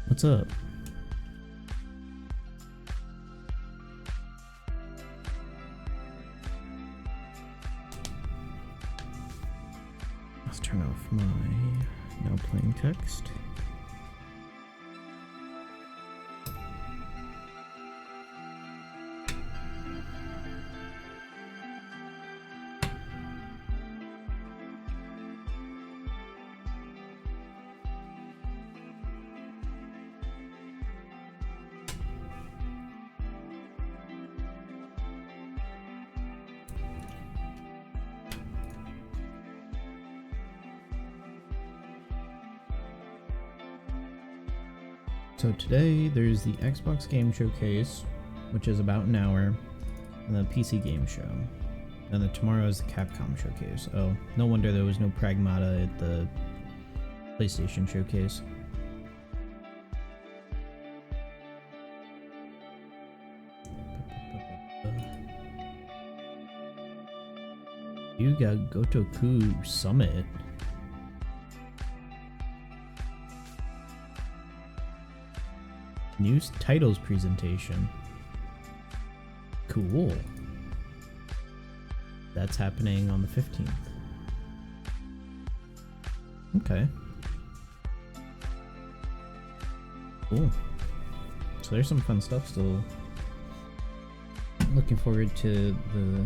What's up? Let's turn off my now playing text. So today there's the Xbox Game Showcase, which is about an hour, and the PC Game Show. And then tomorrow is the Capcom Showcase. Oh, no wonder there was no Pragmata at the PlayStation Showcase. You got Gotoku Summit. New titles presentation. Cool. That's happening on the 15th. Okay. Cool. So there's some fun stuff still. Looking forward to the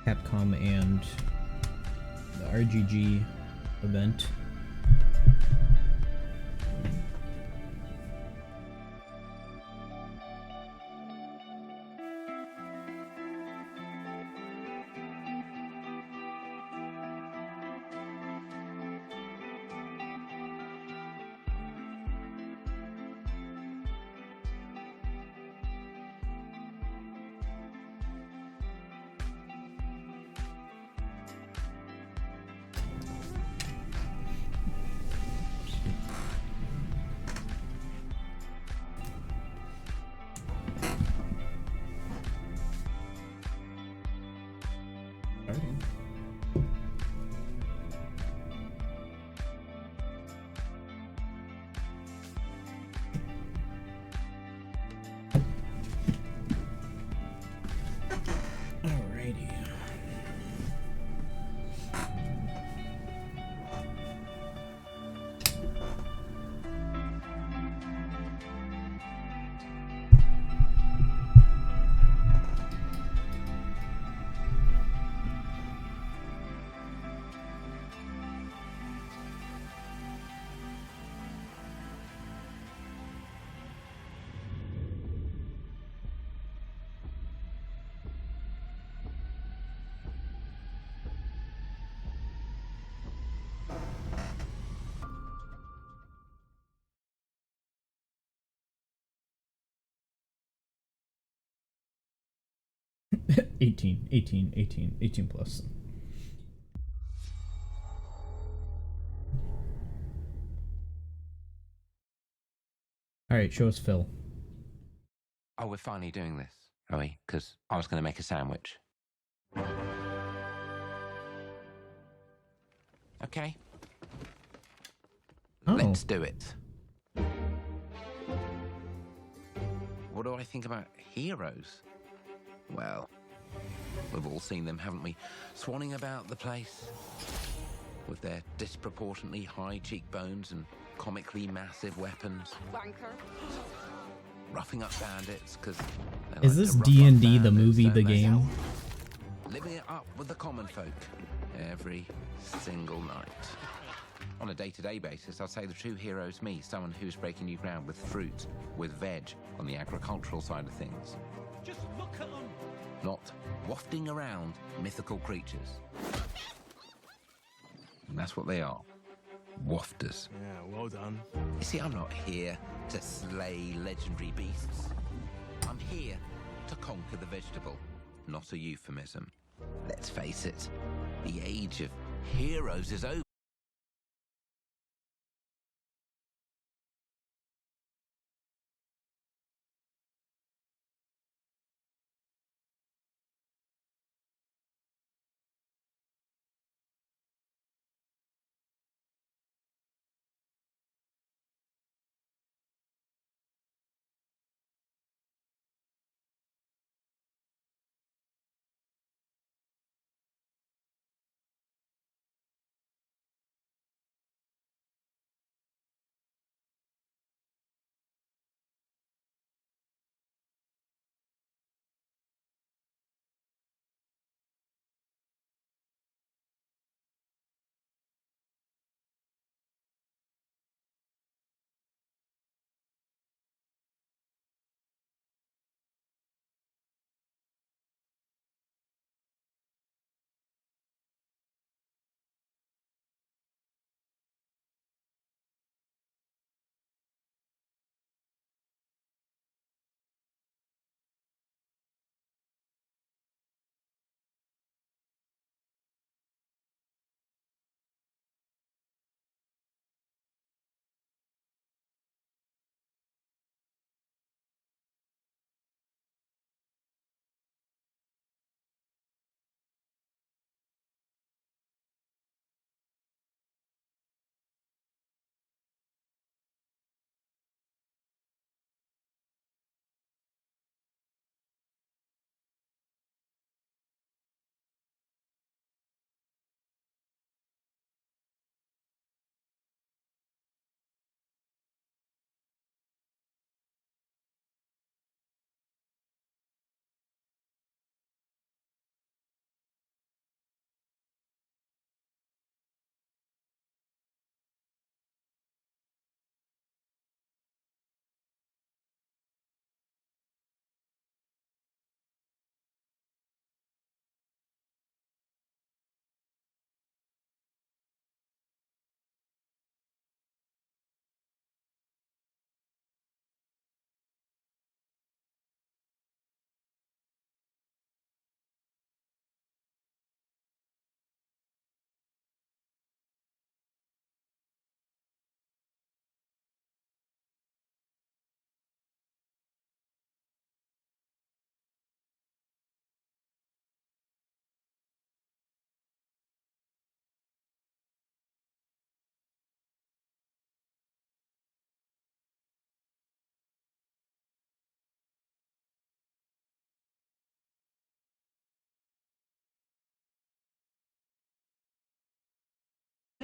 Capcom and the RGG event. Eighteen plus. Alright, show us Phil. Oh, we're finally doing this, are we? Because I was going to make a sandwich. Okay. Oh. Let's do it. What do I think about heroes? Well, we've all seen them, haven't we? Swanning about the place with their disproportionately high cheekbones and comically massive weapons. Wanker. Roughing up bandits because is this D&D the movie, the game? Living it up with the common folk every single night. On a day-to-day basis, I'd say the true hero's me, someone who's breaking new ground with fruit, with veg, on the agricultural side of things. Just look at them. Not wafting around mythical creatures. And that's what they are. Wafters. Yeah, well done. You see, I'm not here to slay legendary beasts. I'm here to conquer the vegetable, not a euphemism. Let's face it, the age of heroes is over.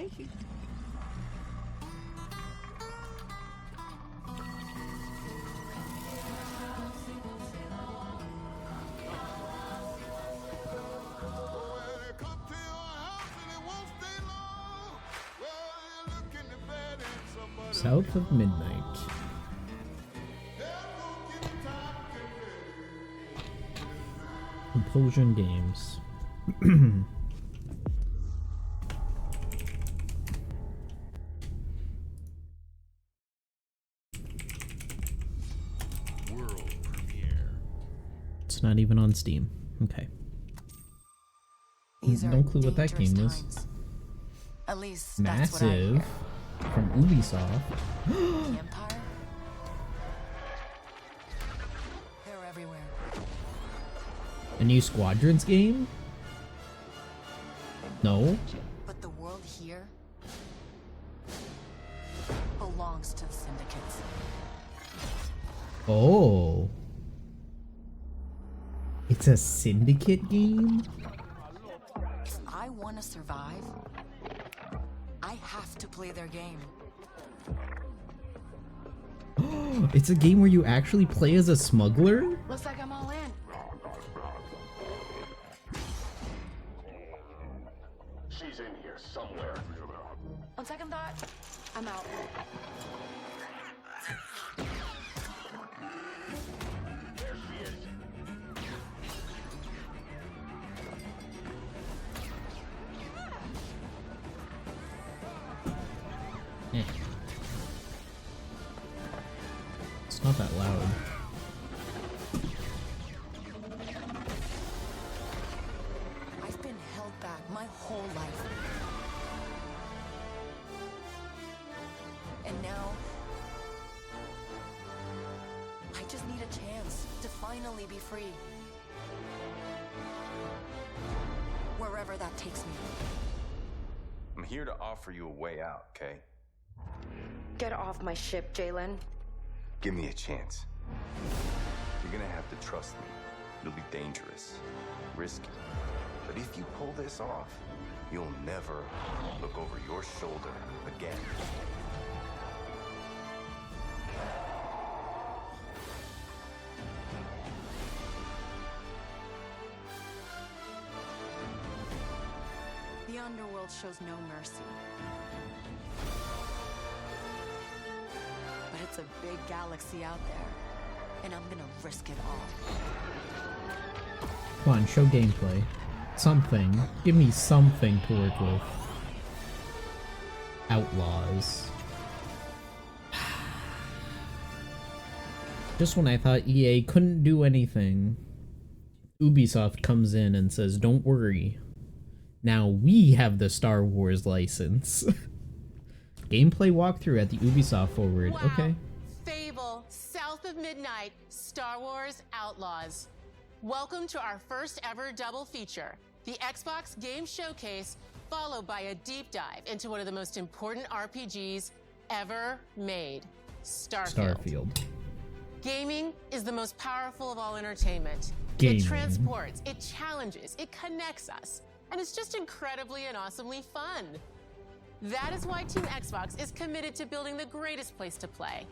okay? South of Midnight. Compulsion Games. World premiere. It's not even on Steam. Okay. These No are clue what that dangerous game is. times. At least that's what I Massive. hear. From Ubisoft. The Empire? They're everywhere. A new Squadrons game? No. But the world here belongs to the syndicates. Oh. It's a Syndicate game? If I want to survive, I have to play their game. It's a game where you actually play as a smuggler? Looks like I'm all in. She's in here somewhere. On second thought, I'm out. There she is. Eh. It's not that loud. I've been held back my whole life. And now, I just need a chance to finally be free. Wherever that takes me. I'm here to offer you a way out, okay? Get off my ship, Jalen. Give me a chance. You're gonna have to trust me. It'll be dangerous, risky. But if you pull this off, you'll never look over your shoulder again. The underworld shows no mercy. But it's a big galaxy out there, and I'm gonna risk it all. Come on, show gameplay. Something. Give me something to work with. Outlaws. Just when I thought EA couldn't do anything, Ubisoft comes in and says, don't worry. Now we have the Star Wars license. Gameplay walkthrough at the Ubisoft forward. Wow. Okay. Fable, South of Midnight, Star Wars Outlaws. Welcome to our first ever double feature, the Xbox Game Showcase, followed by a deep dive into one of the most important RPGs ever made, Starfield. Gaming is the most powerful of all entertainment. Gaming. It transports, it challenges, it connects us, and it's just incredibly and awesomely fun. That is why Team Xbox is committed to building the greatest place to play.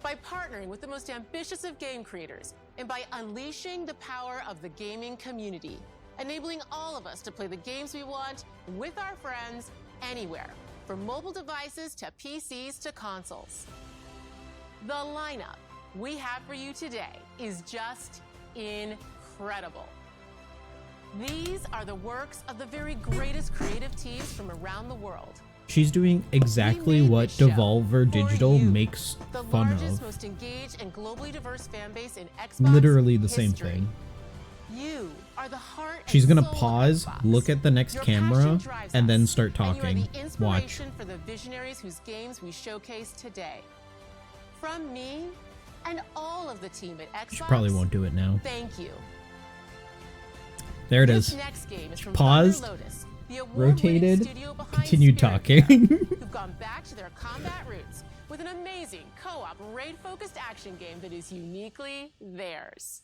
By partnering with the most ambitious of game creators, and by unleashing the power of the gaming community, enabling all of us to play the games we want with our friends anywhere, from mobile devices to PCs to consoles. The lineup we have for you today is just incredible. These are the works of the very greatest creative teams from around the world. She's doing exactly We made what this show Devolver for Digital you, makes the fun largest, of. most engaged, and globally diverse fan base in Xbox Literally the same history. thing. You are the heart and She's gonna soul of pause, Xbox. look at the next Your camera, passion drives and then us, start and you are talking. the Watch. inspiration for the visionaries whose games we showcase today. From me and all of the team at Xbox, She probably won't do it now. thank you. There it This is. next game is from Paused, Thunder Lotus, the award-winning rotated, studio behind continued Spirit talking. Fair, who've gone back to their combat roots with an amazing co-op raid-focused action game that is uniquely theirs.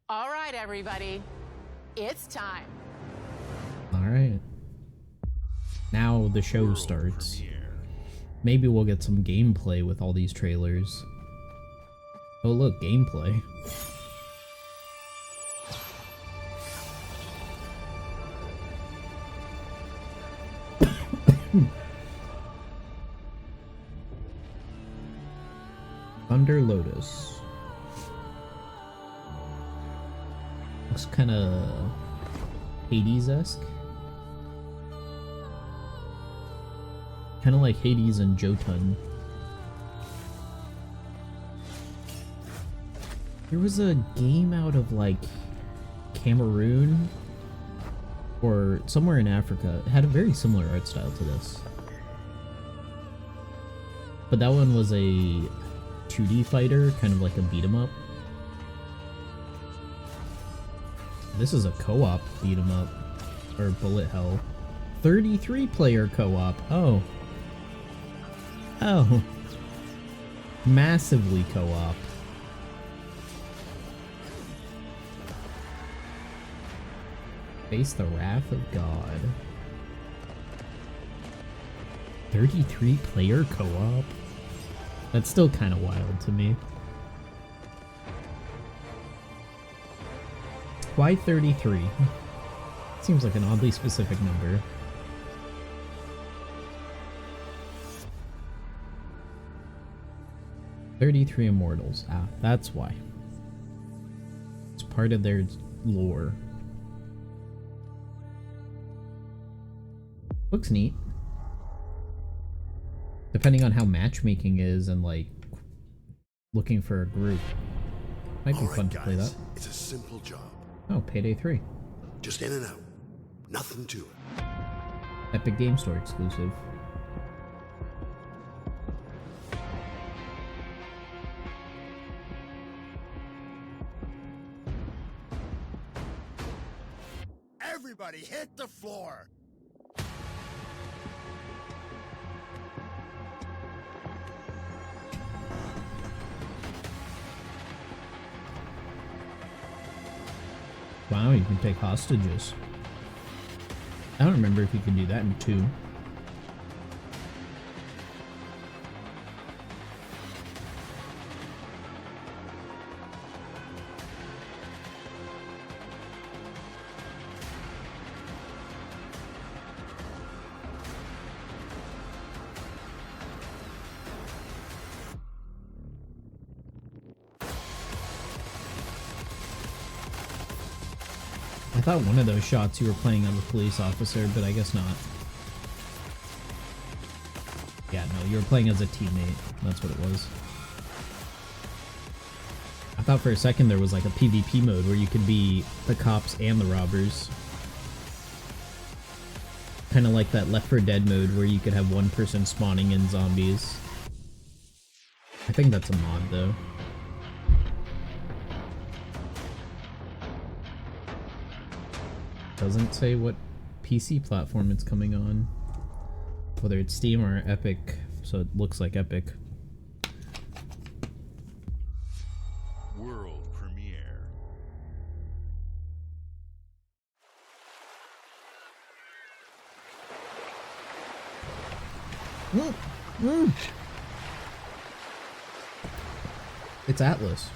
All right, everybody, it's time. Alright. Now the show World starts. premiere. Maybe we'll get some gameplay with all these trailers. Oh look, gameplay. Thunder Lotus. Looks kind of Hades-esque. Kind of like Hades and Jotun. There was a game out of like Cameroon or somewhere in Africa. It had a very similar art style to this. But that one was a 2D fighter, kind of like a beat 'em up. This is a co-op beat 'em up, or bullet hell. 33 player co-op. Oh. Oh. Massively co-op. Face the wrath of God. 33 player co-op? That's still kind of wild to me. Why 33? Seems like an oddly specific number. "33 Immortals." Ah, that's why. It's part of their lore. Looks neat. Depending on how matchmaking is and like looking for a group. Might be fun to play that. It's a simple job. Oh, Payday 3. Just in and out. Nothing to it. Epic Game Store exclusive. Everybody hit the floor! Wow, you can take hostages. I don't remember if you could do that in 2. I thought one of those shots you were playing as a police officer, but I guess not. Yeah, no, you were playing as a teammate. That's what it was. I thought for a second there was like a PvP mode where you could be the cops and the robbers. Kind of like that Left 4 Dead mode where you could have one person spawning in zombies. I think that's a mod though. Doesn't say what PC platform it's coming on. Whether it's Steam or Epic, so it looks like Epic. World premiere. It's Atlas.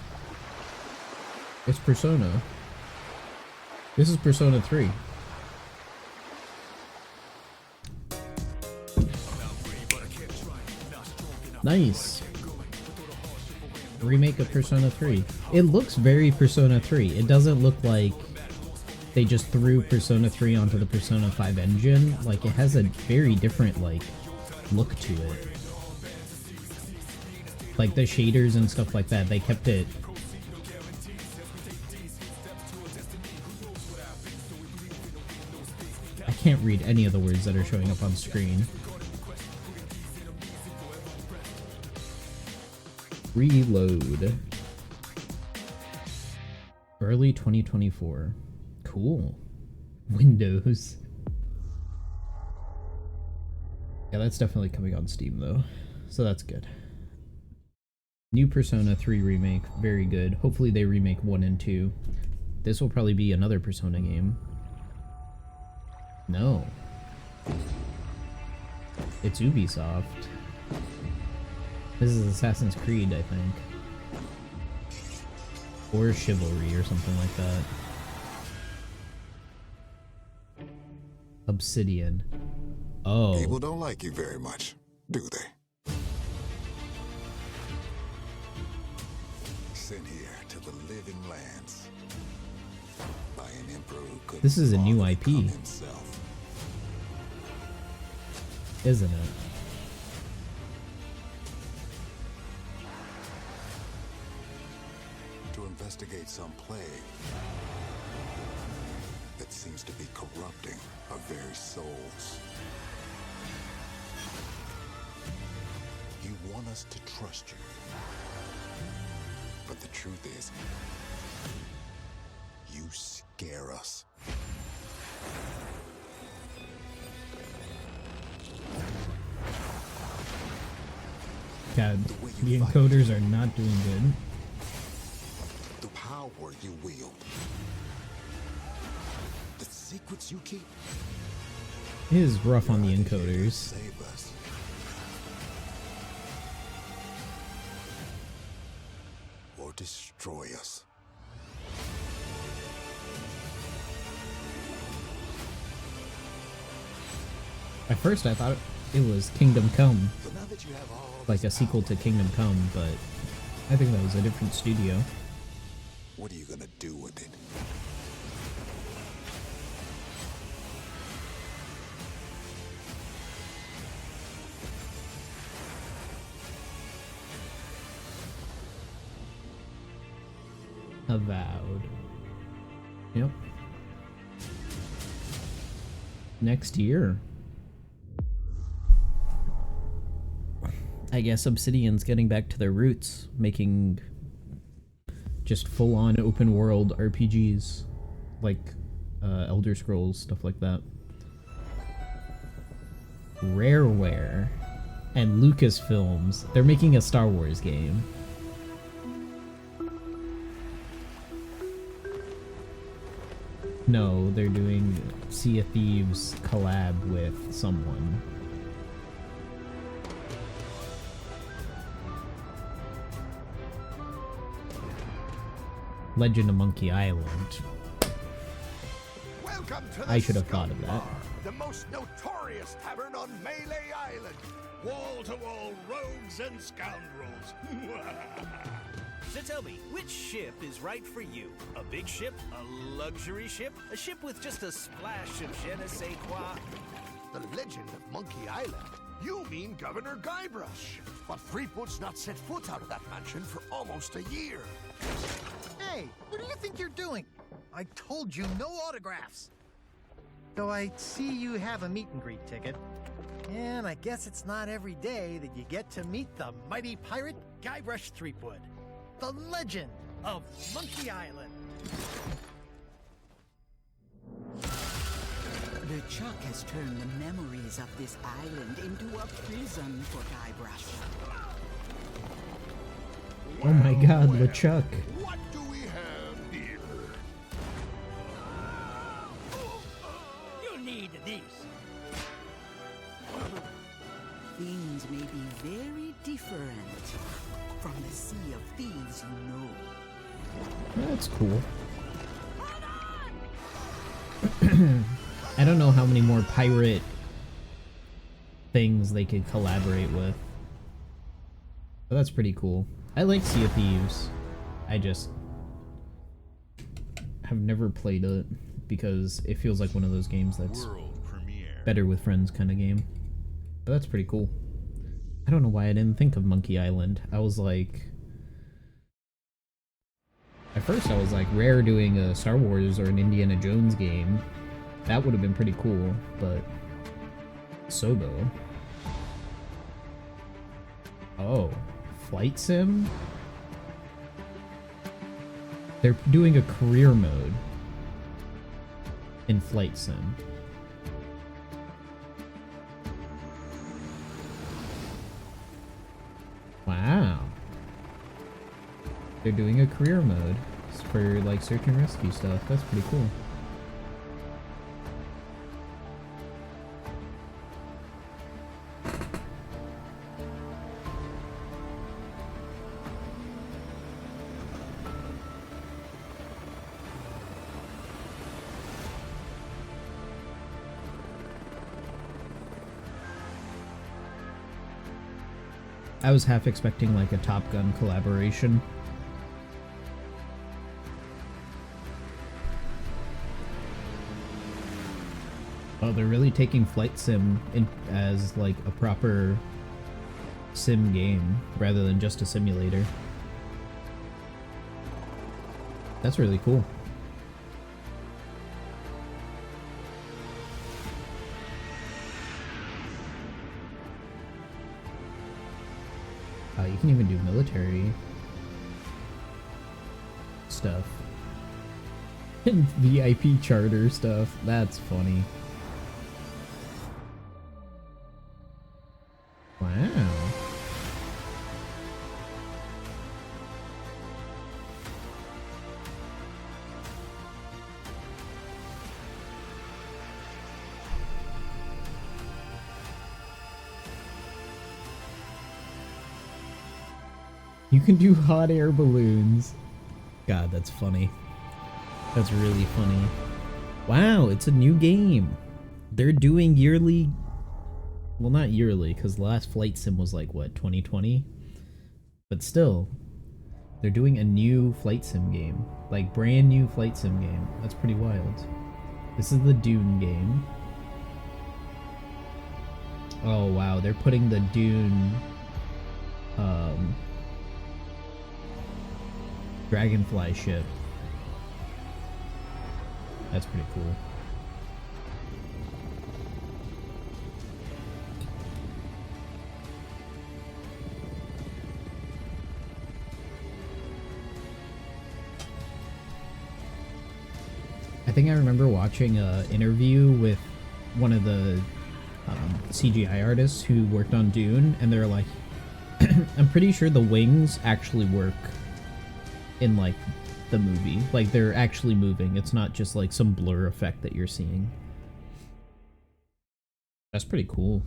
It's Persona. This is Persona 3. Nice. Remake of Persona 3. It looks very Persona 3. It doesn't look like they just threw Persona 3 onto the Persona 5 engine. Like, it has a very different, like, look to it. Like, the shaders and stuff like that, they kept it... I can't read any of the words that are showing up on screen. Reload. Early 2024. Cool. Windows. Yeah, that's definitely coming on Steam though. So that's good. New Persona 3 remake. Very good. Hopefully they remake 1 and 2. This will probably be another Persona game. No. It's Ubisoft. This is Assassin's Creed, I think. Or Chivalry or something like that. Obsidian. Oh. People don't like you very much, do they? Sent here to the living lands by an emperor who couldn't This is a new bother to IP. come himself. Isn't it? To investigate some plague that seems to be corrupting our very souls. You want us to trust you. But the truth is, you scare us. God, the encoders are not doing good. The power you wield. The secrets you keep. It is rough on the You're out here to encoders. Save us. Or destroy us. At first I thought it was Kingdom Come, So now that you have all like a this sequel to power, Kingdom Come, but I think that was a different studio. what are you gonna do with it? Avowed. Yep. Next year. I guess Obsidian's getting back to their roots, making just full-on open world RPGs, like Elder Scrolls, stuff like that. Rareware and Lucasfilms, they're making a Star Wars game. No, they're doing Sea of Thieves collab with someone. Legend of Monkey Island. Welcome to the I should have thought of that. Bar, the most notorious tavern on Melee Island. Wall-to-wall rogues and scoundrels. So tell me, which ship is right for you? A big ship? A luxury ship? A ship with just a splash of je ne sais quoi? The legend of Monkey Island? You mean Governor Guybrush. But Threepwood's not set foot out of that mansion for almost a year. Hey, what do you think you're doing? I told you no autographs. Though I see you have a meet and greet ticket. And I guess it's not every day that you get to meet the mighty pirate Guybrush Threepwood. The legend of Monkey Island. The Chuck has turned the memories of this island into a prison for Guybrush. Oh my god, LeChuck. What do we have here? You need these. Things may be very different from the Sea of Thieves you know. That's cool. I don't know how many more pirate things they could collaborate with. But that's pretty cool. I like Sea of Thieves. I just have never played it because it feels like one of those games that's World premiere. better with friends kind of game. But that's pretty cool. I don't know why I didn't think of Monkey Island. I was like... At first I was like, Rare doing a Star Wars or an Indiana Jones game. That would have been pretty cool, but... Sobo. Oh. Flight Sim? They're doing a career mode in Flight Sim. Wow. They're doing a career mode for like search and rescue stuff. That's pretty cool. I was half expecting like a Top Gun collaboration. Oh, they're really taking Flight Sim as like a proper sim game rather than just a simulator. That's really cool. You can even do military stuff. And VIP charter stuff. That's funny. Wow. You can do hot air balloons. God, that's funny. That's really funny. Wow, it's a new game. They're doing yearly... Well, not yearly, because the last Flight Sim was like, what, 2020? But still, they're doing a new Flight Sim game. Like, brand new Flight Sim game. That's pretty wild. This is the Dune game. Oh, wow, they're putting the Dune... Dragonfly ship. That's pretty cool. I think I remember watching an interview with one of the CGI artists who worked on Dune, and they're like, I'm pretty sure the wings actually work in like the movie. Like they're actually moving. It's not just like some blur effect that you're seeing. That's pretty cool.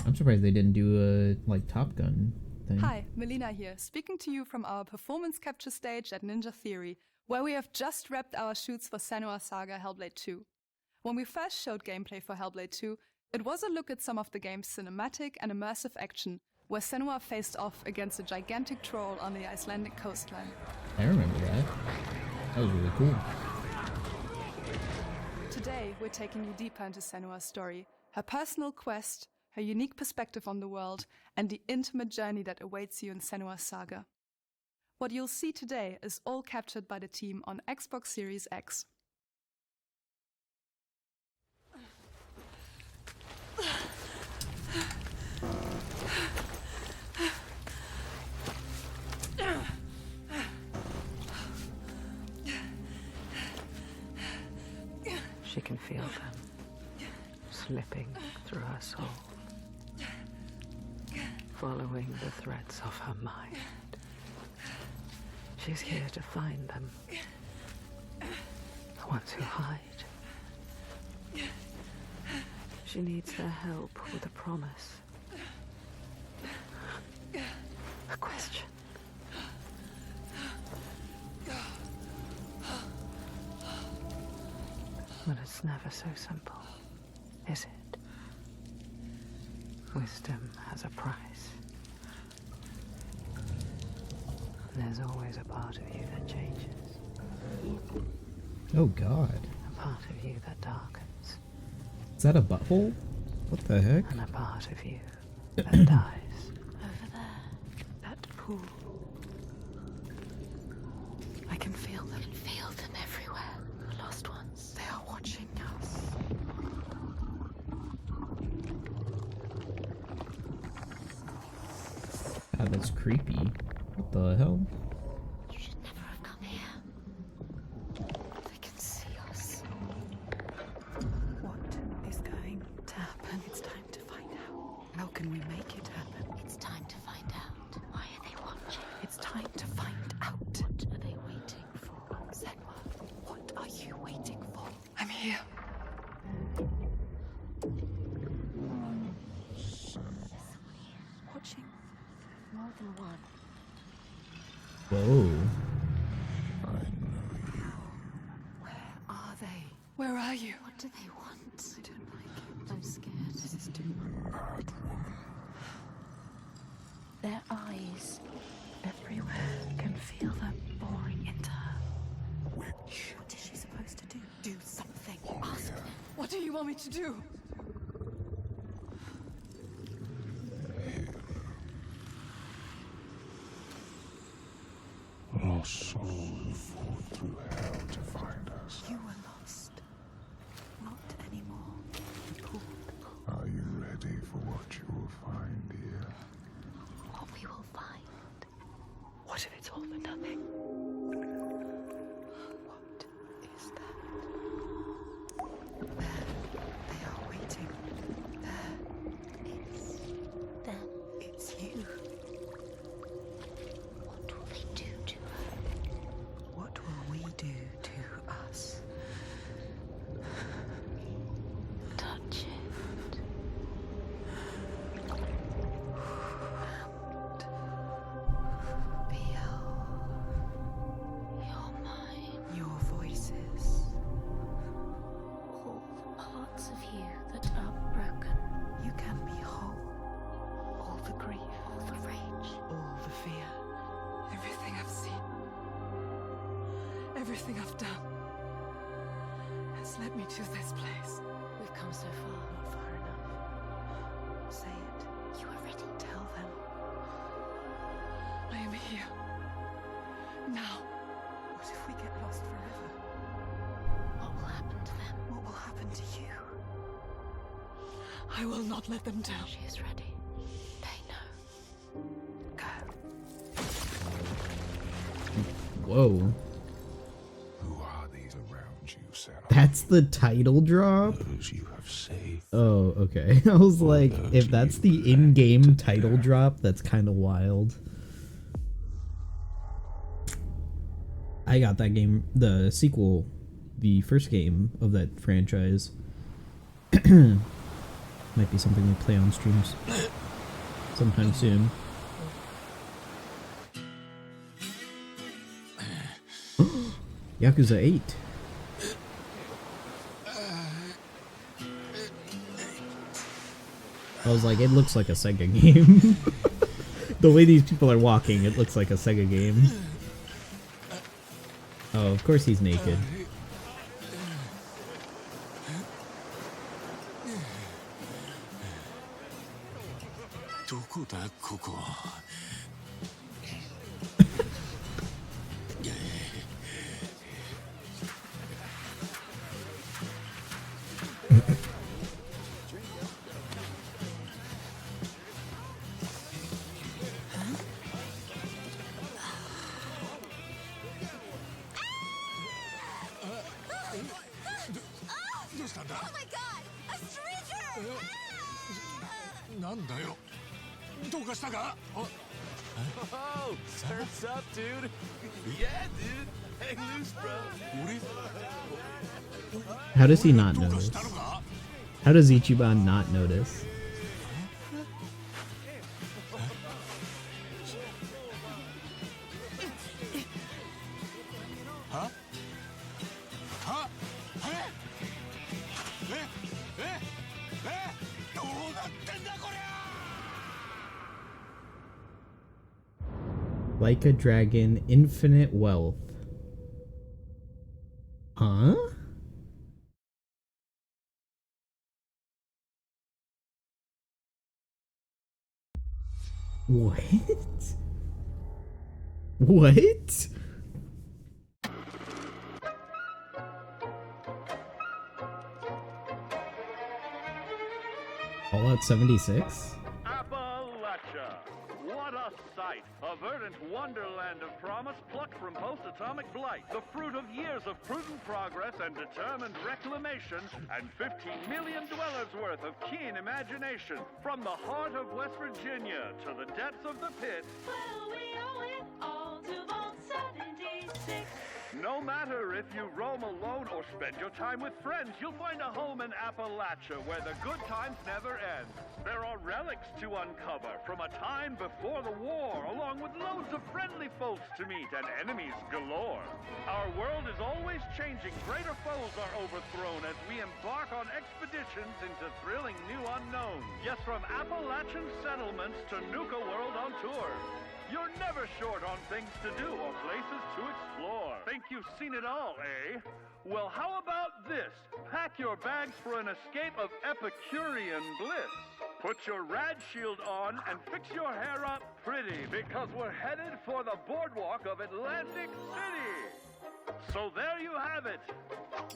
I'm surprised they didn't do a like Top Gun thing. Hi, Melina here, speaking to you from our performance capture stage at Ninja Theory, where we have just wrapped our shoots for Senua's Saga Hellblade 2. When we first showed gameplay for Hellblade 2, it was a look at some of the game's cinematic and immersive action, where Senua faced off against a gigantic troll on the Icelandic coastline. I remember that. That was really cool. Today, we're taking you deeper into Senua's story, her personal quest, her unique perspective on the world, and the intimate journey that awaits you in Senua's Saga. What you'll see today is all captured by the team on Xbox Series X. She can feel them slipping through her soul, following the threads of her mind. She's here to find them, the ones who hide. She needs their help with a promise, a question. But it's never so simple, is it? Wisdom has a price. And there's always a part of you that changes. Oh God. A part of you that darkens. Is that a butthole? What the heck? And a part of you that dies. Over there. That pool. I can feel them. I can feel them everywhere. The lost ones. They are watching us. God, that's creepy. What the hell? You should never have come here. They can see us. What is going to happen? It's time to find out. How can we make it happen? It's time to find out. Why are they watching? It's time to find out. What are they waiting for? Senua, what are you waiting for? I'm here. Watching. More than one. Whoa. Where are they? Where are you? What do they want? I don't like it. I'm scared. This is too much. want me to do? Lost souls fought through hell to find us. You were lost. Not anymore. Are you ready for what you will find here? What we will find. What if it's all for nothing? What is that? There. They are waiting. There. It's them. It's you. What will they do to her? What will we do to us? Touch it. Feel your mind, your voices, all the parts of you that are broken. You can be whole. All the grief, all the rage, all the fear. Everything I've seen, everything I've done, has led me to this place. We've come so far, not far enough. Say it. You are ready. Tell them. I am here. Now. What if we get lost forever? What will happen to them? What will happen to you? I will not let them down. She is ready. They know. Go. Whoa. Who are these around you, Sarah? That's the title drop? Those you have saved. Oh, okay. I was like, if that's the in-game title drop, that's kind of wild. I got that game, the sequel, the first game of that franchise. Might be something we play on streams sometime soon. Yakuza 8. I was like, it looks like a Sega game. The way these people are walking, it looks like a Sega game. Oh, of course he's naked. Oh my god! A stranger! Oh, surf's up, dude. Yeah, dude. Hang loose, bro. How does he not notice? How does Ichiban not notice? Like a dragon, infinite wealth. Huh? What? What? Fallout 76? Appalachia! What a sight! A verdant wonderland of promise plucked from post-atomic blight. The fruit of years of prudent progress and determined reclamation, and 15 million dwellers worth of keen imagination. From the heart of West Virginia to the depths of the pit. Well, we owe it all to Vods 76. No matter if you roam alone or spend your time with friends, you'll find a home in Appalachia where the good times never end. There are relics to uncover from a time before the war, along with loads of friendly folks to meet and enemies galore. Our world is always changing. Greater foes are overthrown as we embark on expeditions into thrilling new unknowns. Yes, from Appalachian settlements to Nuka World on tour. You're never short on things to do or places to explore. Think you've seen it all, eh? Well, how about this? Pack your bags for an escape of Epicurean bliss. Put your rad shield on and fix your hair up pretty, because we're headed for the boardwalk of Atlantic City. So there you have it.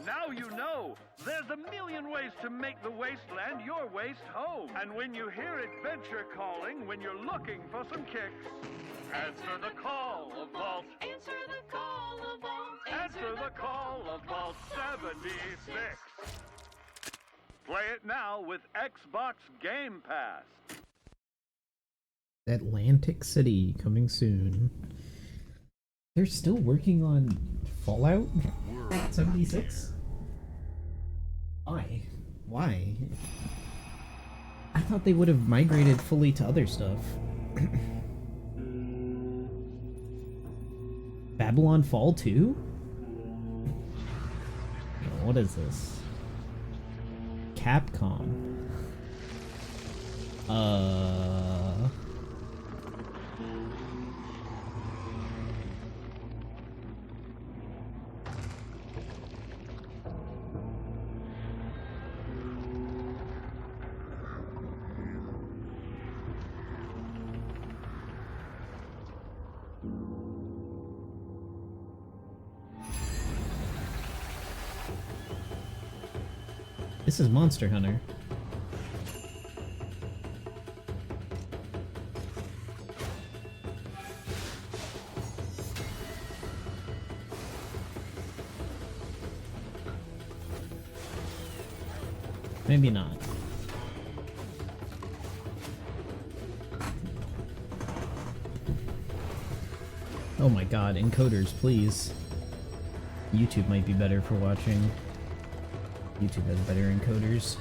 Now you know. There's a million ways to make the wasteland your waste home. And when you hear adventure calling, when you're looking for some kicks, answer the call of Vault. Answer the call of Vault. Answer the call of Vault 76. Play it now with Xbox Game Pass. Atlantic City coming soon. They're still working on Fallout 76? Why? Why? I thought they would have migrated fully to other stuff. Babylon Fall 2? What is this? Capcom. This is Monster Hunter. Maybe not. Oh my god, encoders, please. YouTube might be better for watching. YouTube has better encoders.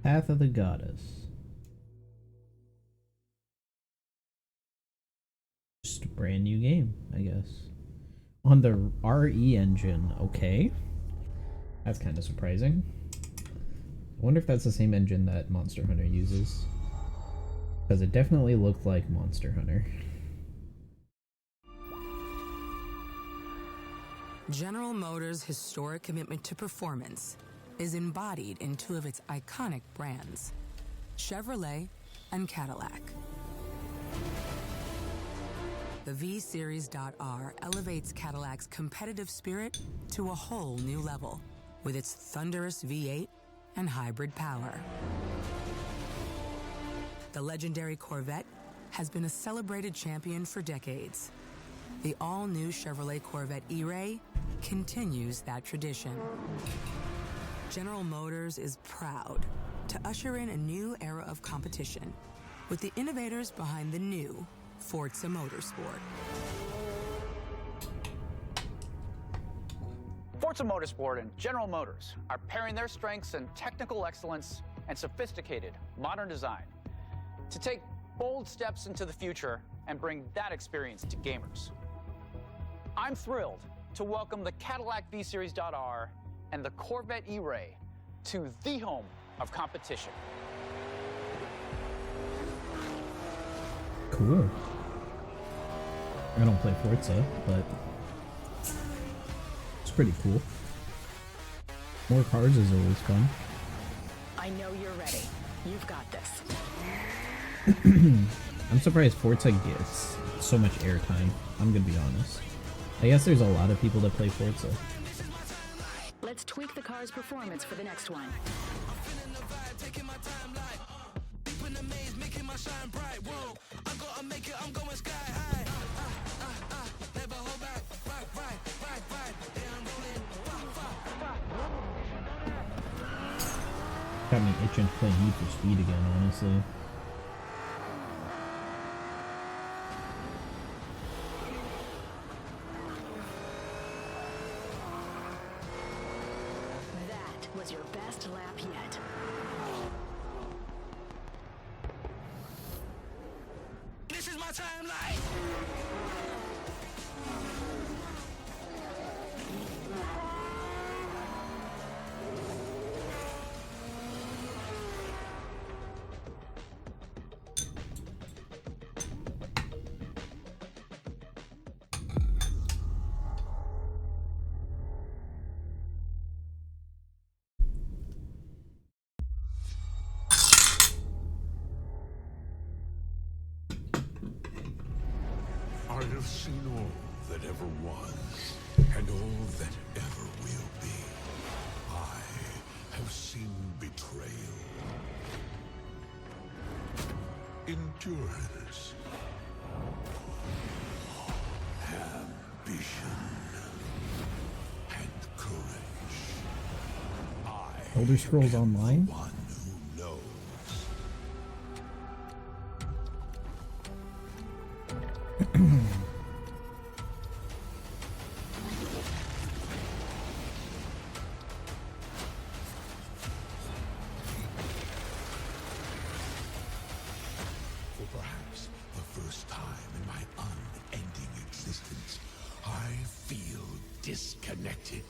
Path of the Goddess. Just a brand new game, I guess. On the RE engine, okay. That's kind of surprising. I wonder if that's the same engine that Monster Hunter uses. Because it definitely looked like Monster Hunter. General Motors' historic commitment to performance is embodied in two of its iconic brands, Chevrolet and Cadillac. The V-Series.R elevates Cadillac's competitive spirit to a whole new level with its thunderous V8 and hybrid power. The legendary Corvette has been a celebrated champion for decades. The all-new Chevrolet Corvette E-Ray continues that tradition. General Motors is proud to usher in a new era of competition with the innovators behind the new Forza Motorsport. Forza Motorsport and General Motors are pairing their strengths in technical excellence and sophisticated modern design to take bold steps into the future and bring that experience to gamers. I'm thrilled to welcome the Cadillac V-Series.R and the Corvette E-Ray to the home of competition. Cool. I don't play Forza, but it's pretty cool. More cars is always fun. I know you're ready. You've got this. I'm surprised Forza gets so much airtime. I'm gonna be honest. I guess there's a lot of people that play Forza. Let's tweak the car's performance for the next one. Got me itching to play Need for Speed again, honestly. was your best lap yet. This is my timeline! I have seen all that ever was, and all that ever will be. I have seen betrayal, endurance, ambition, and courage. Elder Scrolls Online? One who knows. For perhaps the first time in my unending existence, I feel disconnected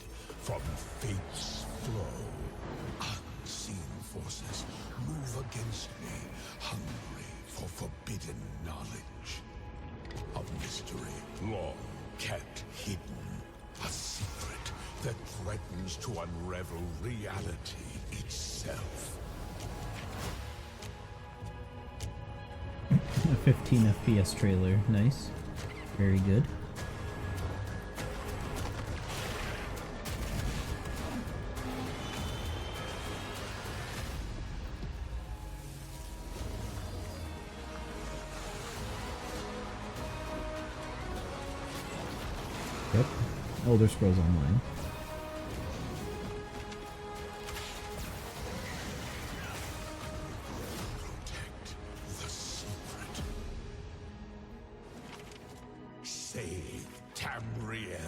from fate's flow. Unseen forces move against me, hungry for forbidden knowledge. A mystery long kept hidden. A secret that threatens to unravel reality itself. A 15 FPS trailer. Nice. Very good. Yep. Elder Scrolls Online. The secret. Save Tamriel.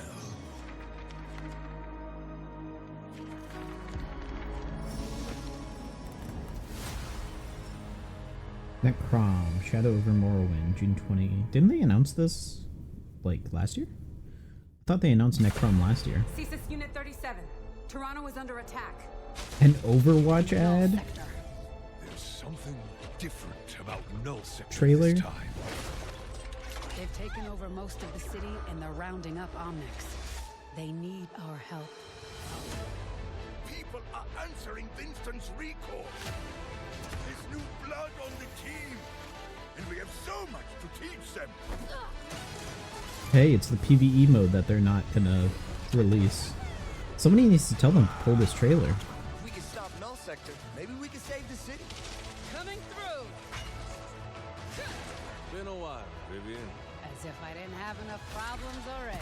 Necrom, Shadow over Morrowind, June 20. Didn't they announce this, like, last year? I thought they announced Necrom last year. CSIS Unit 37. Toronto is under attack. An Overwatch ad? There's something different about Null Sector Trailer? this time. They've taken over most of the city and they're rounding up Omnics. They need our help. People are answering Winston's recall. There's new blood on the team, and we have so much to teach them. Hey, it's the PvE mode that they're not gonna release. Somebody needs to tell them to pull this trailer. We can stop Null Sector. Maybe we can save the city. Coming through! Been a while, Vivian. As if I didn't have enough problems already.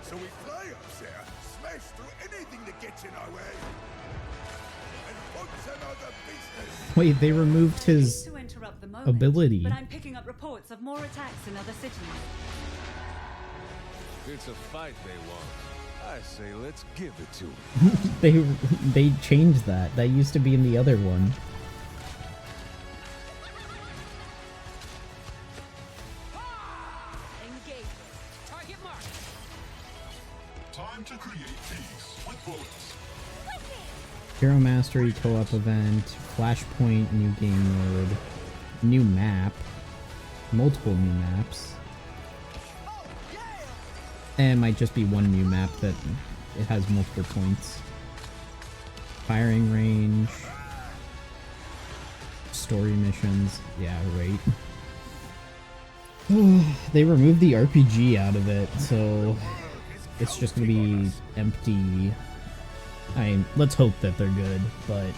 So we fly up there, smash through anything that gets in our way, and put another business. Wait, they removed his To interrupt the moment, ability. but I'm picking up reports of more attacks in other cities. It's a fight they want. I say let's give it to them. they changed that. That used to be in the other one. Engage. Target mark. Time to create peace with bullets. Hero Mastery co-op event, Flashpoint new game mode, new map, multiple new maps. And it might just be one new map that it has multiple points. Firing range, story missions, yeah, right. They removed the RPG out of it, so it's just gonna be empty. I mean, let's hope that they're good, but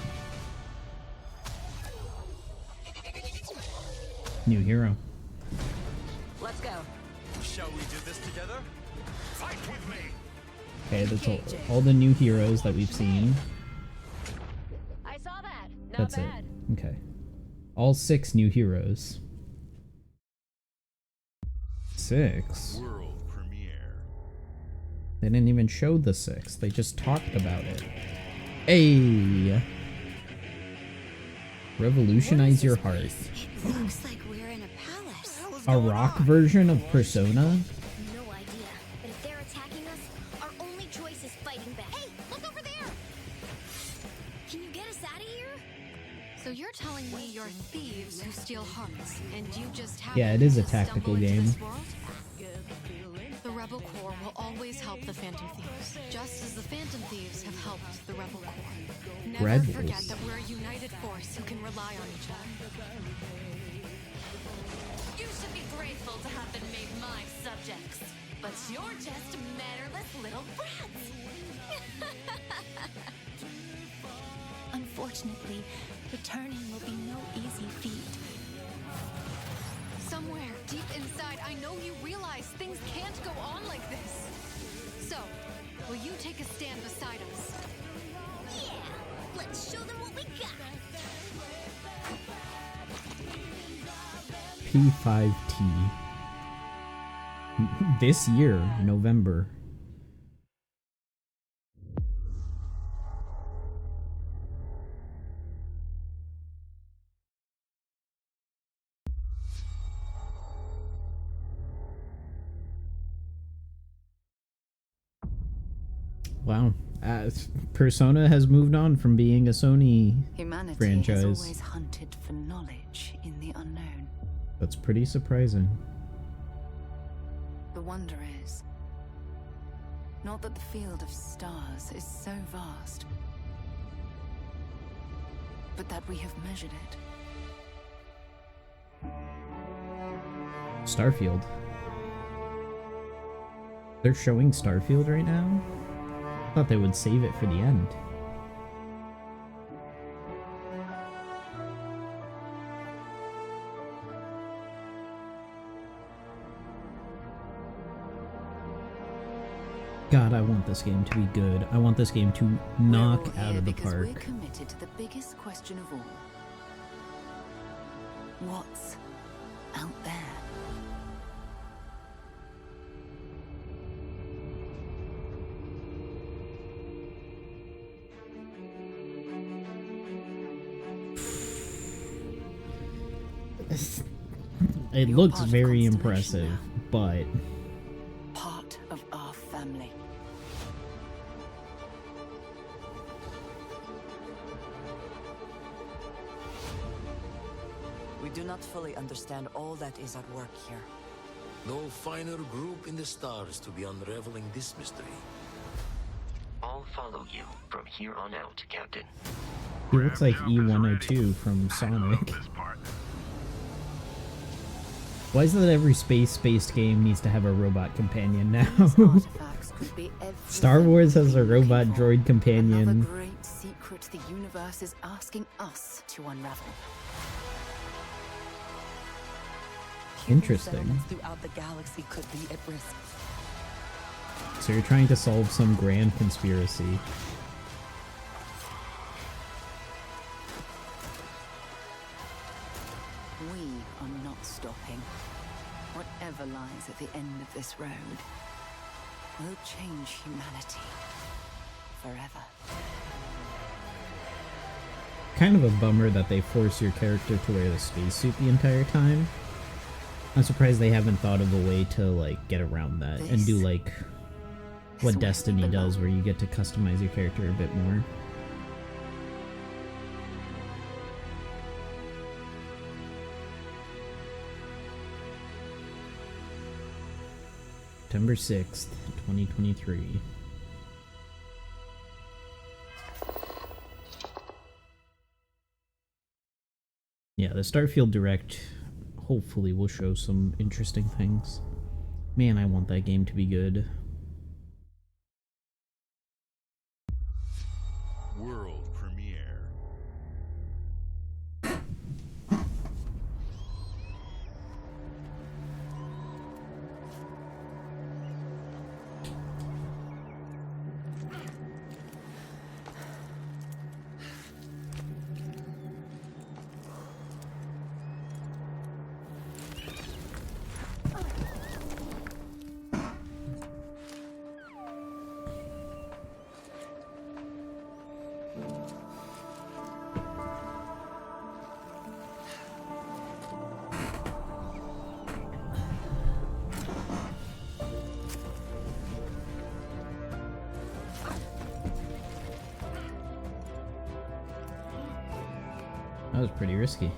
new hero. Let's go. Shall we do this together? Fight with me! Okay, that's all the new heroes that we've seen. I saw that. Not That's bad. it. Okay. All 6 new heroes. 6. World premiere. They didn't even show the 6th. They just talked about it. Hey! Revolutionize your heart. It looks like we're in a palace. A rock version of Persona? No idea. But if they're attacking us, our only choice is fighting back. Hey, look over there! Can you get us out of here? So you're telling me you're thieves who steal hearts, and you just have Yeah, it is a tactical game. The Rebel Corps will always help the Phantom Thieves, just as the Phantom Thieves have helped the Rebel Corps. Never Rebels. forget that we're a united force who can rely on each other. You should be grateful to have been made my subjects. But you're just mannerless little brats. Unfortunately, returning will be no easy feat. Somewhere deep inside, I know you realize things can't go on like this. So, will you take a stand beside us? Yeah, let's show them what we got. P5T. This year, November. Wow. Persona has moved on from being a Sony Humanity franchise. has always hunted for knowledge in the unknown. That's pretty surprising. The wonder is not that the field of stars is so vast, but that we have measured it. Starfield. They're showing Starfield right now? I thought they would save it for the end. God, I want this game to be good. I want this game to knock out of the park. We're committed to the biggest question of all. What's out there? It looks very impressive, but Part of our family. We do not fully understand all that is at work here. No finer group in the stars to be unraveling this mystery. I'll follow you from here on out, Captain. he looks like E102 from Sonic. Why is it that every space-based game needs to have a robot companion now? Star Wars has a robot droid companion. Another great secret the universe is asking us to unravel. Interesting. Settlements throughout the galaxy could be at risk. So you're trying to solve some grand conspiracy. We are not stopping. Whatever lies at the end of this road will change humanity forever. Kind of a bummer that they force your character to wear the spacesuit the entire time. I'm surprised they haven't thought of a way to, like, get around that and do, like, what Destiny does, where you get to customize your character a bit more. September 6th, 2023. Yeah, the Starfield Direct hopefully will show some interesting things. Man, I want that game to be good. World premiere. was pretty risky.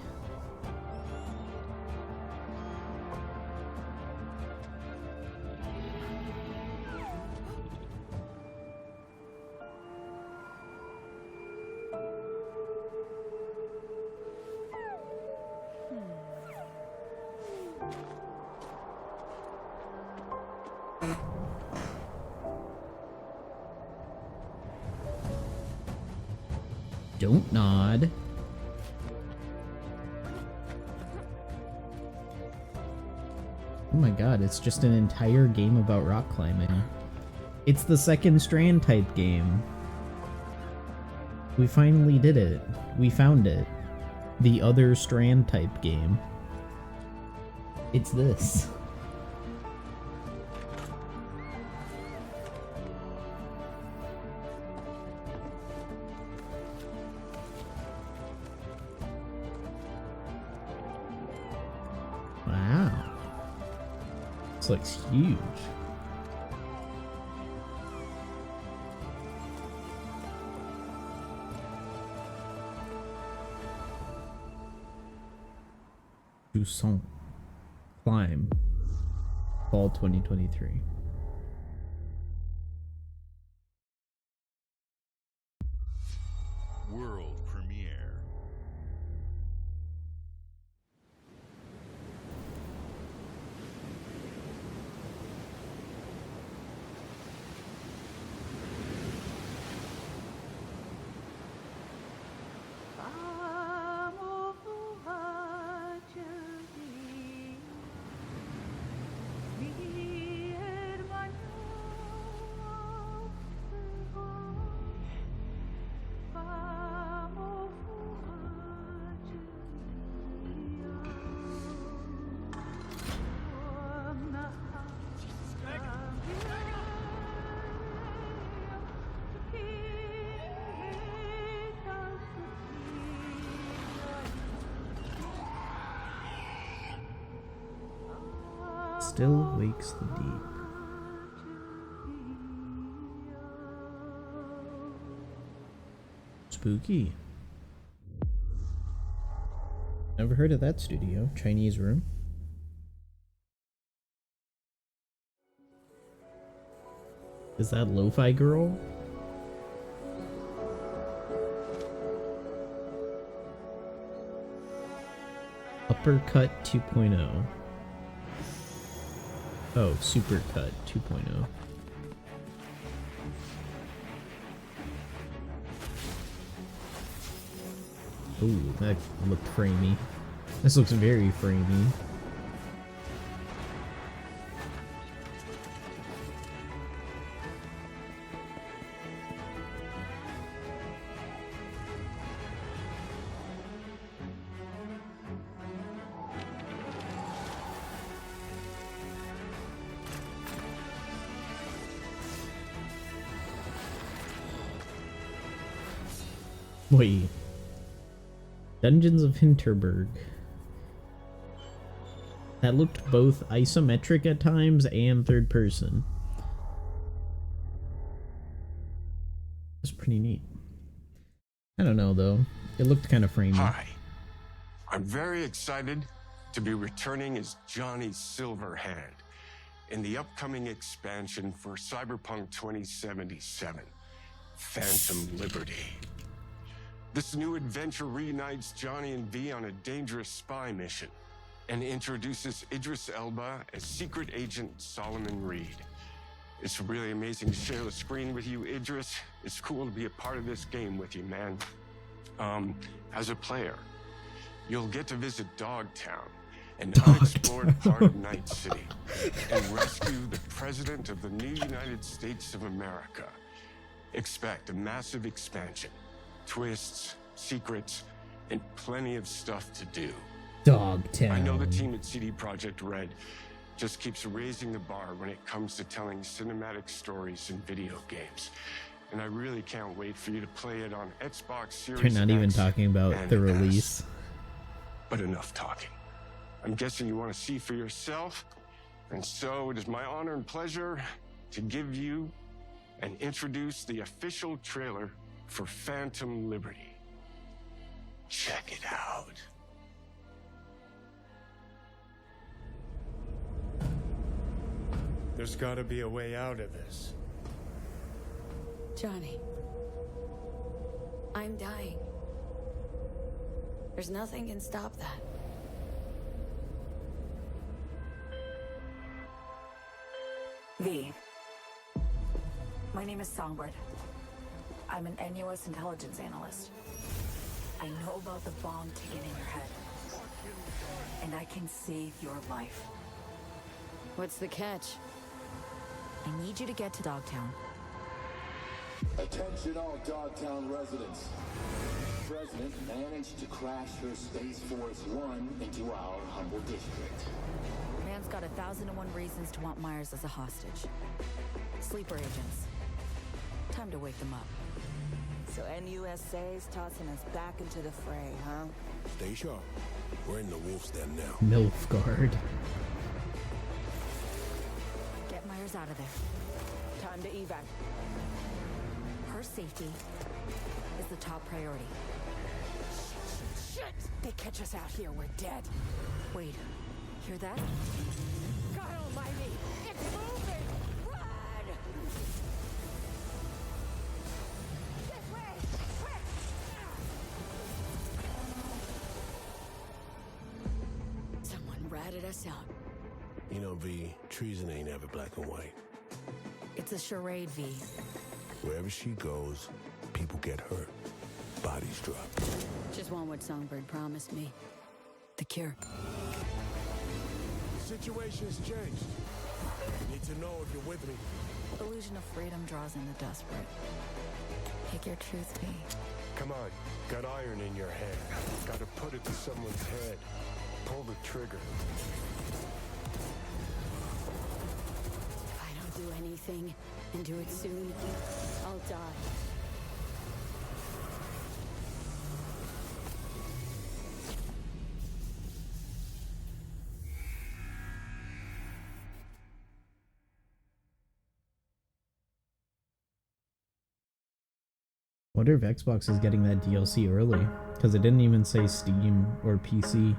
Don't nod. Oh my god, it's just an entire game about rock climbing. It's the second Strand type game. We finally did it. We found it. The other Strand type game. It's this. Wow. This looks huge. Toussaint. Climb. Fall 2023. World premiere. Still wakes the deep. Spooky. Never heard of that studio. Chinese Room. Is that Lo-Fi Girl? Uppercut 2.0. Oh, Supercut 2.0. Ooh, that looked framey. This looks very framey. Wait. Dungeons of Hinterberg. That looked both isometric at times and third person. That's pretty neat. I don't know though. It looked kind of framey. Hi. I'm very excited to be returning as Johnny Silverhand in the upcoming expansion for Cyberpunk 2077, Phantom Liberty. This new adventure reunites Johnny and V on a dangerous spy mission and introduces Idris Elba as Secret Agent Solomon Reed. It's really amazing to share the screen with you, Idris. It's cool to be a part of this game with you, man. As a player, you'll get to visit Dogtown, an unexplored part of Night City, and rescue the President of the new United States of America. Expect a massive expansion. Twists, secrets, and plenty of stuff to do. Dogtown. I know the team at CD Projekt Red just keeps raising the bar when it comes to telling cinematic stories in video games. And I really can't wait for you to play it on Xbox Series X. They're not even talking about the release. But enough talking. I'm guessing you want to see for yourself. And so it is my honor and pleasure to give you and introduce the official trailer for Phantom Liberty. Check it out. There's gotta be a way out of this. Johnny. I'm dying. There's nothing can stop that. V. My name is Songbird. I'm an NUS intelligence analyst. I know about the bomb ticking in your head. And I can save your life. What's the catch? I need you to get to Dogtown. Attention all Dogtown residents. The President managed to crash her Space Force One into our humble district. Man's got 1,001 reasons to want Myers as a hostage. Sleeper agents. Time to wake them up. So NUSA's tossing us back into the fray, huh? Stay sharp. We're in the wolf's den now. Nilfgaard. Get Myers out of there. Time to evac. Her safety is the top priority. Shit! They catch us out here, we're dead. Wait, hear that? God almighty! It's moving! Run! This way! Quick! Someone ratted us out. You know, V, treason ain't ever black and white. It's a charade, V. Wherever she goes, people get hurt. Bodies drop. Just want what Songbird promised me. The cure. The situation's changed. You need to know if you're with me. Illusion of freedom draws in the desperate. Pick your truth, V. Come on, got iron in your hand. Gotta put it to someone's head. Pull the trigger. If I don't do anything, and do it soon, I'll die. Wonder if Xbox is getting that DLC early, because it didn't even say Steam or PC.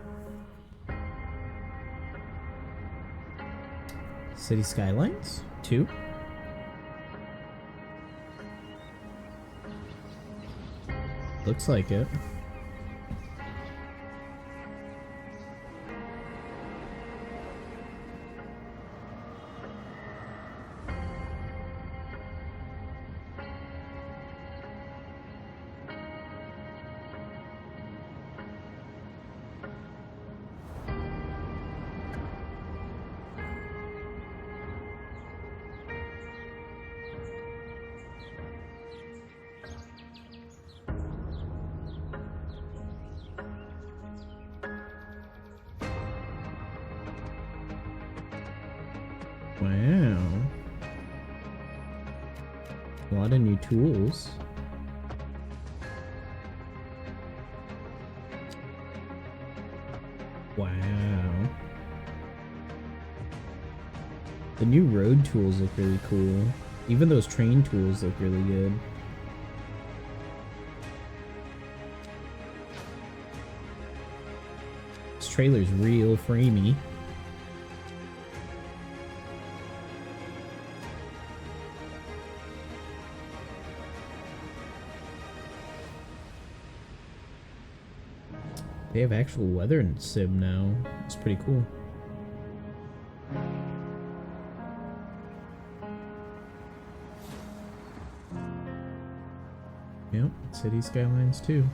City Skylines 2? Looks like it. Wow. A lot of new tools. Wow. The new road tools look really cool. Even those train tools look really good. This trailer's real framey. They have actual weather in sim now. It's pretty cool. Yep, City Skylines 2.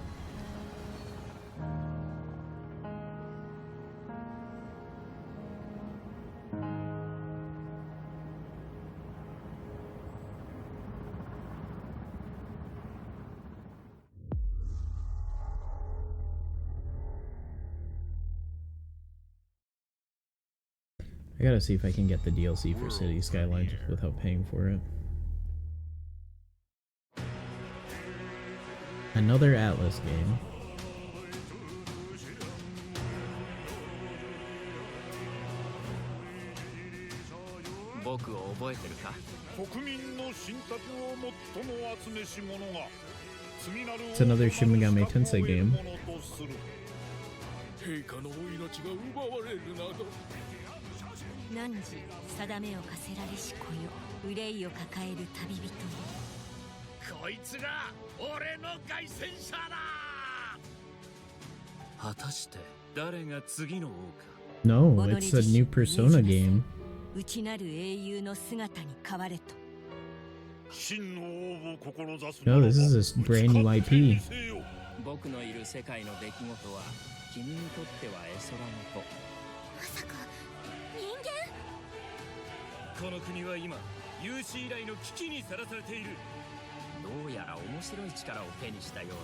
I gotta see if I can get the DLC for City Skylines without paying for it. Another Atlas game. It's another Shin Megami Tensei game. 陛下のお命が奪われるなど。汝定めを課せられし子よ、憂いを抱える旅人よ。こいつが俺の凱旋者だ。果たして誰が次の王か。 No, it's a new Persona game. 内なる英雄の姿に変われと。 No, this is a brand new IP. 僕のいる世界の出来事は君にとっては絵空事。まさか人間？この国は今有史以来の危機にさらされている。どうやら面白い力を手にしたようだ。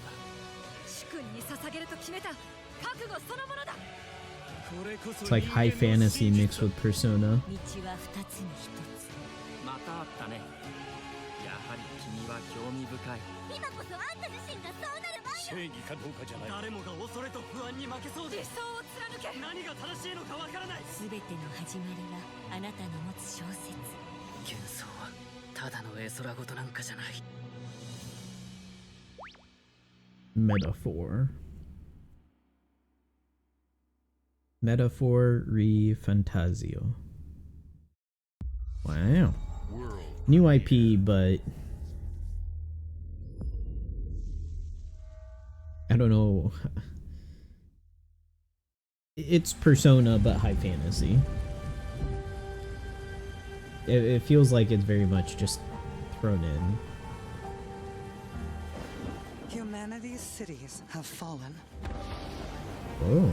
主君に捧げると決めた覚悟そのものだ。 It's like high fantasy mixed with Persona. 道は二つに一つ。またあったね。やはり君は興味深い。今こそあんた自身がそうなる前よ。正義かどうかじゃない。誰もが恐れと不安に負けそうで。理想を貫け。何が正しいのかわからない。すべての始まりはあなたの持つ小説。幻想はただの絵空事なんかじゃない。 Metaphor. Metaphor re Fantasio. Wow. New IP, but I don't know. It's Persona, but high fantasy. It feels like it's very much just thrown in. Humanity's cities have fallen. Oh.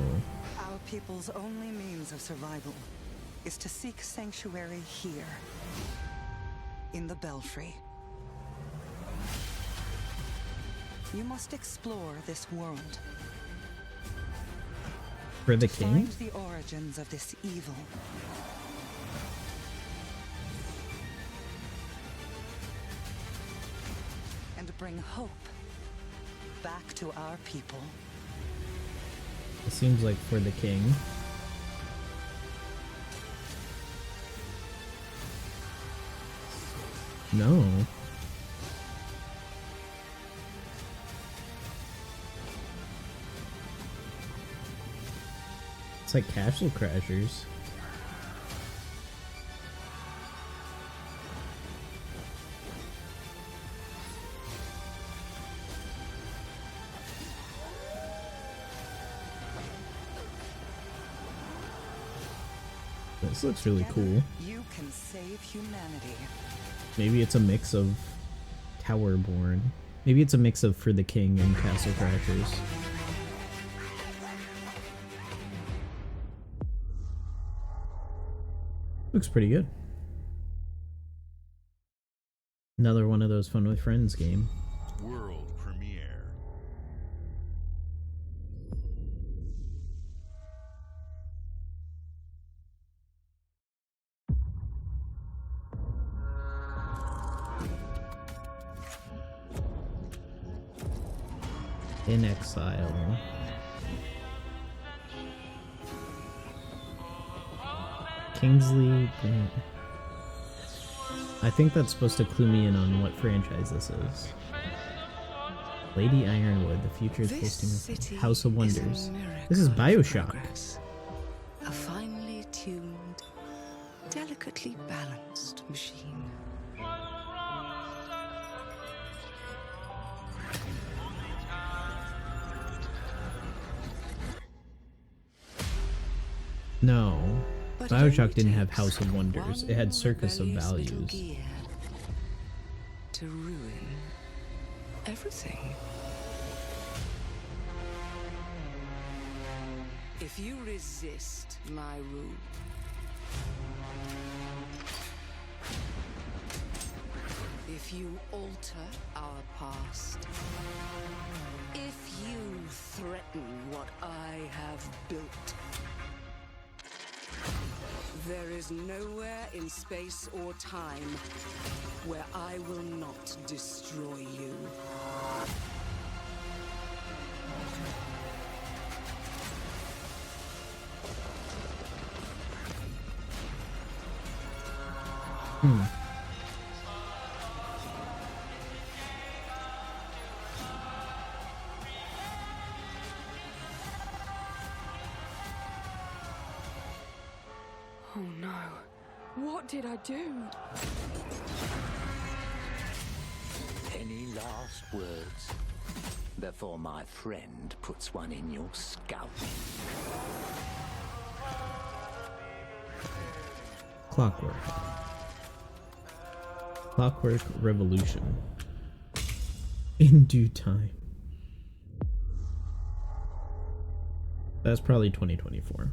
Our people's only means of survival is to seek sanctuary here, in the Belfry. You must explore this world. For the to king? find the origins of this evil. And bring hope back to our people. It seems like for the king. No. It's like Castle Crashers. This looks really cool. You can save humanity. Maybe it's a mix of Towerborn. Maybe it's a mix of For the King and Castle Crashers. Looks pretty good. Another one of those Fun with Friends game. World premiere. In Exile. Kingsley. I think that's supposed to clue me in on what franchise this is. Lady Ironwood, the future is hosting House of Wonders. This is BioShock. A finely tuned, delicately balanced machine. No. But BioShock didn't have House of Wonders. It had Circus of Values. To ruin everything. If you resist my rule, if you alter our past, if you threaten what I have built, there is nowhere in space or time where I will not destroy you. What did I do? Any last words before my friend puts one in your scalp? Clockwork. Clockwork Revolution. In due time. That's probably 2024.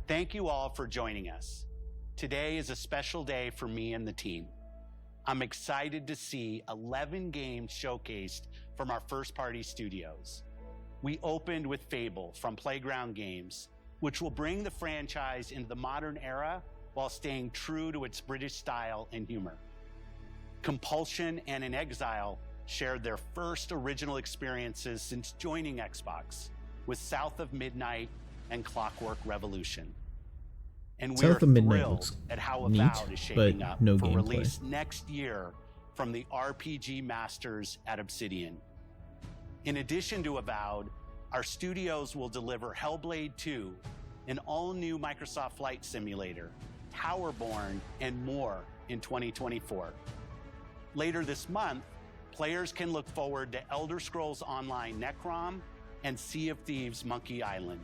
Thank you all for joining us. Today is a special day for me and the team. I'm excited to see 11 games showcased from our first-party studios. We opened with Fable from Playground Games, which will bring the franchise into the modern era while staying true to its British style and humor. Compulsion and In Exile shared their first original experiences since joining Xbox with South of Midnight and Clockwork Revolution. And we are thrilled at how Avowed is shaping up for release next year from the RPG masters at Obsidian. In addition to Avowed, our studios will deliver Hellblade 2, an all-new Microsoft Flight Simulator, Towerborn, and more in 2024. Later this month, players can look forward to Elder Scrolls Online Necrom and Sea of Thieves Monkey Island.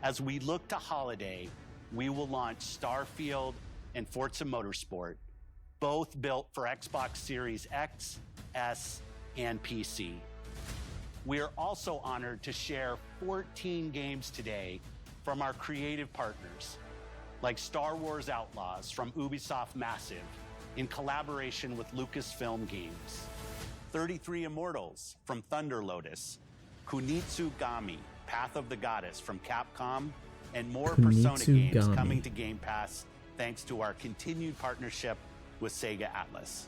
As we look to holiday, we will launch Starfield and Forza Motorsport, both built for Xbox Series X, S, and PC. We are also honored to share 14 games today from our creative partners, like Star Wars Outlaws from Ubisoft Massive in collaboration with Lucasfilm Games, 33 Immortals from Thunder Lotus, Kunitsu Gami, Path of the Goddess from Capcom, and more Persona games coming to Game Pass thanks to our continued partnership with Sega Atlas.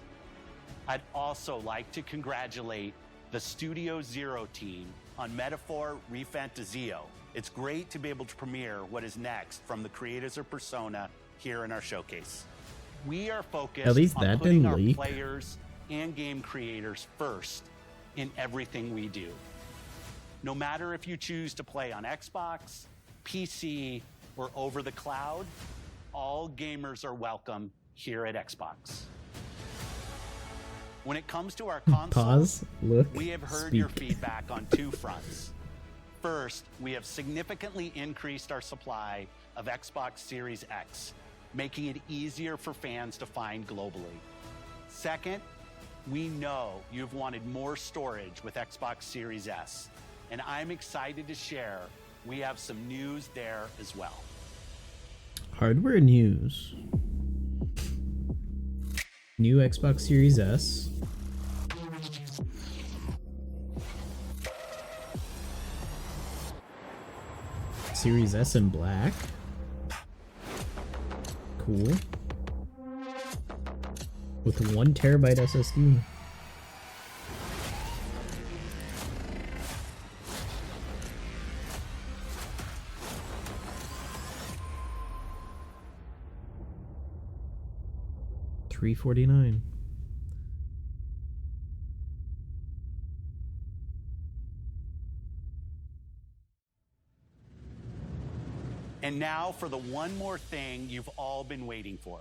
I'd also like to congratulate the Studio Zero team on Metaphor Refantazio. It's great to be able to premiere what is next from the creators of Persona here in our showcase. We are focused on putting our players and game creators first in everything we do. No matter if you choose to play on Xbox, PC, or over the cloud, all gamers are welcome here at Xbox. When it comes to our consoles, we have heard your feedback on two fronts. First, we have significantly increased our supply of Xbox Series X, making it easier for fans to find globally. Second, we know you've wanted more storage with Xbox Series S, and I'm excited to share we have some news there as well. Hardware news. New Xbox Series S. Series S in black. Cool. With 1 terabyte SSD. $349. And now for the one more thing you've all been waiting for.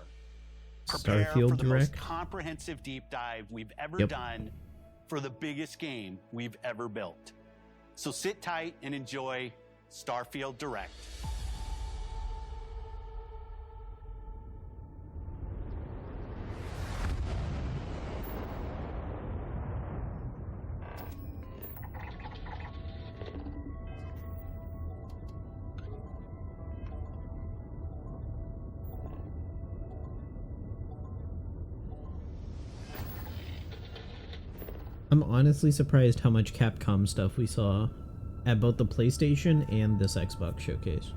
Prepare Starfield for the Direct. most comprehensive deep dive we've ever done for the biggest game we've ever built. So sit tight and enjoy Starfield Direct. I'm honestly surprised how much Capcom stuff we saw at both the PlayStation and this Xbox showcase.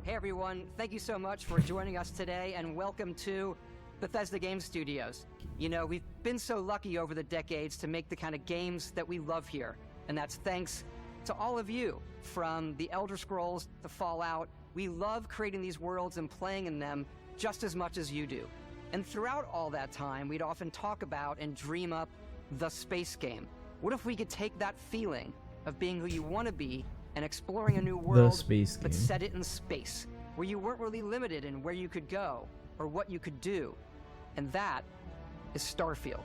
Hey everyone, thank you so much for joining us today and welcome to Bethesda Game Studios. You know, we've been so lucky over the decades to make the kind of games that we love here. And that's thanks to all of you. From the Elder Scrolls to Fallout, we love creating these worlds and playing in them just as much as you do. And throughout all that time, we'd often talk about and dream up the space game. What if we could take that feeling of being who you want to be and exploring a new world, but set it in space, where you weren't really limited in where you could go or what you could do? And that is Starfield.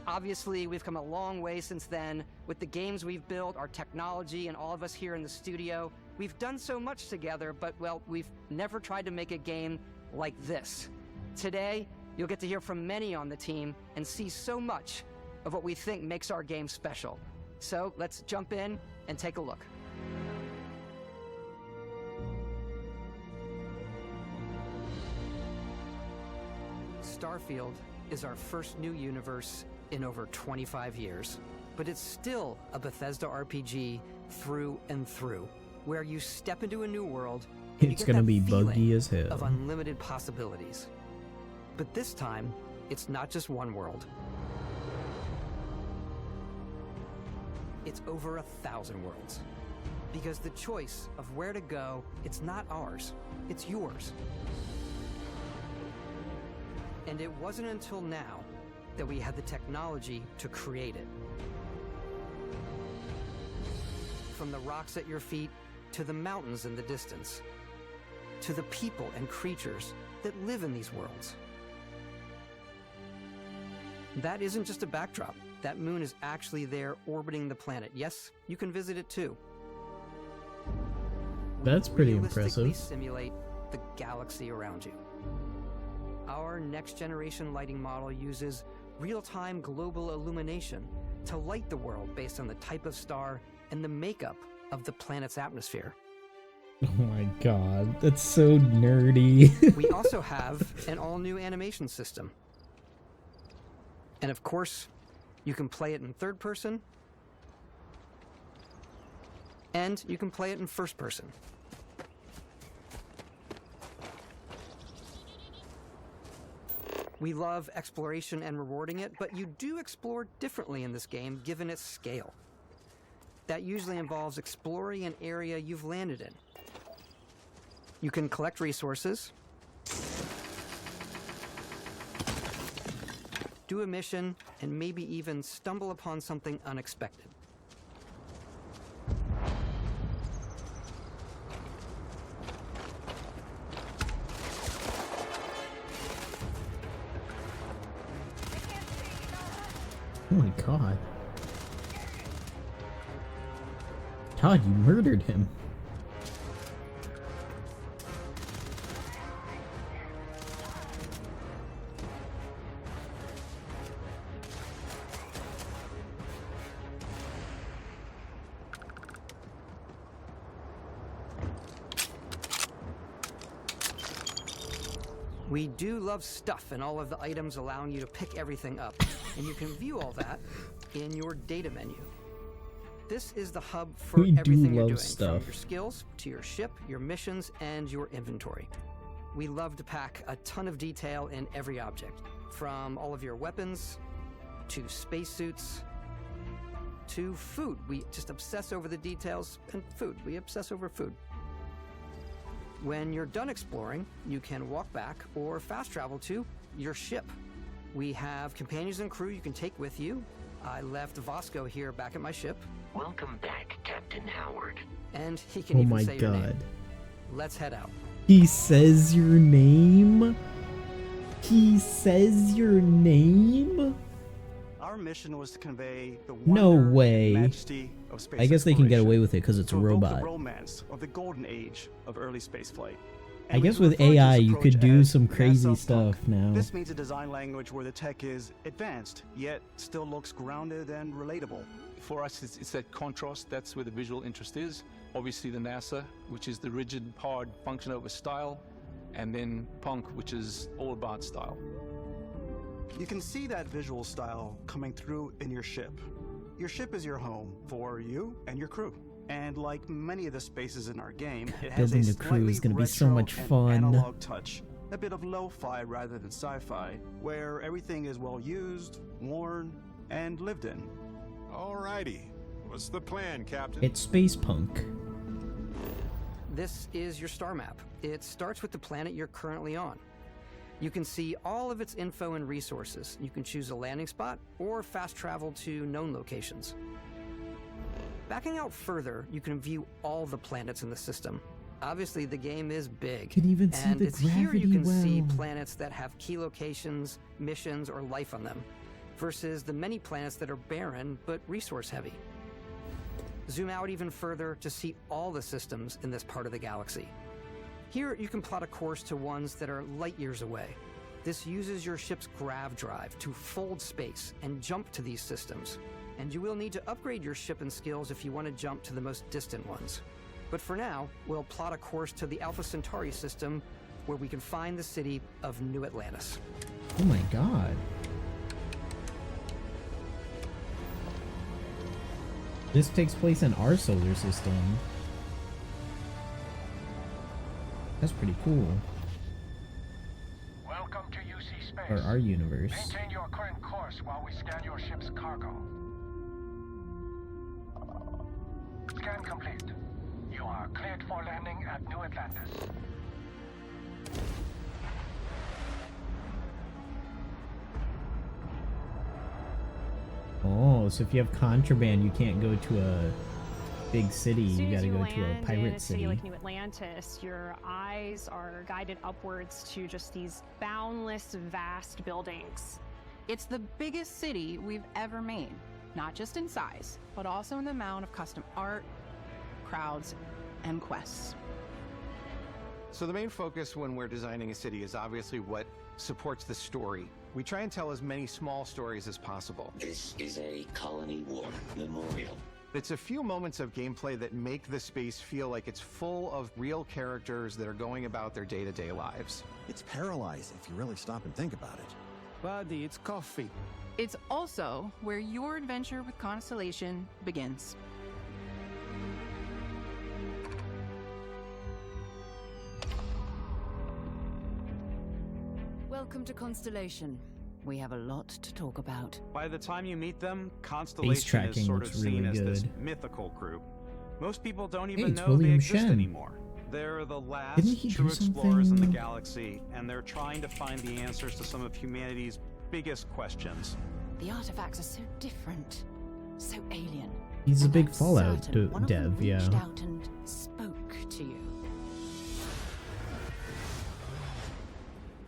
Obviously, we've come a long way since then with the games we've built, our technology, and all of us here in the studio. We've done so much together, but, well, we've never tried to make a game like this. Today, you'll get to hear from many on the team and see so much of what we think makes our game special. So let's jump in and take a look. Starfield is our first new universe in over 25 years, but it's still a Bethesda RPG through and through, where you step into a new world and it's gonna be buggy as hell. Of unlimited possibilities. But this time, it's not just one world. It's over 1,000 worlds. Because the choice of where to go, it's not ours, it's yours. And it wasn't until now that we had the technology to create it. From the rocks at your feet, to the mountains in the distance, to the people and creatures that live in these worlds. That isn't just a backdrop. That moon is actually there orbiting the planet. Yes, you can visit it too. That's pretty impressive. Simulate the galaxy around you. Our next generation lighting model uses real-time global illumination to light the world based on the type of star and the makeup of the planet's atmosphere. Oh my god, that's so nerdy. We also have an all-new animation system. And of course, you can play it in third person, and you can play it in first person. We love exploration and rewarding it, but you do explore differently in this game given its scale. That usually involves exploring an area you've landed in. You can collect resources, do a mission, and maybe even stumble upon something unexpected. Oh my god. Todd, you murdered him. We do love stuff and all of the items allowing you to pick everything up, and you can view all that in your data menu. This is the hub for everything you're doing, from your skills to your ship, your missions, and your inventory. We love to pack a ton of detail in every object, from all of your weapons, to spacesuits, to food. We just obsess over the details, and food. We obsess over food. When you're done exploring, you can walk back or fast travel to your ship. We have companions and crew you can take with you. I left Vasco here back at my ship. Welcome back, Captain Howard. And he can even say your name. Let's head out. He says your name? He says your name? Our mission was to convey the no wonder way. and majesty of space I guess they can get away exploration, with it because it's a to evoke robot. the romance of the golden age of early spaceflight. I guess with AI you could do some crazy stuff now. This means a design language where the tech is advanced, yet still looks grounded and relatable. For us, it's that contrast. That's where the visual interest is. Obviously the NASA, which is the rigid, hard function over style, and then Punk, which is all about style. You can see that visual style coming through in your ship. Your ship is your home for you and your crew. And like many of the spaces in our game, it has Building a the crew is slightly gonna be so retro much and fun. analog touch. A bit of lo-fi rather than sci-fi, where everything is well used, worn, and lived in. Alrighty. What's the plan, Captain? It's space punk. This is your star map. It starts with the planet you're currently on. You can see all of its info and resources. You can choose a landing spot or fast travel to known locations. Backing out further, you can view all the planets in the system. Obviously, the game is big. Can even see and the it's here gravity you can see well. planets that have key locations, missions, or life on them, versus the many planets that are barren but resource heavy. Zoom out even further to see all the systems in this part of the galaxy. Here, you can plot a course to ones that are light years away. This uses your ship's grav drive to fold space and jump to these systems. And you will need to upgrade your ship and skills if you want to jump to the most distant ones. But for now, we'll plot a course to the Alpha Centauri system, where we can find the city of New Atlantis. Oh my god. This takes place in our solar system. That's pretty cool. Welcome to UC Space. Or our universe. Maintain your current course while we scan your ship's cargo. Scan complete. You are cleared for landing at New Atlantis. Oh, so if you have contraband, you can't go to a big city. You gotta go to a pirate in a city city. like New Atlantis, your eyes are guided upwards to just these boundless, vast buildings. It's the biggest city we've ever made, not just in size, but also in the amount of custom art, crowds, and quests. So the main focus when we're designing a city is obviously what supports the story. We try and tell as many small stories as possible. This is a colony war memorial. It's a few moments of gameplay that make the space feel like it's full of real characters that are going about their day-to-day lives. It's paralyzing if you really stop and think about it. Buddy, it's coffee. It's also where your adventure with Constellation begins. Welcome to Constellation. We have a lot to talk about. By the time you meet them, Constellation tracking is sort looks of seen really as this good. mythical group. Most people don't Hey, even it's know William they exist Shen. anymore. They're the Didn't last he true do explorers in the something? galaxy, and they're trying to find the answers to some of humanity's biggest questions. The artifacts are so different, so alien. He's a And big I'm Fallout certain one of them dev, yeah. reached out and spoke to you.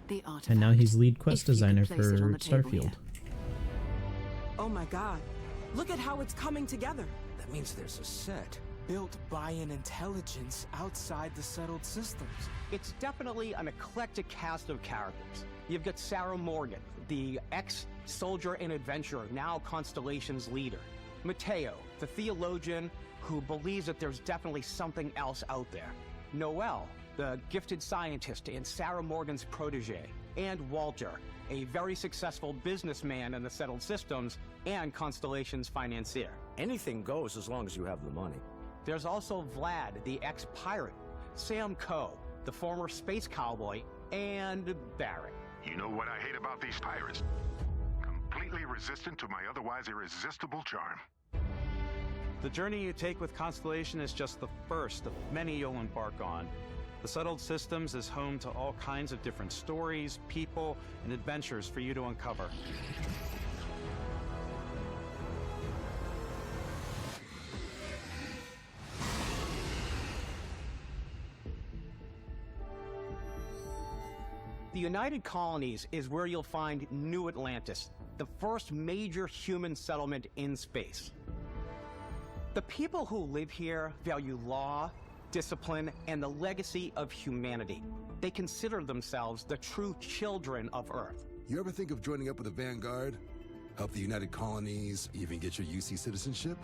The artifact. And now he's lead quest If you could designer place it on for the table Starfield. here. Oh my god. Look at how it's coming together. That means there's a set built by an intelligence outside the settled systems. It's definitely an eclectic cast of characters. You've got Sarah Morgan, the ex-soldier and adventurer, now Constellation's leader. Mateo, the theologian who believes that there's definitely something else out there. Noel, the gifted scientist and Sarah Morgan's protege. And Walter, a very successful businessman in the settled systems and Constellation's financier. Anything goes as long as you have the money. There's also Vlad, the ex-pirate, Sam Coe, the former space cowboy, and Barrett. You know what I hate about these pirates? Completely resistant to my otherwise irresistible charm. The journey you take with Constellation is just the first of many you'll embark on. The Settled Systems is home to all kinds of different stories, people, and adventures for you to uncover. The United Colonies is where you'll find New Atlantis, the first major human settlement in space. The people who live here value law, discipline, and the legacy of humanity. They consider themselves the true children of Earth. You ever think of joining up with the Vanguard? Help the United Colonies, even get your UC citizenship?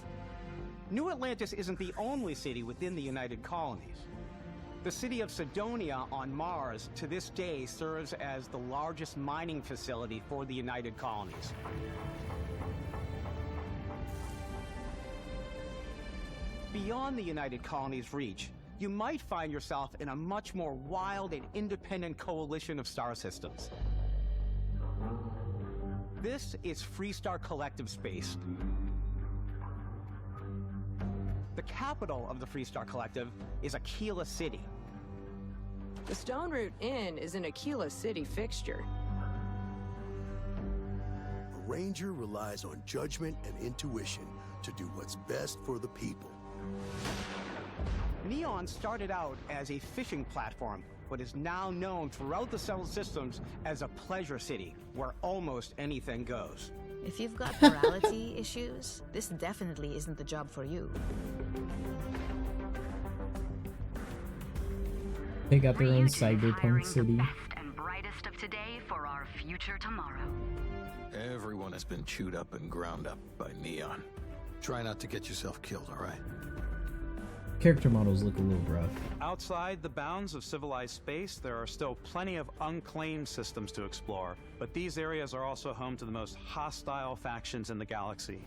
New Atlantis isn't the only city within the United Colonies. The city of Sidonia on Mars to this day serves as the largest mining facility for the United Colonies. Beyond the United Colonies' reach, you might find yourself in a much more wild and independent coalition of star systems. This is Freestar Collective Space. The capital of the Freestar Collective is Aquila City. The Stone Root Inn is an Aquila City fixture. A ranger relies on judgment and intuition to do what's best for the people. Neon started out as a fishing platform, but is now known throughout the settled systems as a pleasure city, where almost anything goes. If you've got morality issues, this definitely isn't the job for you. They got their own cyberpunk city. The best and brightest of today for our future tomorrow. Everyone has been chewed up and ground up by Neon. Try not to get yourself killed, all right? Character models look a little rough. Outside the bounds of civilized space, there are still plenty of unclaimed systems to explore, but these areas are also home to the most hostile factions in the galaxy.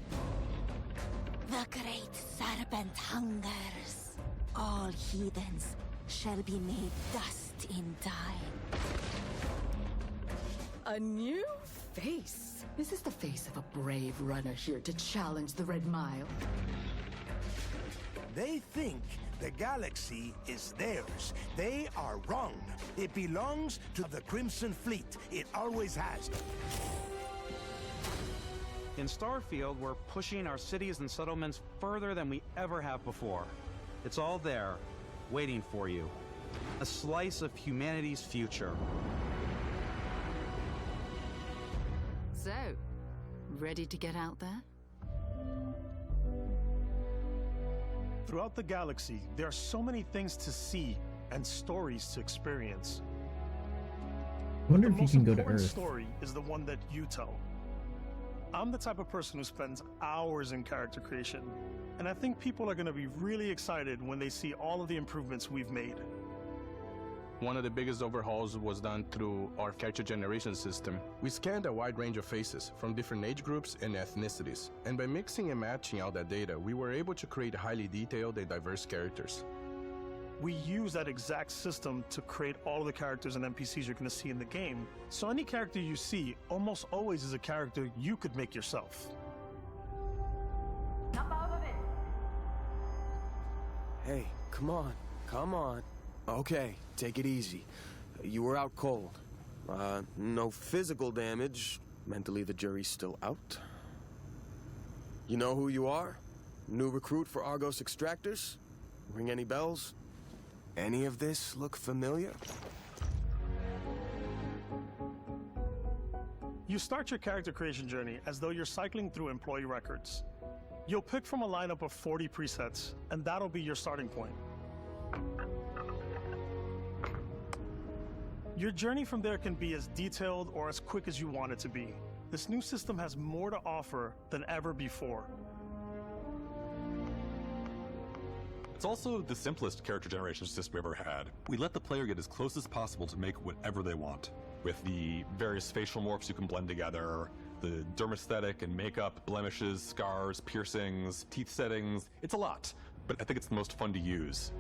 The great serpent hungers. All heathens shall be made dust in time. A new face. Is this the face of a brave runner here to challenge the Red Mile? They think the galaxy is theirs. They are wrong. It belongs to the Crimson Fleet. It always has. In Starfield, we're pushing our cities and settlements further than we ever have before. It's all there, waiting for you. A slice of humanity's future. So, ready to get out there? Throughout the galaxy, there are so many things to see and stories to experience. I wonder if you can go to The most important Earth. story is the one that you tell. I'm the type of person who spends hours in character creation, and I think people are going to be really excited when they see all of the improvements we've made. One of the biggest overhauls was done through our character generation system. We scanned a wide range of faces from different age groups and ethnicities, and by mixing and matching all that data, we were able to create highly detailed and diverse characters. We use that exact system to create all of the characters and NPCs you're going to see in the game, so any character you see almost always is a character you could make yourself. Hey, come on, come on. Okay, take it easy. You were out cold. No physical damage. Mentally, the jury's still out. You know who you are? New recruit for Argos Extractors? Ring any bells? Any of this look familiar? You start your character creation journey as though you're cycling through employee records. You'll pick from a lineup of 40 presets, and that'll be your starting point. Your journey from there can be as detailed or as quick as you want it to be. This new system has more to offer than ever before. It's also the simplest character generation system we've ever had. We let the player get as close as possible to make whatever they want. With the various facial morphs you can blend together, the dermesthetic and makeup, blemishes, scars, piercings, teeth settings. It's a lot, but I think it's the most fun to use.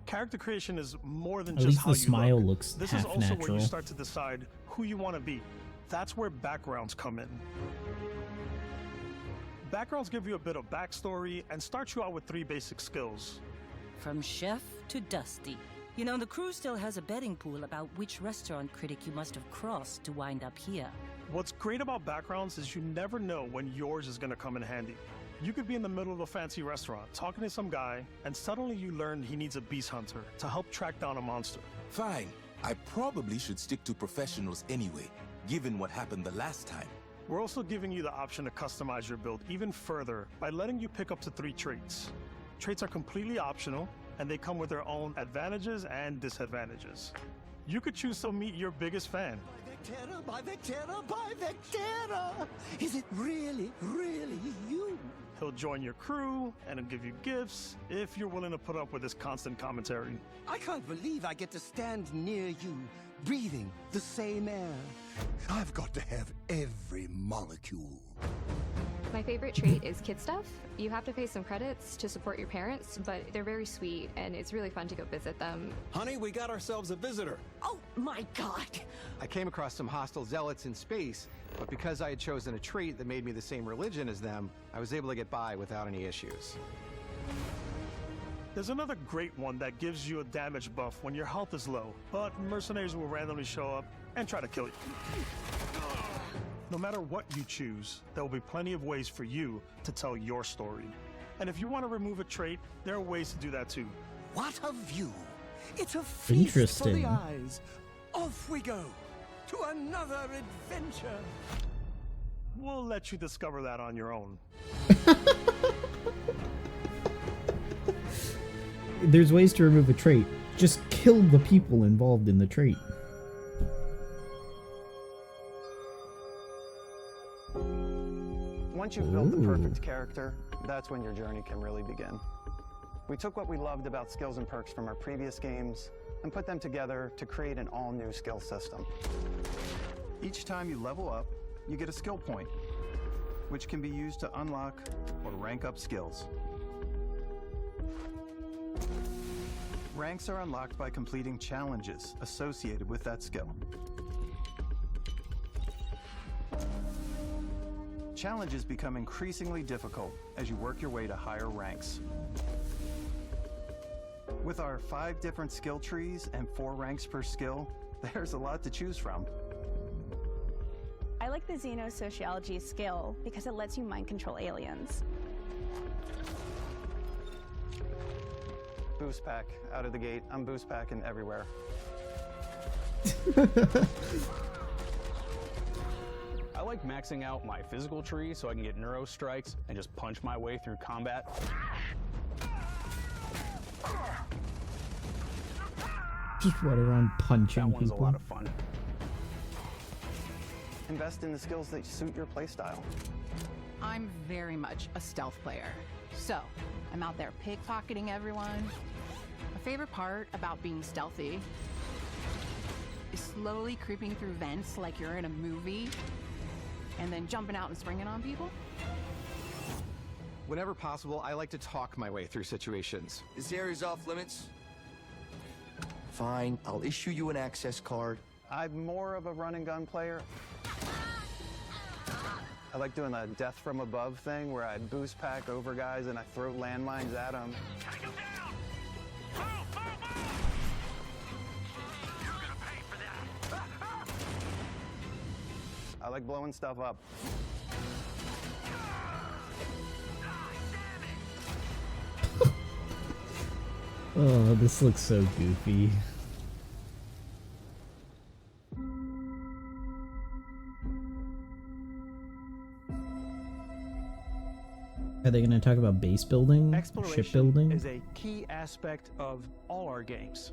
Character creation is more than At just least how the you smile look. looks This half is also where natural. you start to decide who you want to be. That's where backgrounds come in. Backgrounds give you a bit of backstory and start you out with 3 basic skills. From chef to Dusty. You know, the crew still has a betting pool about which restaurant critic you must have crossed to wind up here. What's great about backgrounds is you never know when yours is going to come in handy. You could be in the middle of a fancy restaurant talking to some guy, and suddenly you learn he needs a beast hunter to help track down a monster. Fine. I probably should stick to professionals anyway, given what happened the last time. We're also giving you the option to customize your build even further by letting you pick up to 3 traits. Traits are completely optional, and they come with their own advantages and disadvantages. You could choose to meet your biggest fan. By Vectera, by Vectera! Is it really, really you? He'll join your crew, and he'll give you gifts if you're willing to put up with his constant commentary. I can't believe I get to stand near you, breathing the same air. I've got to have every molecule. My favorite trait is kid stuff. You have to pay some credits to support your parents, but they're very sweet, and it's really fun to go visit them. Honey, we got ourselves a visitor. Oh my god! I came across some hostile zealots in space, but because I had chosen a trait that made me the same religion as them, I was able to get by without any issues. There's another great one that gives you a damage buff when your health is low, but mercenaries will randomly show up and try to kill you. No matter what you choose, there will be plenty of ways for you to tell your story. And if you want to remove a trait, there are ways to do that too. What a view! It's a feast for the eyes. Off we go to another adventure. We'll let you discover that on your own. There's ways to remove a trait. Just kill the people involved in the trait. Once you've built the perfect character, that's when your journey can really begin. We took what we loved about skills and perks from our previous games and put them together to create an all-new skill system. Each time you level up, you get a skill point, which can be used to unlock or rank up skills. Ranks are unlocked by completing challenges associated with that skill. Challenges become increasingly difficult as you work your way to higher ranks. With our 5 different skill trees and 4 ranks per skill, there's a lot to choose from. I like the Xenosociology skill because it lets you mind control aliens. Boost pack out of the gate. I'm boost packing everywhere. I like maxing out my physical tree so I can get neuro strikes and just punch my way through combat. Just run around punching that one's people. A lot of fun. Invest in the skills that suit your playstyle. I'm very much a stealth player, so I'm out there pickpocketing everyone. My favorite part about being stealthy is slowly creeping through vents like you're in a movie and then jumping out and springing on people. Whenever possible, I like to talk my way through situations. This area's off limits. Fine, I'll issue you an access card. I'm more of a run and gun player. I like doing the death from above thing where I boost pack over guys and I throw landmines at them. I like blowing stuff up. Oh, this looks so goofy. Are they going to talk about base building, Exploration shipbuilding? is a key aspect of all our games.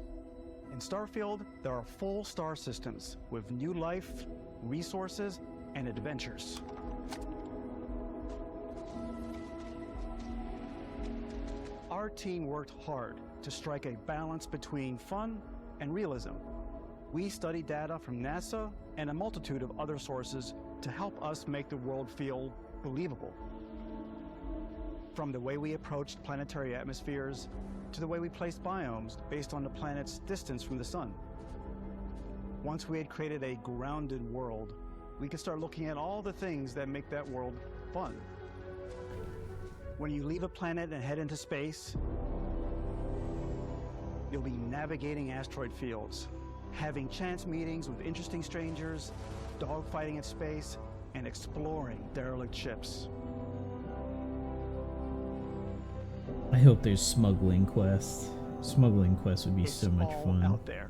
In Starfield, there are full star systems with new life, resources, and adventures. Our team worked hard to strike a balance between fun and realism. We studied data from NASA and a multitude of other sources to help us make the world feel believable. From the way we approached planetary atmospheres to the way we placed biomes based on the planet's distance from the sun. Once we had created a grounded world, we could start looking at all the things that make that world fun. When you leave a planet and head into space, you'll be navigating asteroid fields, having chance meetings with interesting strangers, dogfighting in space, and exploring derelict ships. I hope there's smuggling quests. Smuggling quests would be It's so much all fun. out there.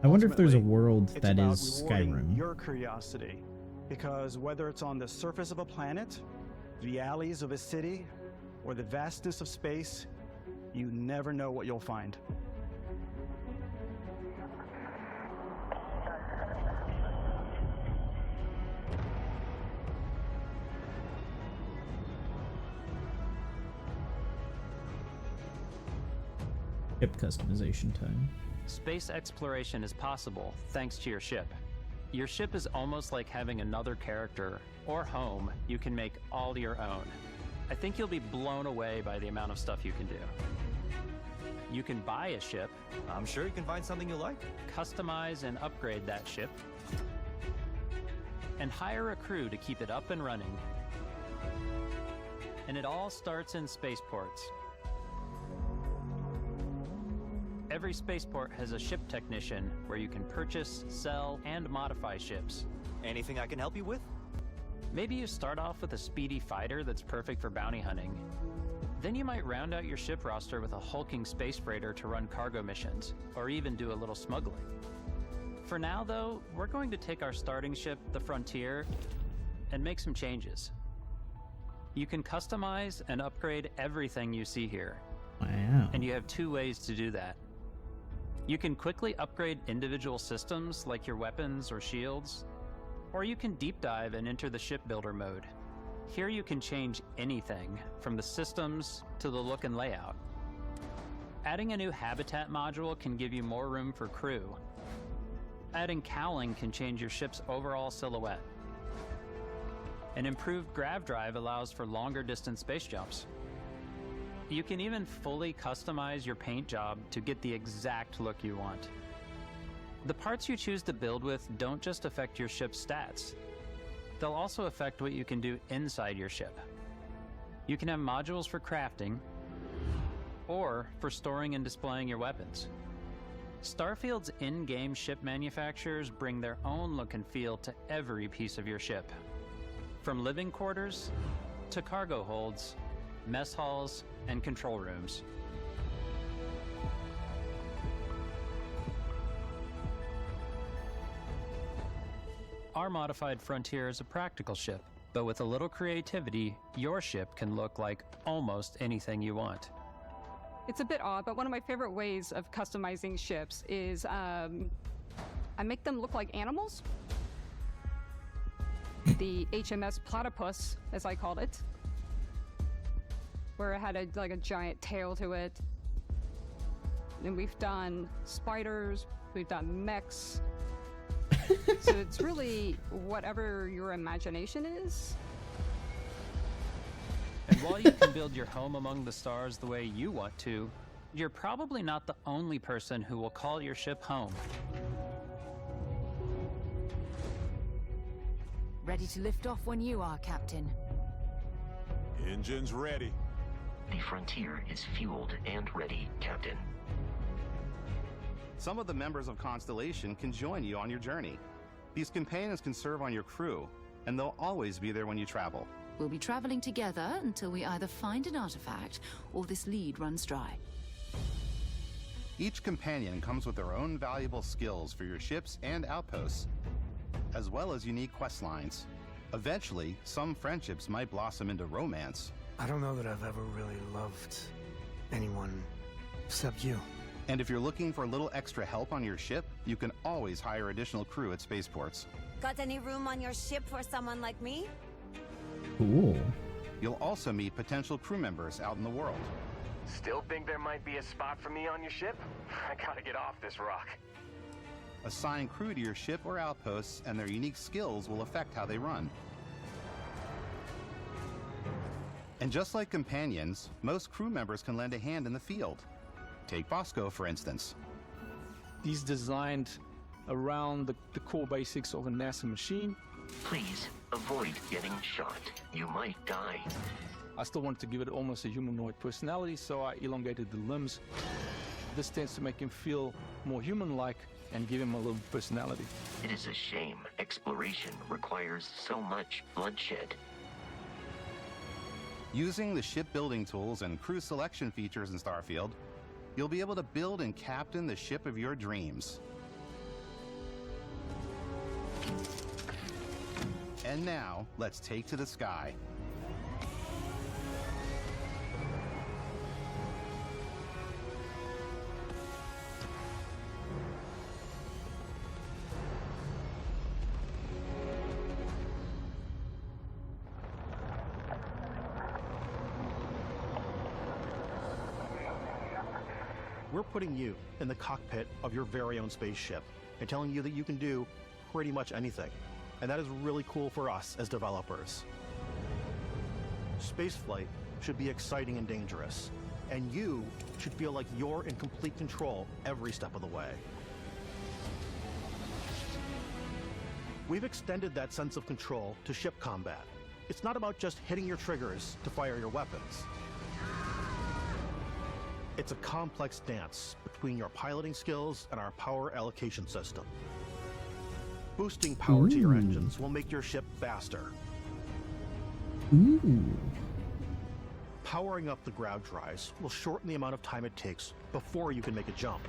I wonder if there's a Ultimately, world it's that about is rewarding Skyrim. your curiosity, because whether it's on the surface of a planet, the alleys of a city, or the vastness of space, you never know what you'll find. Ship customization time. Space exploration is possible thanks to your ship. Your ship is almost like having another character or home you can make all your own. I think you'll be blown away by the amount of stuff you can do. You can buy a ship. I'm sure you can find something you like. Customize and upgrade that ship. And hire a crew to keep it up and running. And it all starts in spaceports. Every spaceport has a ship technician where you can purchase, sell, and modify ships. Anything I can help you with? Maybe you start off with a speedy fighter that's perfect for bounty hunting. Then you might round out your ship roster with a hulking space freighter to run cargo missions, or even do a little smuggling. For now, though, we're going to take our starting ship, the Frontier, and make some changes. You can customize and upgrade everything you see here. Wow. And you have two ways to do that. You can quickly upgrade individual systems like your weapons or shields, or you can deep dive and enter the shipbuilder mode. Here you can change anything, from the systems to the look and layout. Adding a new habitat module can give you more room for crew. Adding cowling can change your ship's overall silhouette. An improved grav drive allows for longer distance space jumps. You can even fully customize your paint job to get the exact look you want. The parts you choose to build with don't just affect your ship's stats. They'll also affect what you can do inside your ship. You can have modules for crafting, or for storing and displaying your weapons. Starfield's in-game ship manufacturers bring their own look and feel to every piece of your ship. From living quarters to cargo holds, mess halls, and control rooms. Our modified Frontier is a practical ship, but with a little creativity, your ship can look like almost anything you want. It's a bit odd, but one of my favorite ways of customizing ships is I make them look like animals. The HMS Platypus, as I called it, where it had a giant tail to it. And we've done spiders, we've done mechs. So it's really whatever your imagination is. And while you can build your home among the stars the way you want to, you're probably not the only person who will call your ship home. Ready to lift off when you are, Captain. Engines ready. The Frontier is fueled and ready, Captain. Some of the members of Constellation can join you on your journey. These companions can serve on your crew, and they'll always be there when you travel. We'll be traveling together until we either find an artifact or this lead runs dry. Each companion comes with their own valuable skills for your ships and outposts, as well as unique quest lines. Eventually, some friendships might blossom into romance. I don't know that I've ever really loved anyone except you. And if you're looking for a little extra help on your ship, you can always hire additional crew at spaceports. Got any room on your ship for someone like me? Cool. You'll also meet potential crew members out in the world. Still think there might be a spot for me on your ship? I gotta get off this rock. Assign crew to your ship or outposts, and their unique skills will affect how they run. And just like companions, most crew members can lend a hand in the field. Take Bosco, for instance. He's designed around the core basics of a NASA machine. Please avoid getting shot. You might die. I still wanted to give it almost a humanoid personality, so I elongated the limbs. This tends to make him feel more human-like and give him a little personality. It is a shame exploration requires so much bloodshed. Using the shipbuilding tools and crew selection features in Starfield, you'll be able to build and captain the ship of your dreams. And now, let's take to the sky. We're putting you in the cockpit of your very own spaceship and telling you that you can do pretty much anything. And that is really cool for us as developers. Spaceflight should be exciting and dangerous, and you should feel like you're in complete control every step of the way. We've extended that sense of control to ship combat. It's not about just hitting your triggers to fire your weapons. It's a complex dance between your piloting skills and our power allocation system. Boosting power to your engines will make your ship faster. Powering up the ground dries will shorten the amount of time it takes before you can make a jump.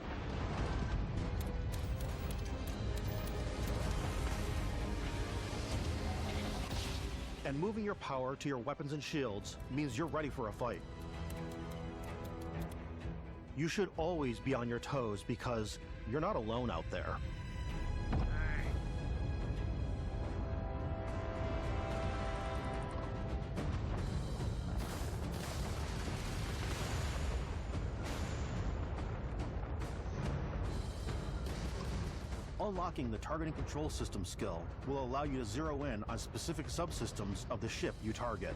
And moving your power to your weapons and shields means you're ready for a fight. You should always be on your toes because you're not alone out there. Unlocking the targeting control system skill will allow you to zero in on specific subsystems of the ship you target.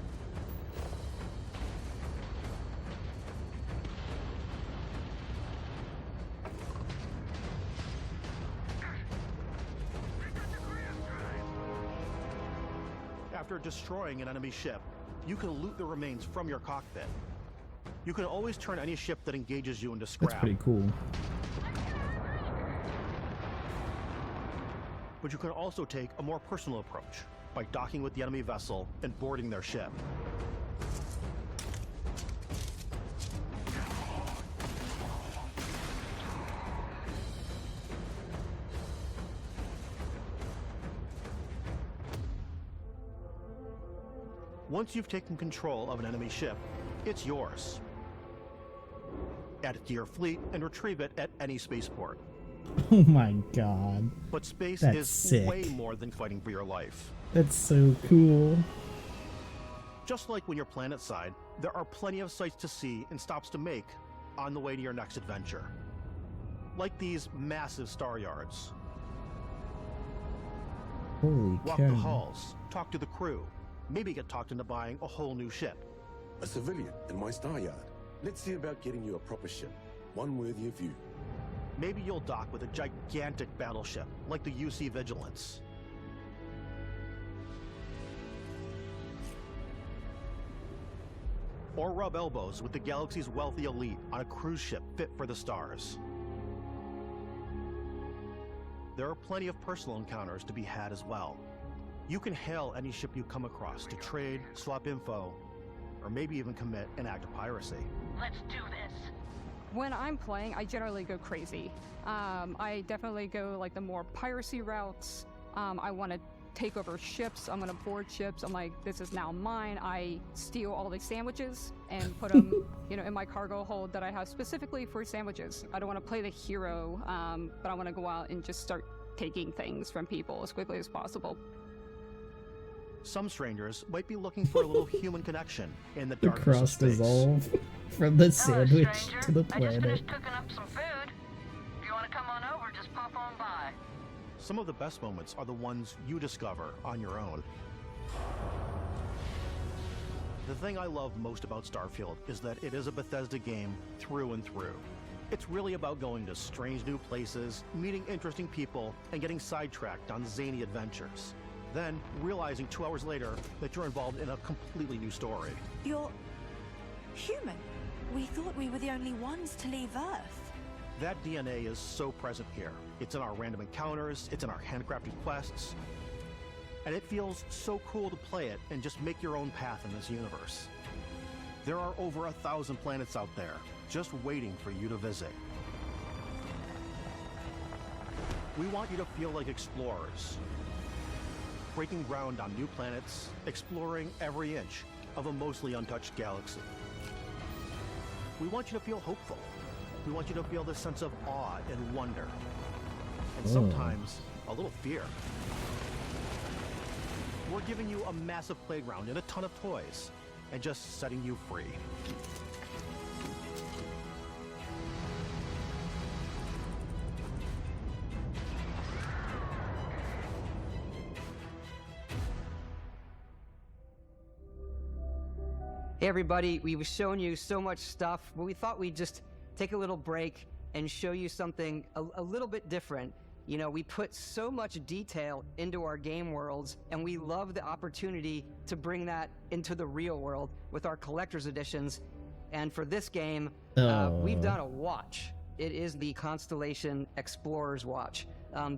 After destroying an enemy ship, you can loot the remains from your cockpit. You can always turn any ship that engages you into scrap. That's pretty cool. But you can also take a more personal approach by docking with the enemy vessel and boarding their ship. Once you've taken control of an enemy ship, it's yours. Add it to your fleet and retrieve it at any spaceport. Oh my god. But space That's is sick. way more than fighting for your life. That's so cool. Just like when you're planetside, there are plenty of sights to see and stops to make on the way to your next adventure. Like these massive star yards. Holy Walk cow. the halls, talk to the crew, maybe get talked into buying a whole new ship. A civilian in my star yard. Let's see about getting you a proper ship, one worthy of you. Maybe you'll dock with a gigantic battleship, like the UC Vigilance. Or rub elbows with the galaxy's wealthy elite on a cruise ship fit for the stars. There are plenty of personal encounters to be had as well. You can hail any ship you come across to trade, swap info, or maybe even commit an act of piracy. Let's do this. When I'm playing, I generally go crazy. I definitely go like the more piracy routes. I want to take over ships. I'm going to board ships. I'm like, this is now mine. I steal all the sandwiches and put them, in my cargo hold that I have specifically for sandwiches. I don't want to play the hero, but I want to go out and just start taking things from people as quickly as possible. Some strangers might be looking for a little human connection in the The darkness cross of space. dissolve from the sandwich stranger. to the I just planet. finished cooking up some food. If you want to come on over, just pop on by. Some of the best moments are the ones you discover on your own. The thing I love most about Starfield is that it is a Bethesda game through and through. It's really about going to strange new places, meeting interesting people, and getting sidetracked on zany adventures. Then, realizing 2 hours later that you're involved in a completely new story. You're human. We thought we were the only ones to leave Earth. That DNA is so present here. It's in our random encounters, it's in our handcrafted quests, and it feels so cool to play it and just make your own path in this universe. There are over 1,000 planets out there, just waiting for you to visit. We want you to feel like explorers, breaking ground on new planets, exploring every inch of a mostly untouched galaxy. We want you to feel hopeful. We want you to feel this sense of awe and wonder, and sometimes a little fear. We're giving you a massive playground and a ton of toys, and just setting you free. Hey everybody, we've shown you so much stuff, but we thought we'd just take a little break and show you something a little bit different. You know, we put so much detail into our game worlds, and we love the opportunity to bring that into the real world with our collector's editions. And for this game, we've done a watch. It is the Constellation Explorer's Watch.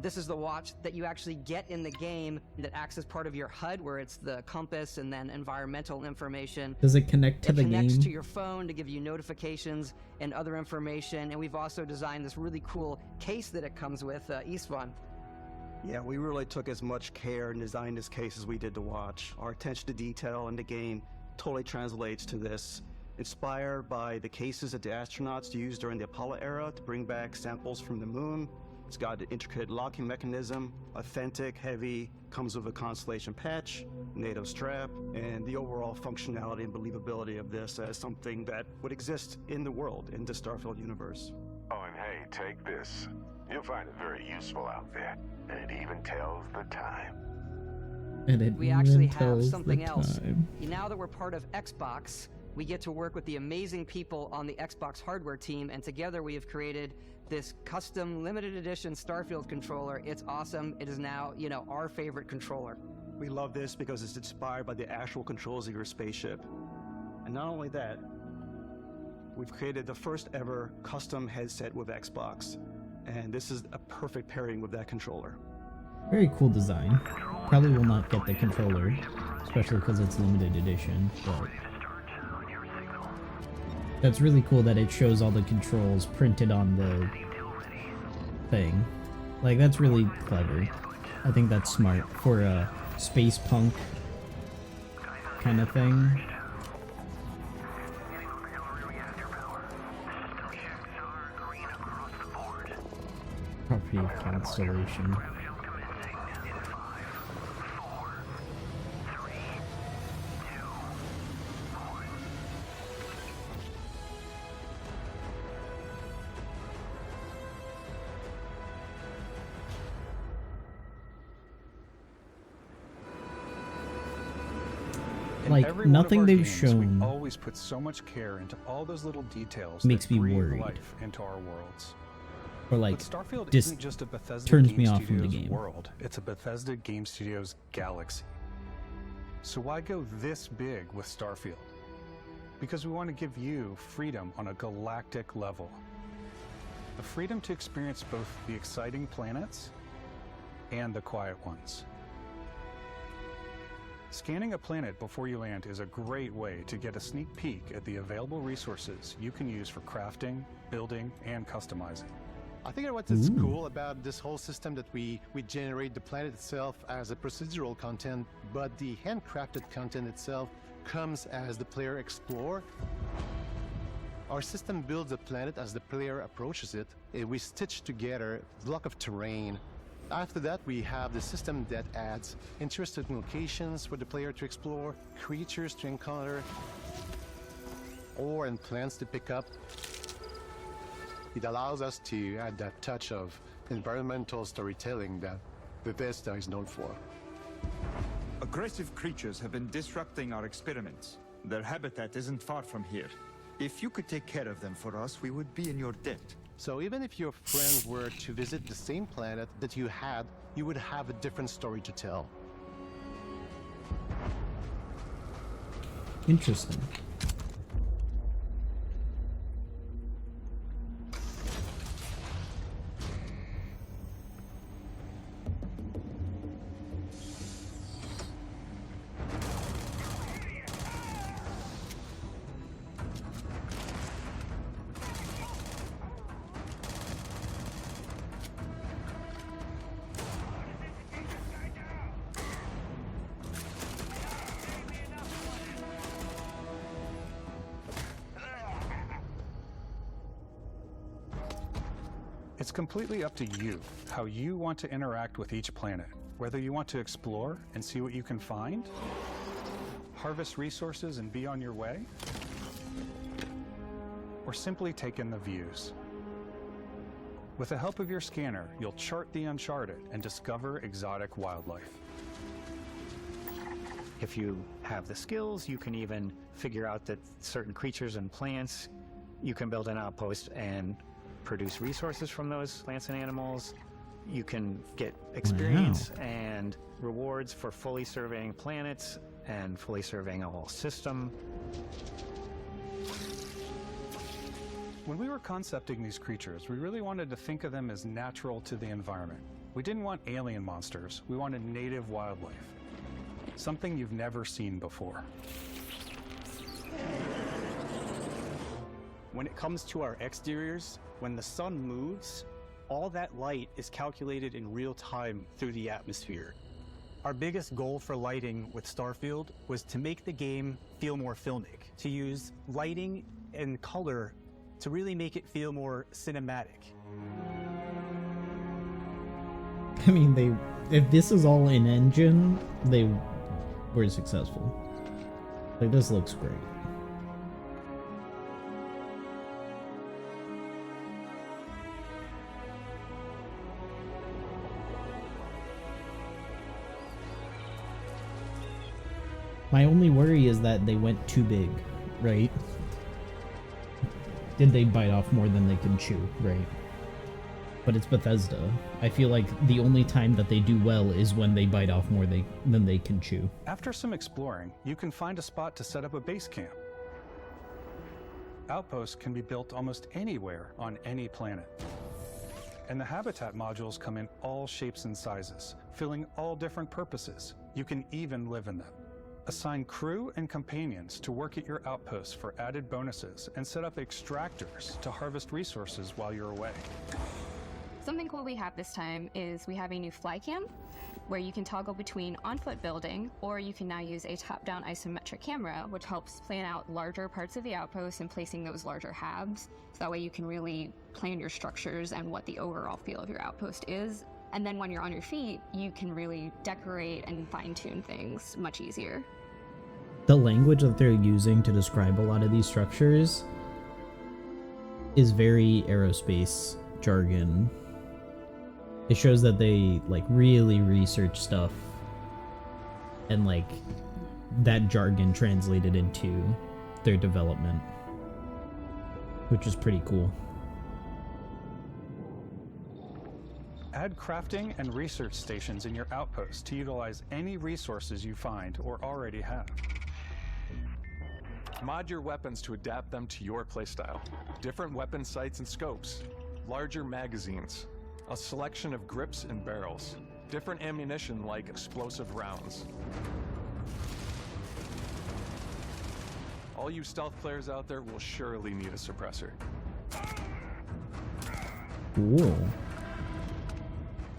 This is the watch that you actually get in the game that acts as part of your HUD, where it's the compass and then environmental information. Does it connect to the game? It connects to your phone to give you notifications and other information. And we've also designed this really cool case that it comes with, Istvan. Yeah, we really took as much care and designed this case as we did the watch. Our attention to detail in the game totally translates to this. Inspired by the cases that the astronauts used during the Apollo era to bring back samples from the moon. It's got an intricate locking mechanism, authentic, heavy, comes with a Constellation patch, NATO strap, and the overall functionality and believability of this as something that would exist in the world, in the Starfield universe. Oh, and hey, take this. You'll find it very useful out there. And it even tells the time. And it We actually have something else. Now that we're part of Xbox, we get to work with the amazing people on the Xbox hardware team, and together we have created this custom limited edition Starfield controller. It's awesome. It is now, you know, our favorite controller. We love this because it's inspired by the actual controls of your spaceship. And not only that, we've created the first ever custom headset with Xbox. And this is a perfect pairing with that controller. Very cool design. Probably will not get the controller, especially because it's limited edition, but that's really cool that it shows all the controls printed on the thing. Like, that's really clever. I think that's smart for a space punk kind of thing. Property of Constellation. Like, nothing they've shown we always put so much care into all those little details makes that me breathe worried. life into our worlds. Or like, But Starfield just isn't just a Bethesda turns Game me off from the Studios game. world. It's a Bethesda Game Studios galaxy. So why go this big with Starfield? Because we want to give you freedom on a galactic level. The freedom to experience both the exciting planets and the quiet ones. Scanning a planet before you land is a great way to get a sneak peek at the available resources you can use for crafting, building, and customizing. I think what is cool about this whole system that we generate the planet itself as a procedural content, but the handcrafted content itself comes as the player explore. Our system builds the planet as the player approaches it. We stitch together a block of terrain. After that, we have the system that adds interesting locations for the player to explore, creatures to encounter, ore and plants to pick up. It allows us to add that touch of environmental storytelling that Bethesda is known for. Aggressive creatures have been disrupting our experiments. Their habitat isn't far from here. If you could take care of them for us, we would be in your debt. So even if your friends were to visit the same planet that you had, you would have a different story to tell. Interesting. It's completely up to you how you want to interact with each planet, whether you want to explore and see what you can find, harvest resources and be on your way, or simply take in the views. With the help of your scanner, you'll chart the uncharted and discover exotic wildlife. If you have the skills, you can even figure out that certain creatures and plants, you can build an outpost and produce resources from those plants and animals. You can get experience and rewards for fully surveying planets and fully surveying a whole system. When we were concepting these creatures, we really wanted to think of them as natural to the environment. We didn't want alien monsters, we wanted native wildlife. Something you've never seen before. When it comes to our exteriors, when the sun moves, all that light is calculated in real time through the atmosphere. Our biggest goal for lighting with Starfield was to make the game feel more filmic, to use lighting and color to really make it feel more cinematic. I mean, if this is all in engine, they were successful. Like, this looks great. My only worry is that they went too big, right? Did they bite off more than they can chew, right? But it's Bethesda. I feel like the only time that they do well is when they bite off more than they can chew. After some exploring, you can find a spot to set up a base camp. Outposts can be built almost anywhere on any planet. And the habitat modules come in all shapes and sizes, filling all different purposes. You can even live in them. Assign crew and companions to work at your outposts for added bonuses, and set up extractors to harvest resources while you're away. Something cool we have this time is we have a new fly cam where you can toggle between on-foot building, or you can now use a top-down isometric camera, which helps plan out larger parts of the outpost and placing those larger halves. So that way you can really plan your structures and what the overall feel of your outpost is. And then when you're on your feet, you can really decorate and fine-tune things much easier. The language that they're using to describe a lot of these structures is very aerospace jargon. It shows that they like really research stuff and like that jargon translated into their development, which is pretty cool. Add crafting and research stations in your outposts to utilize any resources you find or already have. Mod your weapons to adapt them to your playstyle. Different weapon sights and scopes, larger magazines, a selection of grips and barrels, different ammunition like explosive rounds. All you stealth players out there will surely need a suppressor. Cool.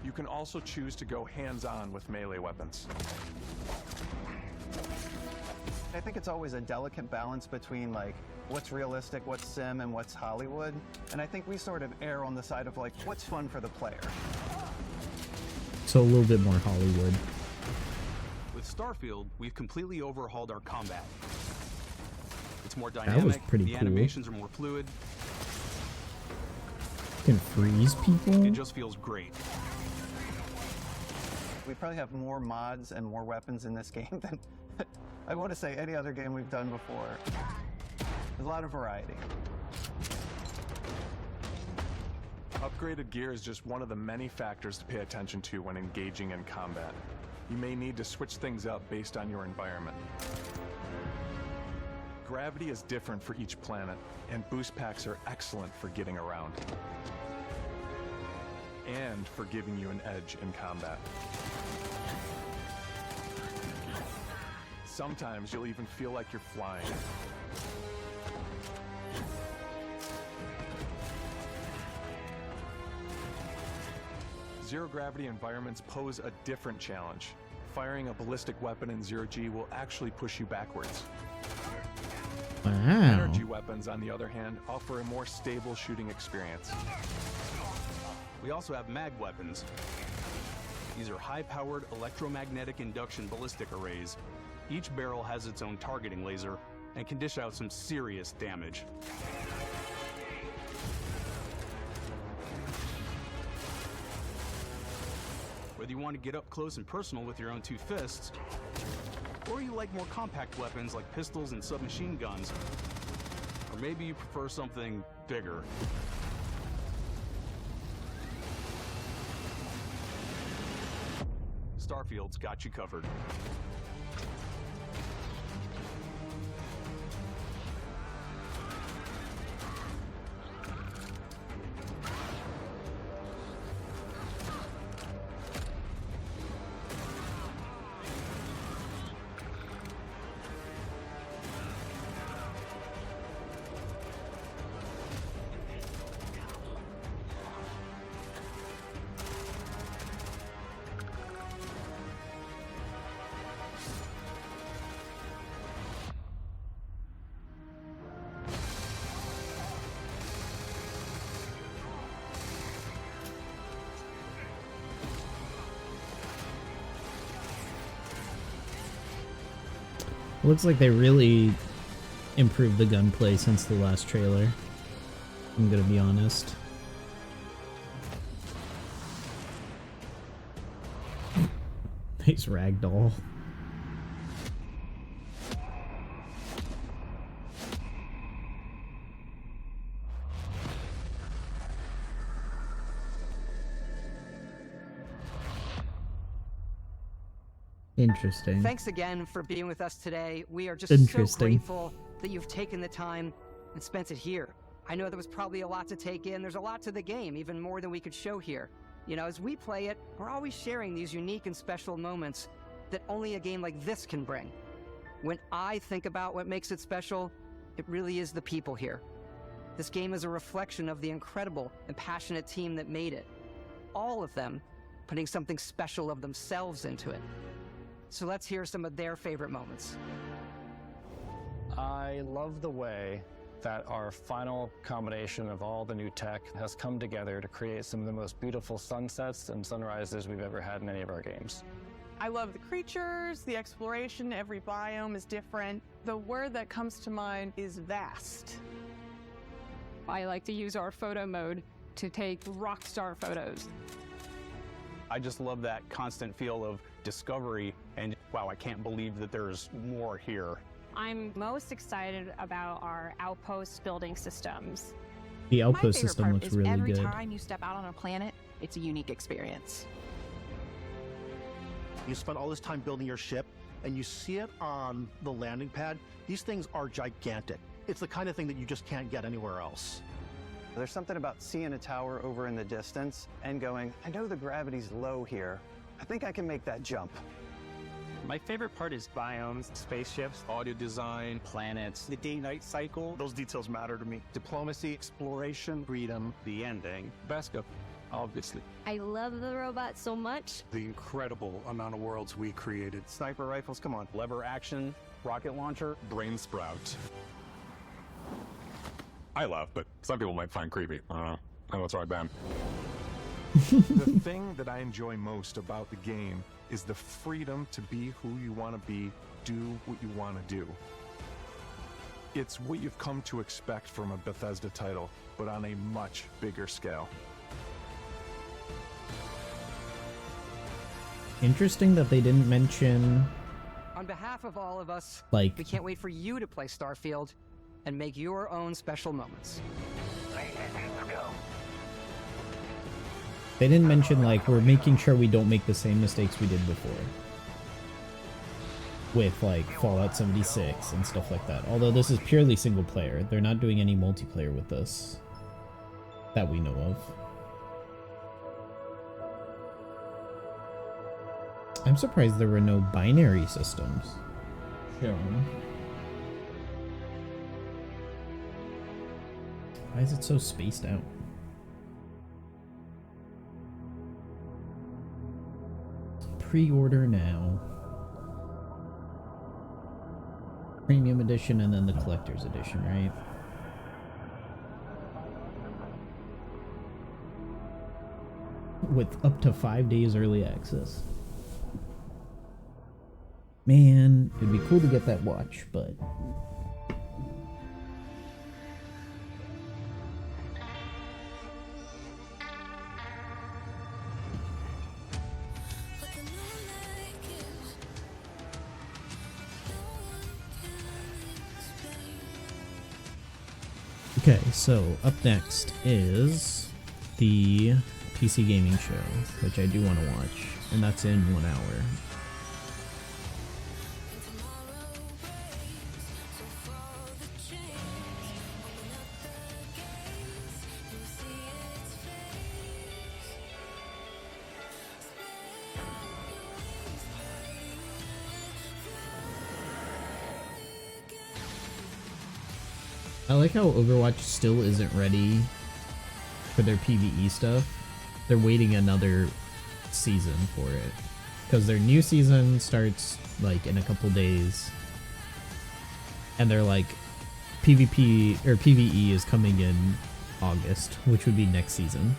You can also choose to go hands-on with melee weapons. I think it's always a delicate balance between like what's realistic, what's sim, and what's Hollywood. And I think we sort of err on the side of like what's fun for the player. So a little bit more Hollywood. With Starfield, we've completely overhauled our combat. It's more dynamic, That was pretty the cool. animations are more fluid. You can freeze people? It just feels great. We probably have more mods and more weapons in this game than I want to say any other game we've done before. There's a lot of variety. Upgraded gear is just one of the many factors to pay attention to when engaging in combat. You may need to switch things up based on your environment. Gravity is different for each planet, and boost packs are excellent for getting around. And for giving you an edge in combat. Sometimes you'll even feel like you're flying. Zero-gravity environments pose a different challenge. Firing a ballistic weapon in zero-G will actually push you backwards. Wow. Energy weapons, on the other hand, offer a more stable shooting experience. We also have mag weapons. These are high-powered electromagnetic induction ballistic arrays. Each barrel has its own targeting laser and can dish out some serious damage. Whether you want to get up close and personal with your own two fists, Or you like more compact weapons like pistols and submachine guns. Or maybe you prefer something bigger. Starfield's got you covered. Looks like they really improved the gunplay since the last trailer. I'm gonna be honest. Nice ragdoll. Interesting. Thanks again for being with us today. We are just so grateful that you've taken the time and spent it here. I know there was probably a lot to take in. There's a lot to the game, even more than we could show here. You know, as we play it, we're always sharing these unique and special moments that only a game like this can bring. When I think about what makes it special, it really is the people here. This game is a reflection of the incredible and passionate team that made it. All of them putting something special of themselves into it. So let's hear some of their favorite moments. I love the way that our final combination of all the new tech has come together to create some of the most beautiful sunsets and sunrises we've ever had in any of our games. I love the creatures, the exploration, every biome is different. The word that comes to mind is vast. I like to use our photo mode to take rock star photos. I just love that constant feel of discovery and wow, I can't believe that there's more here. I'm most excited about our outpost building systems. The outpost system looks really every good. Every time you step out on a planet, it's a unique experience. You spend all this time building your ship, and you see it on the landing pad. These things are gigantic. It's the kind of thing that you just can't get anywhere else. There's something about seeing a tower over in the distance and going, I know the gravity's low here. I think I can make that jump. My favorite part is biomes, spaceships, audio design, planets, the day-night cycle. Those details matter to me. Diplomacy, exploration, freedom, the ending. Beskar, obviously. I love the robot so much. The incredible amount of worlds we created. Sniper rifles, come on. Lever action, rocket launcher. Brain sprout. I laugh, but some people might find creepy. I don't know. I know it's right, Ben. The thing that I enjoy most about the game is the freedom to be who you want to be, do what you want to do. It's what you've come to expect from a Bethesda title, but on a much bigger scale. Interesting that they didn't mention... On behalf of all of us, like, we can't wait for you to play Starfield and make your own special moments. They didn't mention, like, we're making sure we don't make the same mistakes we did before. With, like, Fallout 76 and stuff like that. Although this is purely single player. They're not doing any multiplayer with this. That we know of. I'm surprised there were no binary systems shown. Why is it so spaced out? Pre-order now. Premium edition and then the collector's edition, right? With up to 5 days early access. Man, it'd be cool to get that watch, but... Okay, so up next is the PC gaming show, which I do want to watch, and that's in 1 hour. I like how Overwatch still isn't ready for their PvE stuff. They're waiting another season for it. Because their new season starts like in a couple days. And they're like, PvP or PvE is coming in August, which would be next season.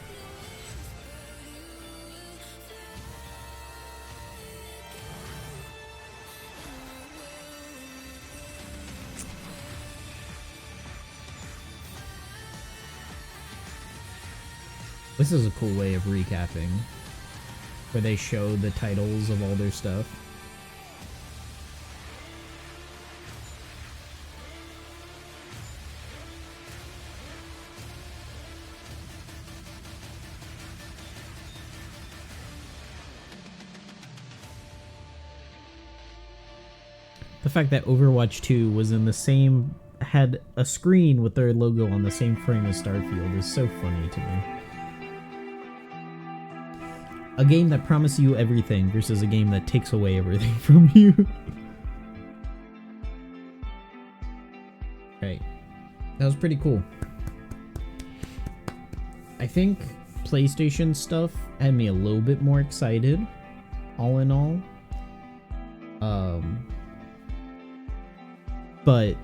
This is a cool way of recapping, where they show the titles of all their stuff. The fact that Overwatch 2 was in the same, had a screen with their logo on the same frame as Starfield is so funny to me. A game that promises you everything versus a game that takes away everything from you. Right. That was pretty cool. I think PlayStation stuff had me a little bit more excited, all in all. But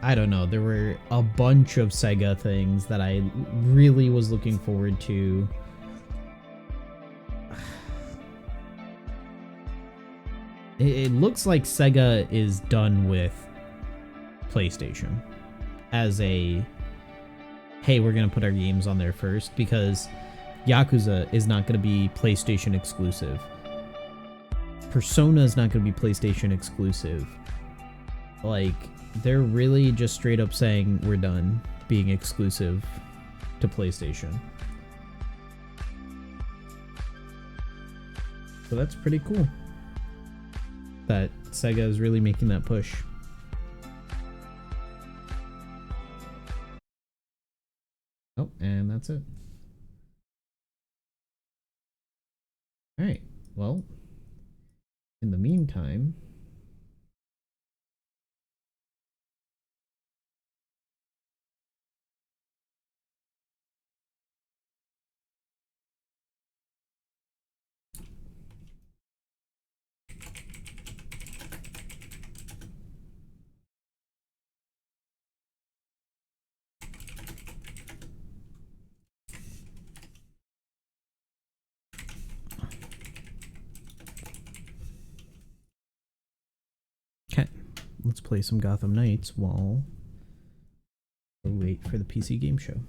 I don't know, there were a bunch of Sega things that I really was looking forward to. It looks like Sega is done with PlayStation as a, hey, we're going to put our games on there first, because Yakuza is not going to be PlayStation exclusive. Persona is not going to be PlayStation exclusive. Like, they're really just straight up saying we're done being exclusive to PlayStation. So that's pretty cool that Sega is really making that push. Oh, and that's it. Alright, well, in the meantime, let's play some Gotham Knights while we wait for the PC game show.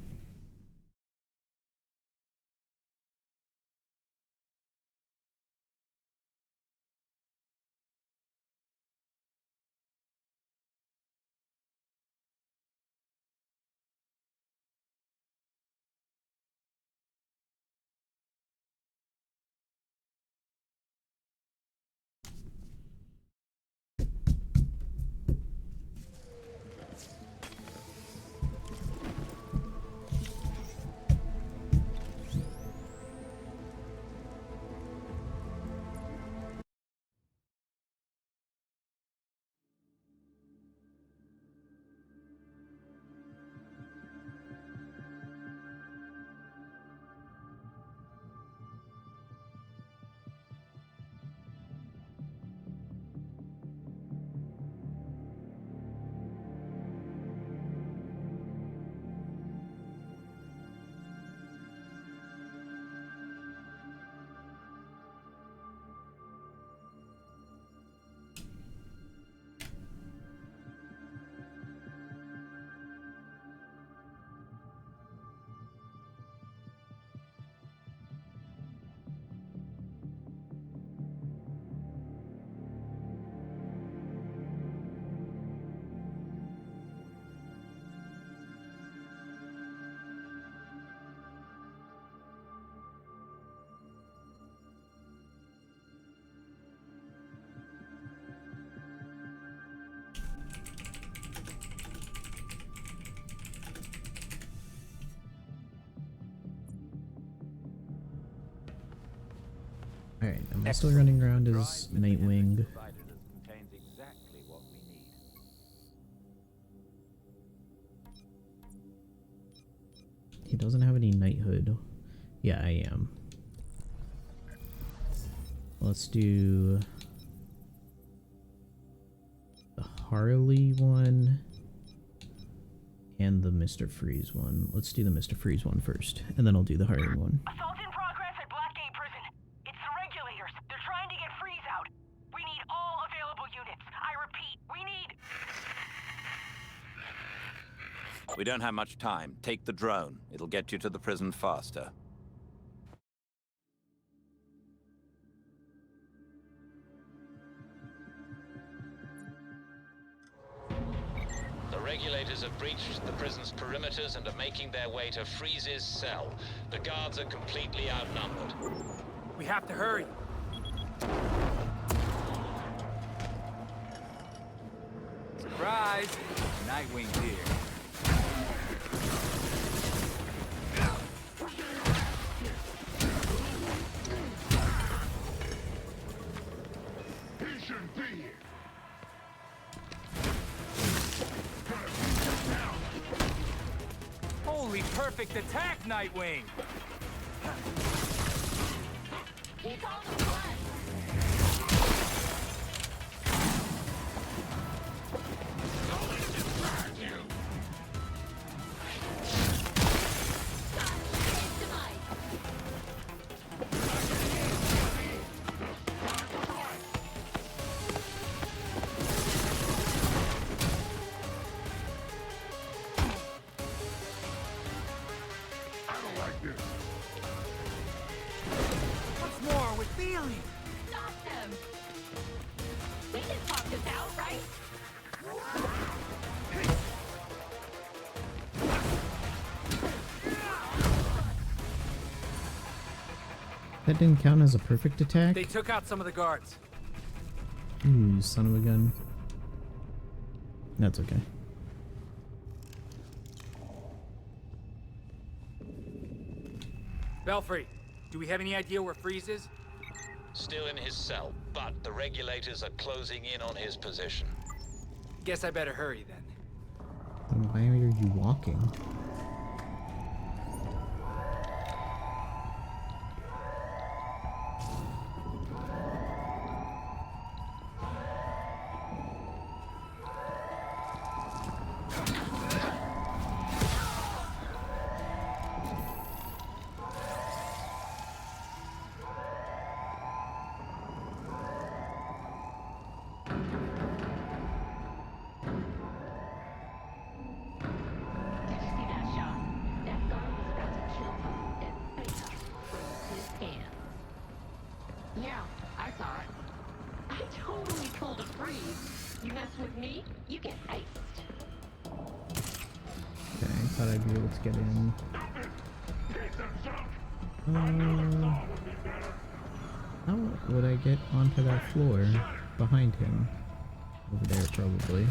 Alright, am I still running around as Nightwing? He doesn't have any knighthood. Yeah, I am. Let's do the Harley one and the Mr. Freeze one. Let's do the Mr. Freeze one first, and then I'll do the Harley one. Assault in progress at Blackgate Prison. It's the regulators. They're trying to get Freeze out. We need all available units. I repeat, we need... We don't have much time. Take the drone. It'll get you to the prison faster. The regulators have breached the prison's perimeters and are making their way to Freeze's cell. The guards are completely outnumbered. We have to hurry. Surprise! Nightwing's here. He shouldn't be here. Holy perfect attack, Nightwing! Keep on the front. What's more, we're feeling? Stop them. We can talk this out, right? That didn't count as a perfect attack? They took out some of the guards. Ooh, son of a gun. That's okay. Belfry, do we have any idea where Freeze is? Still in his cell, but the regulators are closing in on his position. Guess I better hurry then. Then why are you walking? Yeah, I saw it. I totally pulled a Freeze. You mess with me, you get iced. Okay, I thought I'd be able to get in. How would I get onto that floor behind him? Over there, probably.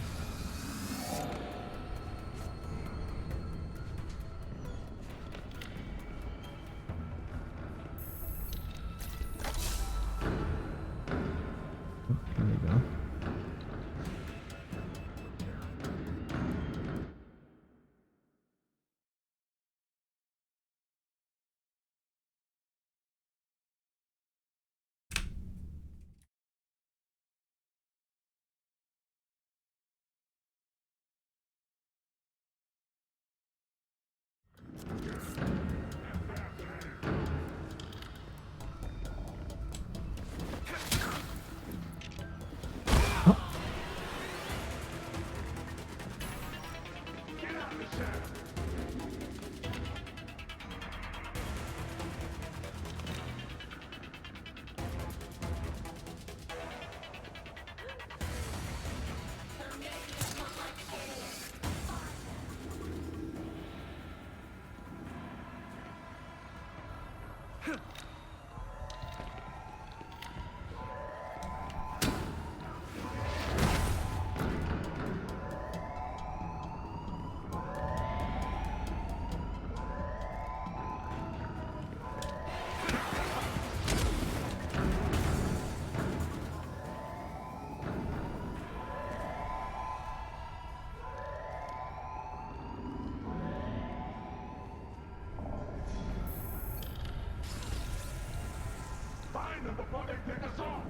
before they pick us off.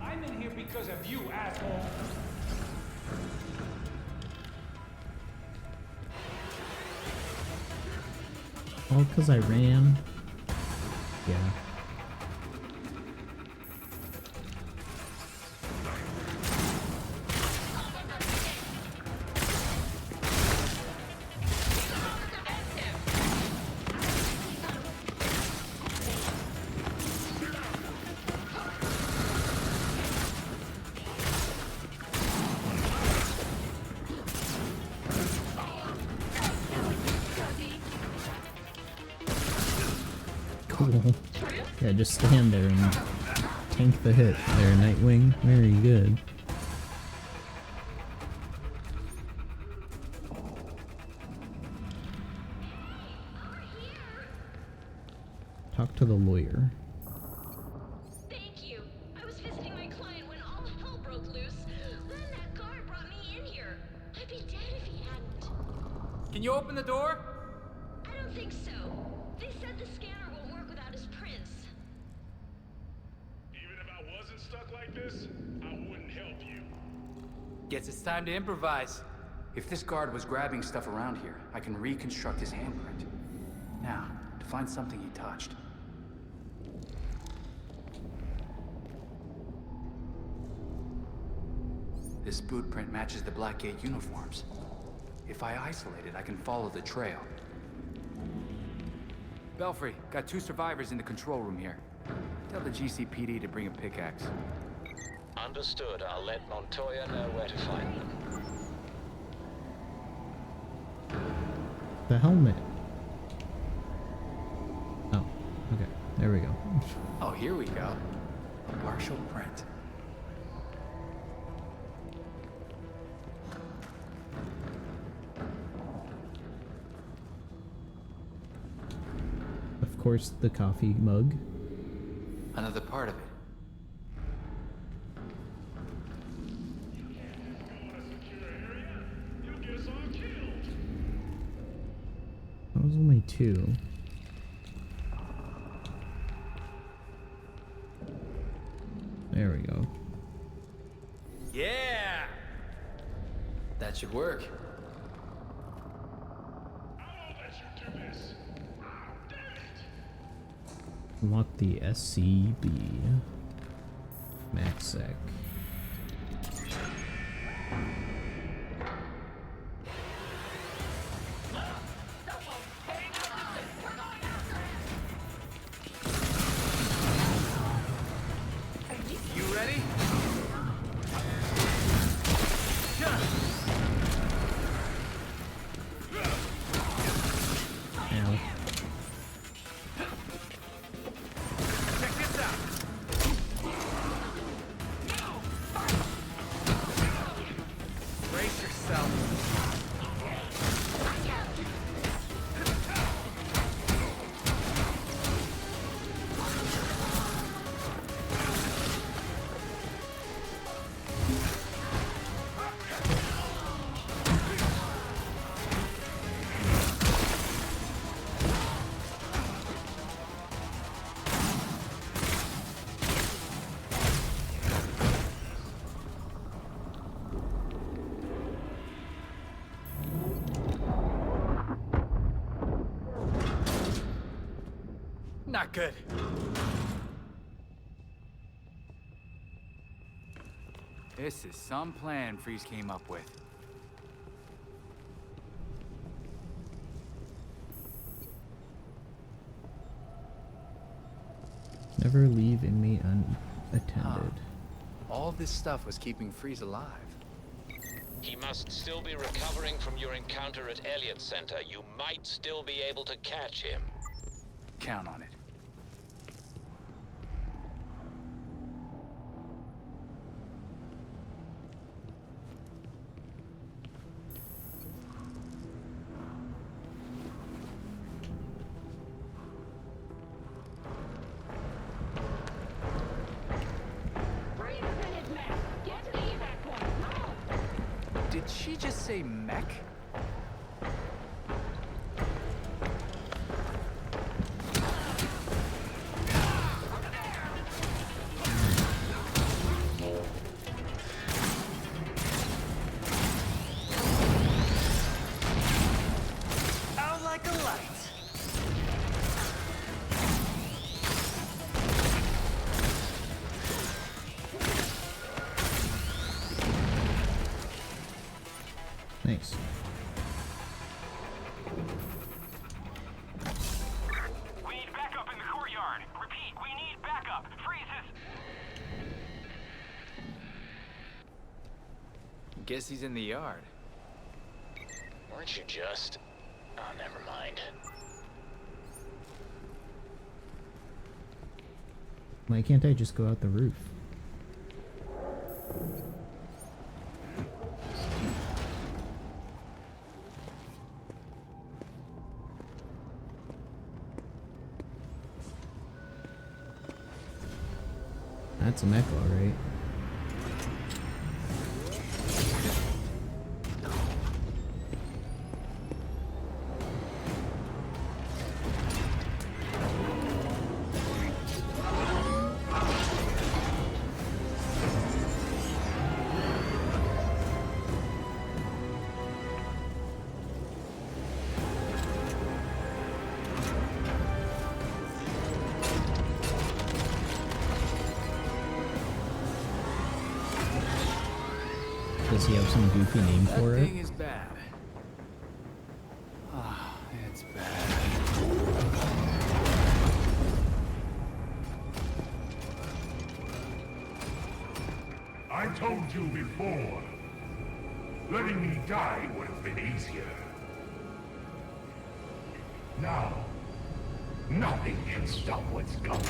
I'm in here because of you, asshole. All because I ran. Yeah. Cool. Yeah, just stand there and tank the hit there, Nightwing. Very good. Talk to the lawyer. Thank you. I was visiting my client when all hell broke loose. Then that guard brought me in here. I'd be dead if he hadn't. Can you open the door? I don't think so. They said the scanner won't work without his prints. Even if I wasn't stuck like this, I wouldn't help you. Guess it's time to improvise. If this guard was grabbing stuff around here, I can reconstruct his handprint. Now, to find something he touched. This boot print matches the Blackgate uniforms. If I isolate it, I can follow the trail. Belfry, got 2 survivors in the control room here. Tell the GCPD to bring a pickaxe. Understood. I'll let Montoya know where to find them. The helmet. Oh, okay. There we go. Oh, here we go. A partial print. Of course, the coffee mug. Another part of it. That was only 2. There we go. Yeah! That should work. Unlock the SCB. MaxSec. You ready? Ow. Check this out. Brace yourself. Not good. This is some plan Freeze came up with. Never leave inmate unattended. All this stuff was keeping Freeze alive. He must still be recovering from your encounter at Elliott Center. You might still be able to catch him. Count on it. she just say mech? Out like a light. Nice. We need backup in the courtyard. Repeat, we need backup. Freezes. Guess he's in the yard. Weren't you just... Oh, never mind. Why can't I just go out the roof? That's a mech, alright. Does he have some goofy name for That it? thing is bad. Ah, it's bad. I told you before. Letting me die would have been easier. Now, nothing can stop what's coming.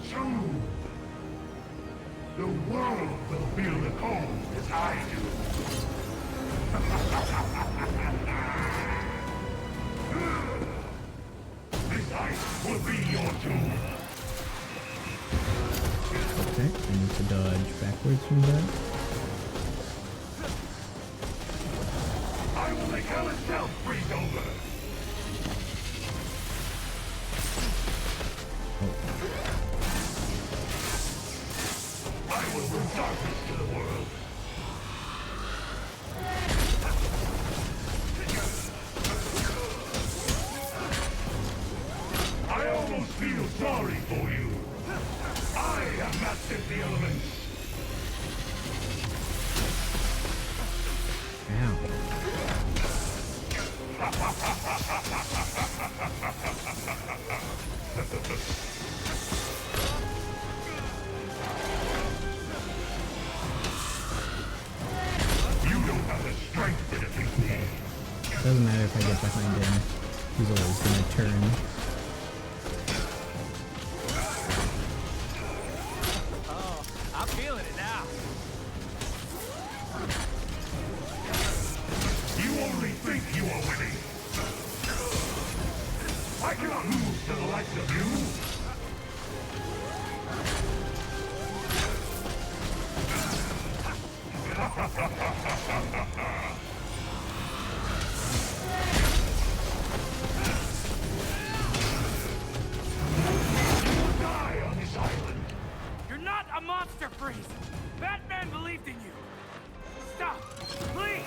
Soon, the world will feel the cold as I do. This ice will be your tomb. Okay, I need to dodge backwards from that. I will make hell itself freeze over. I will bring darkness to the world. I almost feel sorry for you. I have mastered the elements. You don't have the strength to defeat me. Doesn't matter if I get behind him. He's always gonna turn. Oh, I'm feeling it now. You only think you are winning. I cannot lose to the likes of you. Die on this island. You're not a monster, Freeze. Batman believed in you. Stop, please.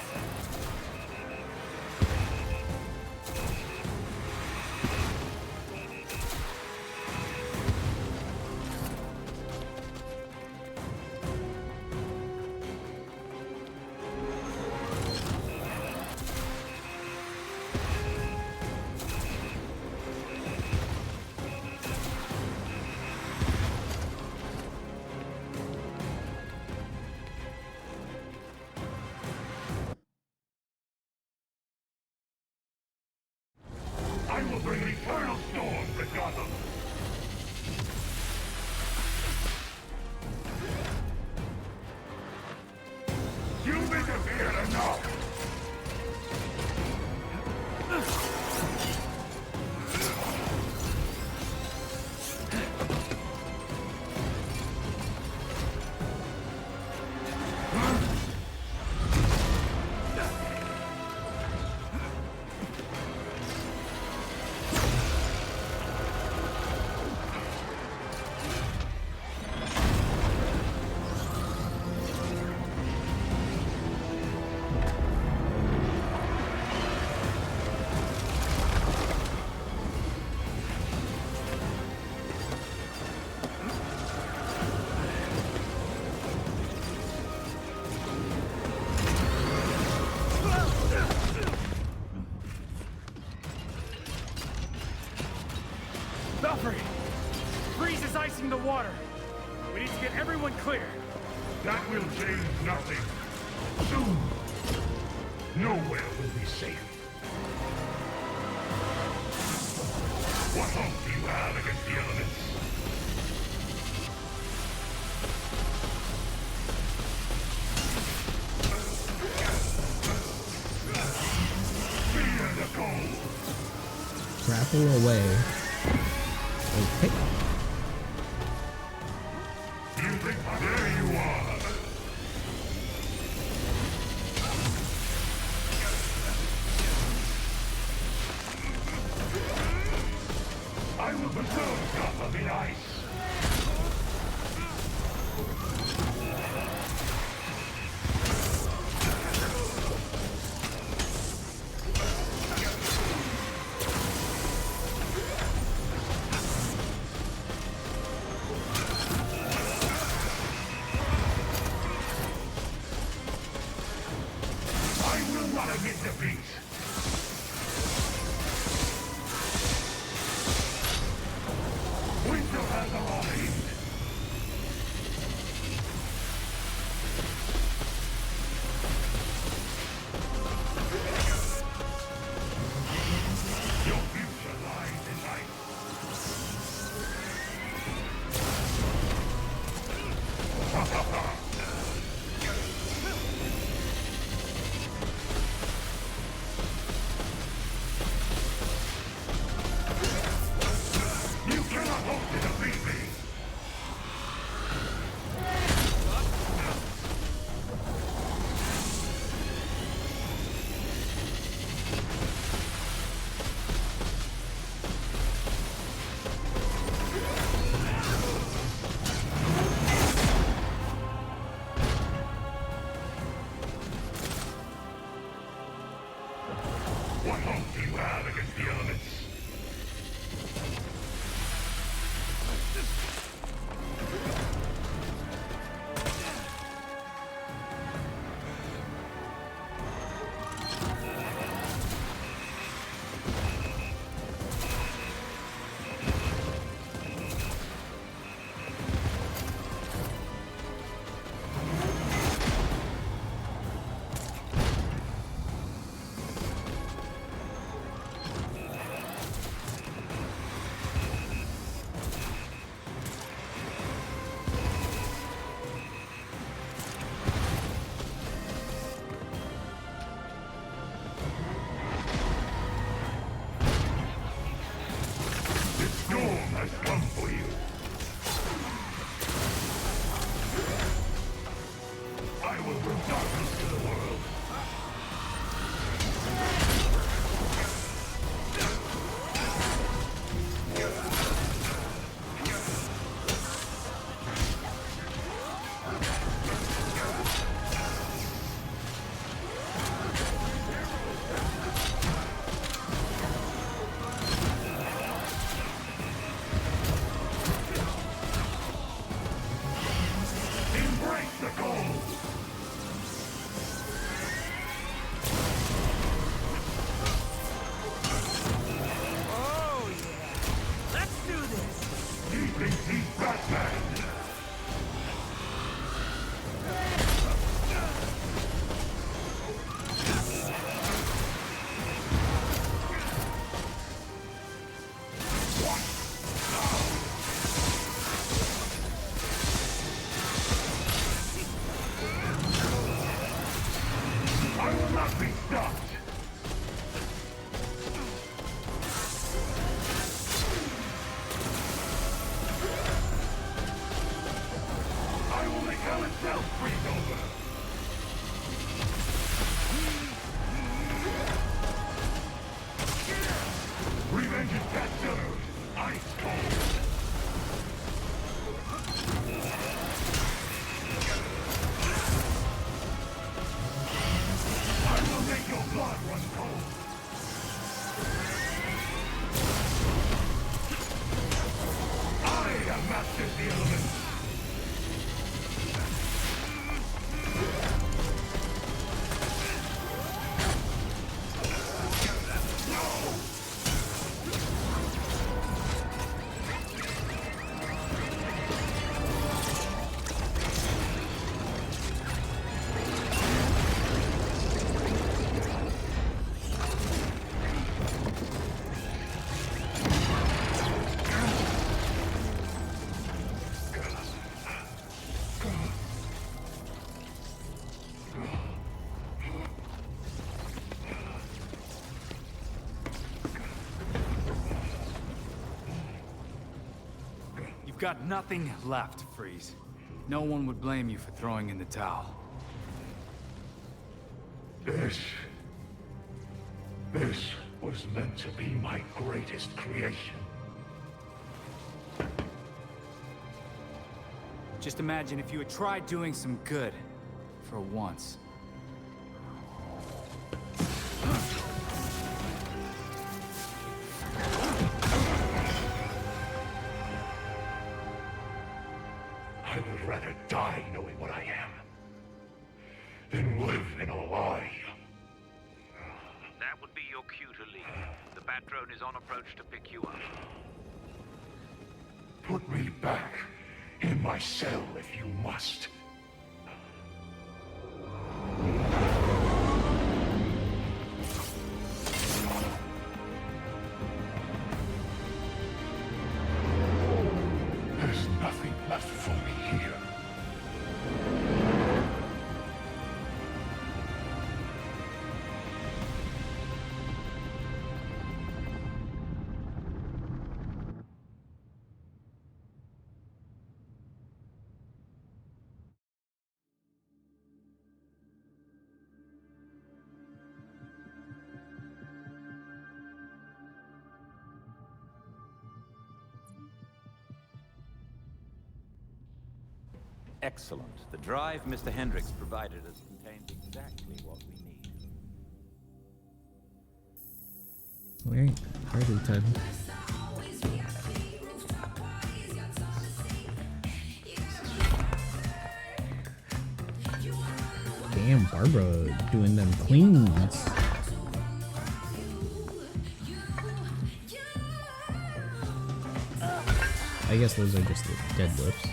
I will bring an eternal storm to Gotham. You've interfered enough. Everyone clear. That will change nothing. Soon, nowhere will be safe. What hope do you have against the elements? Fear the cold. Grapple away. Okay. You think there you are? I will preserve Gotham in ice. I will not admit defeat. Winter has arrived. Your future lies in ice. Ha ha ha! You cannot hope to defeat me! What hope do you have against the elements? The storm has come for you. I will bring darkness to the world. Embrace the cold. Oh, yeah. Let's do this. He thinks he's Batman. I will not be stopped. I will make hell itself freeze over. Revenge is captured. Ice cold. I will make your blood run cold. I have mastered the elements. got nothing left, Freeze. No one would blame you for throwing in the towel. This was meant to be my greatest creation. Just imagine if you had tried doing some good. For once. I would rather die knowing what I am than live in a lie. That would be your cue to leave. The bat drone is on approach to pick you up. Put me back in my cell if you must. There's nothing left for me here. Excellent. The drive Mr. Hendricks provided us contains exactly what we need. Where are you, Ted? Damn, Barbara doing them cleans. I guess those are just the deadlifts.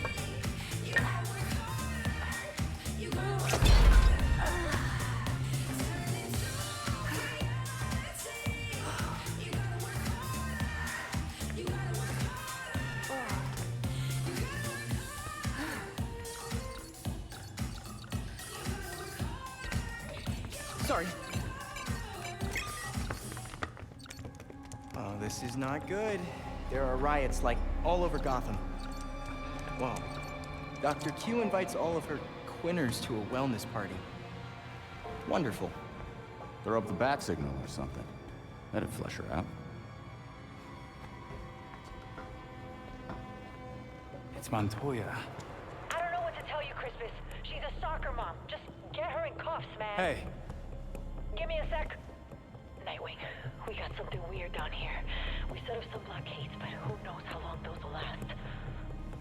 Sorry. Oh, this is not good. There are riots, like, all over Gotham. Wow. Dr. Q invites all of her quinners to a wellness party. Wonderful. Throw up the bat signal or something. That'd flush her out. It's Montoya. I don't know what to tell you, Crispus. She's a soccer mom. Just get her in cuffs, man. Hey. Give me a sec. Nightwing, we got something weird down here. We set up some blockades, but who knows how long those will last.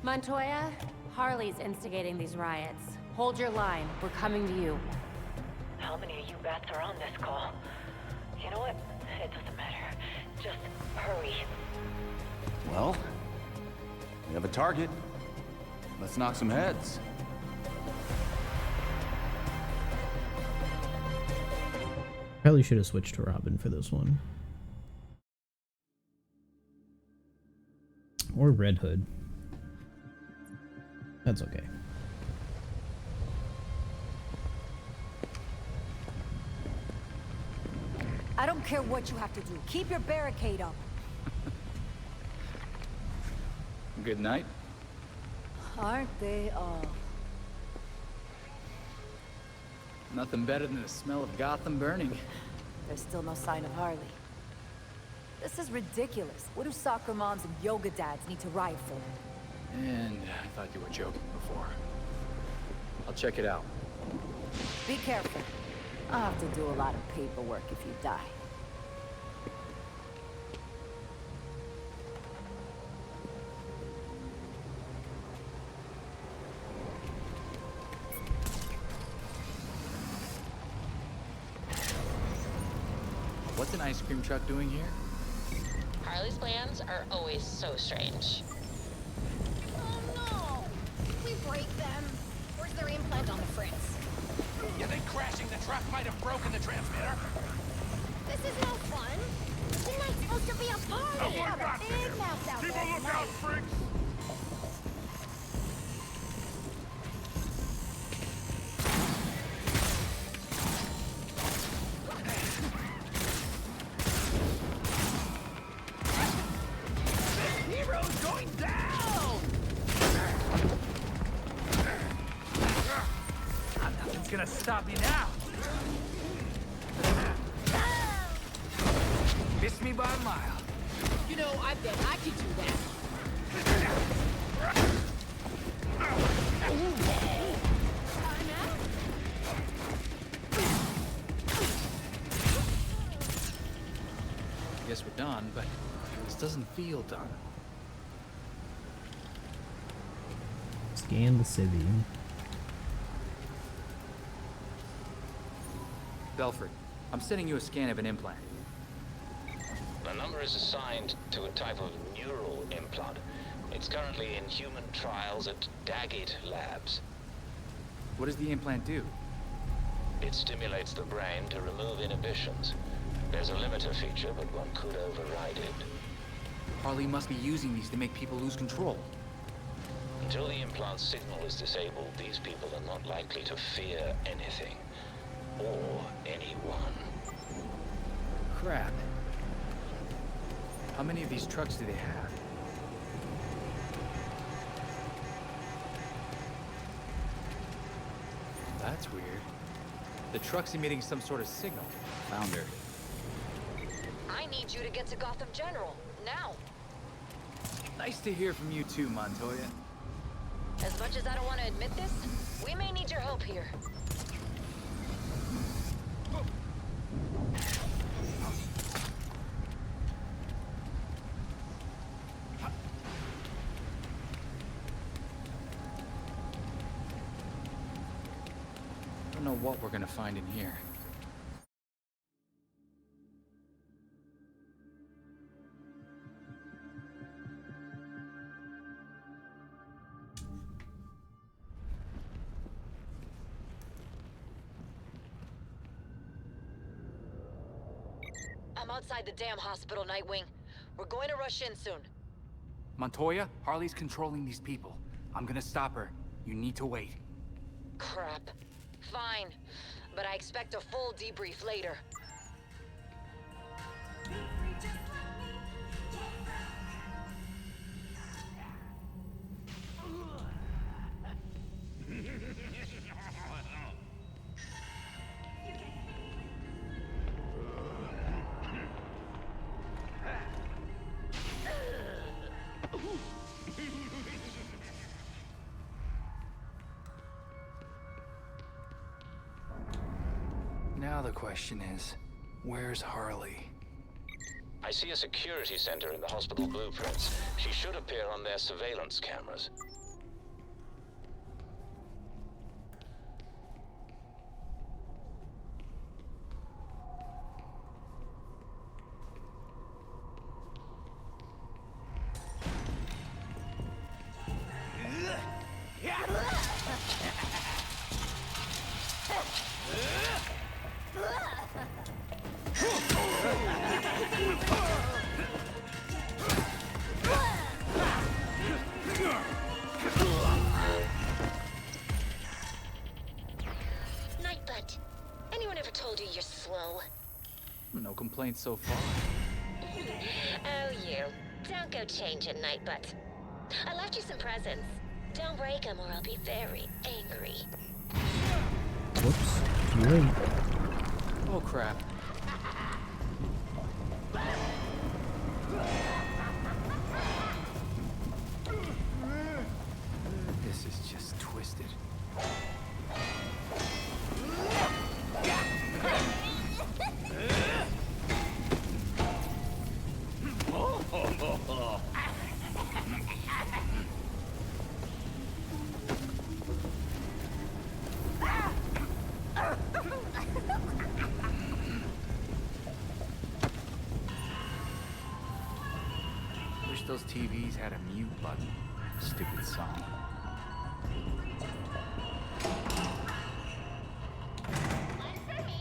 Montoya, Harley's instigating these riots. Hold your line. We're coming to you. How many of you bats are on this call? You know what? It doesn't matter. Just hurry. Well, we have a target. Let's knock some heads. Probably should have switched to Robin for this one. Or Red Hood. That's okay. I don't care what you have to do. Keep your barricade up. Good night. Aren't they all? Nothing better than the smell of Gotham burning. There's still no sign of Harley. This is ridiculous. What do soccer moms and yoga dads need to riot for? And I thought you were joking before. I'll check it out. Be careful. I'll have to do a lot of paperwork if you die. What's an ice cream truck doing here? Harley's plans are always so strange. Oh no! We break them. Where's their implant on the fritz? You think crashing the truck might have broken the transmitter? This is no fun. Tonight's supposed to be a party. Someone Have got a big mouth out Keep there a lookout, tonight. freaks! Hero's going down! Nothing's gonna stop you now. Miss me by a mile. You know, I bet I could do that. Guess we're done, but this doesn't feel done. Scan the civvy. Belford, I'm sending you a scan of an implant. The number is assigned to a type of neural implant. It's currently in human trials at Daggett Labs. What does the implant do? It stimulates the brain to remove inhibitions. There's a limiter feature, but one could override it. Harley must be using these to make people lose control. Until the implant signal is disabled, these people are not likely to fear anything. Or anyone. Crap. How many of these trucks do they have? That's weird. The truck's emitting some sort of signal. Found her. I need you to get to Gotham General, now. Nice to hear from you too, Montoya. As much as I don't want to admit this, we may need your help here. I don't know what we're gonna find in here. I'm outside the damn hospital, Nightwing. We're going to rush in soon. Montoya, Harley's controlling these people. I'm gonna stop her. You need to wait. Crap. Fine. But I expect a full debrief later. Now the question is, where's Harley? I see a security center in the hospital blueprints. She should appear on their surveillance cameras. Nightbutt, anyone ever told you you're slow? No complaints so far. Oh, you. Don't go changing, Nightbutt. I left you some presents. Don't break them or I'll be very angry. Whoops. Too late. Oh crap. This is just twisted. Wish those TVs had a mute button. Stupid song. One for me,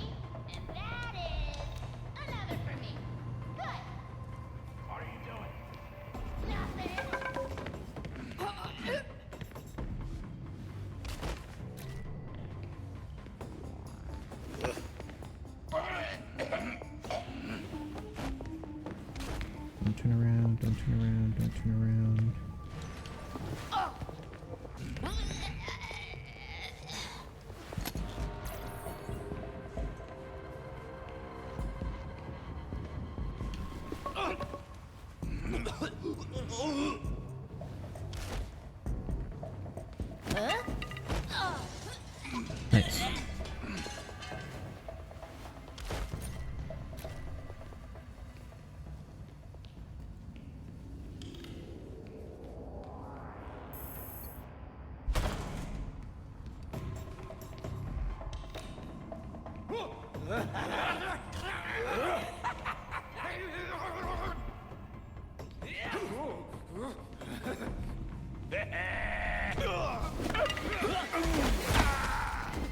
and that is another for me. Good. What are you doing? Nothing. Don't turn around, don't turn around, don't turn around. Nice.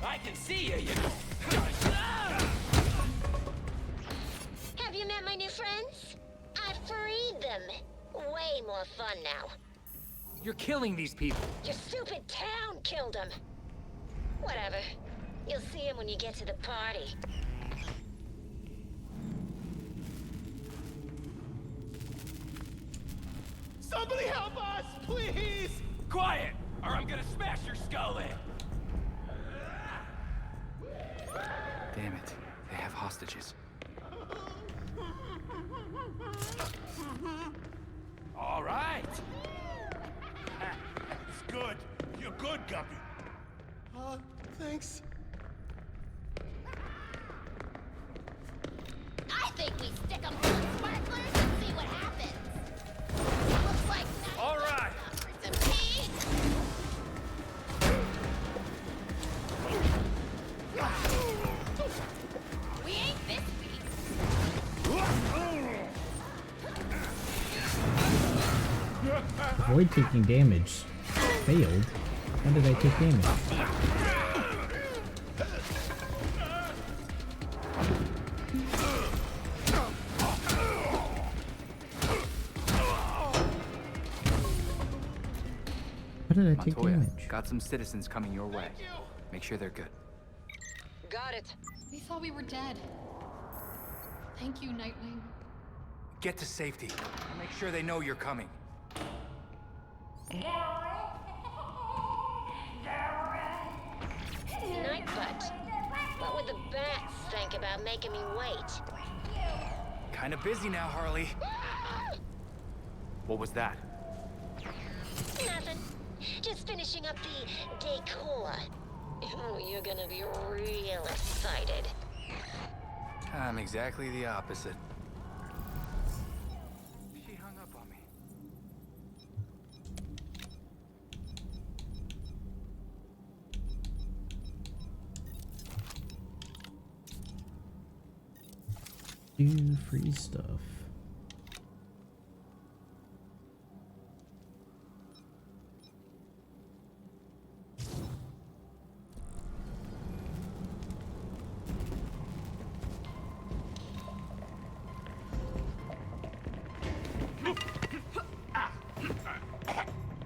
I can see you, you know. Have you met my new friends? I freed them. Way more fun now. You're killing these people. Your stupid town killed them. Whatever. You'll see him when you get to the party. Somebody help us, please! Quiet, or I'm gonna smash your skull in. Damn it. They have hostages. All right. It's good. You're good, Guppy. Thanks. I think we stick them full of sparklers and see what happens. Looks like All right. for some tea. We ain't this Avoid taking damage. Failed? How did I take damage? How did I take Montoya, damage? got some citizens coming your way. Make sure they're good. Got it. We thought we were dead. Thank you, Nightwing. Get to safety. Make sure they know you're coming. Nightbutt. What would the bats think about making me wait? Kinda busy now, Harley. What was that? Nothing. Just finishing up the decor. Oh, you're gonna be real excited. I'm exactly the opposite. She hung up on me. Do free stuff.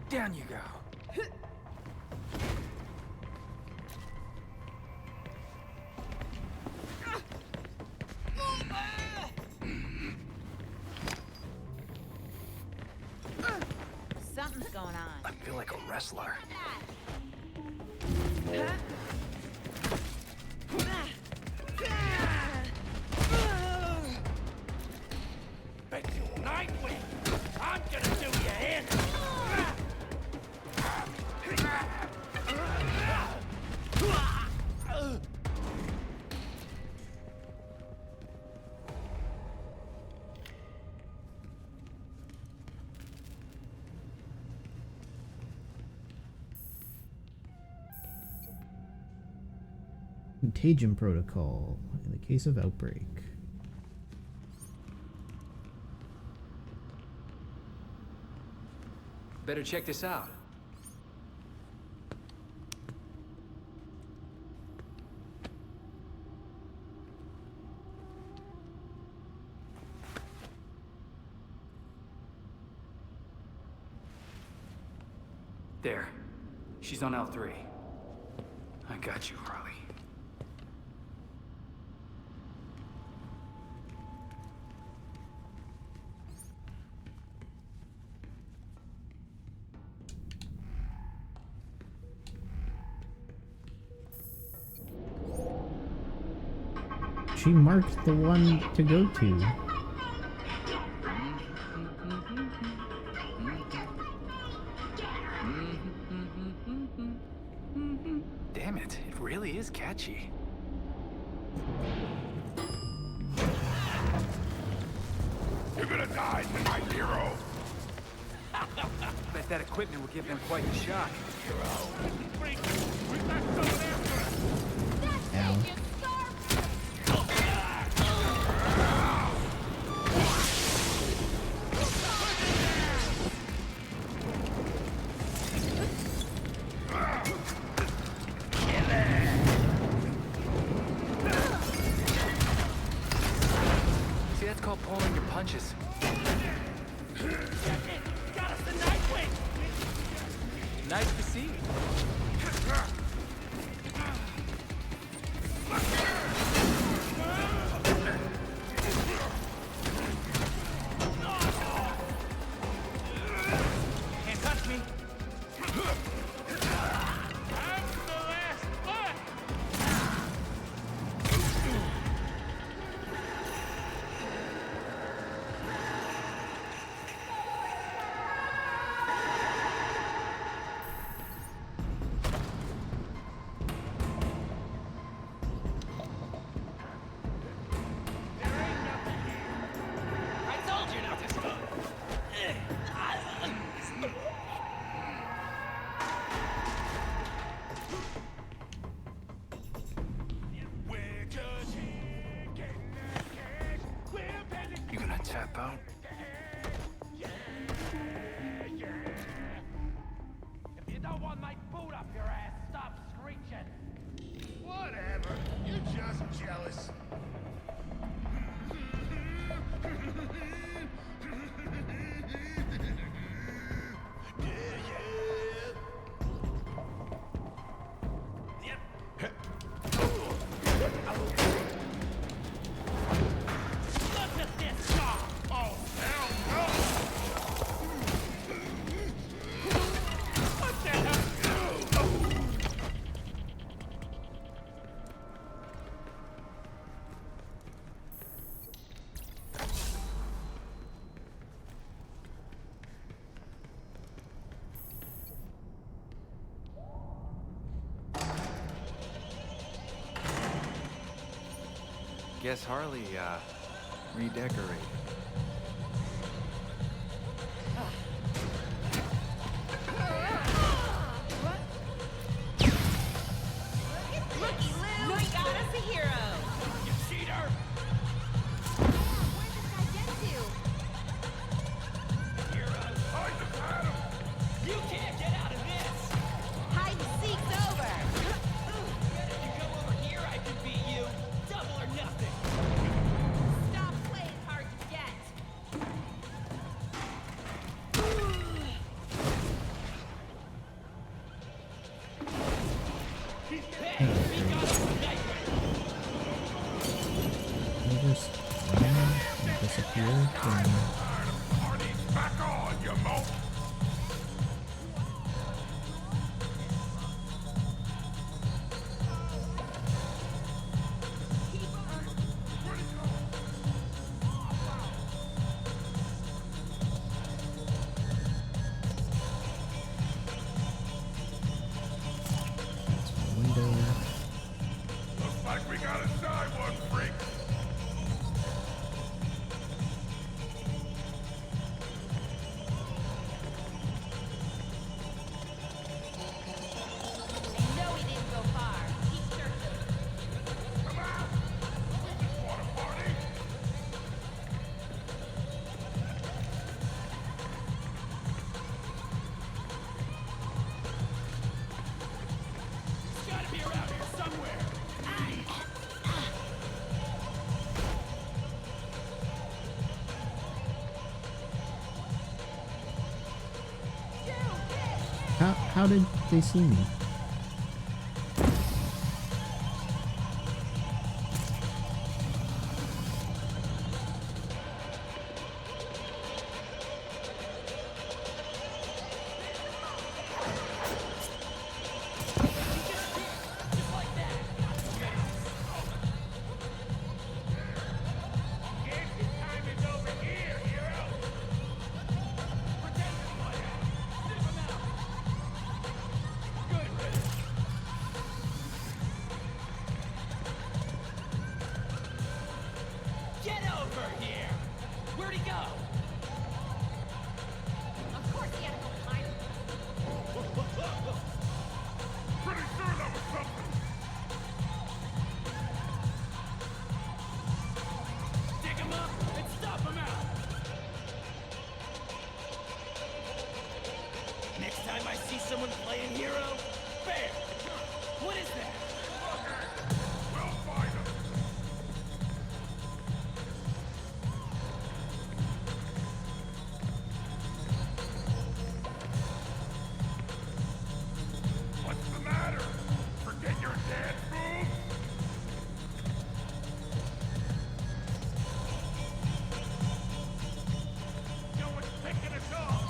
Down you go. Something's going on. I feel like a wrestler. Nightwing! I'm gonna do you in! Contagion protocol in the case of outbreak. Better check this out. There. She's on L3. I got you, Harley. She marked the one to go to. Damn it, it really is catchy. You're gonna die tonight, hero! Bet that equipment will give them quite the shock. Ow. See, that's called pulling your punches. Got us the Nightwing! Nice to see. Can't touch me! I'm the last one! I told you not to stop! You gonna tap out? If you don't want my boot up your ass, stop screeching! Whatever. You're just jealous. Look at this job! Oh, hell no! What the hell? Guess Harley, redecorated. Looky, Lou! We got us a hero! You cheater! Where did I get to? Heroes! You can't get out of this! Hide and seek's over! You go over here, I can beat you! Double or nothing! Stop playing hard to get! Hey, we got us a Nightwing! They just ran and disappeared from... Party's back on, you mope! window. Looks like we got a side one, freak! They know he didn't go far. Keep searching. Come out! We just want a party! It's gotta be around here somewhere! How did they see me? Good. Where'd he go? Of course he had to go hide. Pretty sure that was something. Dig him up and stop him out. Next time I see someone playing hero, bam! What is that? We'll find him. What's the matter? Forget your dance moves? No one's picking us off.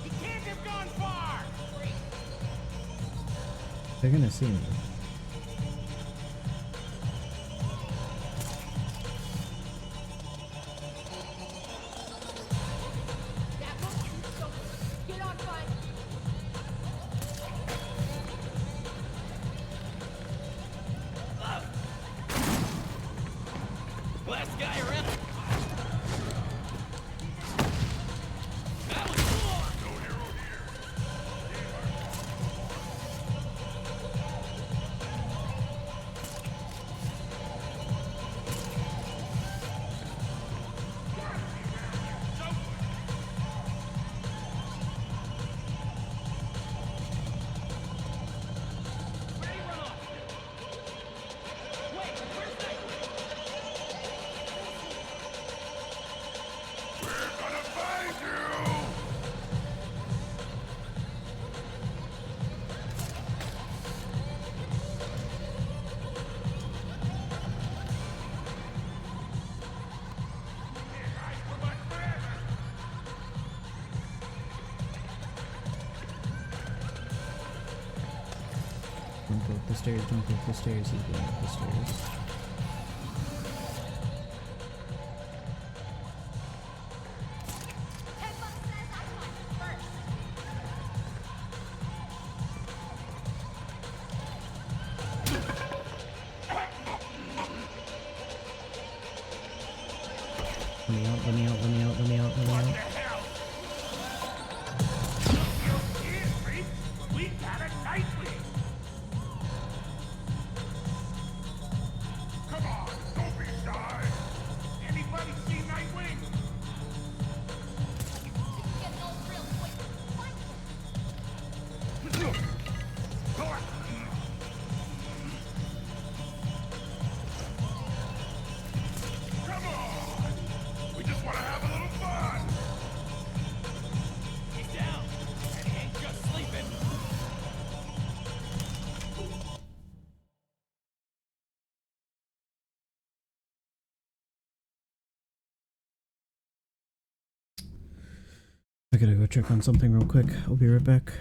He can't have gone far! They're gonna see me. That monkey was so get on fire. Last guy around. That was cool! No hero here. Where'd he run off to? Wait, where's Nightwing? We're gonna find you! Can't hide from us forever. Jump up the stairs, jump up the stairs, he's going up the stairs. Headbutt says I find him first. Let me out, let me out, let me out, let me out, let me out. We got a Nightwing! Come on, don't be shy! Anybody see Nightwing? It's getting old real quick. Find him. Come on! We just want to have a little fun! He's down, and he ain't just sleeping. I gotta go check on something real quick. I'll be right back.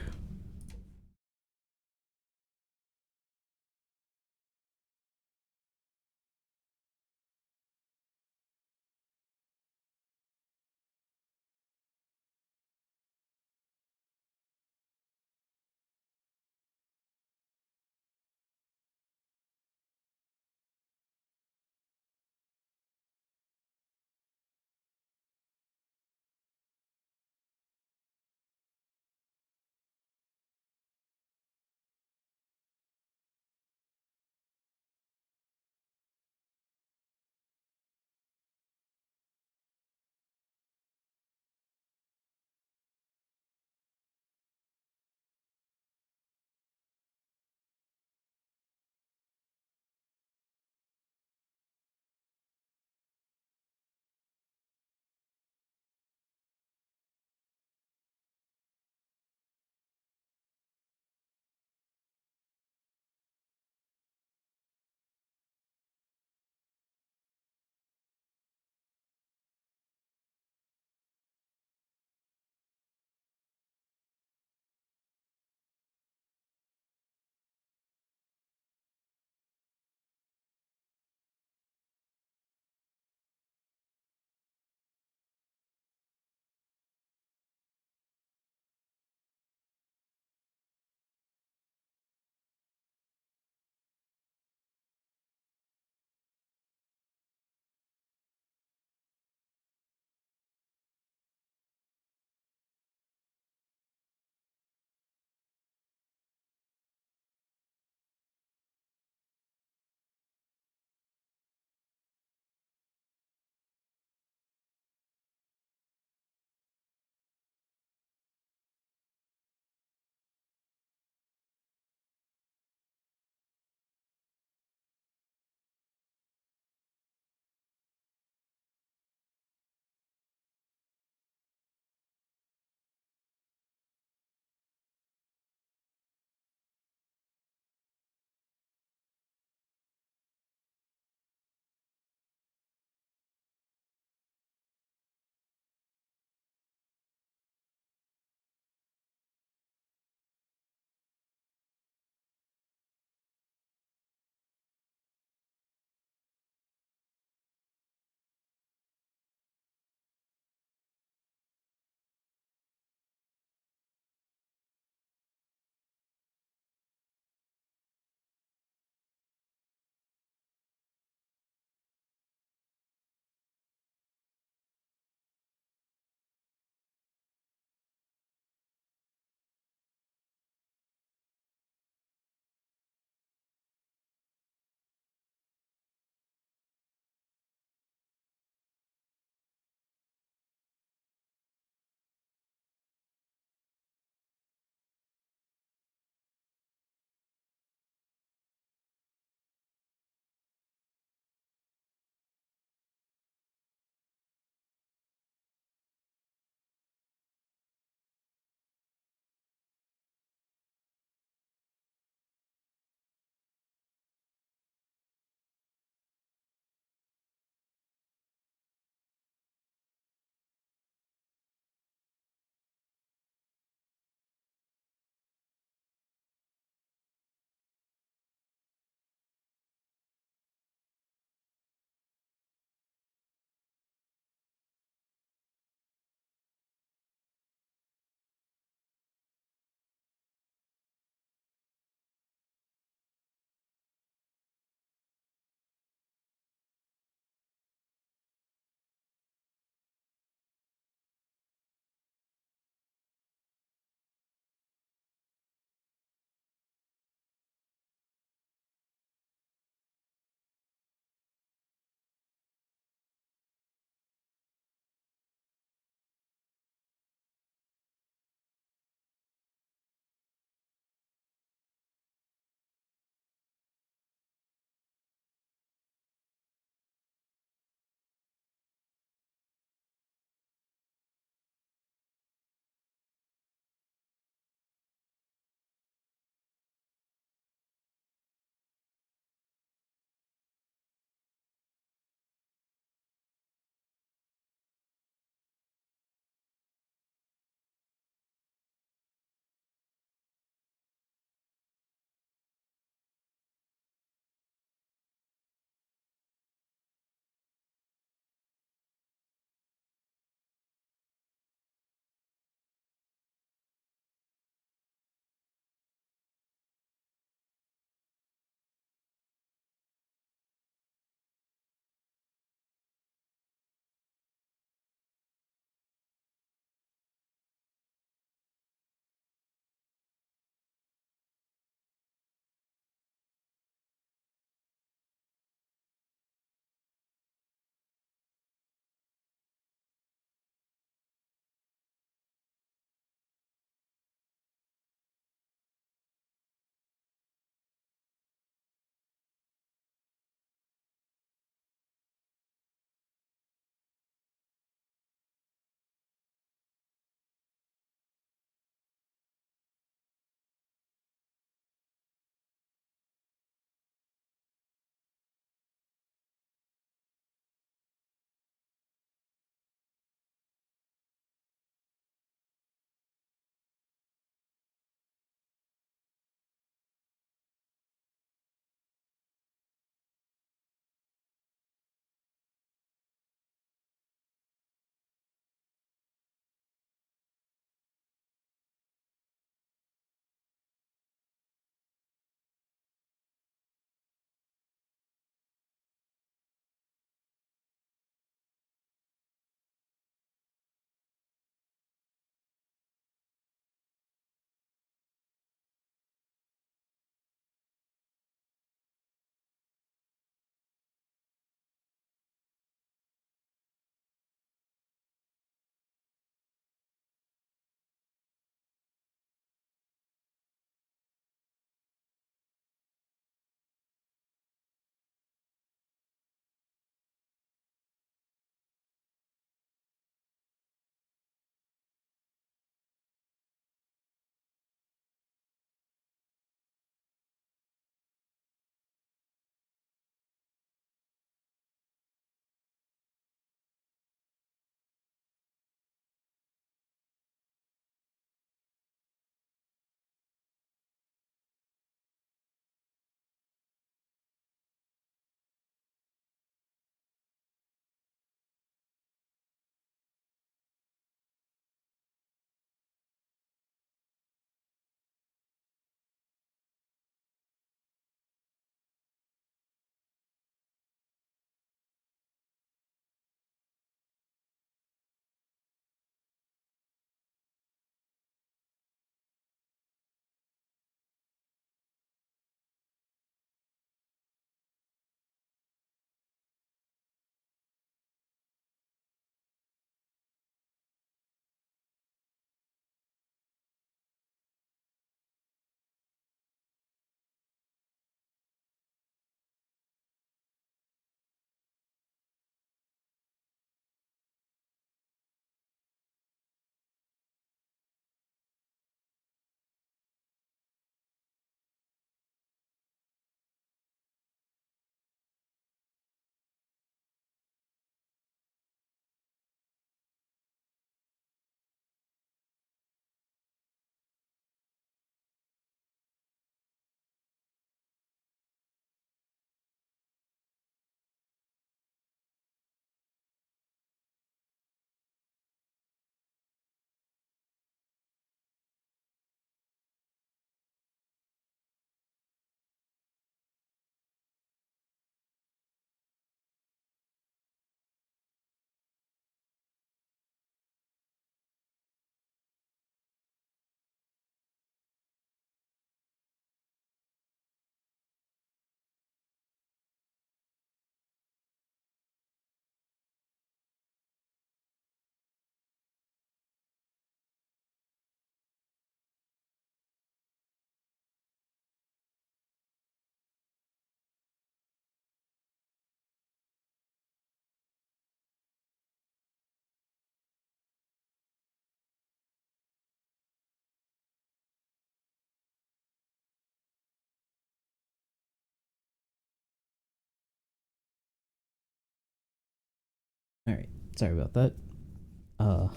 Alright, sorry about that. I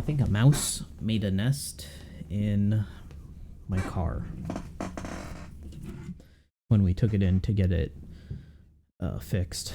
think a mouse made a nest in my car when we took it in to get it fixed.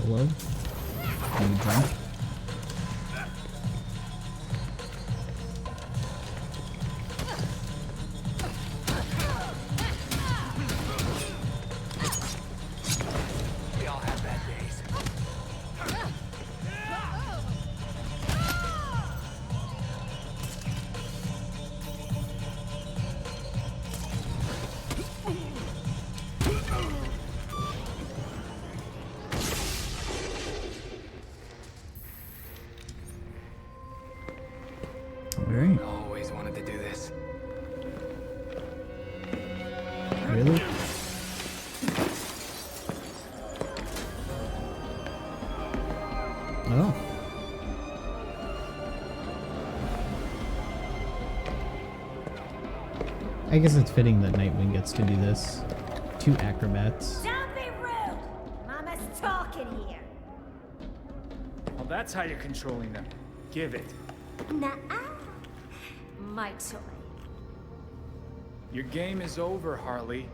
Hello? Are you drunk? We all have bad days. Alright. Always wanted to do this. Really? Oh. I guess it's fitting that Nightwing gets to do this. 2 acrobats. Don't be rude! Mama's talking here. Well, that's how you're controlling them. Give it. Nuh-uh. My toy. Your game is over, Harley.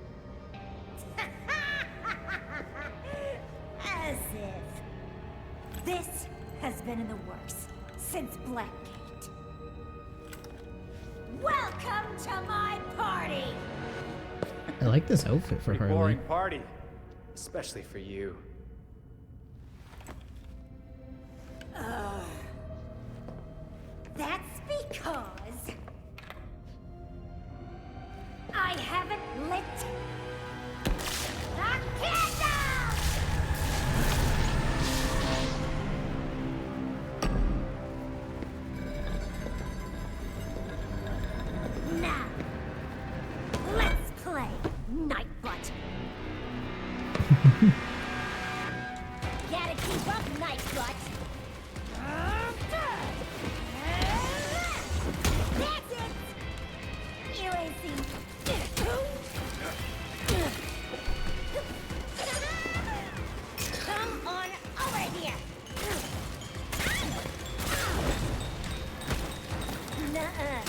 As if. This has been in the works since Blackgate. Welcome to my party! I like this outfit for Pretty Harley. boring party. Especially for you. That's because I haven't lit the candle! Now, let's play Nightbutt. Gotta keep up, Nightbutt. That's it! You ain't seen... Come on over here! Nuh-uh.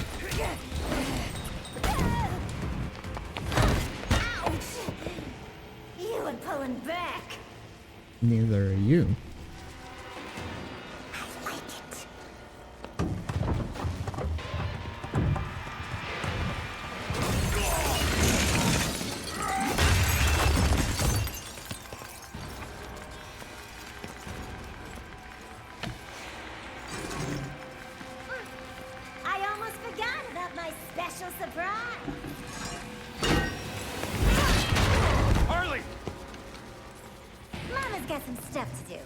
Ouch! You were pulling back. Neither are you. I like it. I almost forgot about my special surprise. Harley! Mama's got some stuff to do.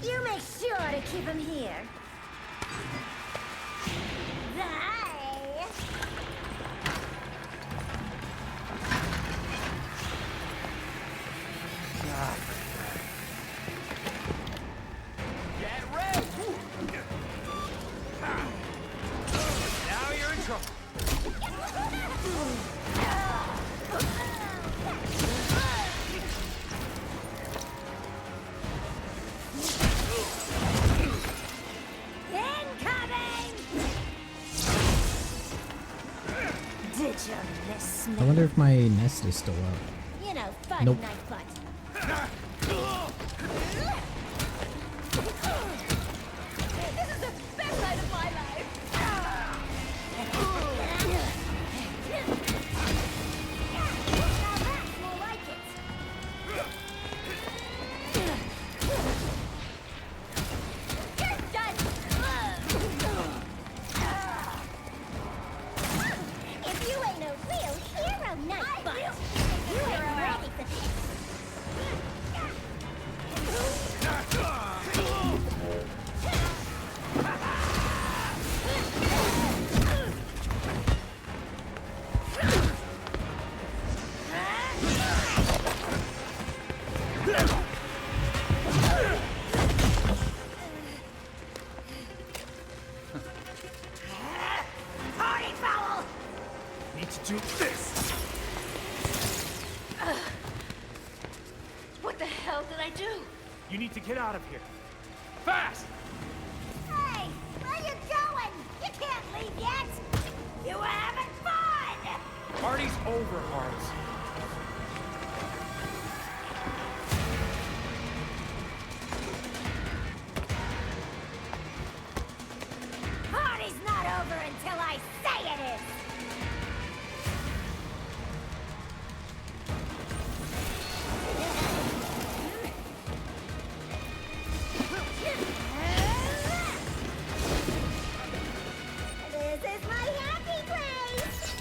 You make sure to keep him here. Bye. Get ready! Now you're in trouble. Incoming! Did you miss me? I wonder if my nest is still up. You know, fun Nope. night butt. This is the best night of my life. Now that's more like it. You're done. If you ain't a real hero, Nightbot, you ain't ready for this. Party foul! Need to do this. What the hell did I do? You need to get out of here. Fast! Hey, where you going? You can't leave yet. You were having fun. Party's over, Hearts. Party's not over until I say it is. This is my happy place.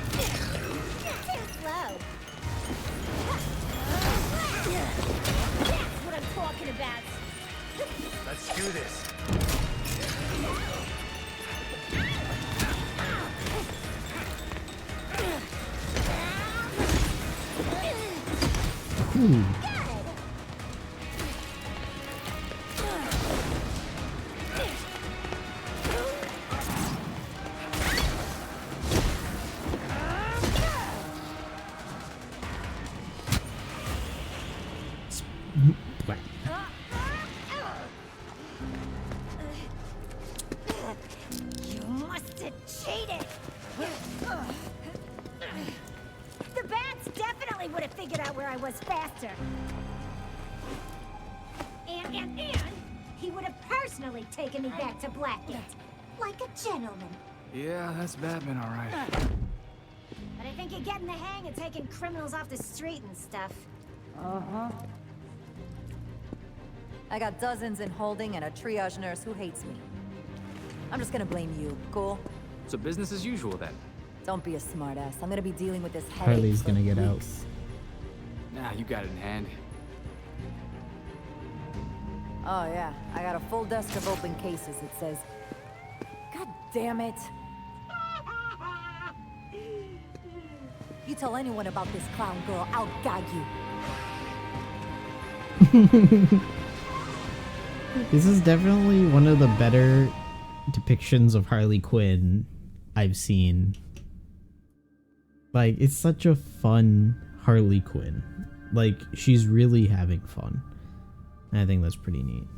Too slow. That's what I'm talking about. Let's do this. Ooh. You must have cheated. The bats definitely would have figured out where I was faster. And he would have personally taken me back to Blackgate, like a gentleman. Yeah, that's Batman, all right. But I think you're getting the hang of taking criminals off the street and stuff. Uh-huh. I got dozens in holding and a triage nurse who hates me. I'm just gonna blame you, cool? So business as usual then. Don't be a smartass. I'm gonna be dealing with this headache. Harley's for gonna get out. weeks. Nah, you got it in hand. Oh yeah, I got a full desk of open cases. It says, God damn it. You tell anyone about this clown girl, I'll gag you. This is definitely one of the better depictions of Harley Quinn I've seen. Like, it's such a fun Harley Quinn. Like, she's really having fun. And I think that's pretty neat.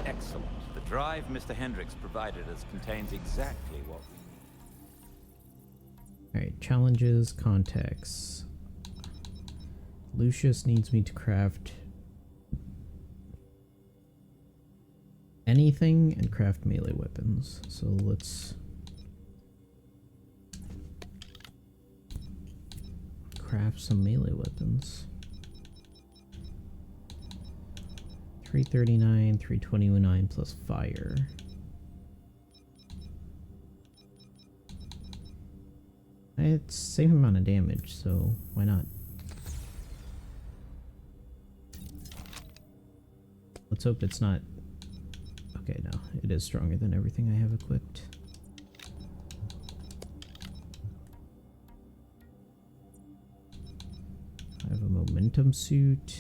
Excellent. The drive Mr. Hendricks provided us contains exactly what we... Alright, challenges, contexts. Lucius needs me to craft anything and craft melee weapons. So let's craft some melee weapons. 339, 329 plus fire. It's same amount of damage, so why not? Let's hope it's not... Okay, no, it is stronger than everything I have equipped. I have a momentum suit.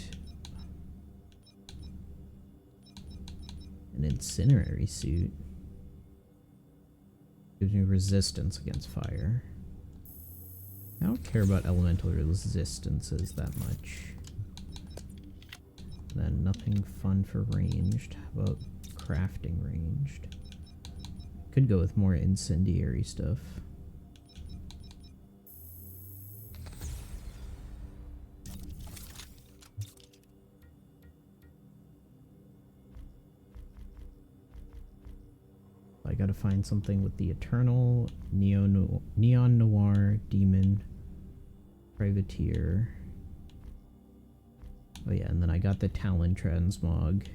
An incinerary suit. Gives me resistance against fire. I don't care about elemental resistances that much. And then nothing fun for ranged. How about crafting ranged? Could go with more incendiary stuff. I gotta find something with the Eternal, Neon Noir, Demon, Privateer. Oh yeah, and then I got the Talon Transmog.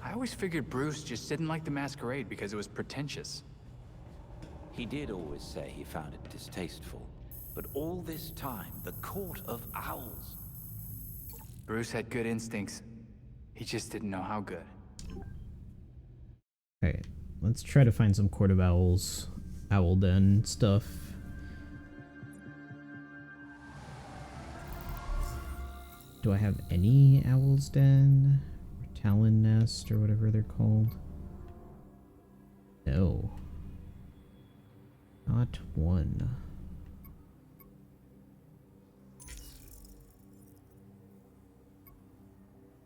I always figured Bruce just didn't like the masquerade because it was pretentious. He did always say he found it distasteful. But all this time, the Court of Owls... Bruce had good instincts. He just didn't know how good. Alright, let's try to find some Court of Owls, Owl Den stuff. Do I have any Owl's Den? Or Talon Nest, or whatever they're called? No. Not one.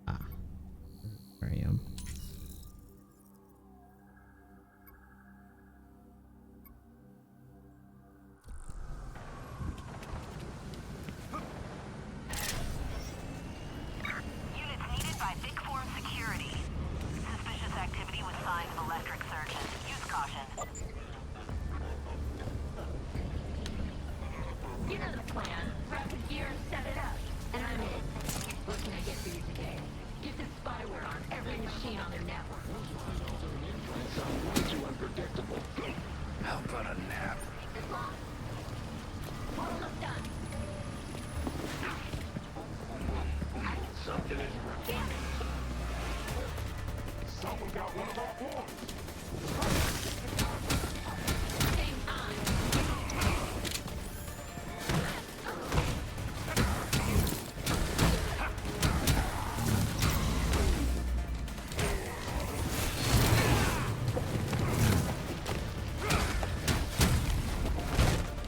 Ah. There I am. Units needed by Big Four Security. Suspicious activity with signs of electric surges. Use caution. You know the plan. Grab the gear and set it up. And I'm in. What can I get for you today? Get the spyware on every machine on their network. Sounds way too unpredictable. How about a nap? As long. Almost done. Something is wrong. Someone got one of our boys. Same time.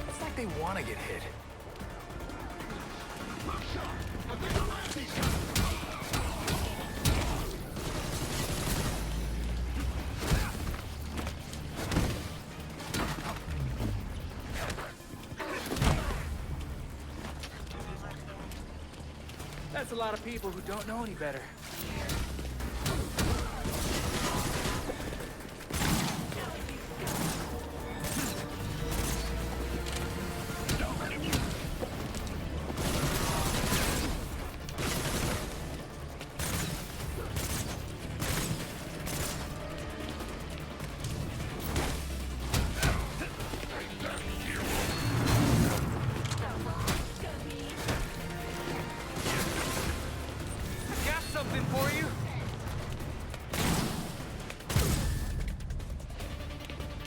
It's like they want to get hit. That's a lot of people who don't know any better. Got something for you.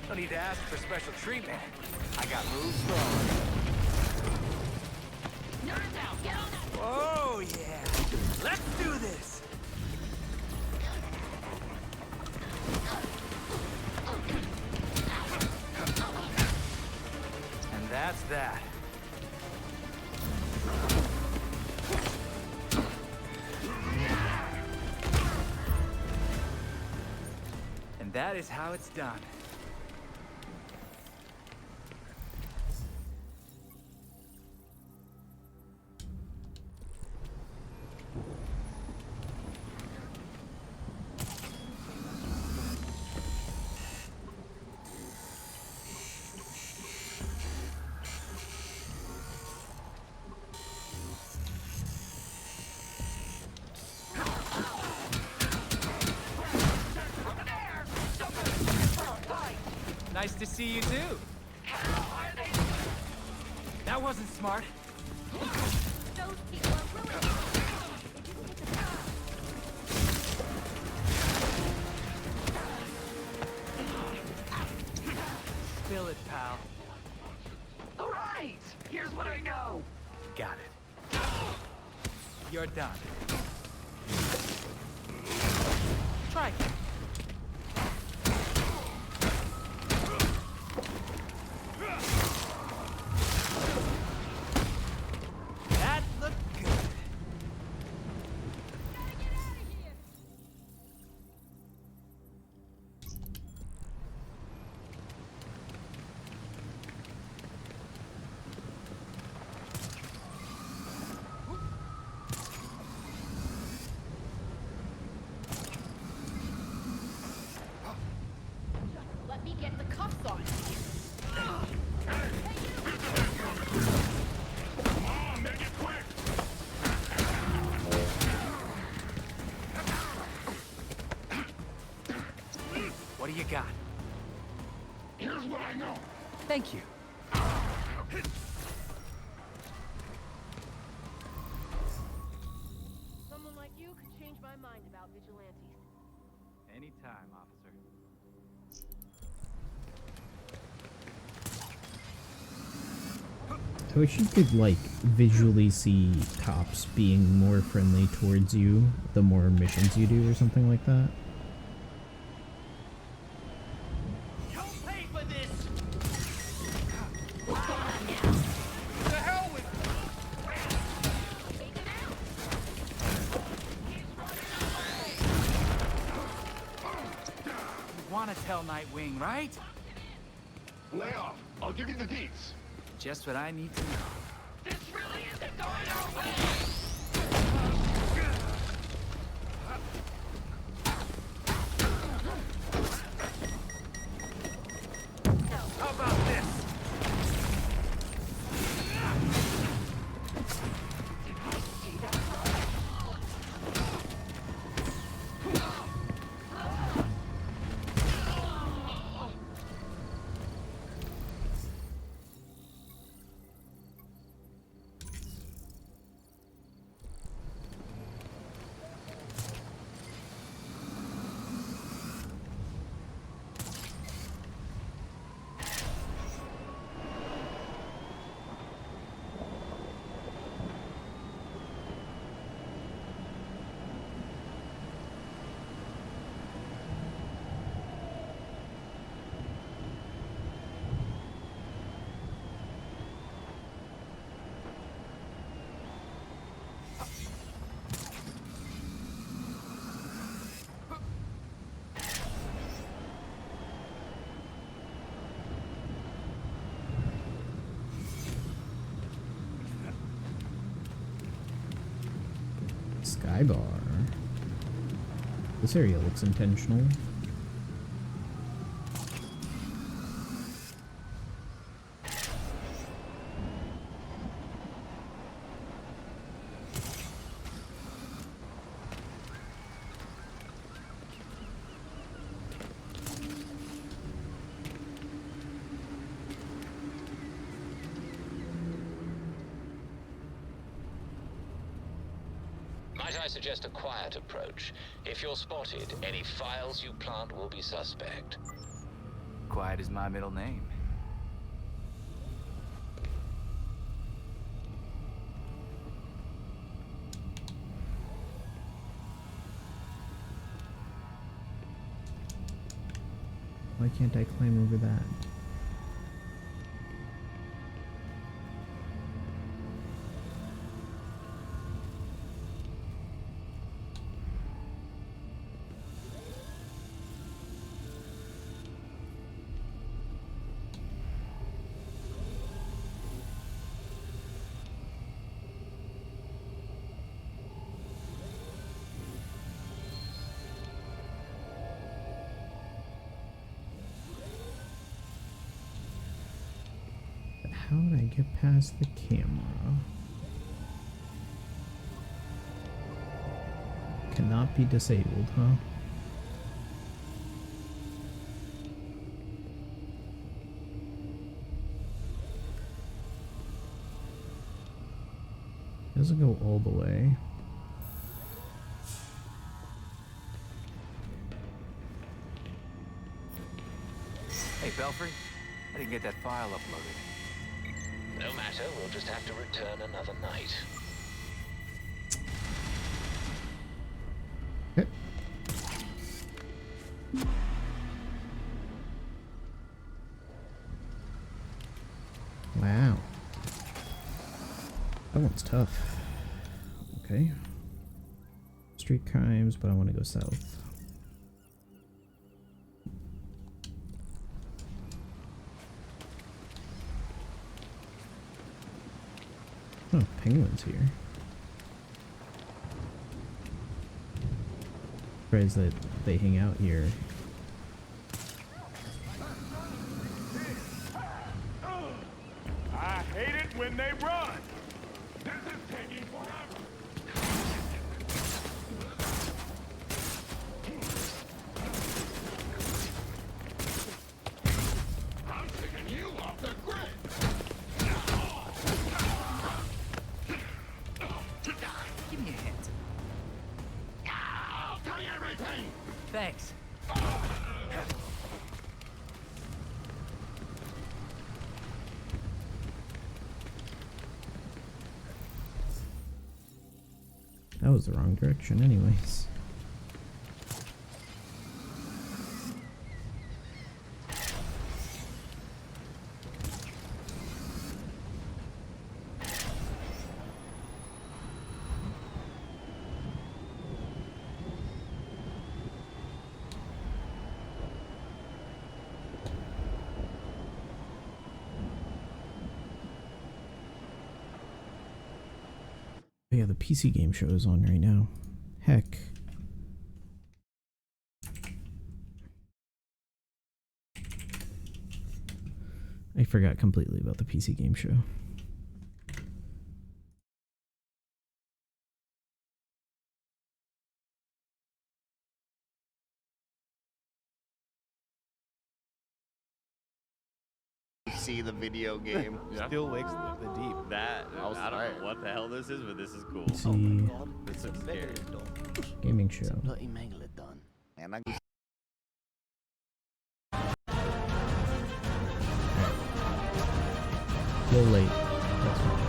No need to ask for special treatment. I got moves for all. Nerds out. Get on that. Oh yeah. Let's do this. And that's that. that is how it's done. Nice to see you too. That wasn't smart. Those people are ruining it. Spill it, pal. All right, here's what I know. Got it. You're done. Try. That looked good. Let me get the cuffs on. What do you got? Here's what I know. Thank you. Someone like you could change my mind about vigilantes. Anytime, officer. I wish you could, like, visually see cops being more friendly towards you the more missions you do or something like that. You'll pay for this! What's going on now? To hell with you! Want to tell Nightwing, right? Lay off. I'll give you the deets. Just what I need to know. This really isn't going our way! How about this? Skybar. This area looks intentional. Might I suggest a quiet approach? If you're spotted, any files you plant will be suspect. Quiet is my middle name. Why can't I climb over that? How did I get past the camera? Cannot be disabled, huh? Doesn't go all the way. Hey, Belfry. I didn't get that file uploaded. No matter, we'll just have to return another night. Okay. Wow. That one's tough. Okay. Street crimes, but I want to go south. Oh, penguins here. Surprised that they hang out here. I hate it when they run. This is taking forever. I'm taking you off the grid. Give me a hint. I'll tell you everything. Thanks. That was the wrong direction anyways. Yeah, the PC game show is on right now. Heck. I forgot completely about the PC game show. See the video game. Still wakes the deep. That I don't know what the hell this is, but this is cool. Let's see. This looks scary. Gaming show. Bloody megalodon. And I A little late. That's fine.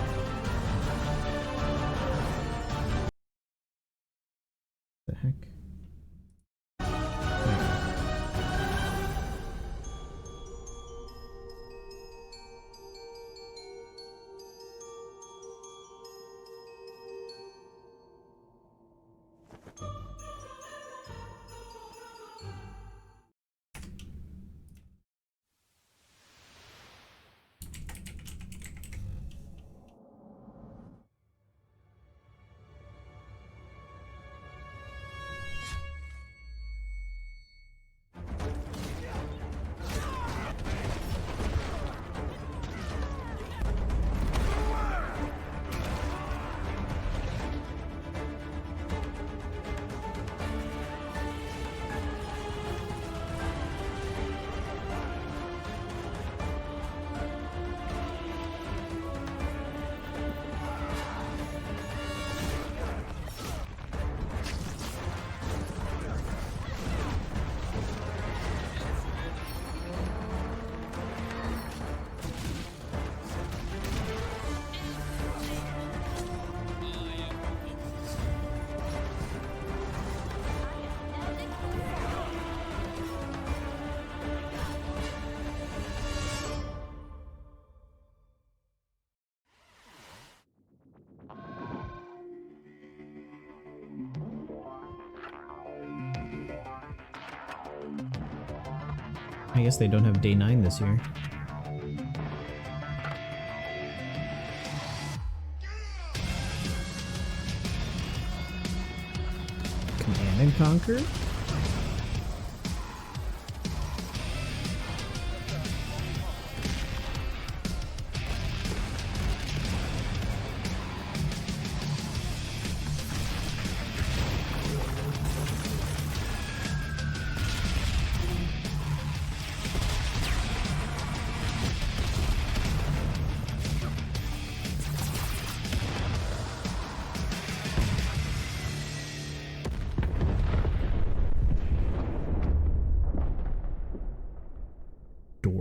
The heck? I guess they don't have day 9 this year. Command and Conquer?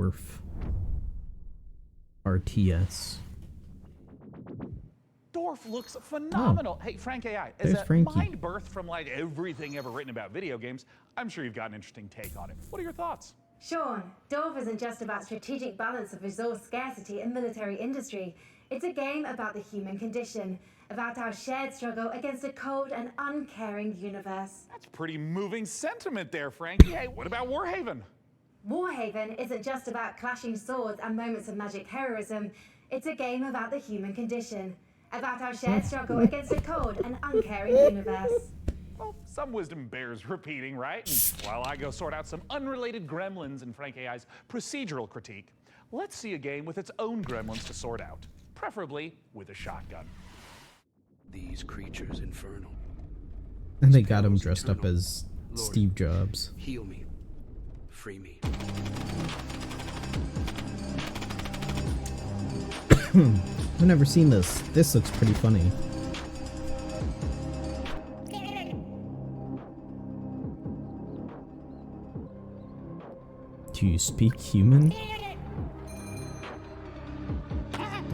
Dwarf. RTS. Dorf looks phenomenal. Hey, Frank AI, as there's a Frankie. mind birthed from like everything ever written about video games, I'm sure you've got an interesting take on it. What are your thoughts? Sean, Dorf isn't just about strategic balance of resource scarcity and military industry. It's a game about the human condition, about our shared struggle against a cold and uncaring universe. That's pretty moving sentiment there, Frankie. Hey, what about Warhaven? Warhaven isn't just about clashing swords and moments of magic heroism. It's a game about the human condition, about our shared struggle against a cold and uncaring universe. Well, some wisdom bears repeating, right? And while I go sort out some unrelated gremlins in Frank AI's procedural critique, let's see a game with its own gremlins to sort out, preferably with a shotgun. These creatures infernal. And they got him dressed up as Steve Jobs. Heal me. Free me. I've never seen this. This looks pretty funny. Do you speak human?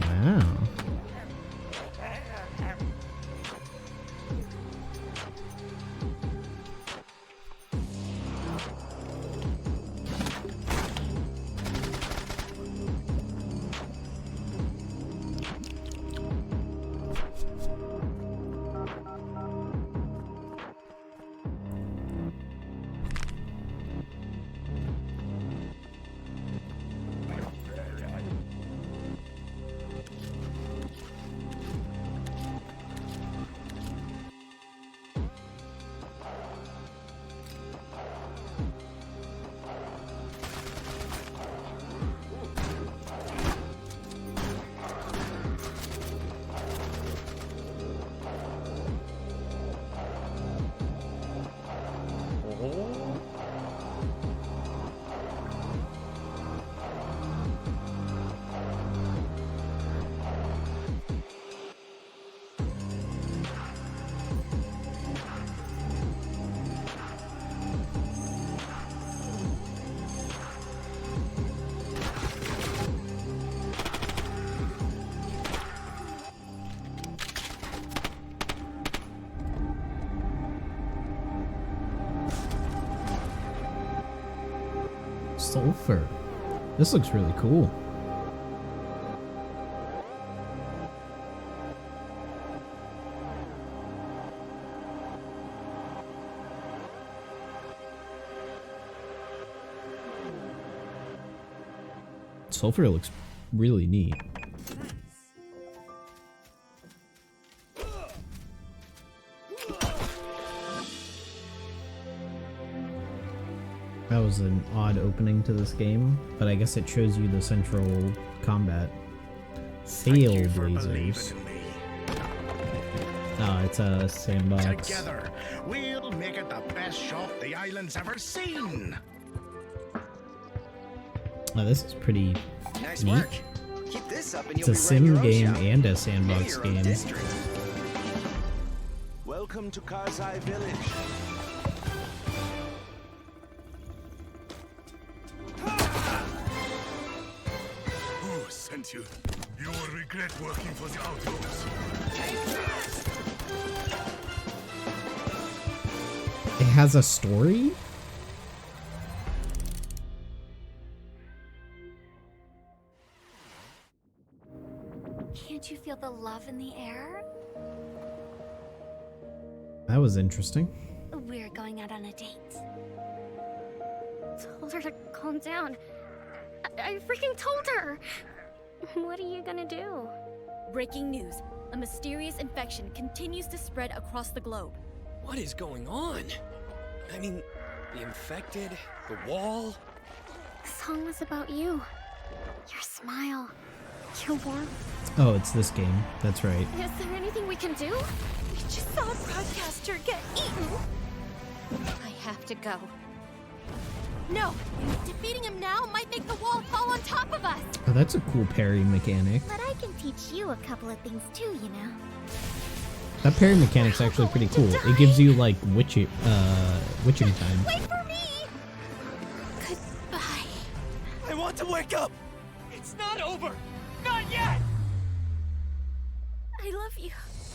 Wow. Sulfur. This looks really cool. Sulfur looks really neat. That was an odd opening to this game, but I guess it shows you the central combat. Sail lasers. Oh, it's a sandbox. Together, we'll make it the best shop the island's ever seen. Oh, this is pretty Nice neat. work. Keep this up and It's you'll a be running sim your own game shop. and a sandbox Your own game. district. Welcome to Karzai Village. Who sent you? You will regret working for the outlaws. It has a story? Can't you feel the love in the air? That was interesting. We're going out on a date. Told her to calm down. I freaking told her! What are you gonna do? Breaking news. A mysterious infection continues to spread across the globe. What is going on? I mean, the infected, the wall. The song was about you. Your smile. Your warmth. Oh, it's this game. That's right. Is there anything we can do? We just saw a broadcaster get eaten. I have to go. No! Defeating him now might make the wall fall on top of us! Oh, that's a cool parry mechanic. But I can teach you a couple of things too, you know. That parry mechanic's actually pretty cool. It gives you like witching time. Wait for me! Goodbye. I want to wake up! It's not over! Not yet! I love you.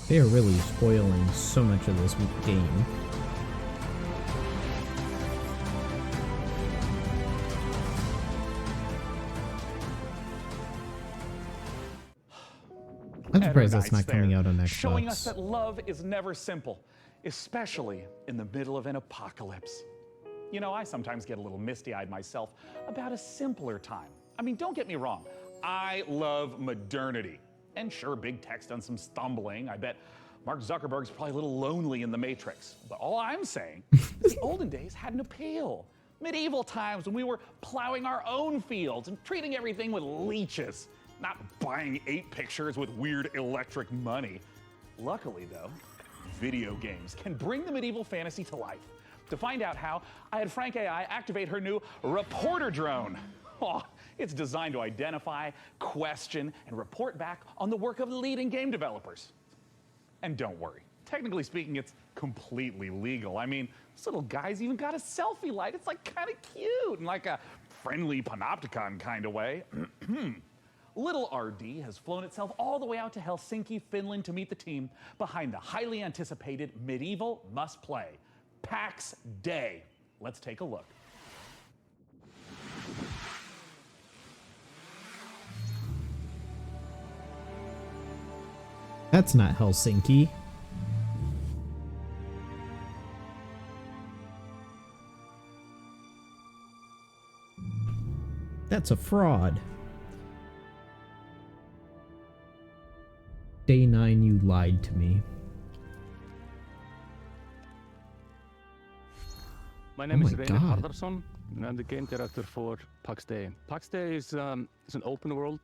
They are really spoiling so much of this game. I'm surprised that's not coming out on Xbox. Showing us that love is never simple, especially in the middle of an apocalypse. You know, I sometimes get a little misty-eyed myself about a simpler time. I mean, don't get me wrong. I love modernity. And sure, big tech's done some stumbling. I bet Mark Zuckerberg's probably a little lonely in the Matrix. But all I'm saying is the olden days had an appeal. Medieval times when we were plowing our own fields and treating everything with leeches, not buying 8 pictures with weird electric money. Luckily, though, video games can bring the medieval fantasy to life. To find out how, I had Frank AI activate her new reporter drone. Oh, it's designed to identify, question, and report back on the work of leading game developers. And don't worry, technically speaking, it's completely legal. I mean, this little guy's even got a selfie light. It's like kind of cute in like a friendly panopticon kind of way. Little RD has flown itself all the way out to Helsinki, Finland to meet the team behind the highly anticipated medieval must-play, PAX Day. Let's take a look. That's not Helsinki. That's a fraud. Day 9, you lied to me. My name is Reine Hardarson, and I'm the game director for PAX Day. PAX Day is an open world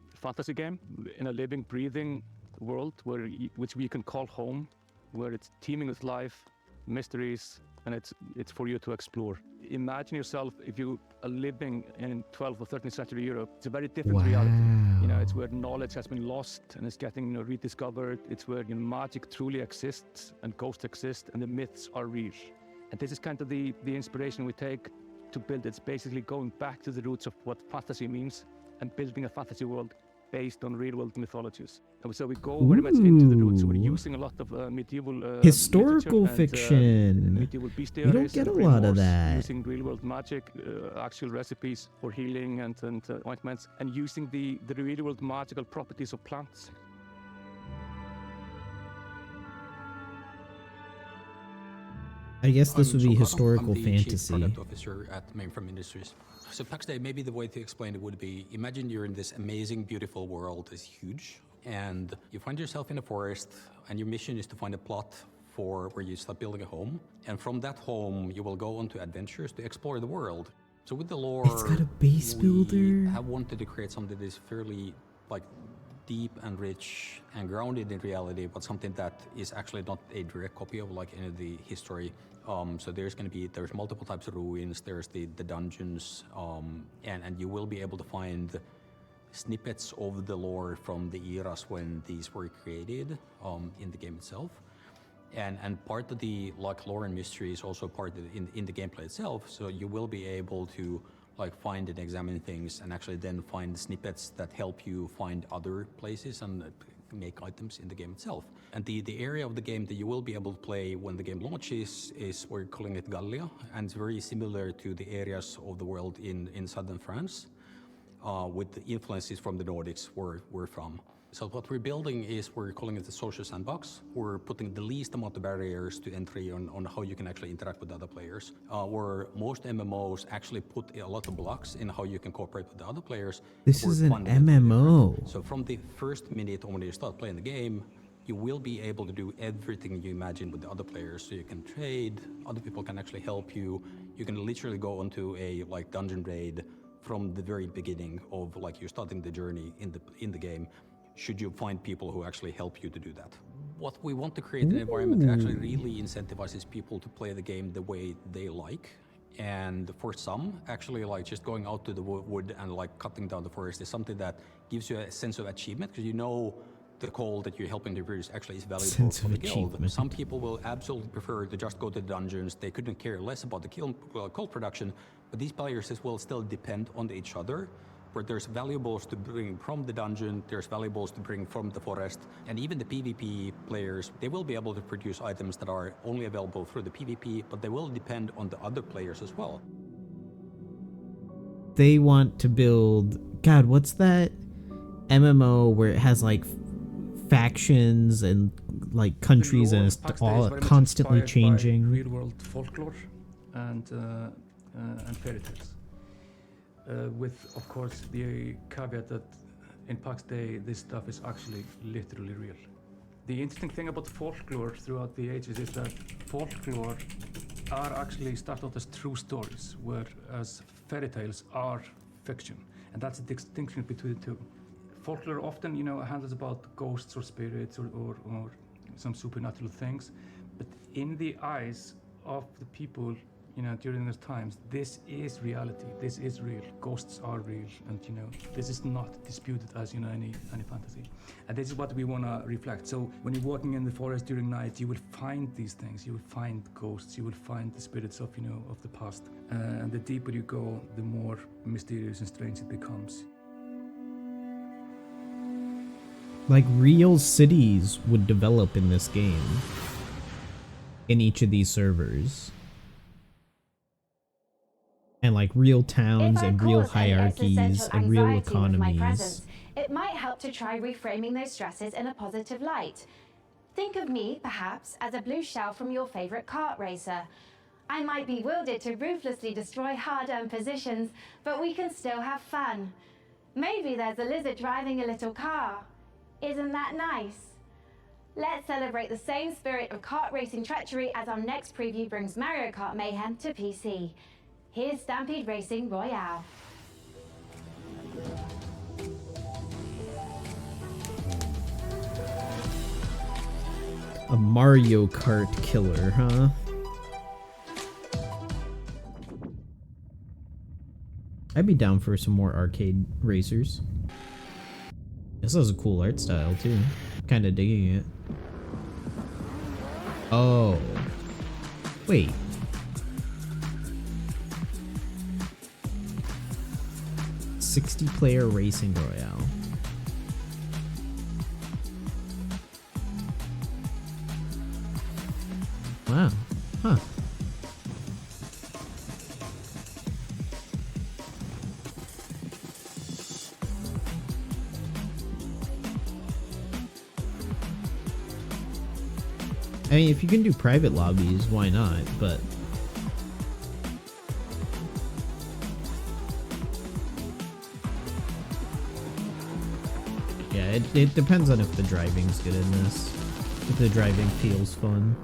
fantasy game in a living, breathing world which we can call home, where it's teeming with life, mysteries, and it's for you to explore. Imagine yourself if you are living in 12th or 13th century Europe. It's a very different reality. You know, it's where knowledge has been lost and is getting rediscovered. It's where magic truly exists and ghosts exist and the myths are real. And this is kind of the inspiration we take to build. It's basically going back to the roots of what fantasy means and building a fantasy world based on real-world mythologies. And so we go very much into the roots. We're using a lot of medieval historical fiction. Medieval bestiaries. You don't get a lot of that. Using real-world magic, actual recipes for healing and ointments, and using the real-world magical properties of plants. I guess this would be historical I'm the fantasy. Chief Product Officer at Mainframe Industries. So PAX Day, maybe the way to explain it would be, imagine you're in this amazing, beautiful world. It's huge, and you find yourself in a forest, and your mission is to find a plot for where you start building a home. And from that home, you will go on to adventures to explore the world. So with the lore, it's got a base builder. We have wanted to create something that is fairly deep and rich and grounded in reality, but something that is actually not a direct copy of any of the history. So there's multiple types of ruins, there's the dungeons, and you will be able to find snippets of the lore from the eras when these were created in the game itself. And part of the lore and mystery is also part of in the gameplay itself, so you will be able to find and examine things and actually then find snippets that help you find other places and make items in the game itself. And the area of the game that you will be able to play when the game launches is, we're calling it Gallia, and it's very similar to the areas of the world in southern France, with the influences from the Nordics where we're from. So what we're building is, we're calling it the social sandbox. We're putting the least amount of barriers to entry on how you can actually interact with other players. Where most MMOs actually put a lot of blocks in how you can cooperate with the other players. This is an MMO. So from the first minute when you start playing the game, you will be able to do everything you imagine with the other players. So you can trade, other people can actually help you. You can literally go onto a dungeon raid from the very beginning of you starting the journey in the game, should you find people who actually help you to do that. What we want to create an environment that actually really incentivizes people to play the game the way they like. And for some, actually just going out to the wood and cutting down the forest is something that gives you a sense of achievement, because you know the coal that you're helping to produce actually is valuable Sense for of the guild. achievement. Some people will absolutely prefer to just go to the dungeons. They couldn't care less about the coal production, but these players as well still depend on each other. Where there's valuables to bring from the dungeon, there's valuables to bring from the forest, and even the PvP players, they will be able to produce items that are only available through the PvP, but they will depend on the other players as well. They want to build, God, what's that MMO where it has like factions and like countries and it's all constantly changing? Real world folklore and fairy tales. With, of course, the caveat that in Pax Day, this stuff is actually literally real. The interesting thing about folklore throughout the ages is that folklore are actually started out as true stories, whereas fairy tales are fiction. And that's the distinction between the two. Folklore often, handles about ghosts or spirits or some supernatural things. But in the eyes of the people, during those times, this is reality. This is real. Ghosts are real, and this is not disputed as any fantasy. And this is what we want to reflect. So when you're walking in the forest during night, you will find these things. You will find ghosts. You will find the spirits of of the past. And the deeper you go, the more mysterious and strange it becomes. Like real cities would develop in this game. In each of these servers. And like real towns and real hierarchies and real economies. It might help to try reframing those stresses in a positive light. Think of me, perhaps, as a blue shell from your favorite kart racer. I might be wielded to ruthlessly destroy hard-earned positions, but we can still have fun. Maybe there's a lizard driving a little car. Isn't that nice? Let's celebrate the same spirit of kart racing treachery as our next preview brings Mario Kart Mayhem to PC. Here's Stampede Racing Royale. A Mario Kart killer, huh? I'd be down for some more arcade racers. This has a cool art style too. Kinda digging it. Oh. Wait. /60-player racing royale. Wow. Huh. I mean, if you can do private lobbies, why not? But yeah, it depends on if the driving's good in this. If the driving feels fun.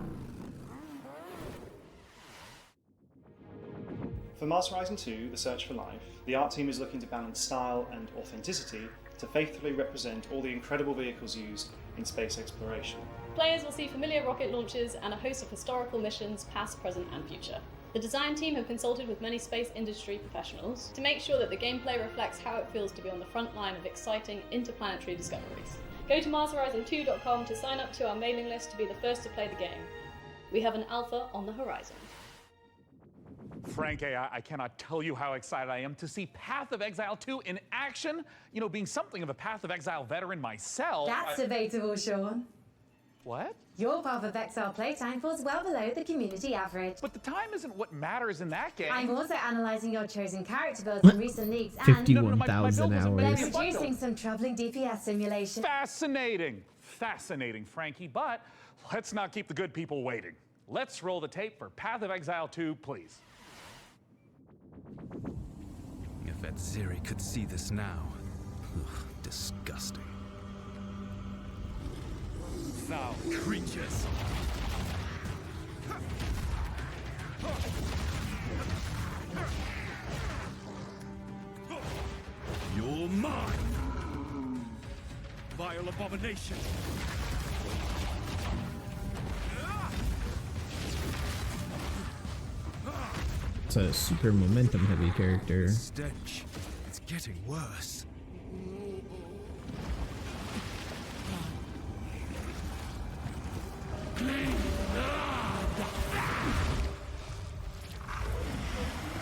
For Master Horizon 2, The Search for Life, the art team is looking to balance style and authenticity to faithfully represent all the incredible vehicles used in space exploration. Players will see familiar rocket launches and a host of historical missions, past, present, and future. The design team have consulted with many space industry professionals to make sure that the gameplay reflects how it feels to be on the front line of exciting interplanetary discoveries. Go to MarsHorizon2.com to sign up to our mailing list to be the first to play the game. We have an alpha on the horizon. Frank, I cannot tell you how excited I am to see Path of Exile 2 in action. Being something of a Path of Exile veteran myself. That's debatable, Sean. What? Your Path of Exile playtime falls well below the community average. But the time isn't what matters in that game. I'm also analysing your chosen character builds in recent leagues and 51,000 hours. They're producing some troubling DPS simulations. Fascinating. Fascinating, Frankie. But let's not keep the good people waiting. Let's roll the tape for Path of Exile 2, please. If Ziri could see this now. Ugh, disgusting. Foul creatures. You're mine! Vile abomination! It's a super momentum heavy character. Stench. It's getting worse.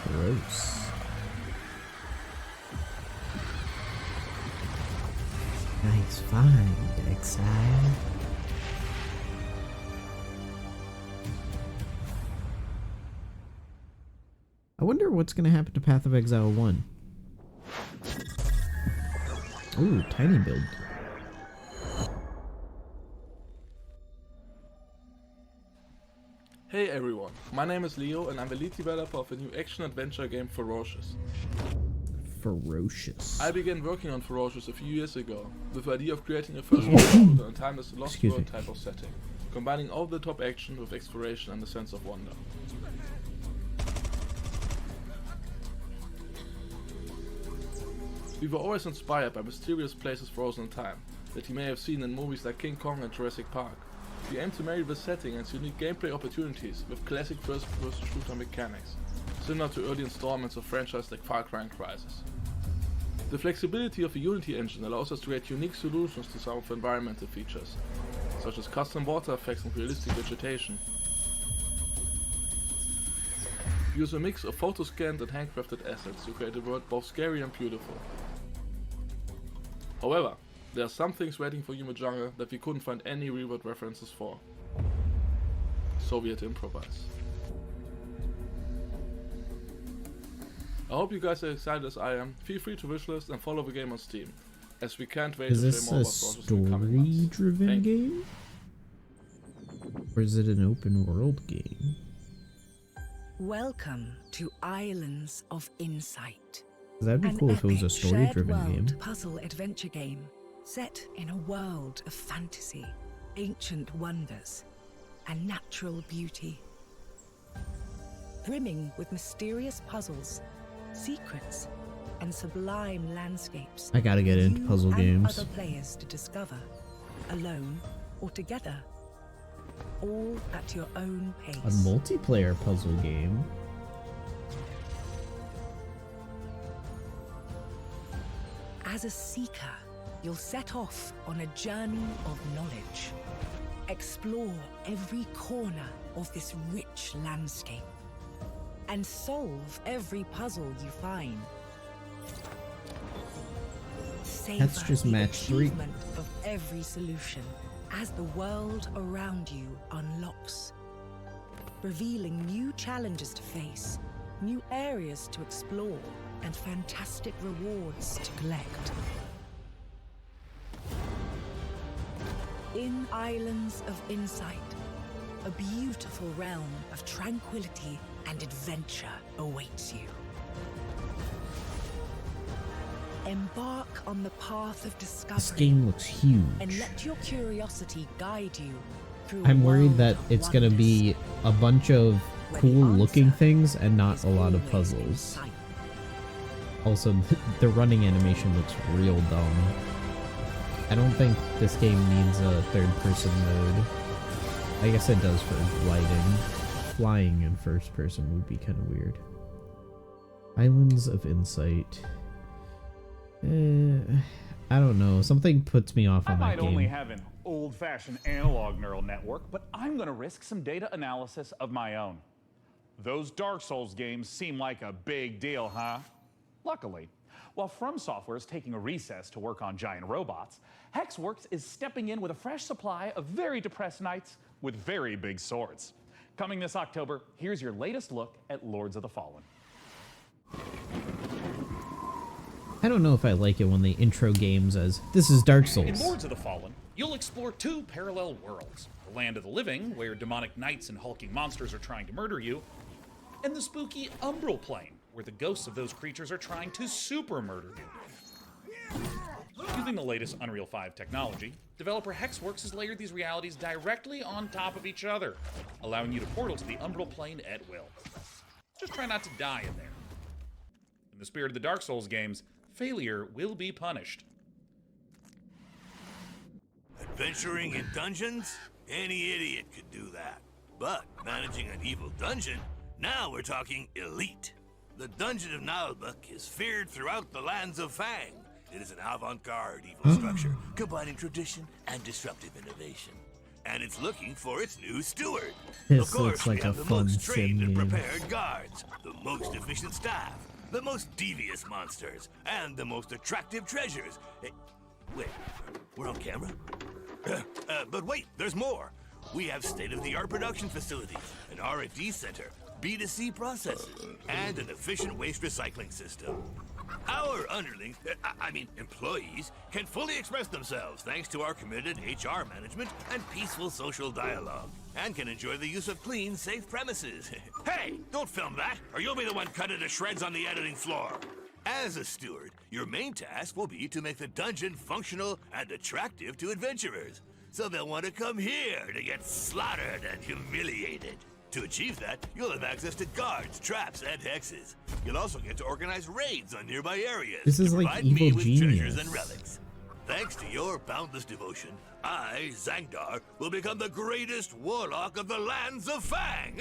Gross. Nice find, exile. I wonder what's gonna happen to Path of Exile 1. Ooh, tiny build. Hey everyone, my name is Leo and I'm the lead developer of a new action-adventure game, Ferocious. Ferocious. I began working on Ferocious a few years ago, with the idea of creating a first-person shooter in timeless Lost World type of setting, combining over-the-top action with exploration and a sense of wonder. We were always inspired by mysterious places frozen in time, that you may have seen in movies like King Kong and Jurassic Park. We aim to marry the setting and its unique gameplay opportunities with classic first-person shooter mechanics, similar to early installments of franchises like Far Cry and Crysis. The flexibility of the Unity engine allows us to create unique solutions to some of the environmental features, such as custom water effects and realistic vegetation. We use a mix of photo-scanned and handcrafted assets to create a world both scary and beautiful. However, there are some things waiting for Yuma Jungle that we couldn't find any real-world references for. So we had to improvise. I hope you guys are excited as I am. Feel free to wishlist and follow the game on Steam, as we can't wait Is to this share more a about Ferocious in the coming months. story-driven game? Or is it an open-world game? Welcome to Islands of Insight. That'd be cool if it was a story-driven game. Puzzle adventure game set in a world of fantasy, ancient wonders, and natural beauty. Brimming with mysterious puzzles, secrets, and sublime landscapes. I gotta get into puzzle games. Other players to discover, alone or together, all at your own pace. A multiplayer puzzle game? As a seeker, you'll set off on a journey of knowledge. Explore every corner of this rich landscape and solve every puzzle you find. That's just match 3. Achievement of every solution as the world around you unlocks, revealing new challenges to face, new areas to explore, and fantastic rewards to collect. In Islands of Insight, a beautiful realm of tranquility and adventure awaits you. Embark on the path of discovery. This game looks huge. And let your curiosity guide you through I'm worried that it's gonna be a bunch of cool looking things and not a lot of puzzles. Also, the running animation looks real dumb. I don't think this game needs a third-person mode. I guess it does for gliding. Flying in first person would be kind of weird. Islands of Insight. I don't know. Something puts me off on that I might game. only have an old-fashioned analog neural network, but I'm going to risk some data analysis of my own. Those Dark Souls games seem like a big deal, huh? Luckily, while From Software is taking a recess to work on giant robots, Hexworks is stepping in with a fresh supply of very depressed knights with very big swords. Coming this October, here's your latest look at Lords of the Fallen. I don't know if I like it when they intro games as, this is Dark Souls. In Lords of the Fallen, you'll explore 2 parallel worlds. The land of the living, where demonic knights and hulking monsters are trying to murder you, and the spooky Umbral Plane, where the ghosts of those creatures are trying to super murder you. Using the latest Unreal 5 technology, developer Hexworks has layered these realities directly on top of each other, allowing you to portal to the Umbral Plane at will. Just try not to die in there. In the spirit of the Dark Souls games, failure will be punished. Adventuring in dungeons? Any idiot could do that. But managing an evil dungeon? Now we're talking elite. The Dungeon of Nalbuk is feared throughout the lands of Fang. It is an avant-garde evil structure, combining tradition and disruptive innovation. and it's looking for its new steward. This Of course, looks like we have a the fun most trained sim and game. prepared guards, the most efficient staff, the most devious monsters, and the most attractive treasures. Hey, wait, we're on camera? But wait, there's more. We have state-of-the-art production facilities, an R&D center, B2C processes, and an efficient waste recycling system. Our underlings, employees, can fully express themselves thanks to our committed HR management and peaceful social dialogue, and can enjoy the use of clean, safe premises. Hey, don't film that, or you'll be the one cut into shreds on the editing floor. As a steward, your main task will be to make the dungeon functional and attractive to adventurers, so they'll want to come here to get slaughtered and humiliated. To achieve that, you'll have access to guards, traps, and hexes. You'll also get to organize raids on nearby areas. This is to like provide Evil me with Genius. treasures and relics. Thanks to your boundless devotion, I, Zangdar, will become the greatest warlock of the lands of Fang.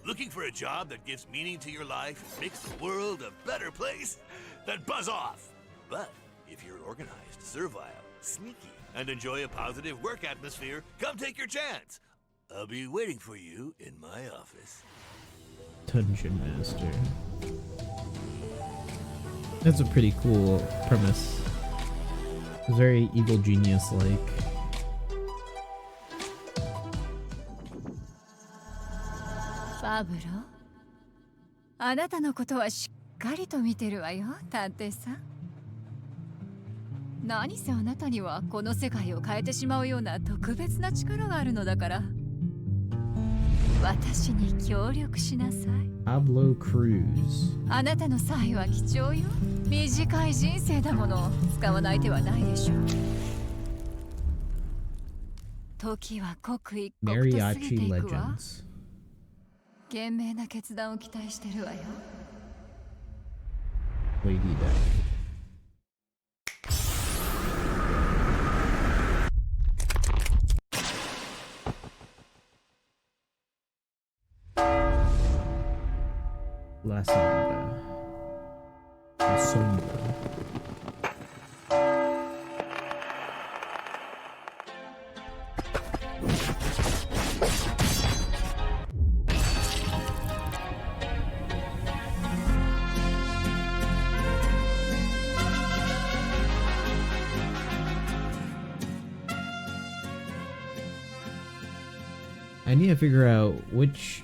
Looking for a job that gives meaning to your life and makes the world a better place? Then buzz off. But if you're organized, servile, sneaky, and enjoy a positive work atmosphere, come take your chance. I'll be waiting for you in my office. Dungeon Master. That's a pretty cool premise. It's very Evil Genius-like. Pablo? あなたのことはしっかりと見てるわよ、探偵さん。何せあなたにはこの世界を変えてしまうような特別な力があるのだから。私に協力しなさい。Pablo Cruz。あなたの才は貴重よ。短い人生だもの。使わない手はないでしょう。時は刻一刻と過ぎていくわ。賢明な決断を期待してるわよ。Lady Death。La Sombra. La Sombra. I need to figure out which...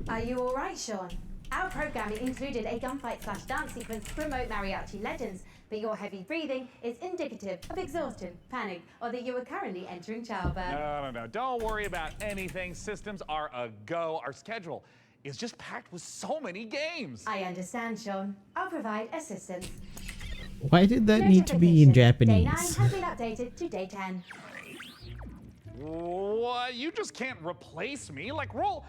Are you alright, Sean? Our programming included a gunfight/dance sequence to promote mariachi legends, but your heavy breathing is indicative of exhaustion, panic, or that you are currently entering childbirth. No. Don't worry about anything. Systems are a go. Our schedule is just packed with so many games. I understand, Sean. I'll provide assistance. Why did that need to be in Japanese? Day 9 has been updated to day 10. What? You just can't replace me? Like, roll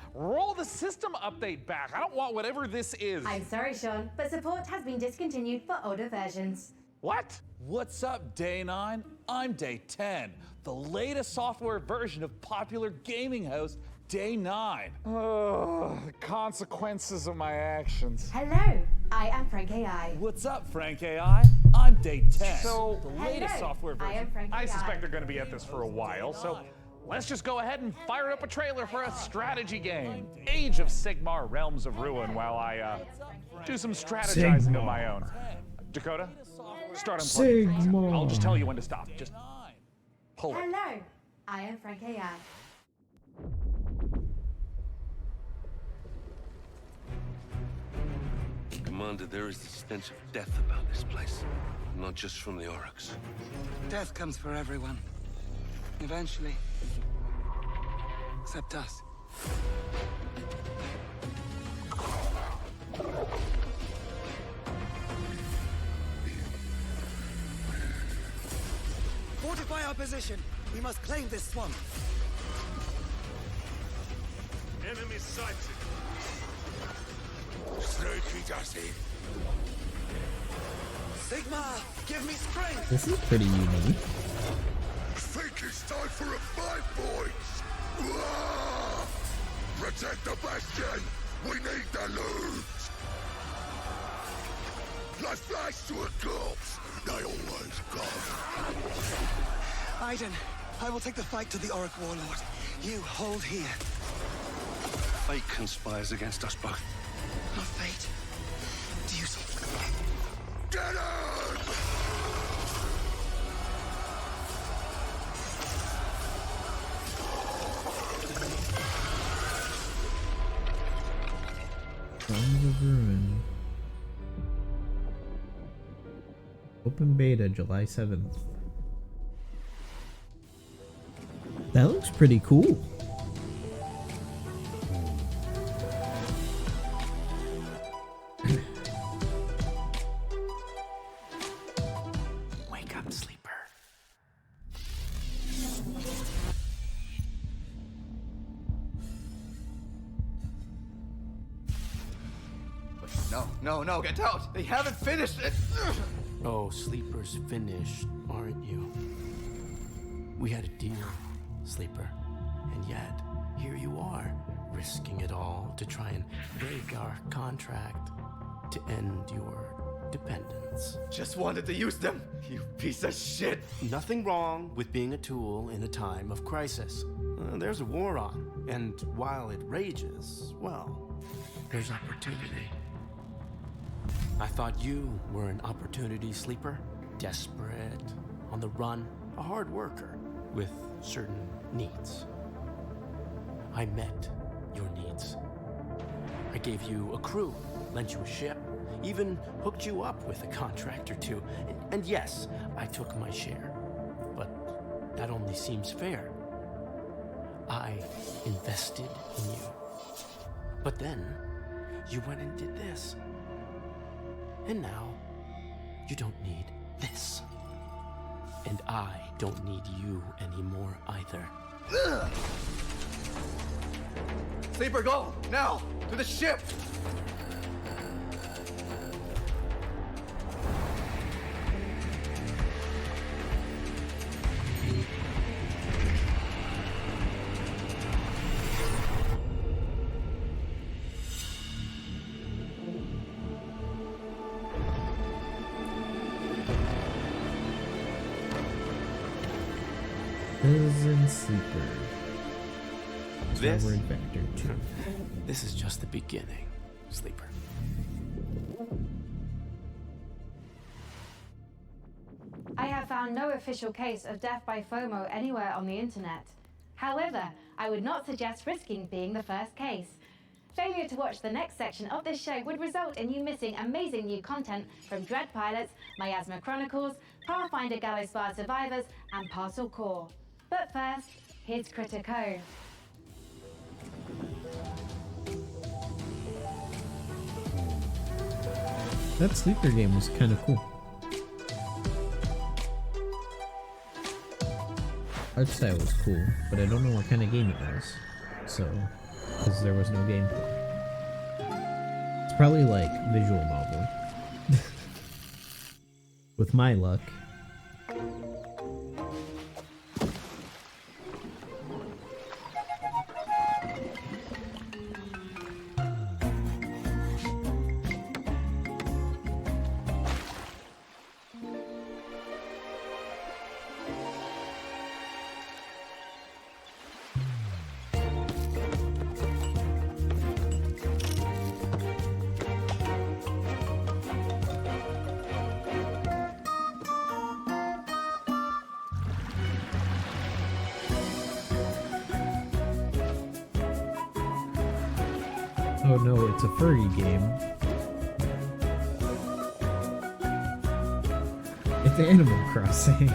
the system update back. I don't want whatever this is. I'm sorry, Sean, but support has been discontinued for older versions. What? What's up, Day 9? I'm Day 10, the latest software version of popular gaming host Day 9. Ugh, consequences of my actions. Hello, I am Frank AI. What's up, Frank AI? I'm Day 10. So, the latest Hello, software version. I am Frank I AI. suspect they're going to be at this for a while, so let's just go ahead and fire up a trailer for a strategy game. Age of Sigmar Realms of Ruin while I do some strategizing of my own. Dakota, start unplugging. Sigmar. I'll just tell you when to stop. Just pull it. Hello, I am Frank AI. Commander, there is the stench of death about this place. Not just from the Oryx. Death comes for everyone. Eventually. Except us. Fortify our position. We must claim this swamp. Enemy sighted. Sigma, give me strength. This is pretty unique. Think it's time for a fight, boys. Wah! Protect the bastion. We need the loot. I flash to a corpse. I always come. Aiden, I will take the fight to the Auric Warlord. You hold here. Fate conspires against us both. Not fate. Duty. Get him! Songs of Ruin. Open beta July 7th. That looks pretty cool. Wake up, sleeper. No, get out! They haven't finished it! Oh, Sleeper's finished, aren't you? We had a deal, Sleeper. And yet, here you are, risking it all to try and break our contract to end your dependence. Just wanted to use them, you piece of shit! Nothing wrong with being a tool in a time of crisis. There's a war on, and while it rages, well, there's opportunity. I thought you were an opportunity sleeper, desperate, on the run, a hard worker with certain needs. I met your needs. I gave you a crew, lent you a ship, even hooked you up with a contract or two. And yes, I took my share, but that only seems fair. I invested in you. But then, you went and did this. And now, you don't need this. And I don't need you anymore either. Ugh. Sleeper, go! Now! To the ship! Prison Sleeper. This? Forward Vector 2. This is just the beginning, Sleeper. I have found no official case of death by FOMO anywhere on the internet. However, I would not suggest risking being the first case. Failure to watch the next section of this show would result in you missing amazing new content from Dread Pilots, Miasma Chronicles, Pathfinder Gallows Bar Survivors, and Parcel Core. But first, here's Critico. That Sleeper game was kind of cool. Art style was cool, but I don't know what kind of game it was. So, because there was no gameplay. It's probably like visual novel. With my luck. Oh no, it's a furry game. It's Animal Crossing.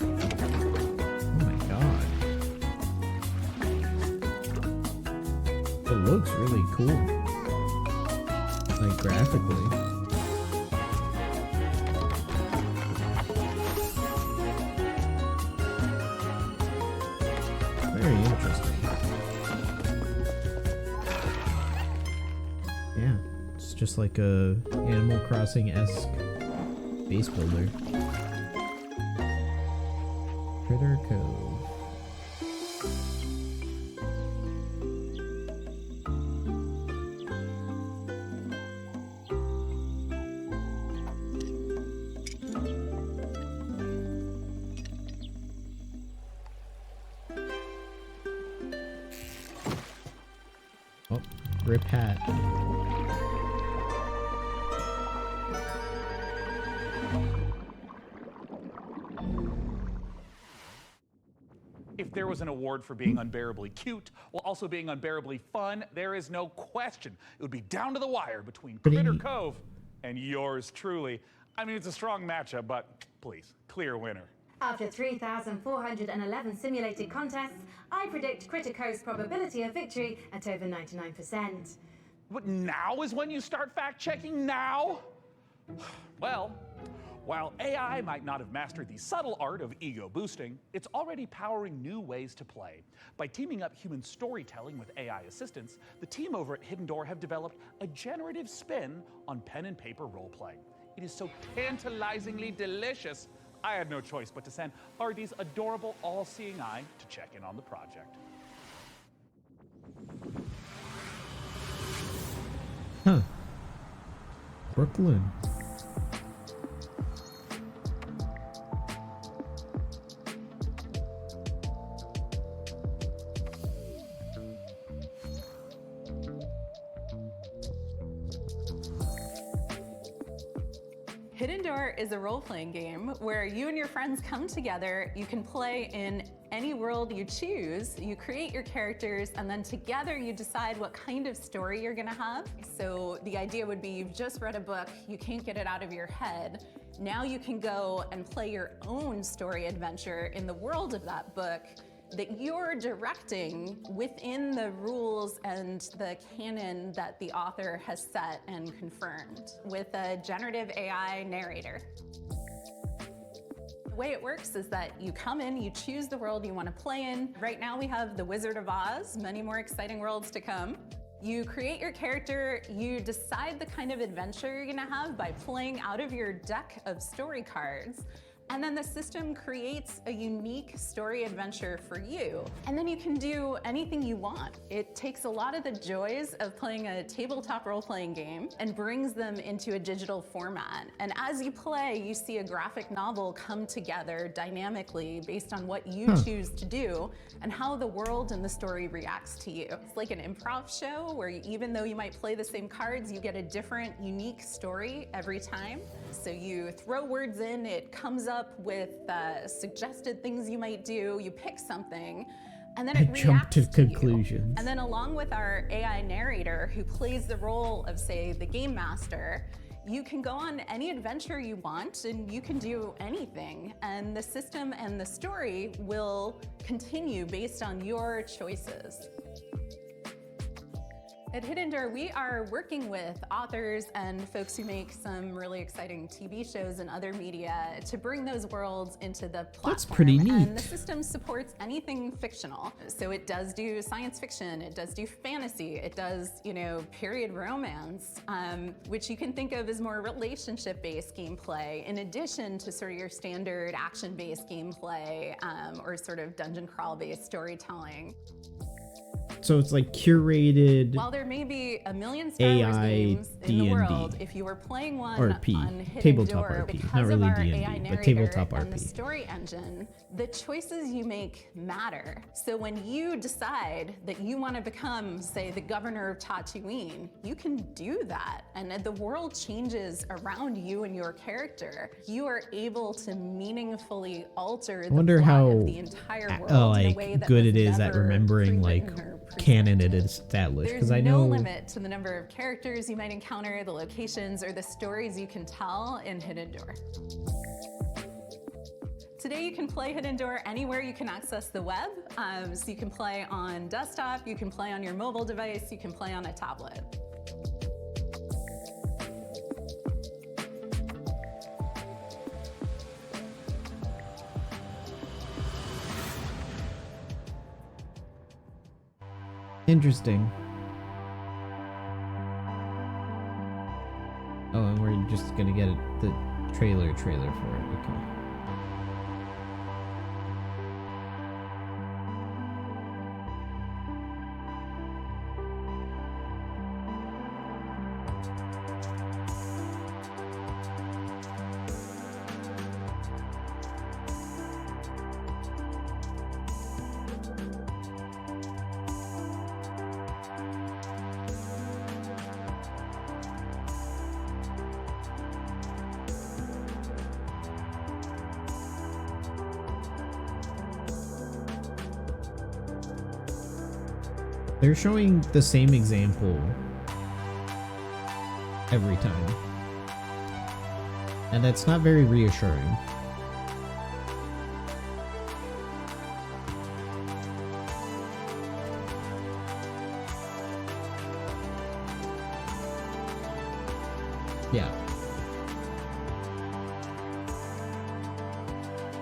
Oh my god. It looks really cool. Like graphically. Very interesting. Yeah, it's just like a Animal Crossing-esque base builder. Critter Cove. Rip hat. If there was an award for being unbearably cute while also being unbearably fun, there is no question it would be down to the wire between Critter Cove and yours truly. I mean, it's a strong matchup, but please, clear winner. After 3,411 simulated contests, I predict Critter Cove's probability of victory at over 99%. But now is when you start fact-checking? Now? Well, while AI might not have mastered the subtle art of ego boosting, it's already powering new ways to play. By teaming up human storytelling with AI assistance, the team over at Hidden Door have developed a generative spin on pen and paper role-playing. It is so tantalizingly delicious, I had no choice but to send RD's adorable all-seeing eye to check in on the project. Huh. Brooklyn. Hidden Door is a role-playing game where you and your friends come together. You can play in any world you choose. You create your characters, and then together you decide what kind of story you're gonna have. So the idea would be you've just read a book, you can't get it out of your head. Now you can go and play your own story adventure in the world of that book that you're directing within the rules and the canon that the author has set and confirmed with a generative AI narrator. The way it works is that you come in, you choose the world you want to play in. Right now we have the Wizard of Oz, many more exciting worlds to come. You create your character, you decide the kind of adventure you're gonna have by playing out of your deck of story cards. And then the system creates a unique story adventure for you. And then you can do anything you want. It takes a lot of the joys of playing a tabletop role-playing game and brings them into a digital format. And as you play, you see a graphic novel come together dynamically based on what you choose to do and how the world and the story reacts to you. It's like an improv show where even though you might play the same cards, you get a different, unique story every time. So you throw words in, it comes up with suggested things you might do, you pick something, and then it jump to reacts conclusions. you. And then along with our AI narrator who plays the role of, say, the game master, you can go on any adventure you want and you can do anything. And the system and the story will continue based on your choices. At Hidden Door, we are working with authors and folks who make some really exciting TV shows and other media to bring those worlds into the platform. That's pretty neat. And the system supports anything fictional. So it does do science fiction, it does do fantasy, it does, period romance, which you can think of as more relationship-based gameplay, in addition to sort of your standard action-based gameplay or sort of dungeon crawl-based storytelling. So it's like curated. While there may be a million Star Wars games in the world, if you were playing one on Hidden Door, because of our AI narrator and the story engine, the choices you make matter. So when you decide that you want to become, say, the governor of Tatooine, you can do that. And the world changes around you and your character. You are able to meaningfully alter the plot of the entire world in a way that good was it is at never remembering canon it is established, because I know no limit to the number of characters you might encounter, the locations, or the stories you can tell in Hidden Door. Today you can play Hidden Door anywhere you can access the web. So you can play on desktop, you can play on your mobile device, you can play on a tablet. Interesting. Oh, and we're just gonna get the trailer for it. Okay. They're showing the same example every time. And that's not very reassuring. Yeah.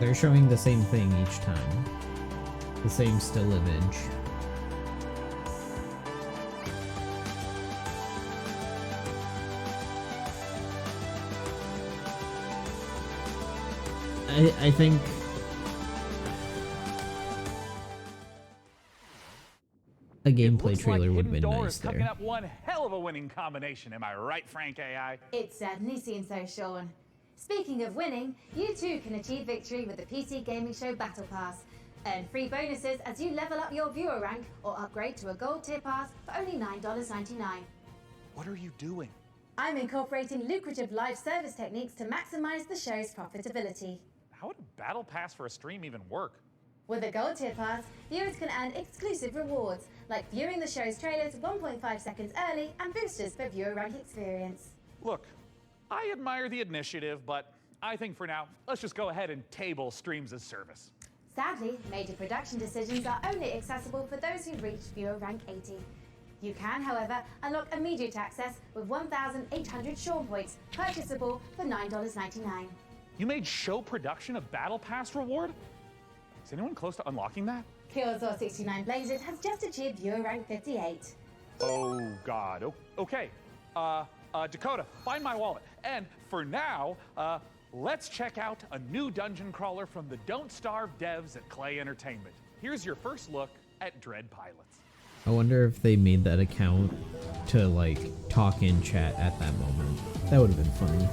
They're showing the same thing each time. The same still image. I think a gameplay trailer would have been nice there. Cooking up one hell of a winning combination, am I right, Frank AI? It certainly seems so, Sean. Speaking of winning, you too can achieve victory with the PC Gaming Show Battle Pass. Earn free bonuses as you level up your viewer rank or upgrade to a gold tier pass for only $9.99. What are you doing? I'm incorporating lucrative live service techniques to maximize the show's profitability. How would a battle pass for a stream even work? With a gold tier pass, viewers can earn exclusive rewards, like viewing the show's trailers 1.5 seconds early and boosters for viewer rank experience. Look, I admire the initiative, but I think for now, let's just go ahead and table streams as service. Sadly, major production decisions are only accessible for those who reach viewer rank 80. You can, however, unlock immediate access with 1,800 Sean points, purchasable for $9.99. You made show production a battle pass reward? Is anyone close to unlocking that? Killsaw 69 Blazed has just achieved viewer rank 58. Oh God, okay. Dakota, find my wallet. And for now, let's check out a new dungeon crawler from the Don't Starve devs at Clay Entertainment. Here's your first look at Dread Pilots. I wonder if they made that account to like talk in chat at that moment. That would have been funny.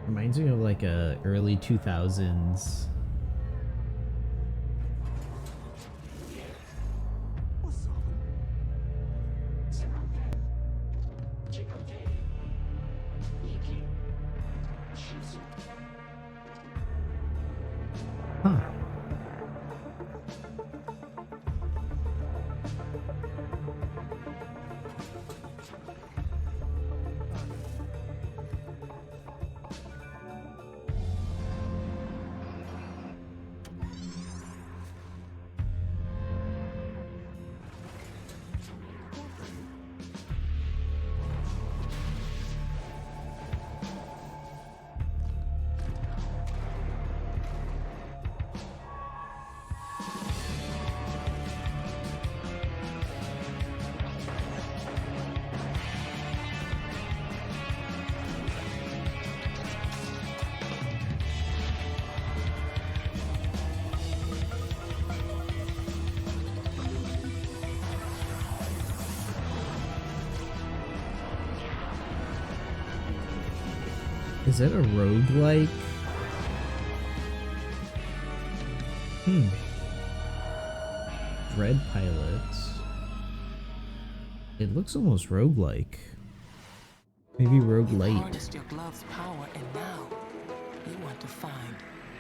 Reminds me of like a early 2000s. Huh. Is it a roguelike? Dread Pilots. It looks almost roguelike. Maybe roguelite. Harnessed your glove's power, and now you want to find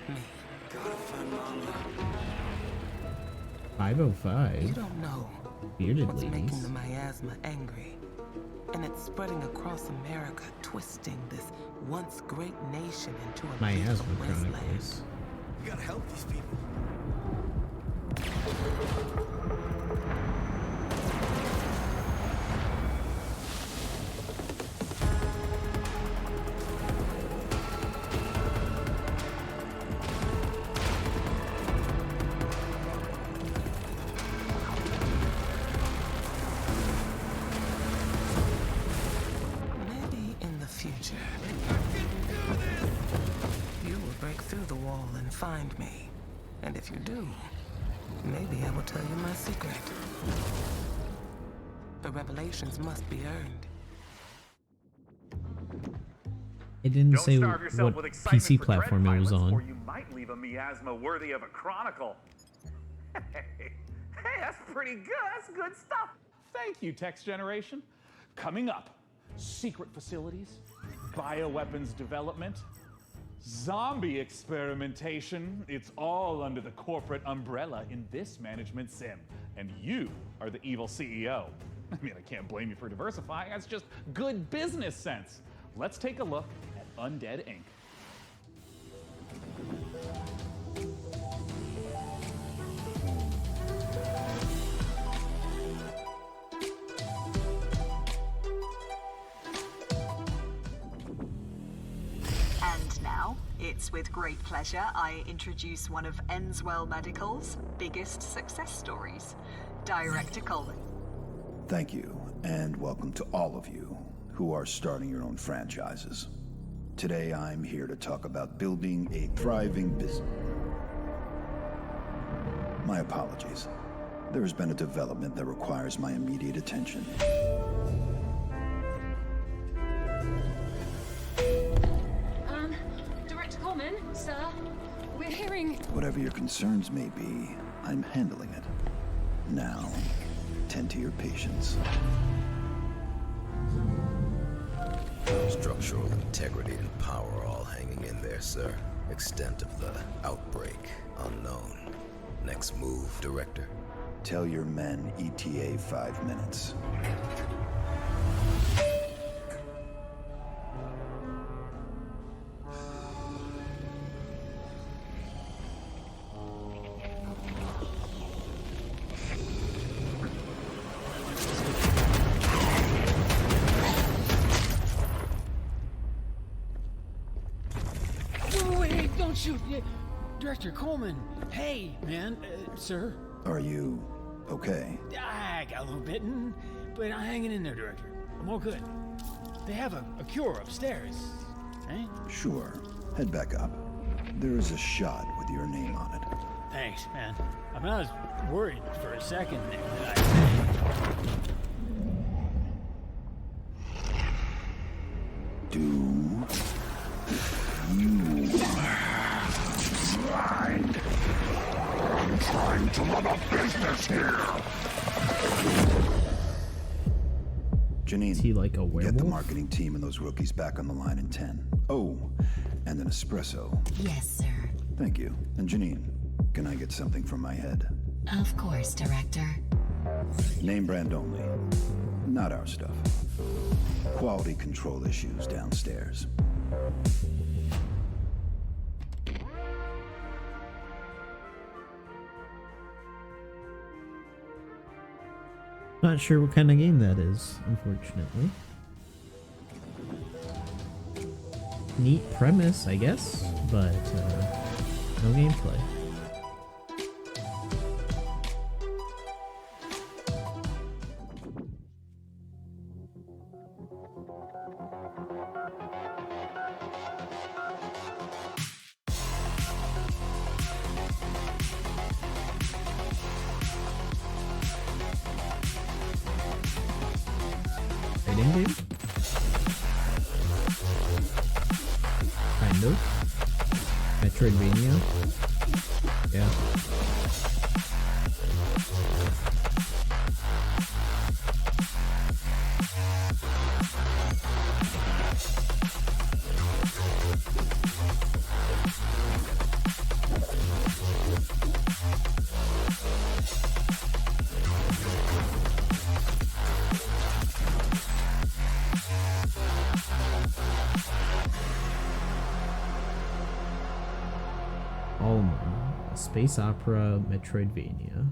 me. Gotta find Mama. 505. You don't know Bearded what's ladies. making the miasma angry. And it's spreading across America, twisting this once great nation into a Miasma beautiful wasteland. Chronicles. We gotta help these people. Maybe in the future, you will break through the wall and find me. And if you do, maybe I will tell you my secret. The revelations must be earned. It didn't Don't say starve yourself what with excitement PC for platform Dread it was Pilots, on. Or you might leave a miasma worthy of a chronicle. Hey, that's pretty good. That's good stuff. Thank you, Text Generation. Coming up, secret facilities, bioweapons development, zombie experimentation. It's all under the corporate umbrella in this management sim. And you are the evil CEO. I mean, I can't blame you for diversifying. That's just good business sense. Let's take a look at Undead Inc. And now, it's with great pleasure I introduce one of Enswell Medical's biggest success stories, Director Coleman. Thank you, and welcome to all of you who are starting your own franchises. Today I'm here to talk about building a thriving business. My apologies. There has been a development that requires my immediate attention. Director Coleman, sir, we're hearing... Whatever your concerns may be, I'm handling it. Now, tend to your patients. Structural integrity and power all hanging in there, sir. Extent of the outbreak unknown. Next move, Director? Tell your men ETA 5 minutes. Wait, don't shoot! Director Coleman! Hey, man, sir? Are you okay? I got a little bitten, but I'm hanging in there, Director. I'm all good. They have a cure upstairs, right? Sure. Head back up. There is a shot with your name on it. Thanks, man. I mean, I was worried for a second there that Do you mind? I'm trying to run a business here. Janine, is he like a werewolf? Get the marketing team and those rookies back on the line in 10. Oh, and an espresso. Yes, sir. Thank you. And Janine, can I get something from my head? Of course, Director. Name brand only. Not our stuff. Quality control issues downstairs. Not sure what kind of game that is, unfortunately. Neat premise, I guess, but no gameplay. Fighting game? Kind of. Metroidvania? Yeah. A space opera Metroidvania.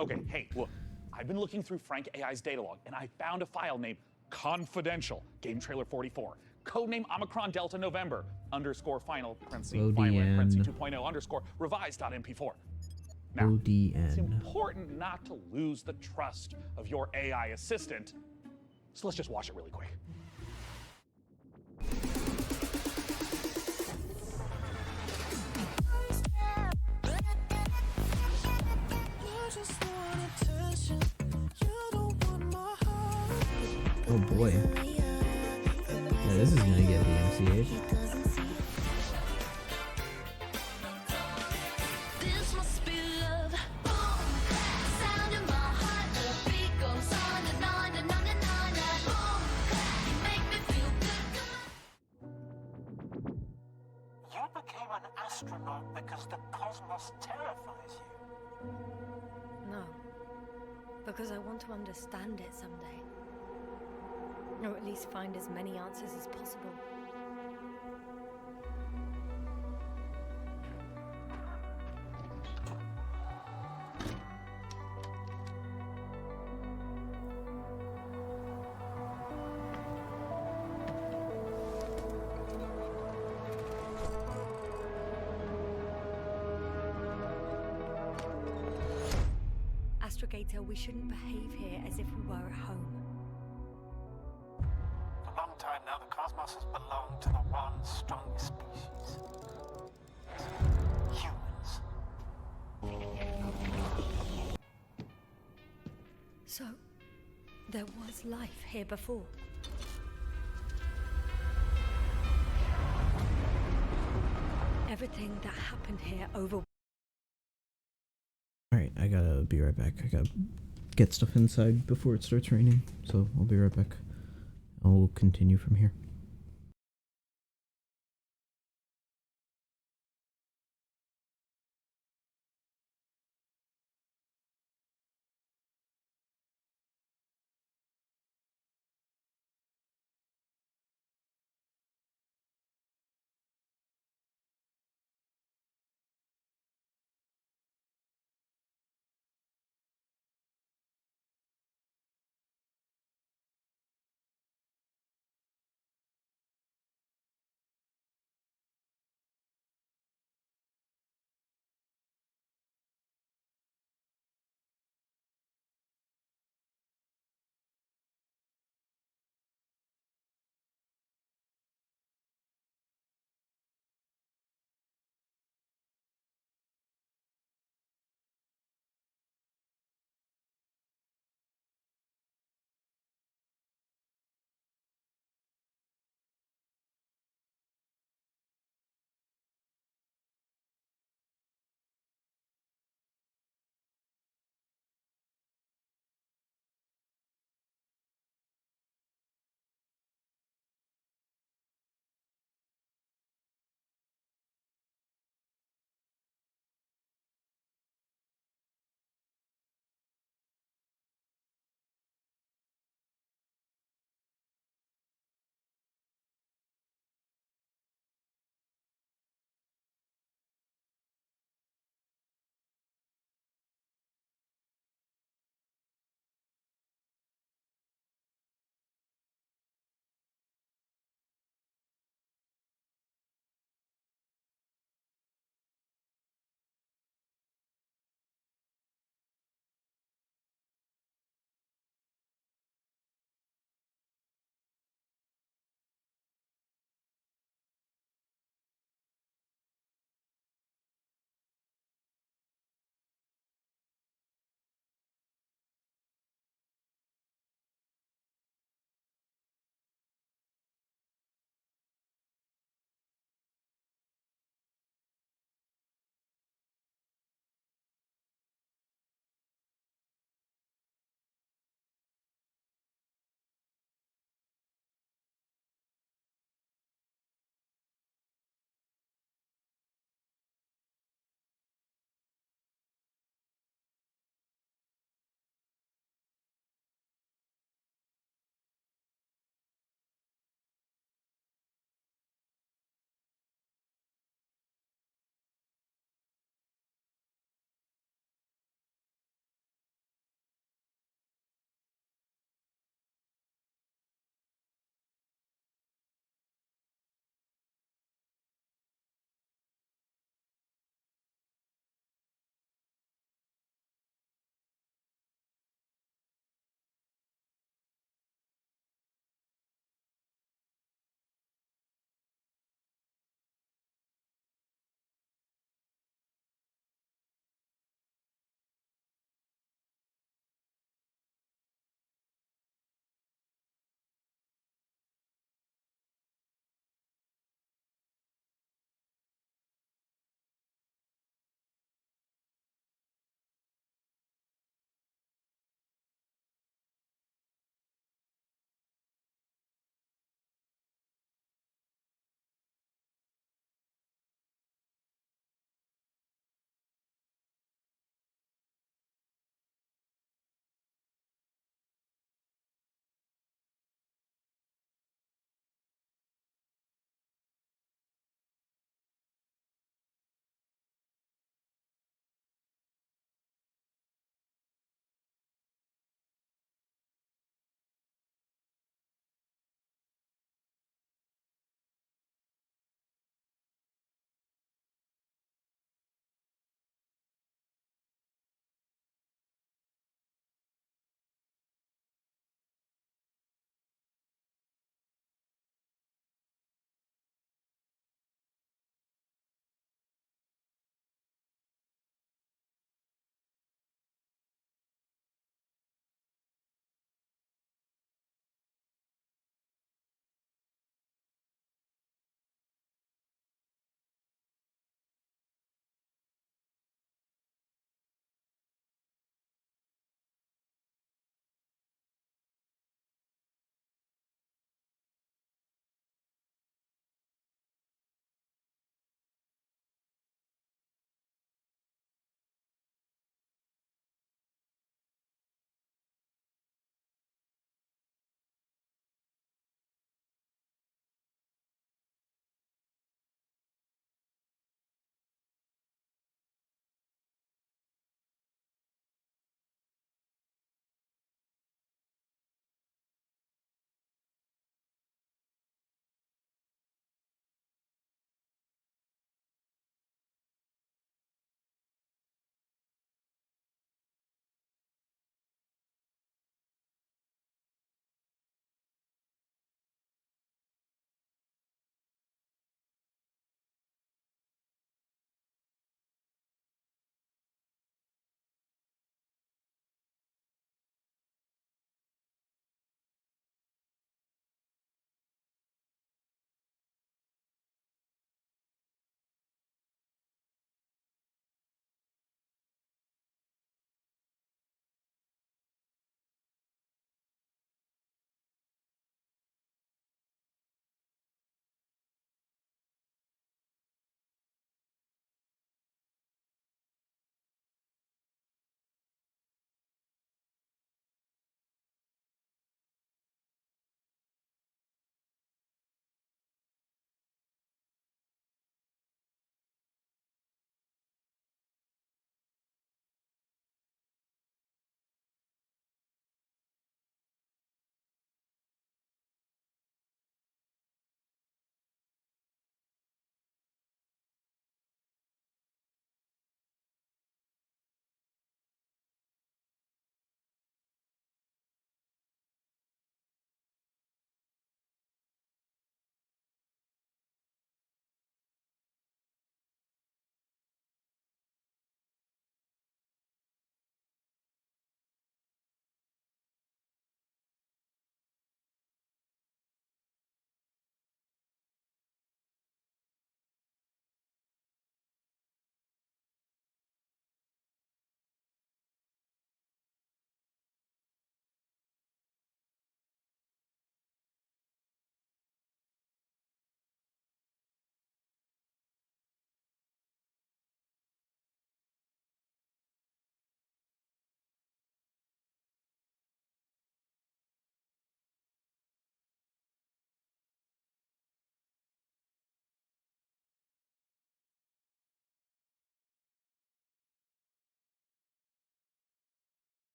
Okay, hey, look. I've been looking through Frank AI's data log, and I found a file named Confidential, Game Trailer 44. Codename Omicron Delta November, _final, parentheses, Violent, parentheses 2.0, _revised.mp4. Now, ODN. It's important not to lose the trust of your AI assistant, so let's just watch it really quick. Oh boy. this is gonna get DMCA'd. You became an astronaut because the cosmos terrifies you. No. Because I want to understand it someday. Or at least find as many answers as possible. Astrogator, we shouldn't behave here as if we were at home. For a long time now, the cosmos has belonged to the one strongest species. Humans. So, there was life here before. Everything that happened here over. Alright, I gotta be right back. I gotta get stuff inside before it starts raining, so I'll be right back. I'll continue from here.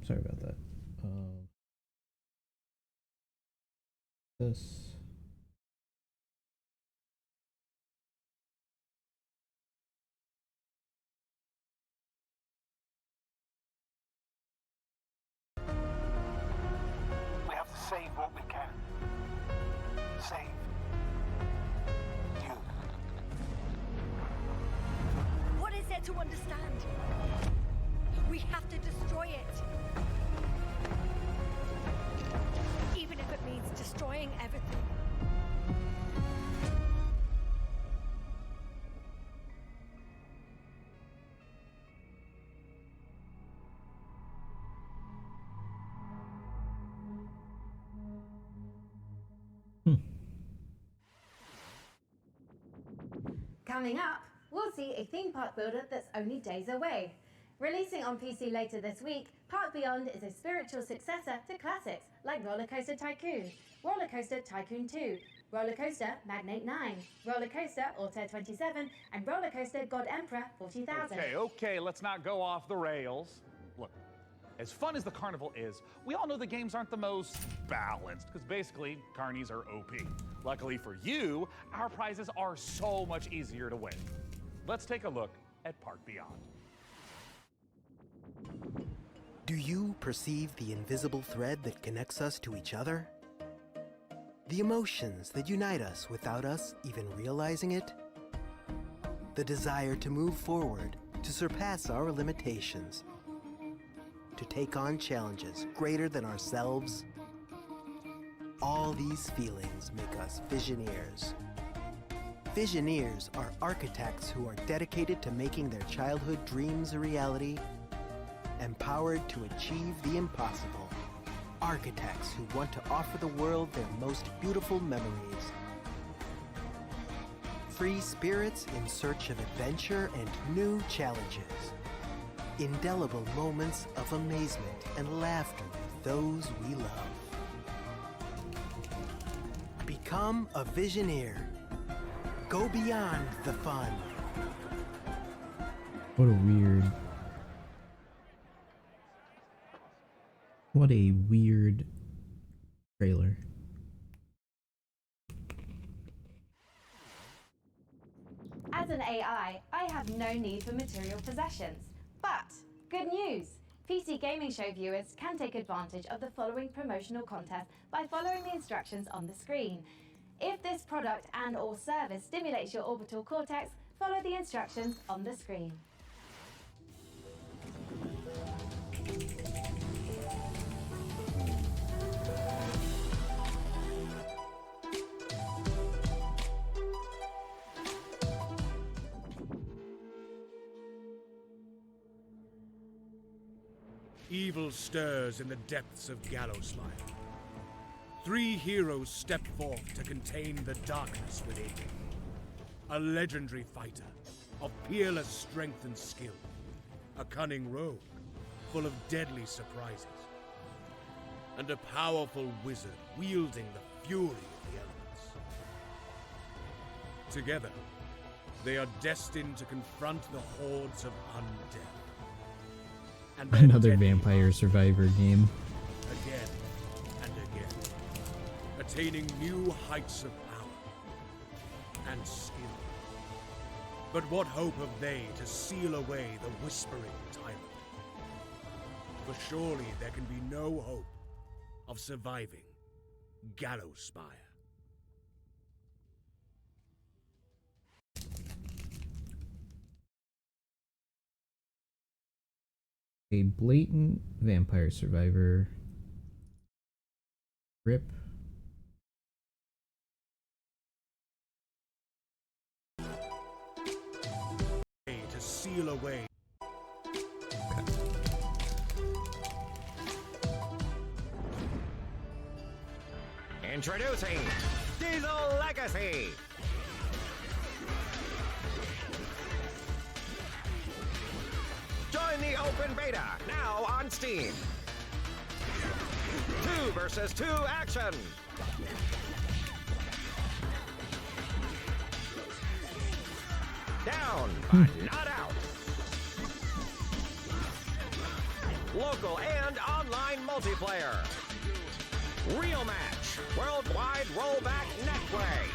Sorry about that. This. We have to save what we can. Save you. What is there to understand? We have to destroy it. Even if it means destroying everything. Coming up, we'll see a theme park builder that's only days away. Releasing on PC later this week, Park Beyond is a spiritual successor to classics like Roller Coaster Tycoon, Roller Coaster Tycoon 2, Roller Coaster Magnate 9, Roller Coaster Altair 27, and Roller Coaster God Emperor 40,000. Okay, let's not go off the rails. Look, as fun as the carnival is, we all know the games aren't the most balanced, because basically, carnies are OP. Luckily for you, our prizes are so much easier to win. Let's take a look at Park Beyond. Do you perceive the invisible thread that connects us to each other? The emotions that unite us without us even realizing it? The desire to move forward, to surpass our limitations, to take on challenges greater than ourselves? All these feelings make us Visioneers. Visioneers are architects who are dedicated to making their childhood dreams a reality, empowered to achieve the impossible. Architects who want to offer the world their most beautiful memories. Free spirits in search of adventure and new challenges. Indelible moments of amazement and laughter with those we love. Become a Visioneer. Go beyond the fun. What a weird trailer. As an AI, I have no need for material possessions. But, good news! PC Gaming Show viewers can take advantage of the following promotional contest by following the instructions on the screen. If this product and/or service stimulates your orbital cortex, follow the instructions on the screen. Evil stirs in the depths of Gallowspire. 3 heroes step forth to contain the darkness within. A legendary fighter of peerless strength and skill. A cunning rogue full of deadly surprises. And a powerful wizard wielding the fury of the elements. Together, they are destined to confront the hordes of undead. Another Vampire Survivor game. Again and again, attaining new heights of power and skill. But what hope have they to seal away the whispering tyrant? For surely there can be no hope of surviving Gallowspire. A blatant Vampire Survivor. Rip. To seal away. Introducing Diesel Legacy. Join the open beta, now on Steam. 2 versus 2 action. Down, but not out. Local and online multiplayer. Real match. Worldwide rollback netplay.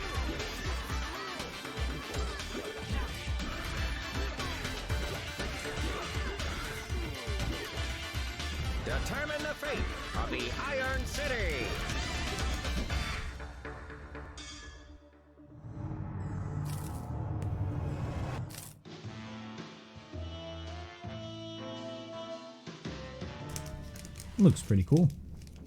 Determine the fate of the Iron City. Looks pretty cool.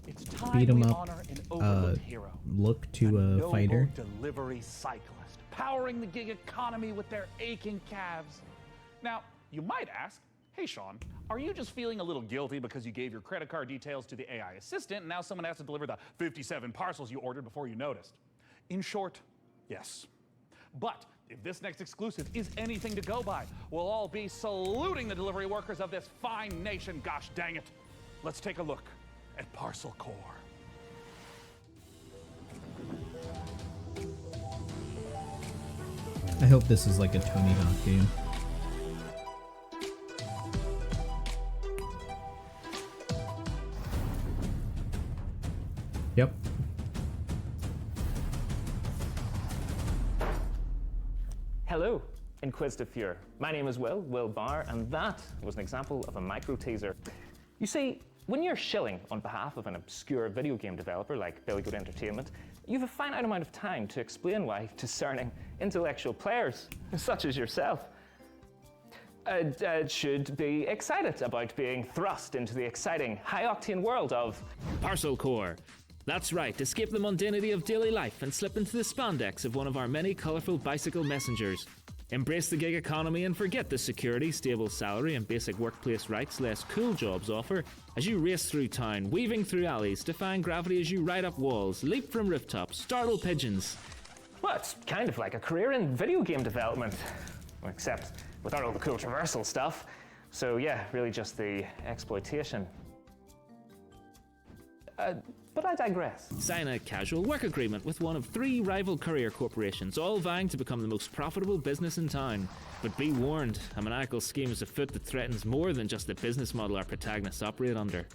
It's time Beat 'em we up, honor an overlooked hero. Look to a fighter. Delivery cyclist, powering the gig economy with their aching calves. Now, you might ask, hey Sean, are you just feeling a little guilty because you gave your credit card details to the AI assistant and now someone has to deliver the 57 parcels you ordered before you noticed? In short, yes. But if this next exclusive is anything to go by, we'll all be saluting the delivery workers of this fine nation, gosh dang it. Let's take a look at Parcel Core. I hope this is like a Tony Hawk game. Yep. Hello, Inquisitive Fuhrer. My name is Will Barr, and that was an example of a micro teaser. You see, when you're shilling on behalf of an obscure video game developer like Billy Goat Entertainment, you have a finite amount of time to explain why discerning intellectual players, such as yourself, should be excited about being thrust into the exciting, high-octane world of Parcel Core. That's right, escape the mundanity of daily life and slip into the spandex of one of our many colourful bicycle messengers. Embrace the gig economy and forget the security, stable salary and basic workplace rights less cool jobs offer as you race through town, weaving through alleys, defying gravity as you ride up walls, leap from rooftops, startle pigeons. Well, it's kind of like a career in video game development, except without all the cool traversal stuff. So yeah, really just the exploitation. But I digress. Sign a casual work agreement with one of 3 rival courier corporations, all vying to become the most profitable business in town. But be warned, a maniacal scheme is afoot that threatens more than just the business model our protagonists operate under.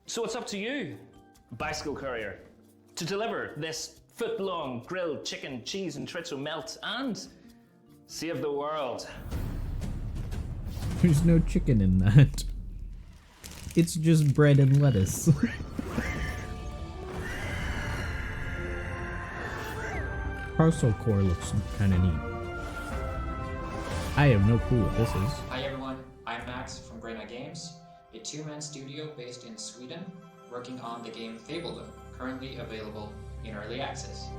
So it's up to you, bicycle courier, to deliver this foot-long grilled chicken, cheese and chorizo melt and save the world. There's no chicken in that. It's just bread and lettuce. Parcel Core looks kind of neat. I have no clue what this is. Hi everyone, I'm Max from Grey Knight Games, a 2-man studio based in Sweden, working on the game Fabledom, currently available in early access.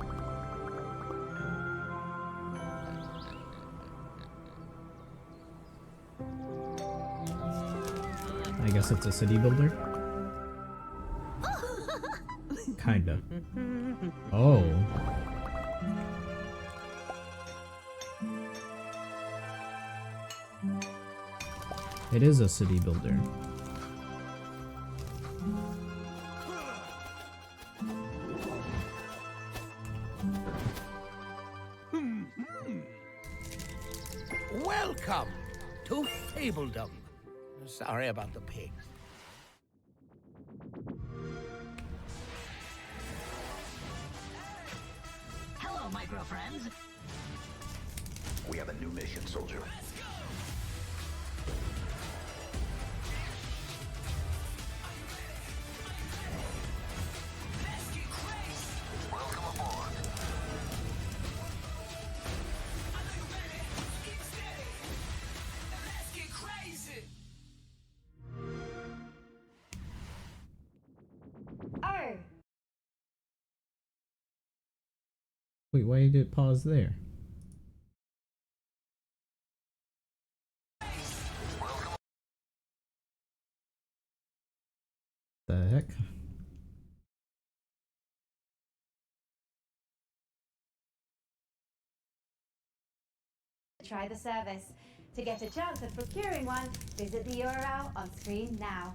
I guess it's a city builder? Kinda. Oh. It is a city builder. Welcome to Fabledom. Sorry about the pigs. Hello, micro friends. We have a new mission, soldier. Welcome aboard. Oh. Wait, why did it pause there? The heck? Try the service. To get a chance of procuring one, visit the URL on screen now.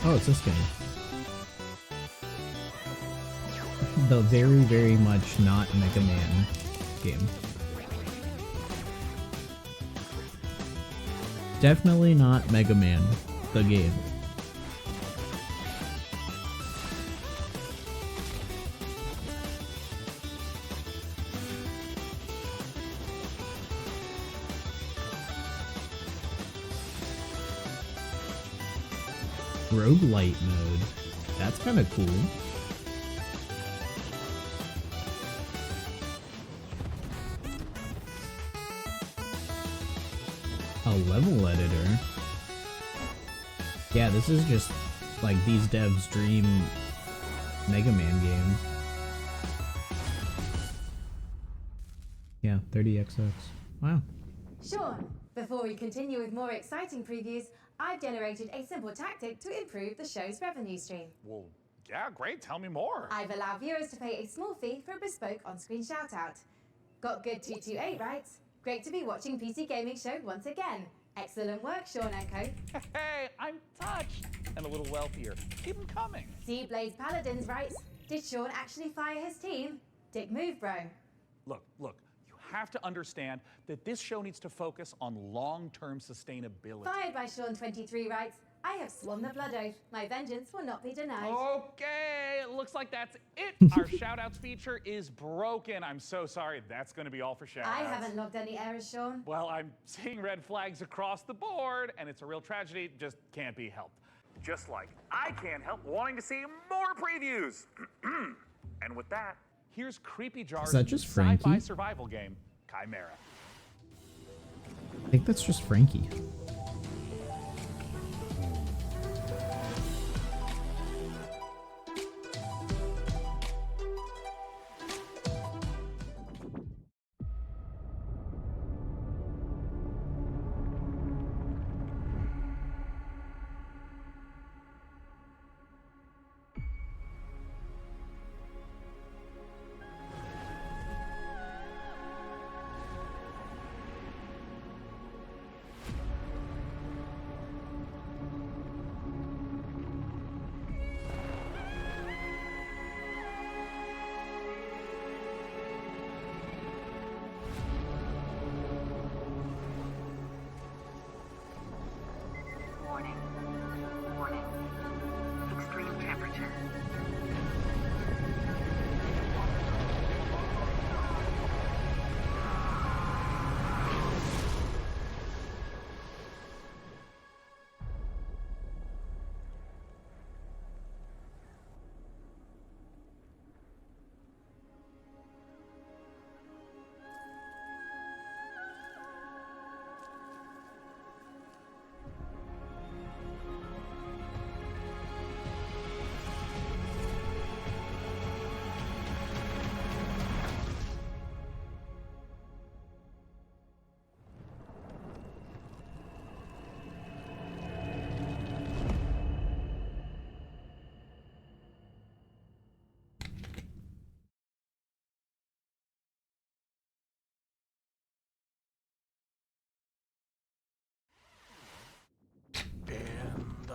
Oh, it's this game. The very, very much not Mega Man game. Definitely not Mega Man, the game. Roguelite mode. That's kind of cool. A level editor. Yeah, this is just like these devs' dream Mega Man game. Yeah, 30XX. Wow. Sean, before we continue with more exciting previews, I've generated a simple tactic to improve the show's revenue stream. Well, yeah, great. Tell me more. I've allowed viewers to pay a small fee for a bespoke on-screen shout-out. Got good 228, right? Great to be watching PC Gaming Show once again. Excellent work, Sean and Co. Hey, I'm touched. And a little wealthier. Keep them coming. See Blaze Paladins, right? Did Sean actually fire his team? Dick move, bro. Look. You have to understand that this show needs to focus on long-term sustainability. Fired by Sean 23 writes, I have sworn the blood oath. My vengeance will not be denied. Okay, it looks like that's it. Our shoutouts feature is broken. I'm so sorry. That's going to be all for shoutouts. I haven't logged any errors, Sean. Well, I'm seeing red flags across the board, and it's a real tragedy. It just can't be helped. Just like I can't help wanting to see more previews. And with that, here's Creepy Jar's sci-fi survival game, Chimera. I think that's just Frankie.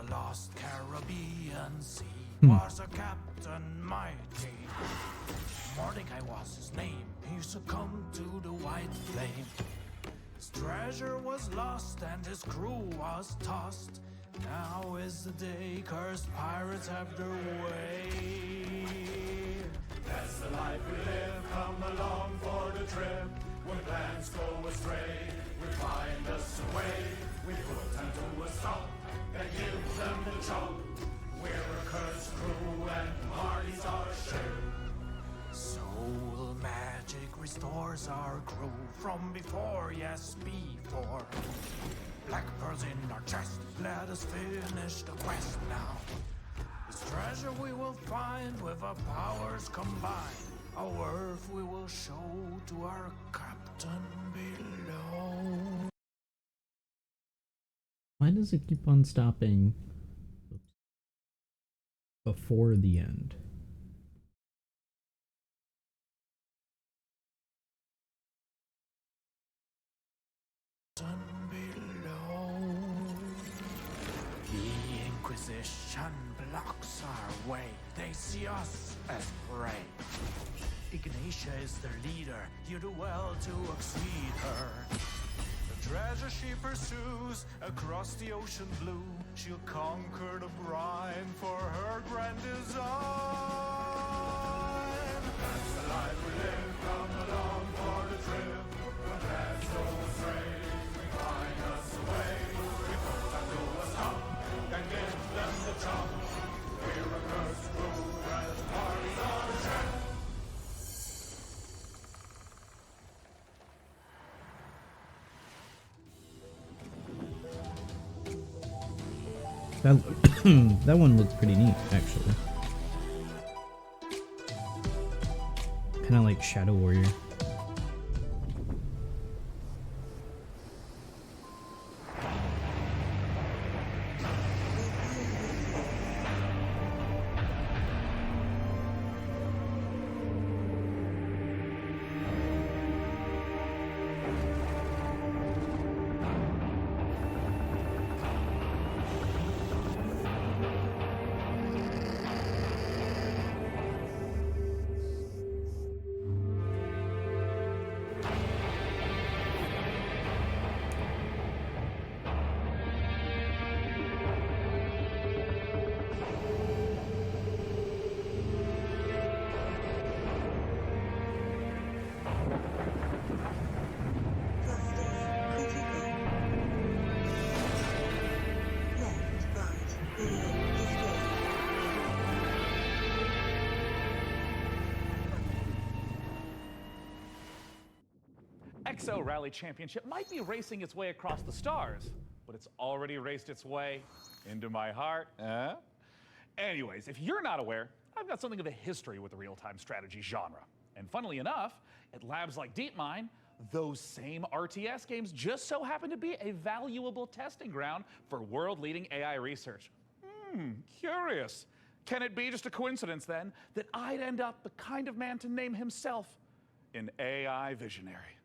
Lost Caribbean Sea was a captain mighty. Mordecai was his name. He succumbed to the white flame. His treasure was lost and his crew was tossed. Now is the day cursed pirates have their way. That's the life we live. Come along for the trip. When plans go astray, we find us a way. We put them to a stop and give them the chop. We're a cursed crew and parties our share. Soul magic restores our crew from before, yes, before. Black pearls in our chest, let us finish the quest now. This treasure we will find with our powers combined. Our worth we will show to our captain below. Why does it keep on stopping before the end? Inquisition blocks our way. They see us as prey. Ignatia is their leader. You do well to exceed her. The treasure she pursues across the ocean blue. She'll conquer the brine for her grand design. That's the life we live. Come along for the trip. When plans go astray, we find us a way. We put them to a stop and give them the chop. We're a cursed crew and the party's on a trip. That one looks pretty neat, actually. Kind of like Shadow Warrior. XO Rally Championship might be racing its way across the stars, but it's already raced its way into my heart. Anyways, if you're not aware, I've got something of a history with the real-time strategy genre. And funnily enough, at labs like DeepMind, those same RTS games just so happen to be a valuable testing ground for world-leading AI research. Curious. Can it be just a coincidence, then, that I'd end up the kind of man to name himself an AI visionary?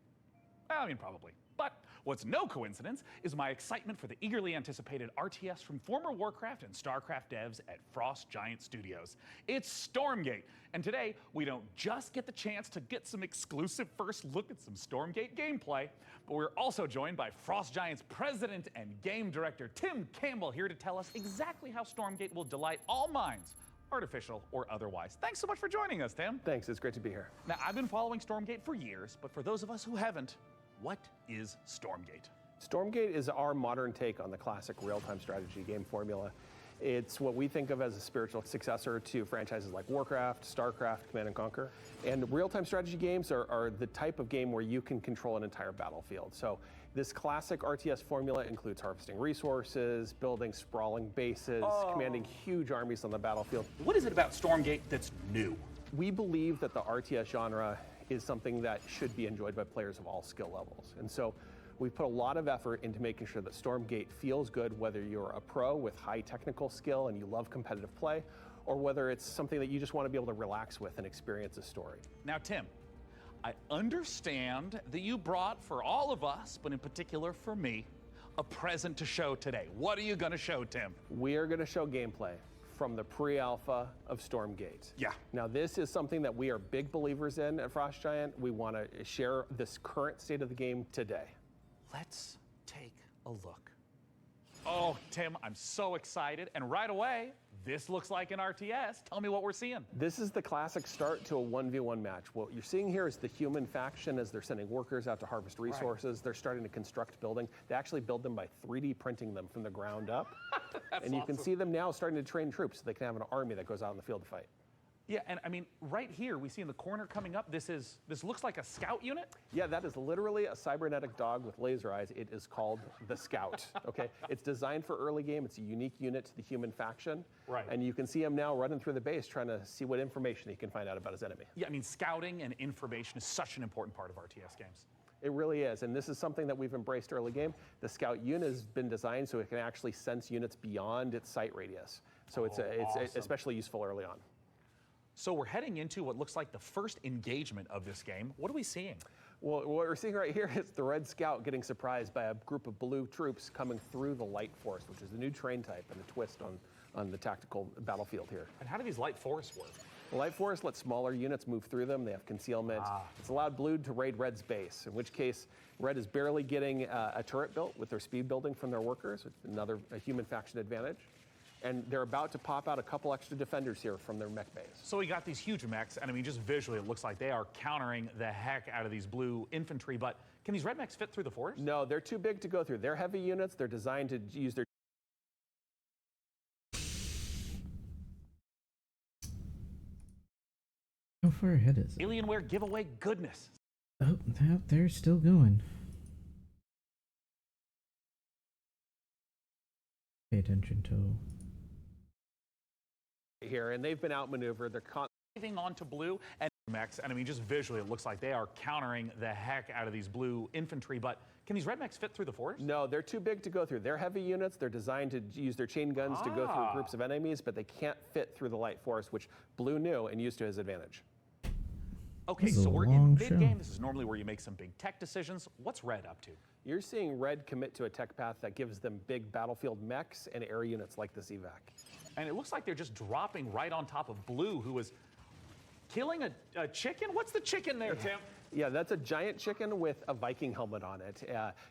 I mean, probably. But what's no coincidence is my excitement for the eagerly anticipated RTS from former Warcraft and StarCraft devs at Frost Giant Studios. It's Stormgate, and today we don't just get the chance to get some exclusive first look at some Stormgate gameplay, but we're also joined by Frost Giant's president and game director, Tim Campbell, here to tell us exactly how Stormgate will delight all minds, artificial or otherwise. Thanks so much for joining us, Tim. Thanks, it's great to be here. Now, I've been following Stormgate for years, but for those of us who haven't, what is Stormgate? Stormgate is our modern take on the classic real-time strategy game formula. It's what we think of as a spiritual successor to franchises like Warcraft, StarCraft, Command & Conquer. And real-time strategy games are the type of game where you can control an entire battlefield. So this classic RTS formula includes harvesting resources, building sprawling bases, commanding huge armies on the battlefield. What is it about Stormgate that's new? We believe that the RTS genre is something that should be enjoyed by players of all skill levels. And so we've put a lot of effort into making sure that Stormgate feels good, whether you're a pro with high technical skill and you love competitive play, or whether it's something that you just want to be able to relax with and experience a story. Now, Tim, I understand that you brought for all of us, but in particular for me, a present to show today. What are you going to show, Tim? We are going to show gameplay from the pre-alpha of Stormgate. Yeah. Now this is something that we are big believers in at Frost Giant. We want to share this current state of the game today. Let's take a look. Oh, Tim, I'm so excited. And right away, this looks like an RTS. Tell me what we're seeing. This is the classic start to a 1v1 match. What you're seeing here is the human faction as they're sending workers out to harvest resources. Right. They're starting to construct building. They actually build them by 3D printing them from the ground up. And you can see them now starting to train troops so they can have an army that goes out in the field to fight. Yeah, and I mean, right here, we see in the corner coming up, this looks like a scout unit? Yeah, that is literally a cybernetic dog with laser eyes. It is called the Scout, okay? It's designed for early game. It's a unique unit to the human faction. Right. And you can see him now running through the base trying to see what information he can find out about his enemy. Yeah, I mean, scouting and information is such an important part of RTS games. It really is, and this is something that we've embraced early game. The Scout unit has been designed so it can actually sense units beyond its sight radius. So it's awesome. Especially useful early on. So we're heading into what looks like the first engagement of this game. What are we seeing? Well, what we're seeing right here is the Red Scout getting surprised by a group of blue troops coming through the Light Force, which is the new train type and the twist on the tactical battlefield here. And how do these Light Force work? The Light Force lets smaller units move through them. They have concealment. It's allowed Blue to raid Red's base, in which case Red is barely getting a turret built with their speed building from their workers, which is a human faction advantage. And they're about to pop out a couple extra defenders here from their mech base. So we got these huge mechs, and I mean, just visually, it looks like they are countering the heck out of these blue infantry, but can these red mechs fit through the forest? No, they're too big to go through. They're heavy units. They're designed to use their... How far ahead is it? Alienware giveaway goodness. Oh, they're still going. Pay attention to... here, and they've been outmaneuvered. They're Moving on to blue and mechs, and I mean, just visually, it looks like they are countering the heck out of these blue infantry, but can these red mechs fit through the forest? No, they're too big to go through. They're heavy units. They're designed to use their chain guns to go through groups of enemies, but they can't fit through the Light Forest, which Blue knew and used to his advantage. Okay, so we're in mid-game. This is normally where you make some big tech decisions. What's Red up to? You're seeing Red commit to a tech path that gives them big battlefield mechs and air units like this evac. And it looks like they're just dropping right on top of Blue, who was killing a chicken? What's the chicken there, Tim? Yeah, that's a giant chicken with a Viking helmet on it.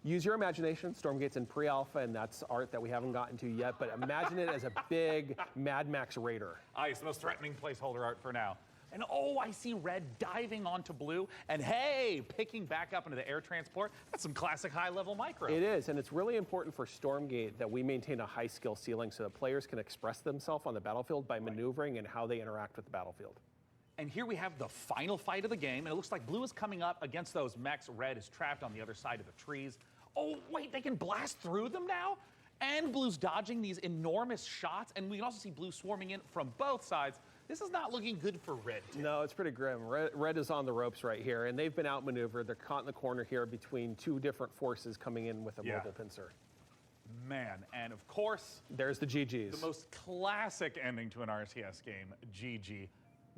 Use your imagination. Stormgate's in pre-alpha, and that's art that we haven't gotten to yet, but imagine it as a big Mad Max Raider. It's the most threatening placeholder art for now. And oh, I see Red diving onto Blue, and hey, picking back up into the air transport. That's some classic high-level micro. It is, and it's really important for Stormgate that we maintain a high skill ceiling so that players can express themselves on the battlefield by maneuvering and how they interact with the battlefield. And here we have the final fight of the game, and it looks like Blue is coming up against those mechs. Red is trapped on the other side of the trees. Oh, wait, they can blast through them now? And Blue's dodging these enormous shots, and we can also see Blue swarming in from both sides. This is not looking good for Red. No, it's pretty grim. Red is on the ropes right here, and they've been outmaneuvered. They're caught in the corner here between two different forces coming in with a mobile pincer. Man, and of course, there's the GGs. The most classic ending to an RTS game, GG.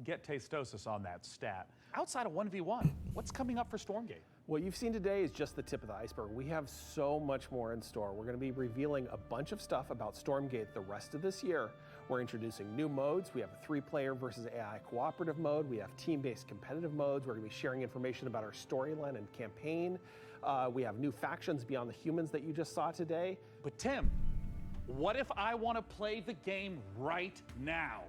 Get Tastosis on that stat. Outside of 1v1, what's coming up for Stormgate? What you've seen today is just the tip of the iceberg. We have so much more in store. We're going to be revealing a bunch of stuff about Stormgate the rest of this year. We're introducing new modes. We have a 3-player versus AI cooperative mode. We have team-based competitive modes. We're going to be sharing information about our storyline and campaign. We have new factions beyond the humans that you just saw today. But Tim, what if I want to play the game right now?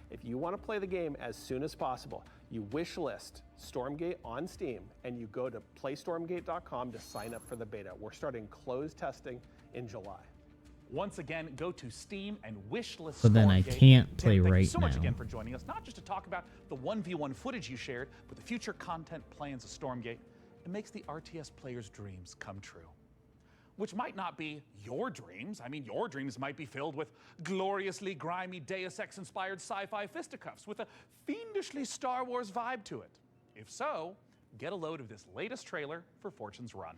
If you want to play the game as soon as possible, you wish list Stormgate on Steam and you go to playstormgate.com to sign up for the beta. We're starting closed testing in July. Once again, go to Steam and wishlist. So then I can't play right now. Thank you so much again for joining us, not just to talk about the 1v1 footage you shared, but the future content plans of Stormgate. It makes the RTS players' dreams come true. Which might not be your dreams. I mean, your dreams might be filled with gloriously grimy Deus Ex-inspired sci-fi fisticuffs with a fiendishly Star Wars vibe to it. If so, get a load of this latest trailer for Fortune's Run.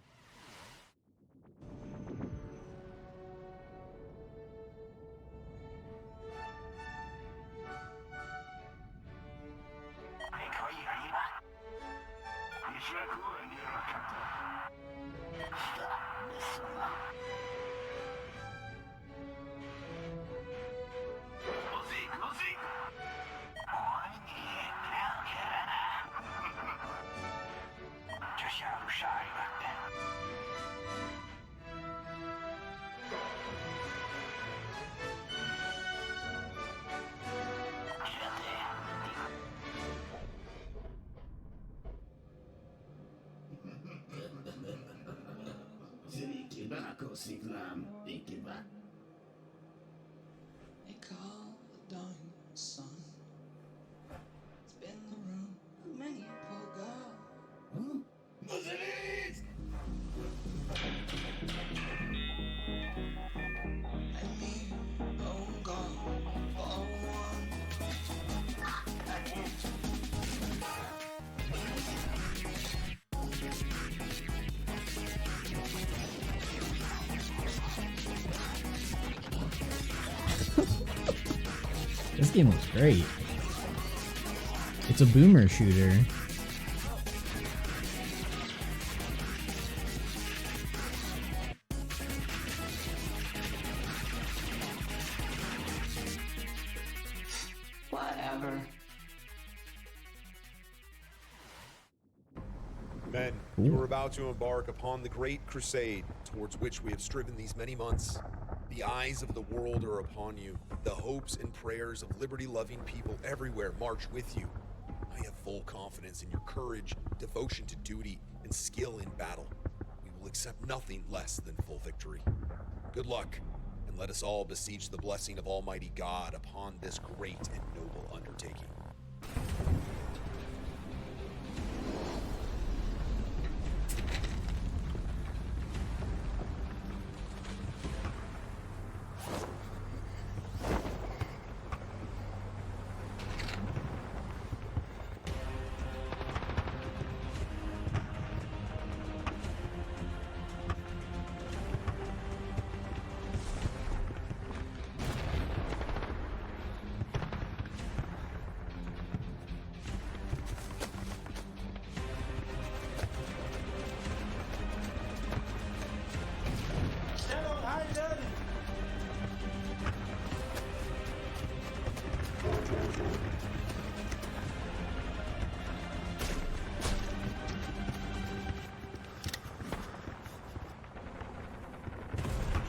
They call the dying sun. It's been the room of many a poor girl. And me, oh God, for one. This game looks great. It's a boomer shooter. better. Men, you are about to embark upon the great crusade towards which we have striven these many months. The eyes of the world are upon you. The hopes and prayers of liberty-loving people everywhere march with you. I have full confidence in your courage, devotion to duty, and skill in battle. We will accept nothing less than full victory. Good luck, and let us all beseech the blessing of Almighty God upon this great and noble undertaking.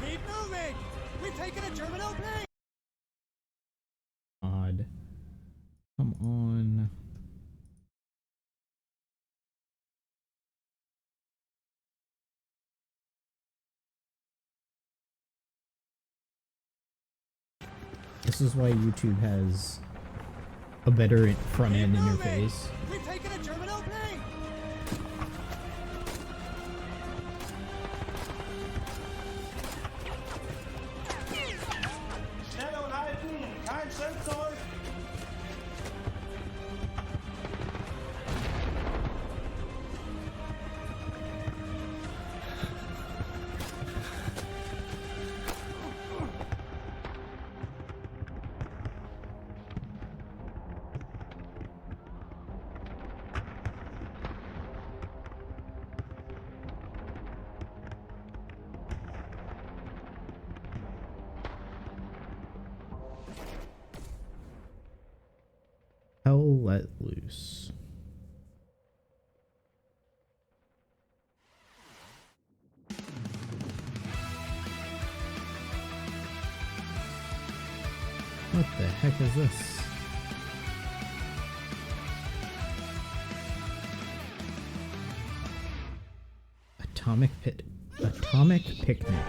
Keep moving! We've taken a German opening! Odd. Come on. This is why YouTube has a better front end interface. We've taken a German opening! Schnell und halten! Kein Sensor! Hell let loose. What the heck is this? Atomic Picnic.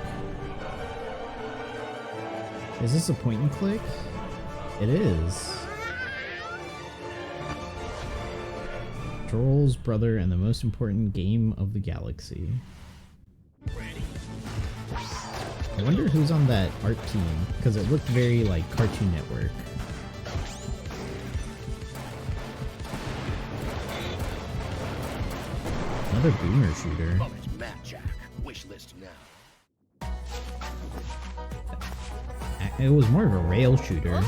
Is this a point and click? It is. Droll's brother and the most important game of the galaxy. I wonder who's on that art team, because it looked very like Cartoon Network. Another boomer shooter. Wish list now. It was more of a rail shooter.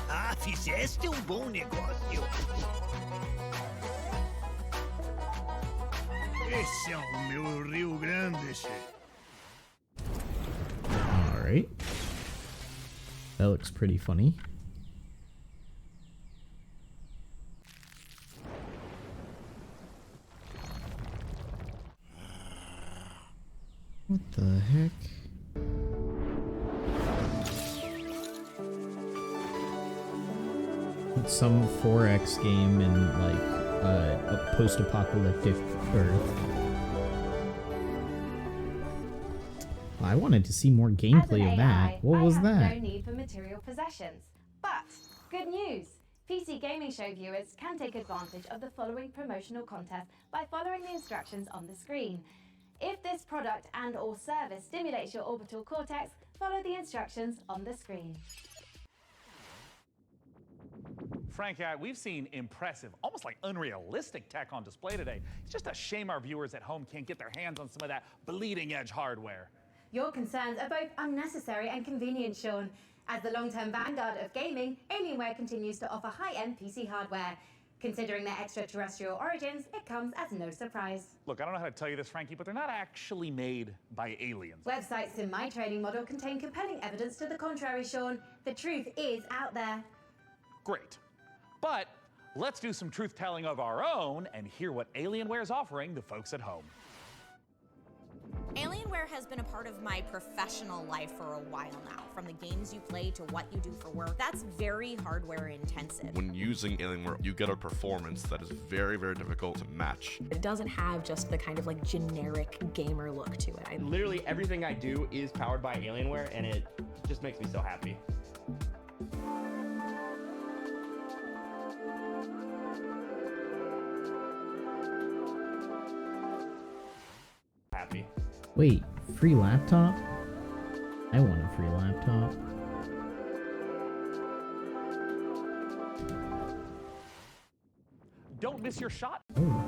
Ah, fizeste bom negócio. Esse é o meu Rio Grande, Alright. That looks pretty funny. What the heck? It's some 4X game in like a post-apocalyptic Earth. I wanted to see more gameplay of that. What was that? No need for material possessions. But good news! PC Gaming Show viewers can take advantage of the following promotional contest by following the instructions on the screen. If this product and/or service stimulates your orbital cortex, follow the instructions on the screen. Frank, we've seen impressive, almost like unrealistic tech on display today. It's just a shame our viewers at home can't get their hands on some of that bleeding-edge hardware. Your concerns are both unnecessary and convenient, Sean. As the long-term vanguard of gaming, Alienware continues to offer high-end PC hardware. Considering their extraterrestrial origins, it comes as no surprise. Look, I don't know how to tell you this, Frankie, but they're not actually made by aliens. Websites in my trading model contain compelling evidence to the contrary, Sean. The truth is out there. Great. But let's do some truth-telling of our own and hear what Alienware is offering the folks at home. Alienware has been a part of my professional life for a while now. From the games you play to what you do for work, that's very hardware intensive. When using Alienware, you get a performance that is very, very difficult to match. It doesn't have just the kind of like generic gamer look to it. Literally everything I do is powered by Alienware, and it just makes me so happy. Happy. Wait, free laptop? I want a free laptop. Don't miss your shot. Oh.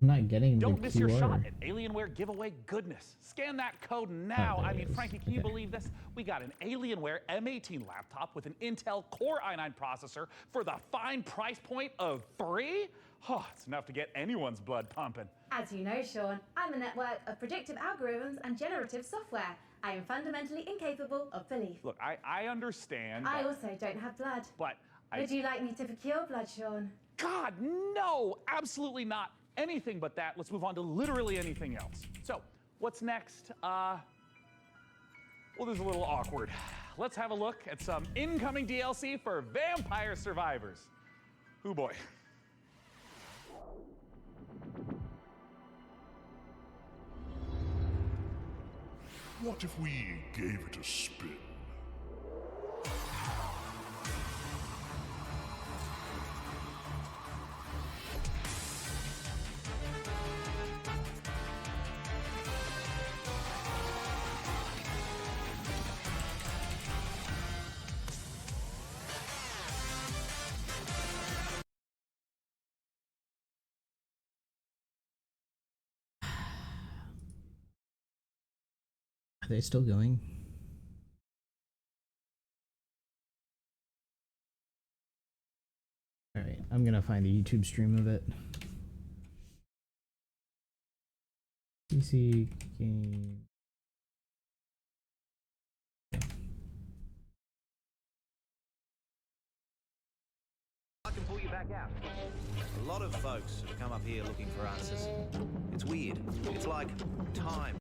I'm not getting Don't the miss QR. your shot at Alienware giveaway goodness. Scan that code now. I mean, Frankie, can you believe this? We got an Alienware M18 laptop with an Intel Core i9 processor for the fine price point of free? Oh, it's enough to get anyone's blood pumping. As you know, Sean, I'm a network of predictive algorithms and generative software. I am fundamentally incapable of belief. Look, I understand. I also don't have blood. But Would you like me to procure blood, Sean? God, no! Absolutely not. Anything but that. Let's move on to literally anything else. So, what's next? Well, this is a little awkward. Let's have a look at some incoming DLC for Vampire Survivors. Ooh boy. What if we gave it a spin? Are they still going? Alright, I'm gonna find the YouTube stream of it. PC game. I can pull you back out. A lot of folks have come up here looking for answers. It's weird. It's like time.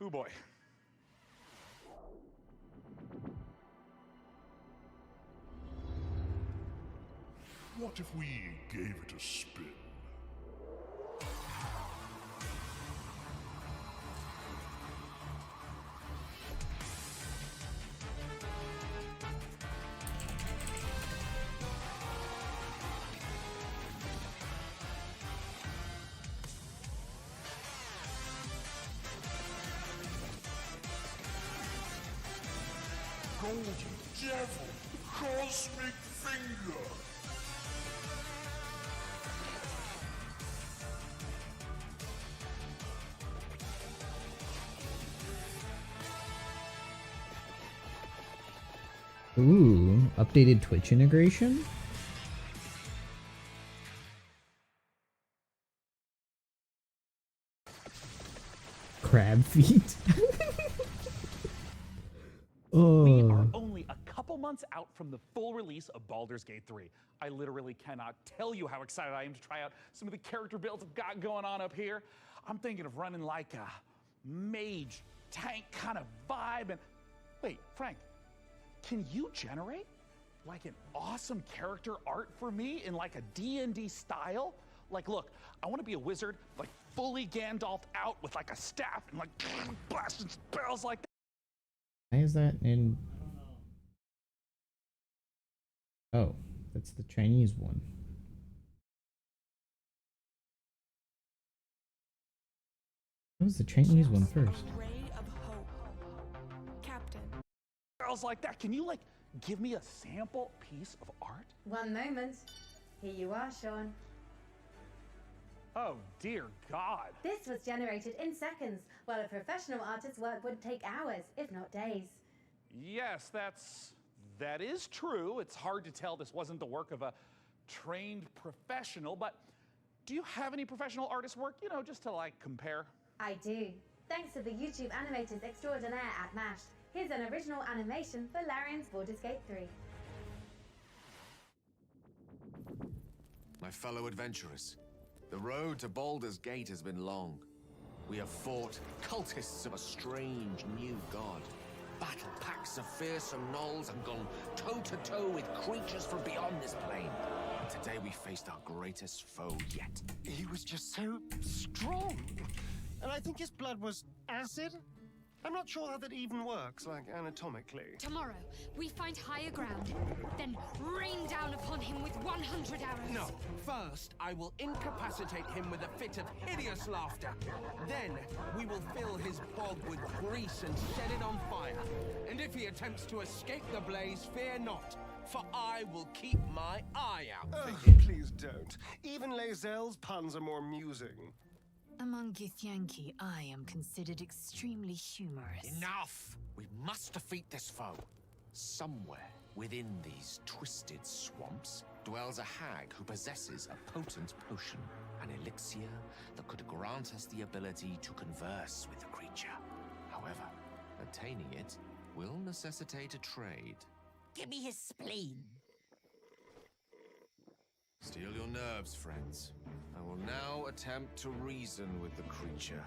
Ooh boy. What if we gave it a spin? Golden Devil, Cosmic Finger. Ooh, updated Twitch integration? Crab feet? Oh. We are only a couple months out from the full release of Baldur's Gate 3. I literally cannot tell you how excited I am to try out some of the character builds I've got going on up here. I'm thinking of running like a mage tank kind of vibe. And wait, Frank, can you generate like an awesome character art for me in like a D&D style? Like, look, I want to be a wizard, like fully Gandalfed out with like a staff and like blasting spells like that. Why is that in... Oh, that's the Chinese one. What was the Chinese one first? Ray of hope. Captain. Girls like that, can you like give me a sample piece of art? One moment. Here you are, Sean. Oh dear God. This was generated in seconds, while a professional artist's work would take hours, if not days. Yes, that is true. It's hard to tell this wasn't the work of a trained professional, but do you have any professional artist work, you know, just to like compare? I do. Thanks to the YouTube animators extraordinaire at Mashed. Here's an original animation for Larian's Baldur's Gate 3. My fellow adventurers, the road to Baldur's Gate has been long. We have fought cultists of a strange new god, battled packs of fearsome gnolls, and gone toe-to-toe with creatures from beyond this plane. And today we faced our greatest foe yet. He was just so strong. And I think his blood was acid? I'm not sure how that even works, like, anatomically. Tomorrow, we find higher ground, then rain down upon him with 100 arrows. No. First, I will incapacitate him with a fit of hideous laughter. Then, we will fill his bog with grease and set it on fire. And if he attempts to escape the blaze, fear not, for I will keep my eye out for him. Please don't. Even Lae'zel's puns are more amusing. Among Githyanki, I am considered extremely humorous. Enough! We must defeat this foe. Somewhere within these twisted swamps dwells a hag who possesses a potent potion, an elixir that could grant us the ability to converse with the creature. However, attaining it will necessitate a trade. Give me his spleen. Steel your nerves, friends. I will now attempt to reason with the creature.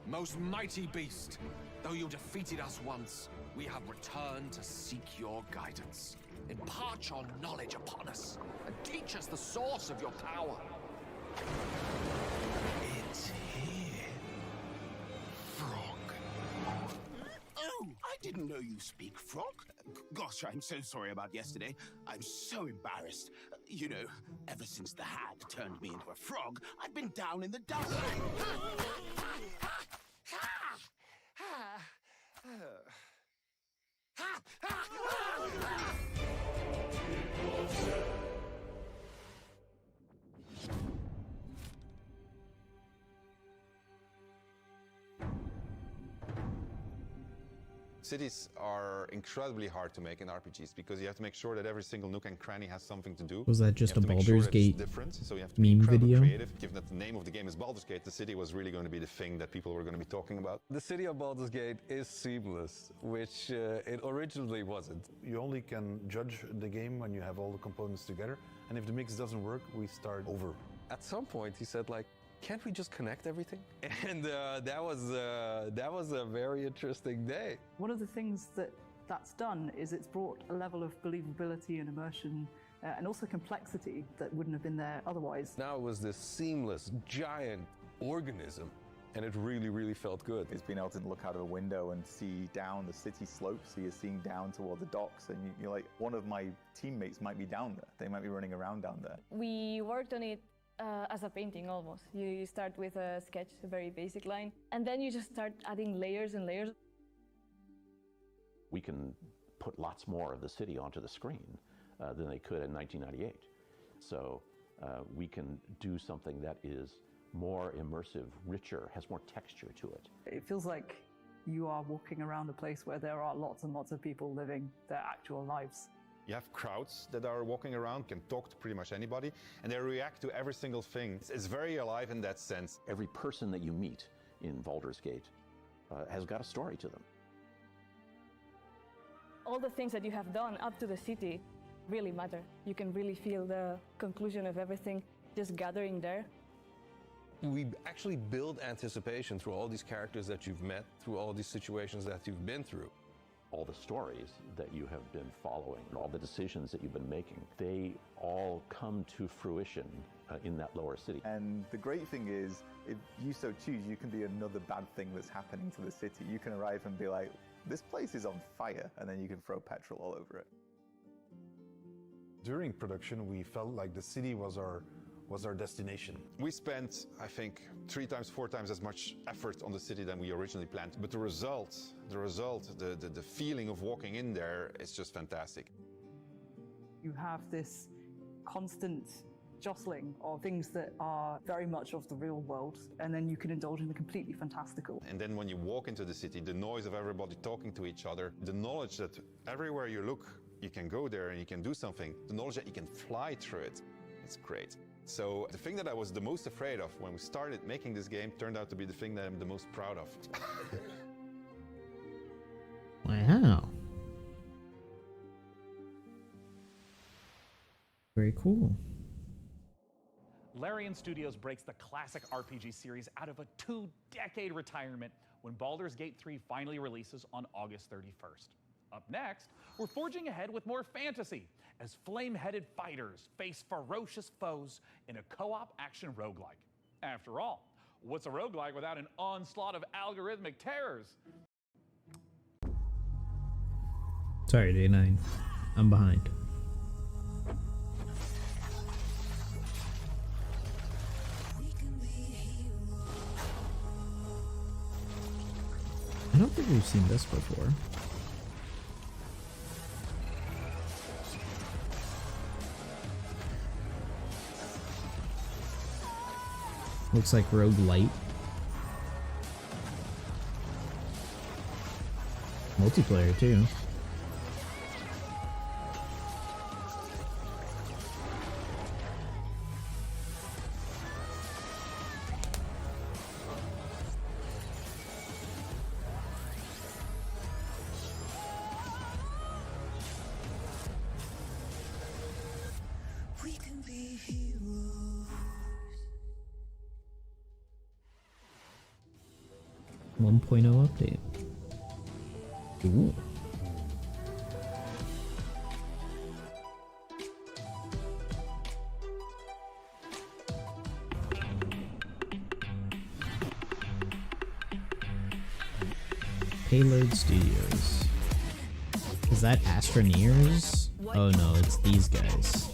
Most mighty beast, though you defeated us once, we have returned to seek your guidance. Impart your knowledge upon us, and teach us the source of your power. It's here. Frog. Oh, I didn't know you speak frog. Gosh, I'm so sorry about yesterday. I'm so embarrassed. You know, ever since the hag turned me into a frog, I've been down in the dumps. Cities are incredibly hard to make in RPGs because you have to make sure that every single nook and cranny has something to do. Was that just a You have to make Baldur's sure that it's Gate different, so you have to be meme incredibly video? creative. Given that the name of the game is Baldur's Gate, the city was really going to be the thing that people were going to be talking about. The city of Baldur's Gate is seamless, which it originally wasn't. You only can judge the game when you have all the components together, and if the mix doesn't work, we start over. At some point, he said, like, can't we just connect everything? And that was a very interesting day. One of the things that's done is it's brought a level of believability and immersion and also complexity that wouldn't have been there otherwise. Now it was this seamless, giant organism, and it really, really felt good. It's being able to look out of a window and see down the city slopes, so you're seeing down toward the docks, and you're like, one of my teammates might be down there. They might be running around down there. We worked on it as a painting almost. You start with a sketch, a very basic line, and then you just start adding layers and layers. We can put lots more of the city onto the screen than they could in 1998. So we can do something that is more immersive, richer, has more texture to it. It feels like you are walking around a place where there are lots and lots of people living their actual lives. You have crowds that are walking around, can talk to pretty much anybody, and they react to every single thing. It's very alive in that sense. Every person that you meet in Baldur's Gate has got a story to them. All the things that you have done up to the city really matter. You can really feel the conclusion of everything just gathering there. We actually build anticipation through all these characters that you've met, through all these situations that you've been through. All the stories that you have been following, all the decisions that you've been making, they all come to fruition in that lower city. And the great thing is, if you so choose, you can be another bad thing that's happening to the city. You can arrive and be like, this place is on fire, and then you can throw petrol all over it. During production, we felt like the city was our destination. We spent, I think, 3 times, 4 times as much effort on the city than we originally planned. But the result, the feeling of walking in there is just fantastic. You have this constant jostling of things that are very much of the real world, and then you can indulge in the completely fantastical. And then when you walk into the city, the noise of everybody talking to each other, the knowledge that everywhere you look, you can go there and you can do something, the knowledge that you can fly through it, it's great. So the thing that I was the most afraid of when we started making this game turned out to be the thing that I'm the most proud of. Wow. Very cool. Larian Studios breaks the classic RPG series out of a 2-decade retirement when Baldur's Gate 3 finally releases on August 31st. Up next, we're forging ahead with more fantasy as flame-headed fighters face ferocious foes in a co-op action roguelike. After all, what's a roguelike without an onslaught of algorithmic terrors? Sorry, Day 9. I'm behind. I don't think we've seen this before. Looks like roguelite. Multiplayer too. We can be heroes. 1.0 update. Ooh. Payload Studios. Is that Astroneers? Oh no, it's these guys.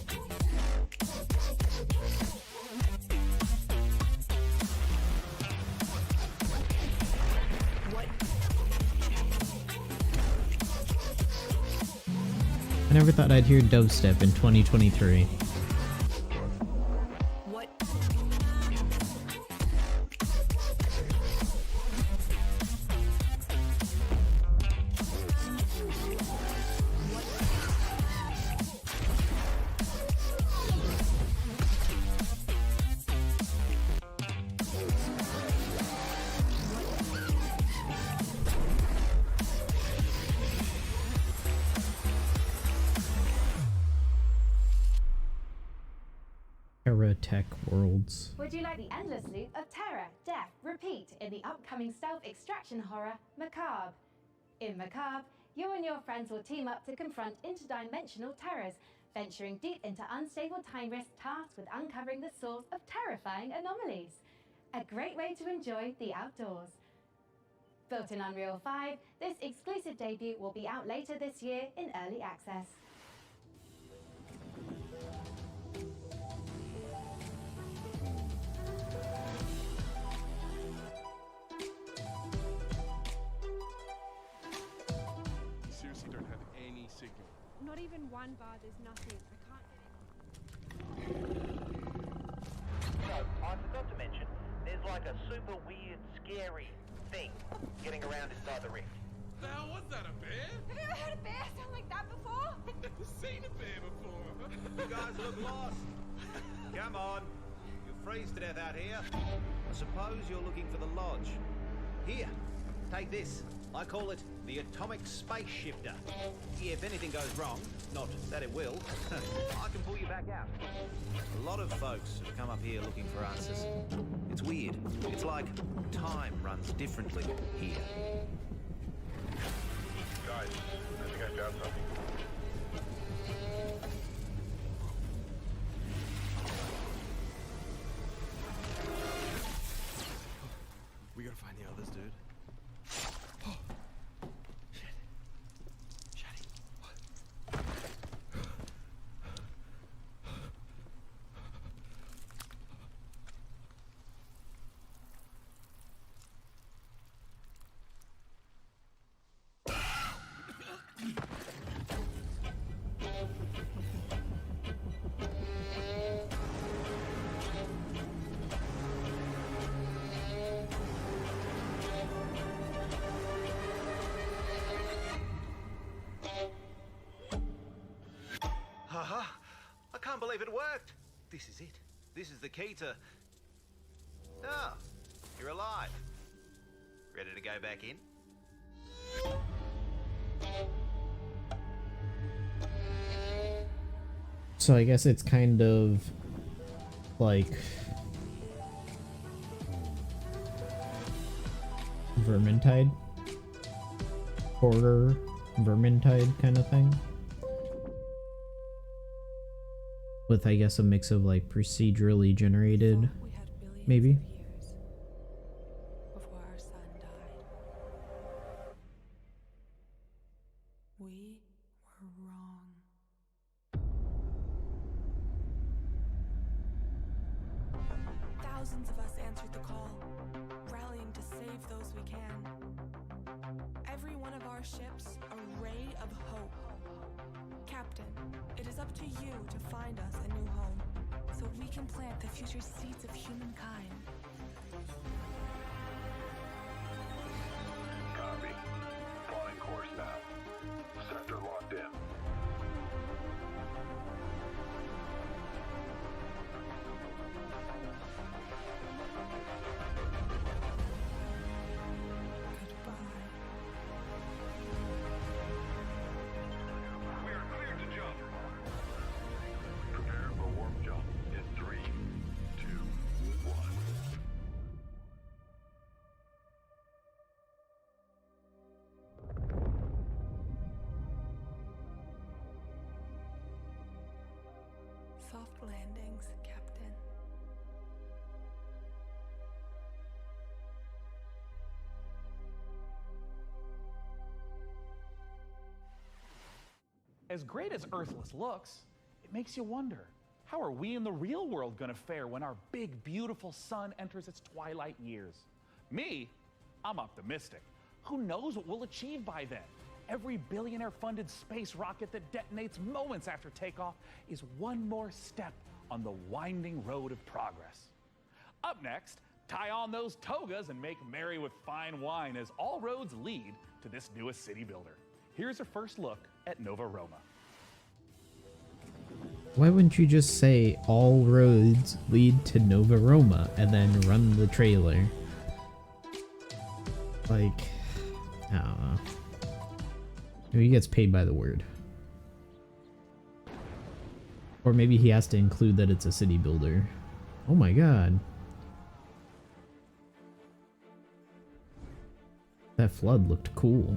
I never thought I'd hear dubstep in 2023. Tech Worlds. Would you like the endless loop of terror, death, repeat in the upcoming stealth extraction horror, Macabre? In Macabre, you and your friends will team up to confront interdimensional terrors, venturing deep into unstable time risk tasked with uncovering the source of terrifying anomalies. A great way to enjoy the outdoors. Built in Unreal 5, this exclusive debut will be out later this year in early access. Don't have any signal. Not even one bar, there's nothing. I can't get it. So, I forgot to mention, there's like a super weird, scary thing getting around inside the rift. The hell was that, a bear? Have you ever heard a bear sound like that before? I've never seen a bear before. You guys look lost. Come on. You'll freeze to death out here. I suppose you're looking for the lodge. Here, take this. I call it the atomic space shifter. If anything goes wrong, not that it will, I can pull you back out. A lot of folks have come up here looking for answers. It's weird. It's like time runs differently here. Guys, I think I found something. We gotta find the others, dude. I can't believe it worked. This is it. this is the key to... Ah, you're alive. Ready to go back in? So I guess it's kind of like Vermintide, horror Vermintide kind of thing, with I guess a mix of like procedurally generated, maybe. Before our son died, we were wrong. Thousands of us answered the call, rallying to save those we can. Every one of our ships a ray of hope. Captain, it is up to you to find us a new home, so we can plant the future seeds of humankind. Copy. Plotting course now. Sector locked in. We are cleared to jump. Prepare for warp jump in 3, 2, 1. Soft landings, Captain. As great as Earthless looks, it makes you wonder, how are we in the real world gonna fare when our big, beautiful sun enters its twilight years? Me, I'm optimistic. Who knows what we'll achieve by then? Every billionaire-funded space rocket that detonates moments after takeoff is one more step on the winding road of progress. Up next, tie on those togas and make merry with fine wine as all roads lead to this newest city builder. Here's a first look at Nova Roma. Why wouldn't you just say all roads lead to Nova Roma and then run the trailer? Like, I don't know. Maybe he gets paid by the word. Or maybe he has to include that it's a city builder. Oh my god. That flood looked cool.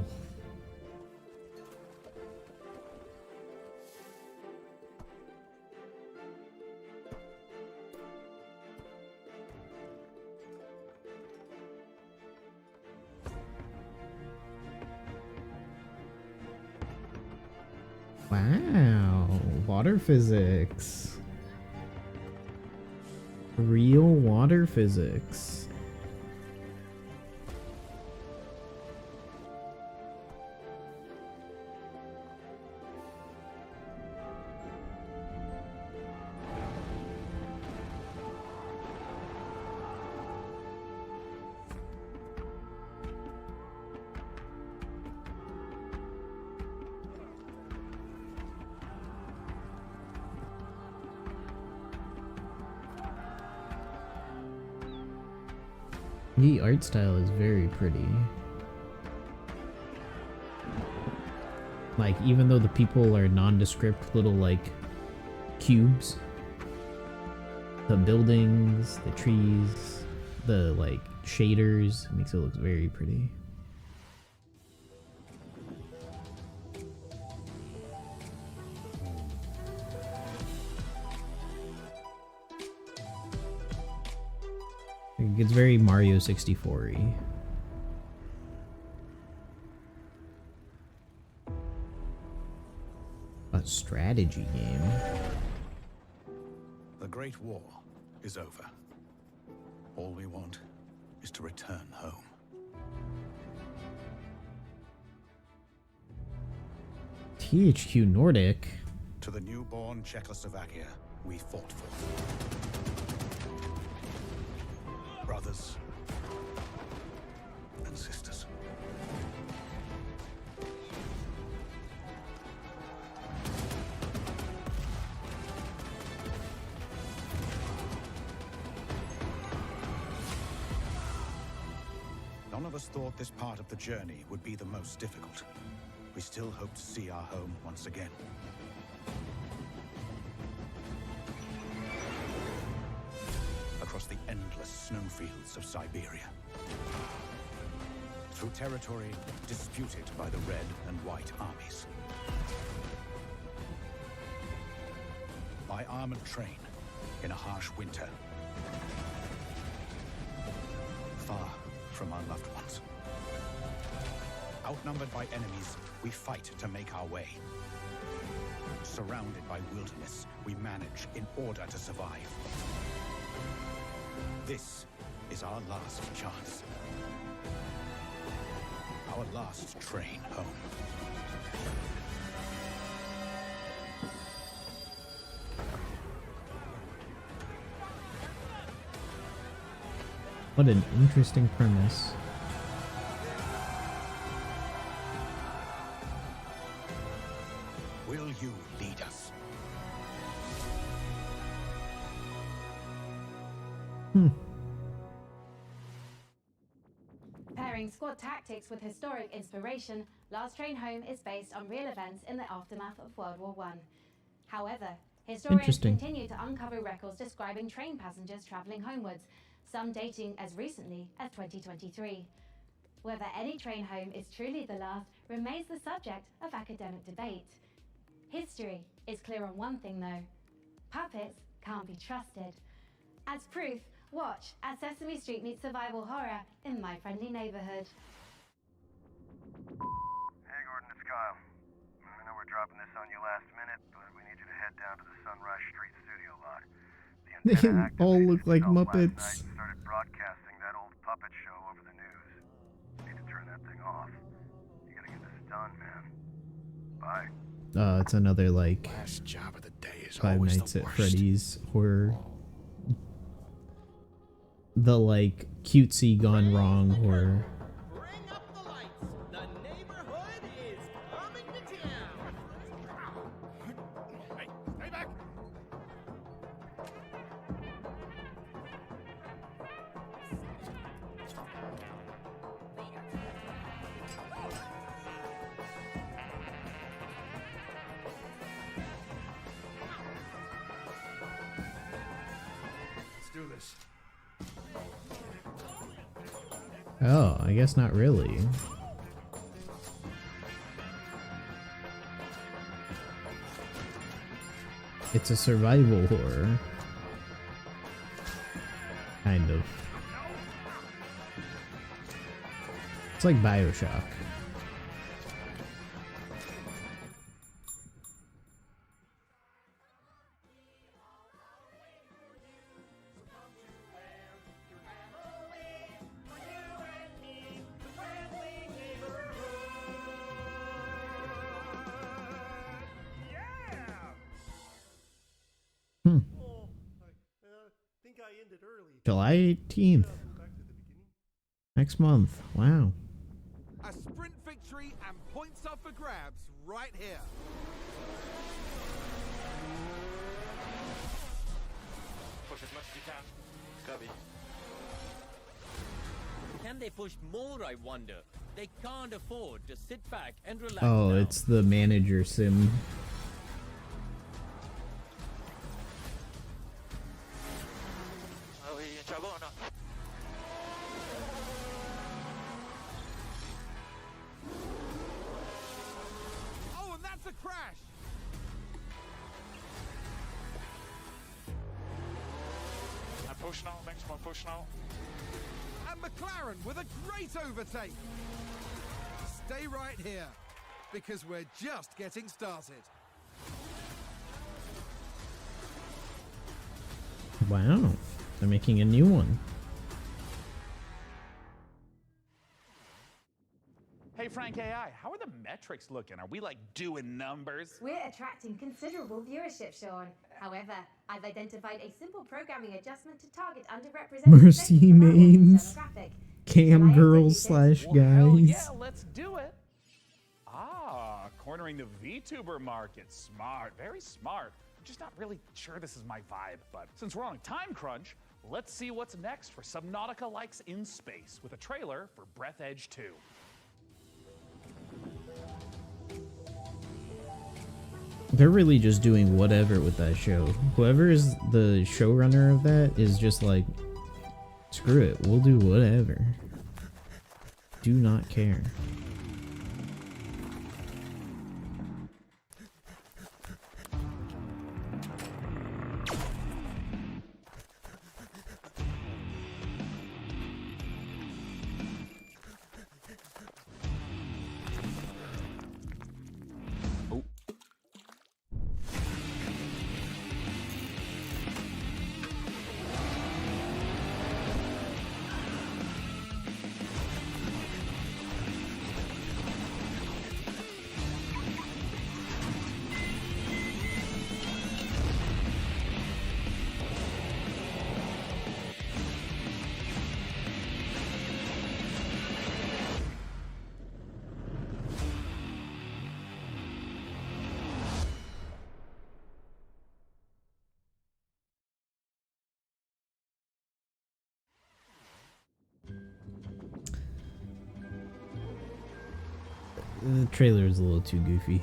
Wow, water physics. Real water physics. The art style is very pretty. Like, even though the people are nondescript little, like, cubes, the buildings, the trees, the, like, shaders, it makes it look very pretty. It's very Mario 64-y. A strategy game. The Great War is over. All we want is to return home. THQ Nordic. To the newborn Czechoslovakia we fought for. Brothers and sisters. None of us thought this part of the journey would be the most difficult. We still hope to see our home once again. Across the endless snowfields of Siberia. Through territory disputed by the Red and White armies. By armored train in a harsh winter. Far from our loved ones. Outnumbered by enemies, we fight to make our way. Surrounded by wilderness, we manage in order to survive. This is our last chance. Our last train home. What an interesting premise. Will you lead us? Pairing squad tactics with historic inspiration, Last Train Home is based on real events in the aftermath of World War I. However, historians continue to uncover records describing train passengers travelling homewards, some dating as recently as 2023. Whether any train home is truly the last remains the subject of academic debate. History is clear on one thing though: puppets can't be trusted. As proof, watch as Sesame Street meets survival horror in My Friendly Neighborhood. Hey Gordon, it's Kyle. I know we're dropping this on you last minute, but we need you to head down to the Sunrise Street studio lot. They all look like Muppets. Started broadcasting that old puppet show over the news. Need to turn that thing off. You gotta get this done, man. Bye. It's another like Last job of the day is Five always Nights the at worst. Freddy's horror. The like cutesy gone wrong horror. The neighborhood is coming to town. Hey, stay back! Let's do this. Oh, I guess not really. It's a survival horror. Kind of. It's like BioShock. July 18th. Next month. Wow. A sprint victory and points up for grabs right here. Push as much as you can. Copy. Can they push more, I wonder? They can't afford to sit back and relax. Oh, now. it's the manager sim. Are we in trouble or not? Oh, and that's a crash. I push now, next one push now. And McLaren with a great overtake. Stay right here, because we're just getting started. Wow. They're making a new one. Hey, Frank AI, how are the metrics looking? Are we like doing numbers? We're attracting considerable viewership, Sean. However, I've identified a simple programming adjustment to target underrepresented Mercy sections of our audience mains. demographic. Cam girls slash Well, hell guys. yeah, let's do it. Ah, cornering the VTuber market. Smart, very smart. I'm just not really sure this is my vibe, but since we're on a time crunch, let's see what's next for Subnautica likes in space with a trailer for Breath Edge 2. They're really just doing whatever with that show. Whoever is the showrunner of that is just like, screw it, we'll do whatever. Do not care. The trailer is a little too goofy.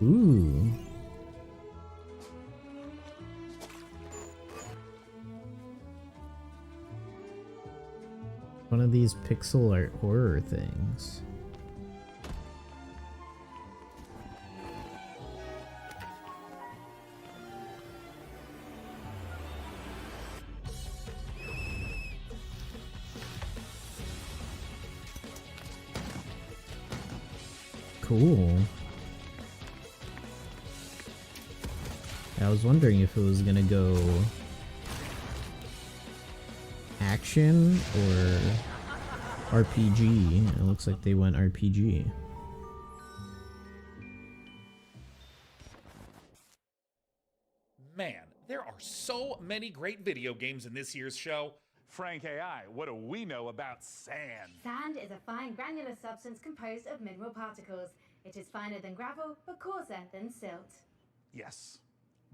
Ooh. One of these pixel art horror things. Cool. I was wondering if it was gonna go action or RPG. It looks like they went RPG. Man, there are so many great video games in this year's show. Frank AI, what do we know about sand? Sand is a fine granular substance composed of mineral particles. It is finer than gravel, but coarser than silt. Yes,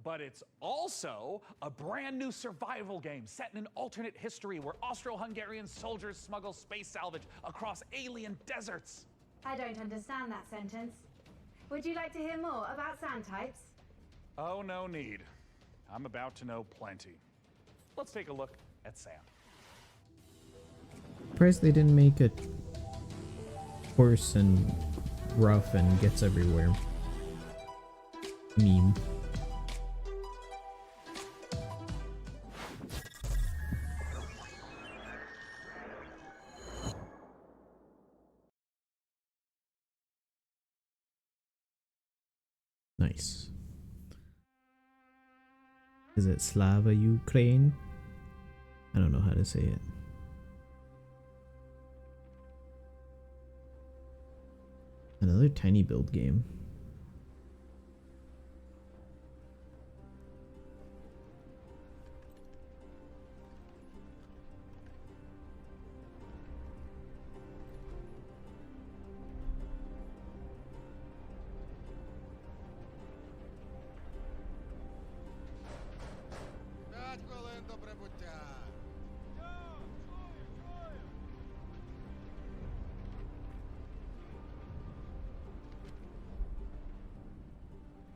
but it's also a brand new survival game set in an alternate history where Austro-Hungarian soldiers smuggle space salvage across alien deserts. I don't understand that sentence. Would you like to hear more about sand types? Oh, no need. I'm about to know plenty. Let's take a look at sand. Surprised they didn't make it coarse and rough and gets everywhere meme. Nice. Is it Slava Ukraine? I don't know how to say it. Another tiny build game.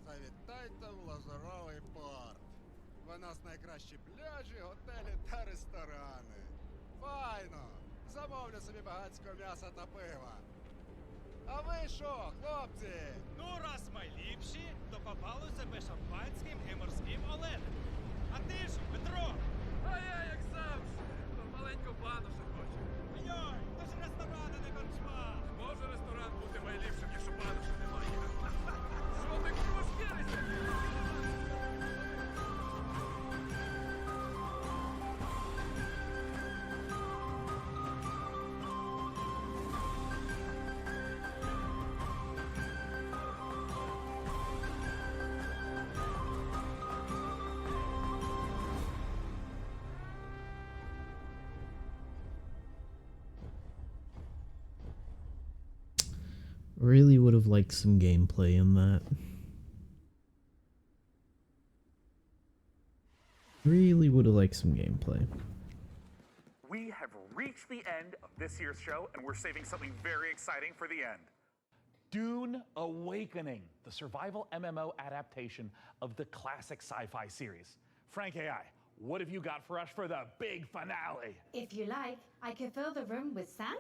Завітайте в Лазуровий порт. У нас найкращі пляжі, готелі та ресторани. Файно! Замовлю собі багатського м'яса та пива. А ви що, хлопці? Ну, раз ми ліпші, то попали себе шампанським і морським оленем. А ти ж, Петро? А я, як завжди, маленьку бану ще хочу. Йой, то ж ресторани не корчма. Може ресторан бути найліпшим, якщо бану ще немає. Що ти крошкерися? Really would have liked some gameplay in that. Really would have liked some gameplay. We have reached the end of this year's show, and we're saving something very exciting for the end. Dune Awakening, the survival MMO adaptation of the classic sci-fi series. Frank AI, what have you got for us for the big finale? If you like, I could fill the room with sand.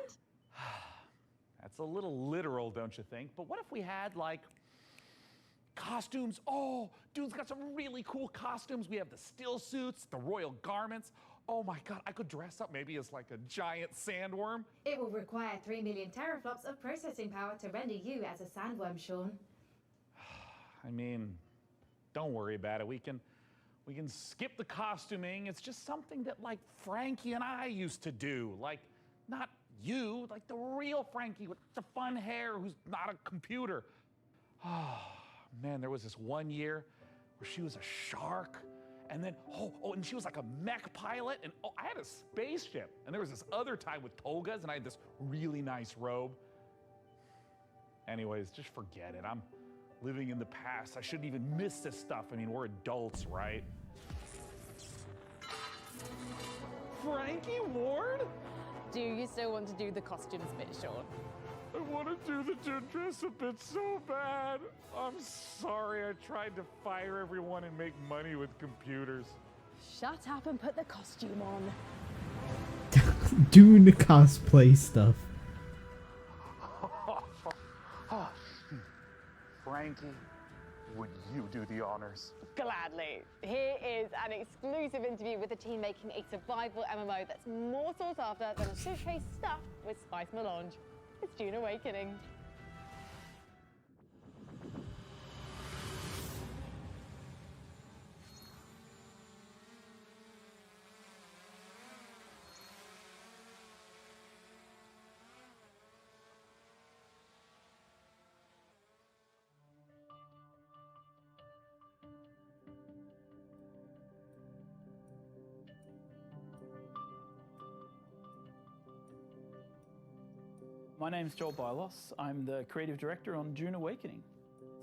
That's a little literal, don't you think? But what if we had, like, costumes? Oh, Dune's got some really cool costumes. We have the still suits, the royal garments. Oh my God, I could dress up maybe as like a giant sandworm. It will require 3 million teraflops of processing power to render you as a sandworm, Sean. I mean, don't worry about it. We can skip the costuming. It's just something that like Frankie and I used to do. Like, not you, like the real Frankie with the fun hair who's not a computer. Oh man, there was this one year where she was a shark. And then, and she was like a mech pilot, and I had a spaceship. And there was this other time with togas, and I had this really nice robe. Anyways, just forget it. I'm living in the past. I shouldn't even miss this stuff. I mean, we're adults, right? Frankie Ward? Do you still want to do the costumes bit, Sean? I want to do the Dune dress up bit so bad. I'm sorry, I tried to fire everyone and make money with computers. Shut up and put the costume on. Dune cosplay stuff. Frankie, would you do the honors? Gladly. Here is an exclusive interview with the team making a survival MMO that's more sought after than a suitcase stuffed with spice melange. It's Dune Awakening. My name's Joel Bylos. I'm the creative director on Dune Awakening.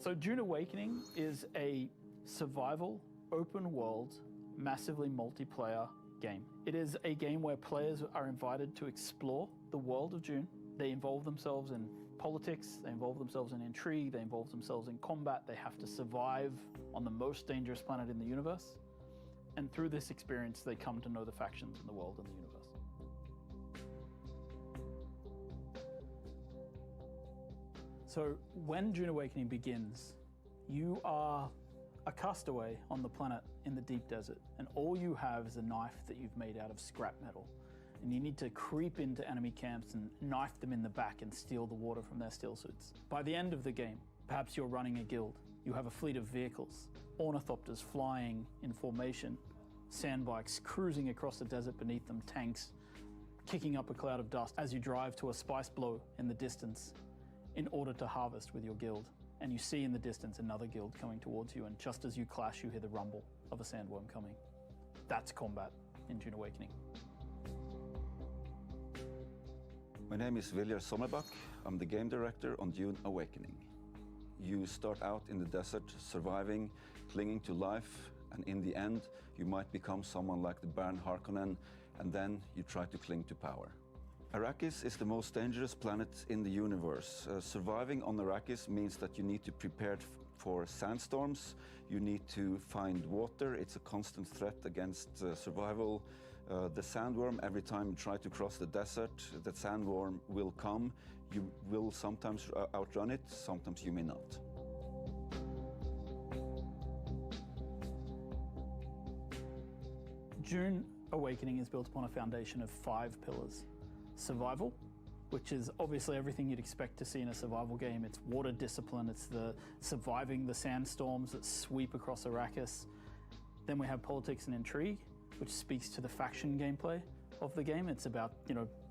So Dune Awakening is a survival, open world, massively multiplayer game. It is a game where players are invited to explore the world of Dune. They involve themselves in politics, they involve themselves in intrigue, they involve themselves in combat. They have to survive on the most dangerous planet in the universe. And through this experience, they come to know the factions in the world and the universe. So when Dune Awakening begins, you are a castaway on the planet in the deep desert, and all you have is a knife that you've made out of scrap metal. And you need to creep into enemy camps and knife them in the back and steal the water from their still suits. By the end of the game, perhaps you're running a guild. You have a fleet of vehicles, ornithopters flying in formation, sandbikes cruising across the desert beneath them, tanks kicking up a cloud of dust as you drive to a spice blow in the distance in order to harvest with your guild. And you see in the distance another guild coming towards you, and just as you clash, you hear the rumble of a sandworm coming. That's combat in Dune Awakening. My name is Viljar Sommerbach. I'm the game director on Dune Awakening. You start out in the desert, surviving, clinging to life, and in the end, you might become someone like the Baron Harkonnen, and then you try to cling to power. Arrakis is the most dangerous planet in the universe. Surviving on Arrakis means that you need to prepare for sandstorms, you need to find water, it's a constant threat against survival. The sandworm, every time you try to cross the desert, the sandworm will come. You will sometimes outrun it, sometimes you may not. Dune Awakening is built upon a foundation of 5 pillars. Survival, which is obviously everything you'd expect to see in a survival game. It's water discipline, it's the surviving the sandstorms that sweep across Arrakis. Then we have politics and intrigue, which speaks to the faction gameplay of the game. It's about,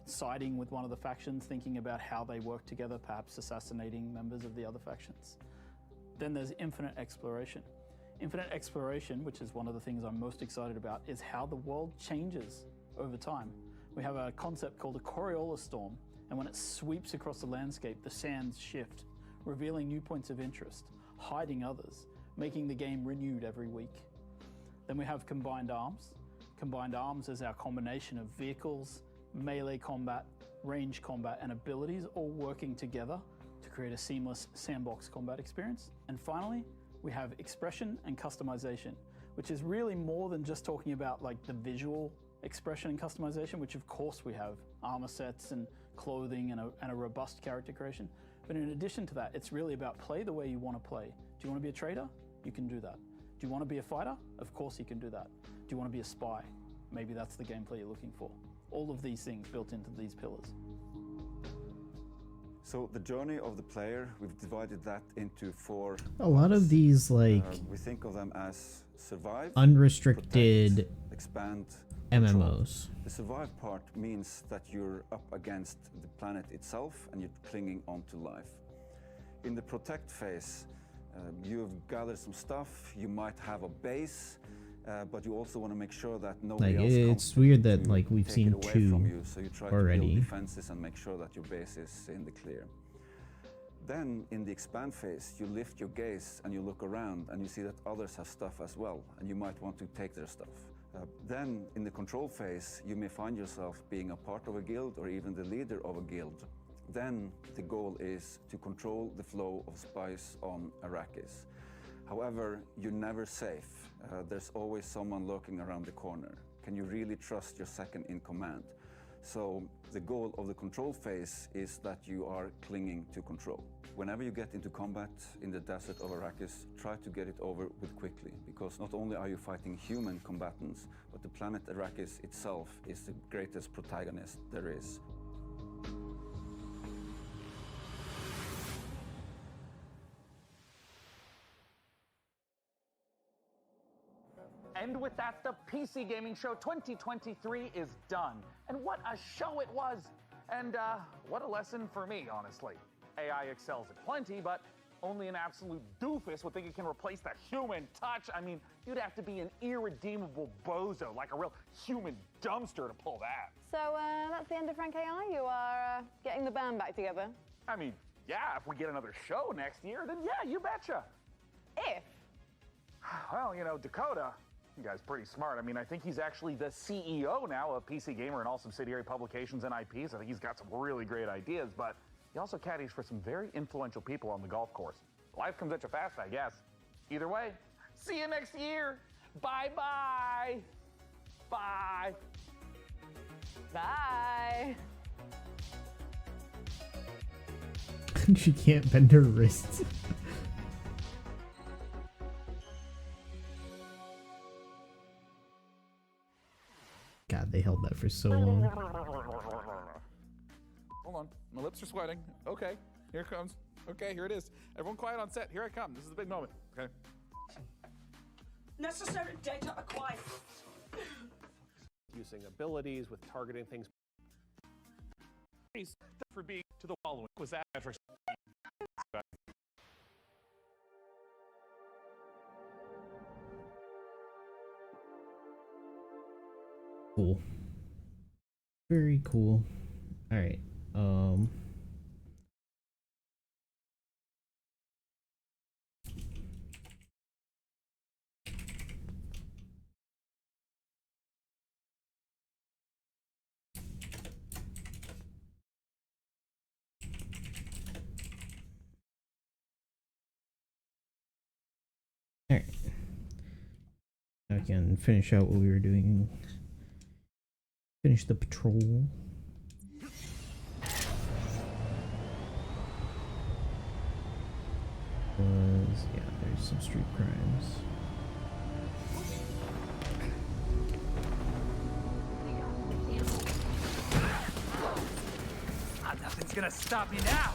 siding with one of the factions, thinking about how they work together, perhaps assassinating members of the other factions. Then there's infinite exploration. Infinite exploration, which is one of the things I'm most excited about, is how the world changes over time. We have a concept called a Coriolis storm, and when it sweeps across the landscape, the sands shift revealing new points of interest, hiding others, making the game renewed every week. Then we have Combined Arms. Combined Arms is our combination of vehicles, melee combat, range combat, and abilities all working together to create a seamless sandbox combat experience. And finally, we have expression and customization, which is really more than just talking about like the visual expression and customization, which of course we have armor sets and clothing and a robust character creation. But in addition to that, it's really about play the way you want to play. Do you want to be a trader? You can do that. Do you want to be a fighter? Of course you can do that. Do you want to be a spy? Maybe that's the gameplay you're looking for. All of these things built into these pillars. So the journey of the player, we've divided that into 4. A lot of these like we think of them as survive, unrestricted protect, expand, MMOs. control. The survive part means that you're up against the planet itself and you're clinging onto life. In the protect phase, you've gathered some stuff, you might have a base, but you also want to make sure that nobody else comes it's weird that like we've take seen it away 2 from you. So you try to already. build defenses and make sure that your base is in the clear. Then in the expand phase, you lift your gaze and you look around and you see that others have stuff as well, and you might want to take their stuff. Then in the control phase, you may find yourself being a part of a guild or even the leader of a guild. Then the goal is to control the flow of spice on Arrakis. However, you're never safe. There's always someone lurking around the corner. Can you really trust your second in command? So the goal of the control phase is that you are clinging to control. Whenever you get into combat in the desert of Arrakis, try to get it over with quickly, because not only are you fighting human combatants, but the planet Arrakis itself is the greatest protagonist there is. And with that, the PC Gaming Show 2023 is done. And what a show it was! And what a lesson for me, honestly. AI excels at plenty, but only an absolute doofus would think it can replace the human touch. I mean, you'd have to be an irredeemable bozo, like a real human dumpster to pull that. So that's the end of Frank AI? You are getting the band back together? I mean, yeah, if we get another show next year, then yeah, you betcha. If? Well, you know, Dakota, the guy's pretty smart. I mean, I think he's actually the CEO now of PC Gamer and all subsidiary publications and IPs. I think he's got some really great ideas, but he also caddies for some very influential people on the golf course. Life comes at you fast, I guess. Either way, see you next year. Bye-bye. Bye. Bye. She can't bend her wrists. God, they held that for so long. Hold on, my lips are sweating. Okay, here it comes. Okay, here it is. Everyone quiet on set. Here I come. This is a big moment. Okay. Necessary data acquired. Using abilities with targeting things. For being to the following was that for Cool. Very cool. All right. All right. Now we can finish out what we were doing. Finish the patrol. Yeah, there's some street crimes. Nothing's gonna stop me now.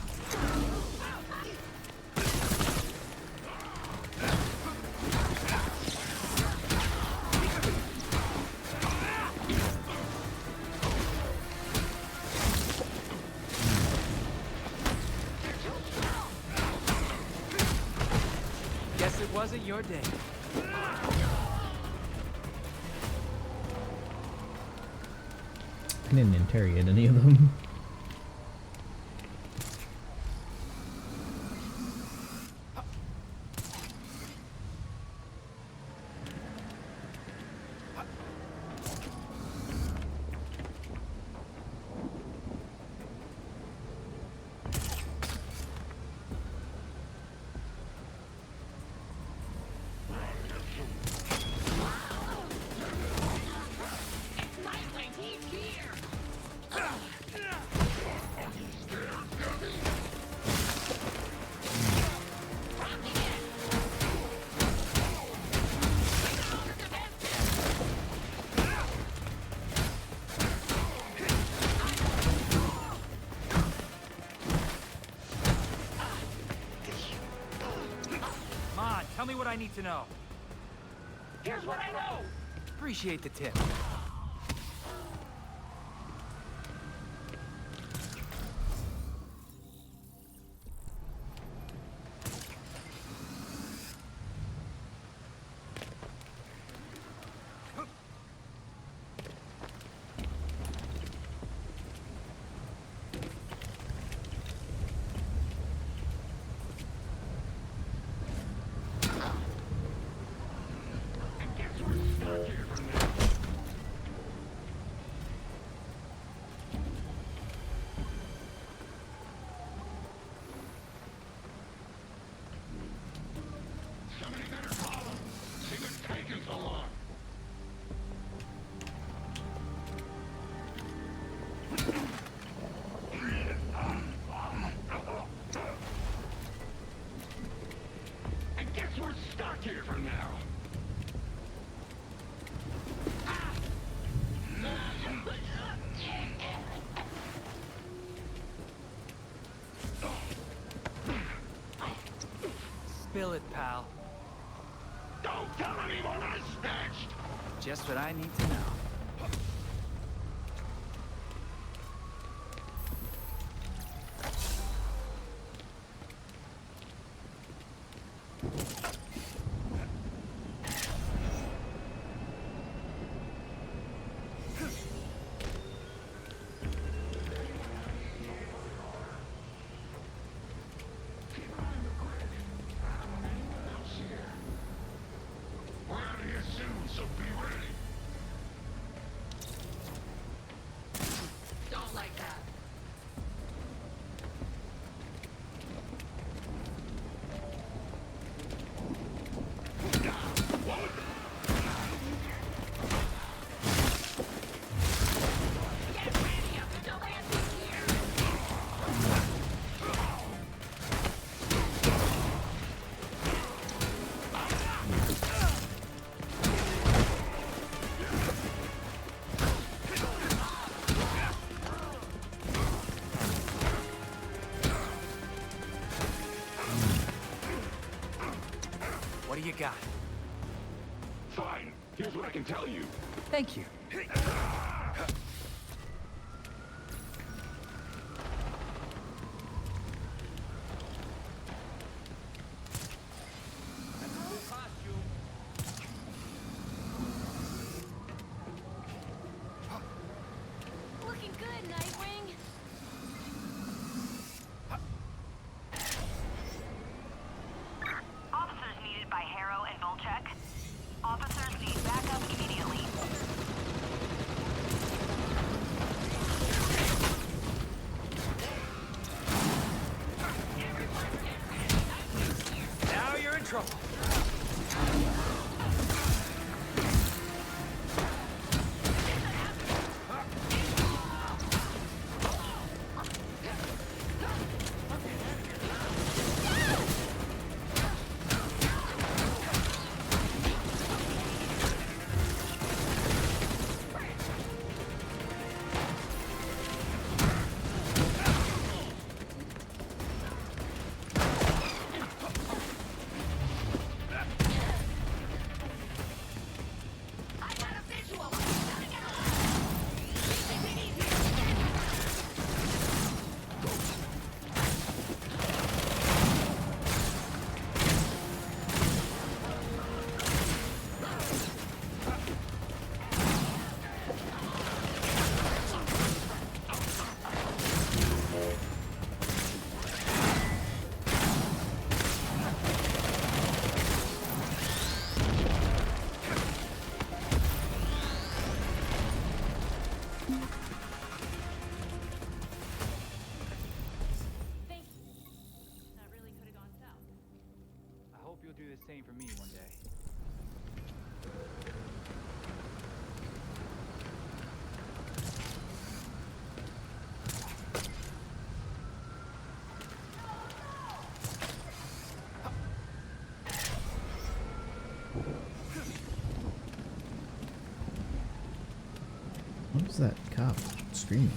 Guess it wasn't your day. I didn't interrogate any of them. I need to know. Here's what I know! Appreciate the tip. Here for now. Spill it, pal. Don't tell anyone I snatched! Just what I need to know. What do you got? Fine. Here's what I can tell you. Thank you. Looking good, Nightwing. Officers needed by Harrow and Volchek. Officers need backup immediately. Now you're in trouble. You'll do the same for me one day. What was that cop screaming?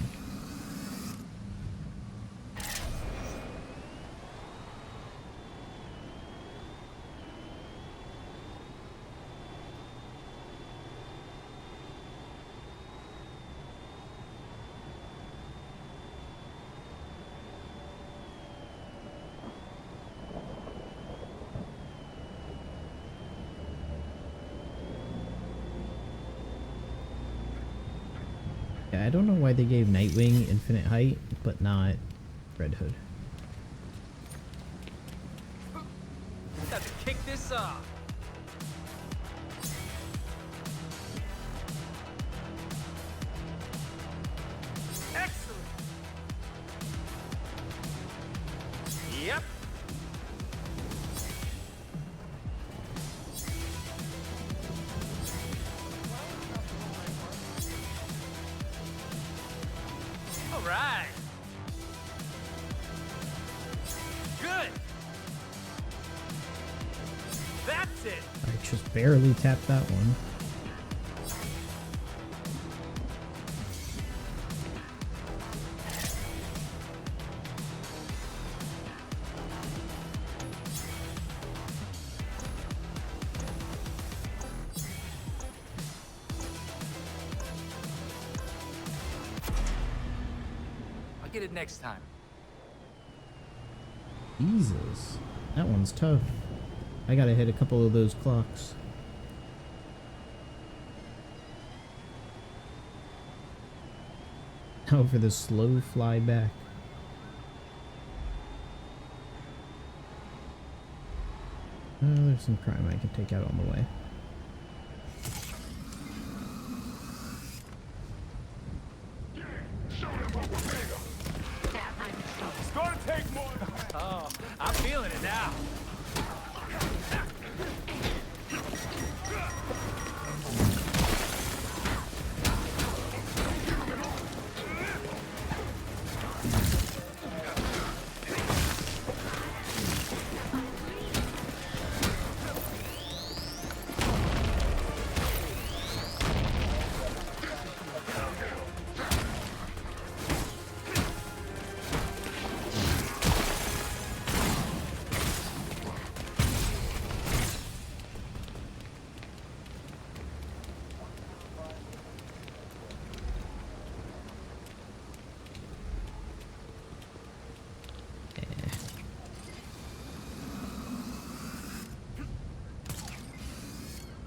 I don't know why they gave Nightwing infinite height, but not Red Hood. Got to kick this off. Excellent. Yep. All right. Good. That's it. I just barely tapped that one. I'll get it next time. Jesus. That one's tough. I gotta hit a couple of those clocks. Oh, for the slow fly back. There's some crime I can take out on the way. It's gonna take more. Oh, I'm feeling it now.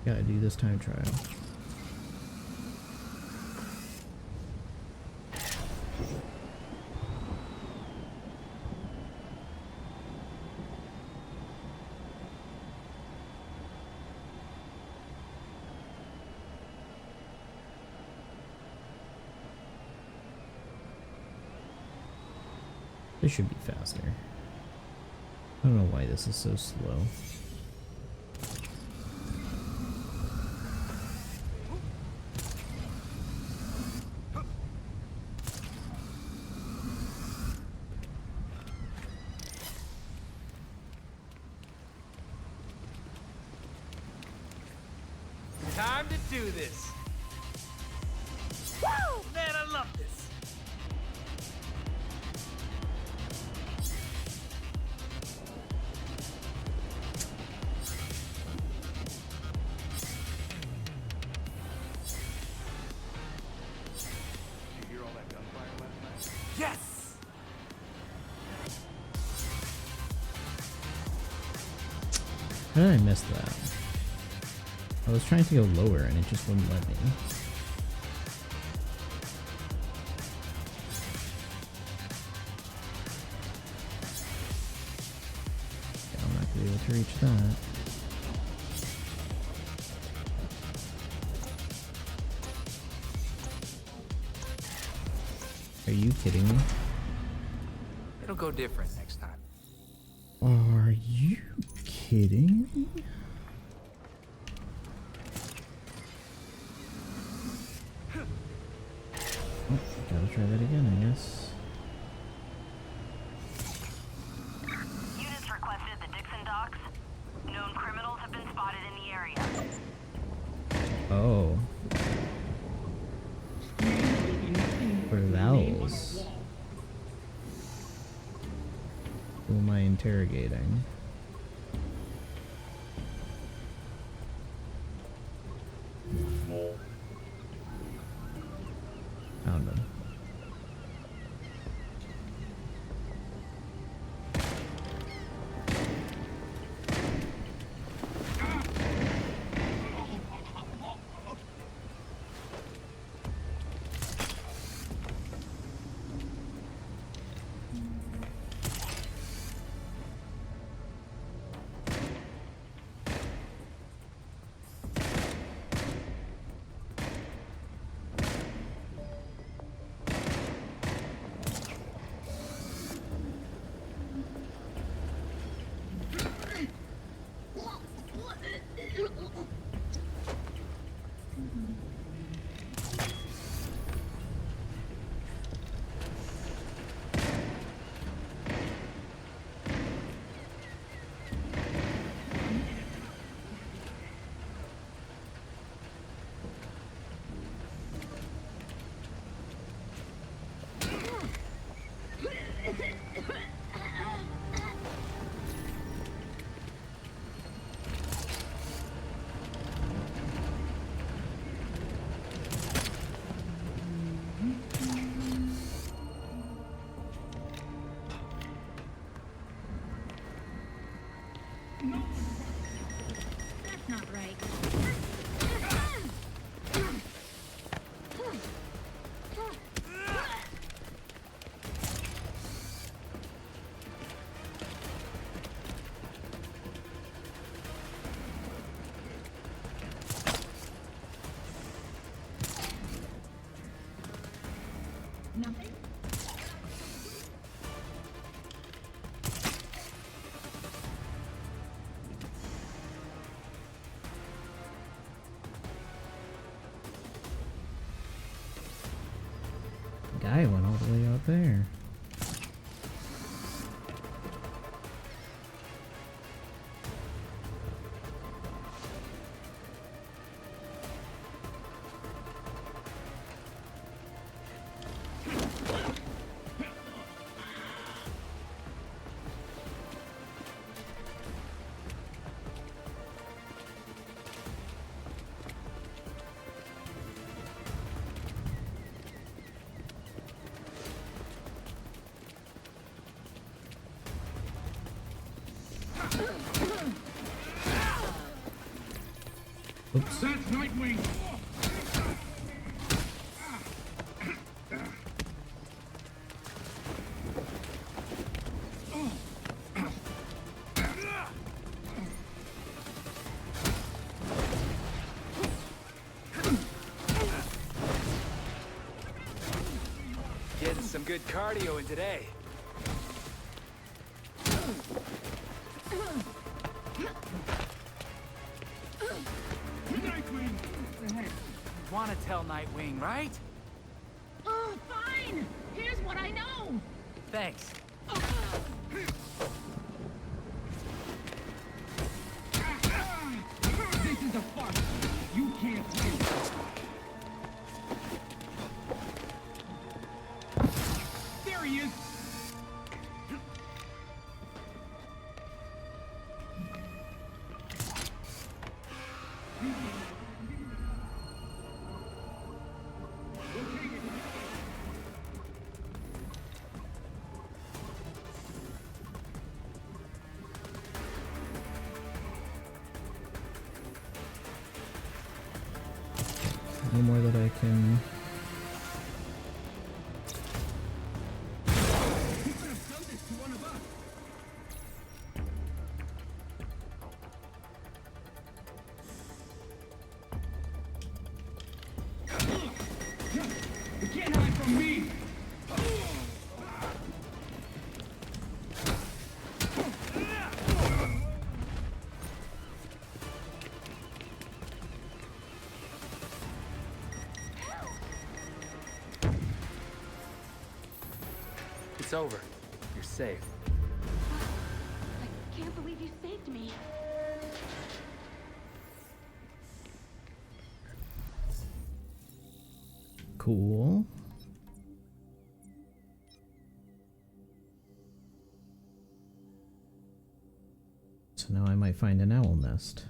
Gotta do this time trial. This should be faster. I don't know why this is so slow. Time to do this. Woo! Man, I love this. Did you hear all that gunfire last night? Yes! How did I miss that? I was trying to go lower and it just wouldn't let me. Yeah, I'm not gonna be able to reach that. Are you kidding me? It'll go different next time. Are you kidding me? Oh, gotta try that again, I guess. Units requested at the Dixon docks. Known criminals have been spotted in the area. Oh. For vowels. Who am I interrogating? Found him. right. Nothing? Guy went all the way out there. Oops. That's Nightwing! Getting some good cardio in today. Want to tell Nightwing, right? Oh, fine! Here's what I know! Thanks. This is a farce! You can't win! There he is! Any more that I can... You can't hide from me! It's over. You're safe. I can't believe you saved me. Cool. So now I might find an owl nest.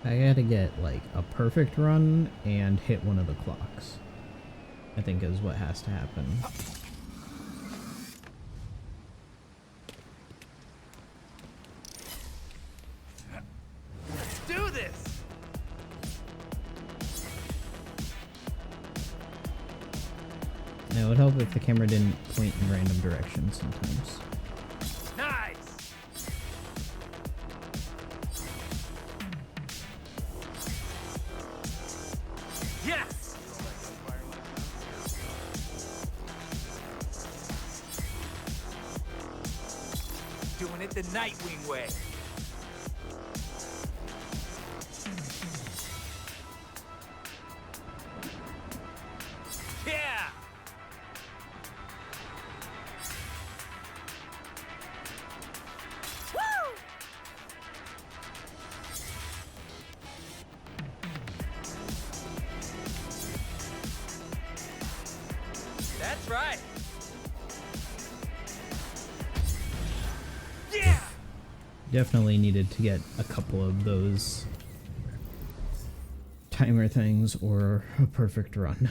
I gotta get like a perfect run and hit one of the clocks, I think is what has to happen. Let's do this! Now, it would help if the camera didn't point in random directions sometimes. Nice! Yes! doing it the Nightwing way. Yeah! Woo! That's right. Yeah! Definitely needed to get a couple of those timer things or a perfect run.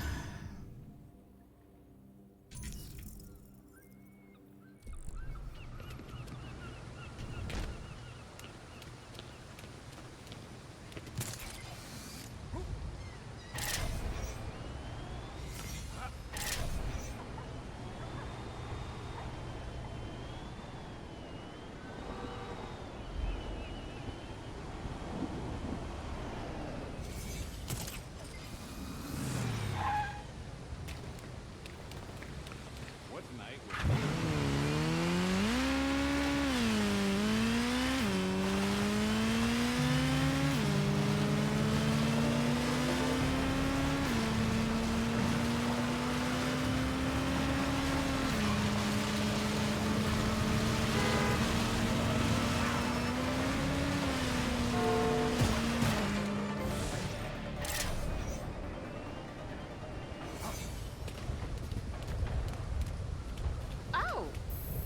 Oh,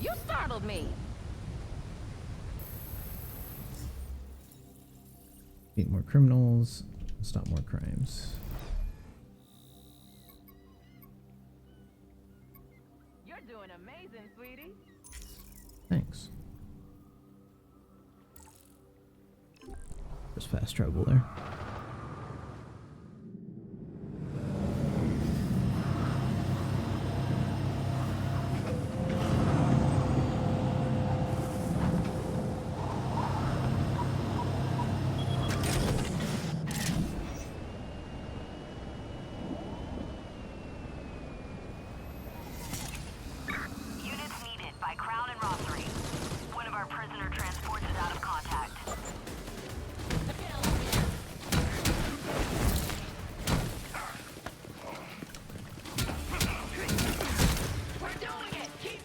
you startled me. Beat more criminals, stop more crimes. You're doing amazing, sweetie. Thanks. Just fast travel there. Units needed by Crown and Rossery. One of our prisoner transports is out of contact. We're doing it. Keep.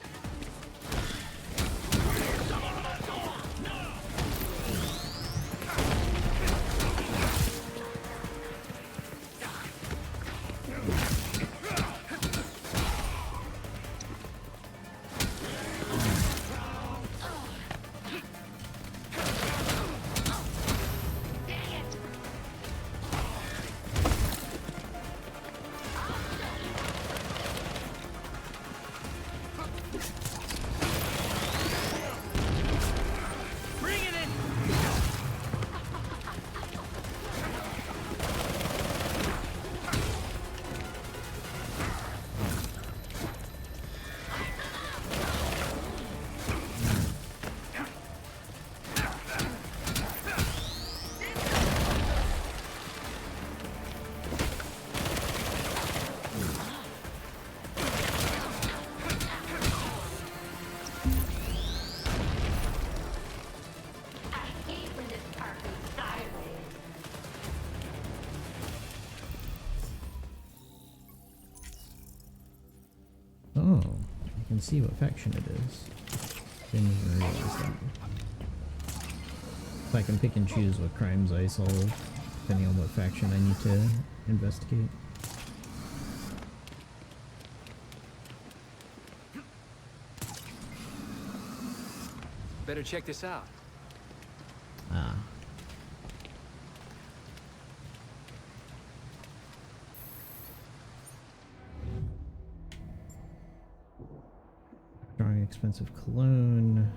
Bring it in. Oh, I can see what faction it is. Didn't even realize that. So I can pick and choose what crimes I solve, depending on what faction I need to investigate. Better check this out. Ah. Strong, expensive cologne.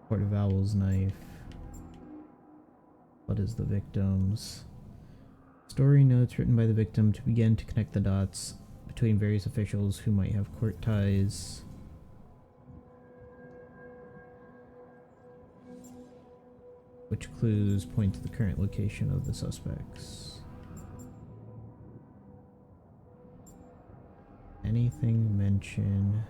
Port of Owl's knife. What is the victims? Story notes written by the victim to begin to connect the dots between various officials who might have court ties. Which clues point to the current location of the suspects? Anything mention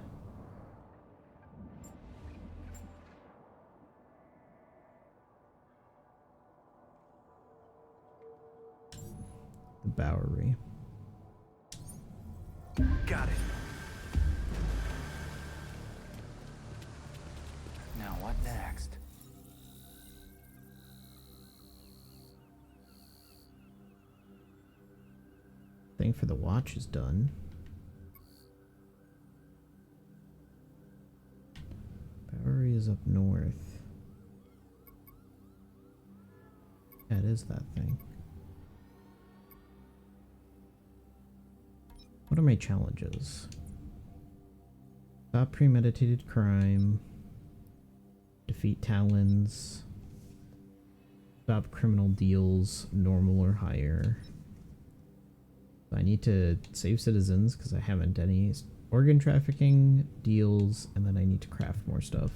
Bowery. Got it. Now what next? Thing for the watch is done. Bowery is up north. That is that thing. What are my challenges? Stop premeditated crime. Defeat Talons. Stop criminal deals, normal or higher. I need to save citizens because I haven't done any. Organ trafficking, deals, and then I need to craft more stuff.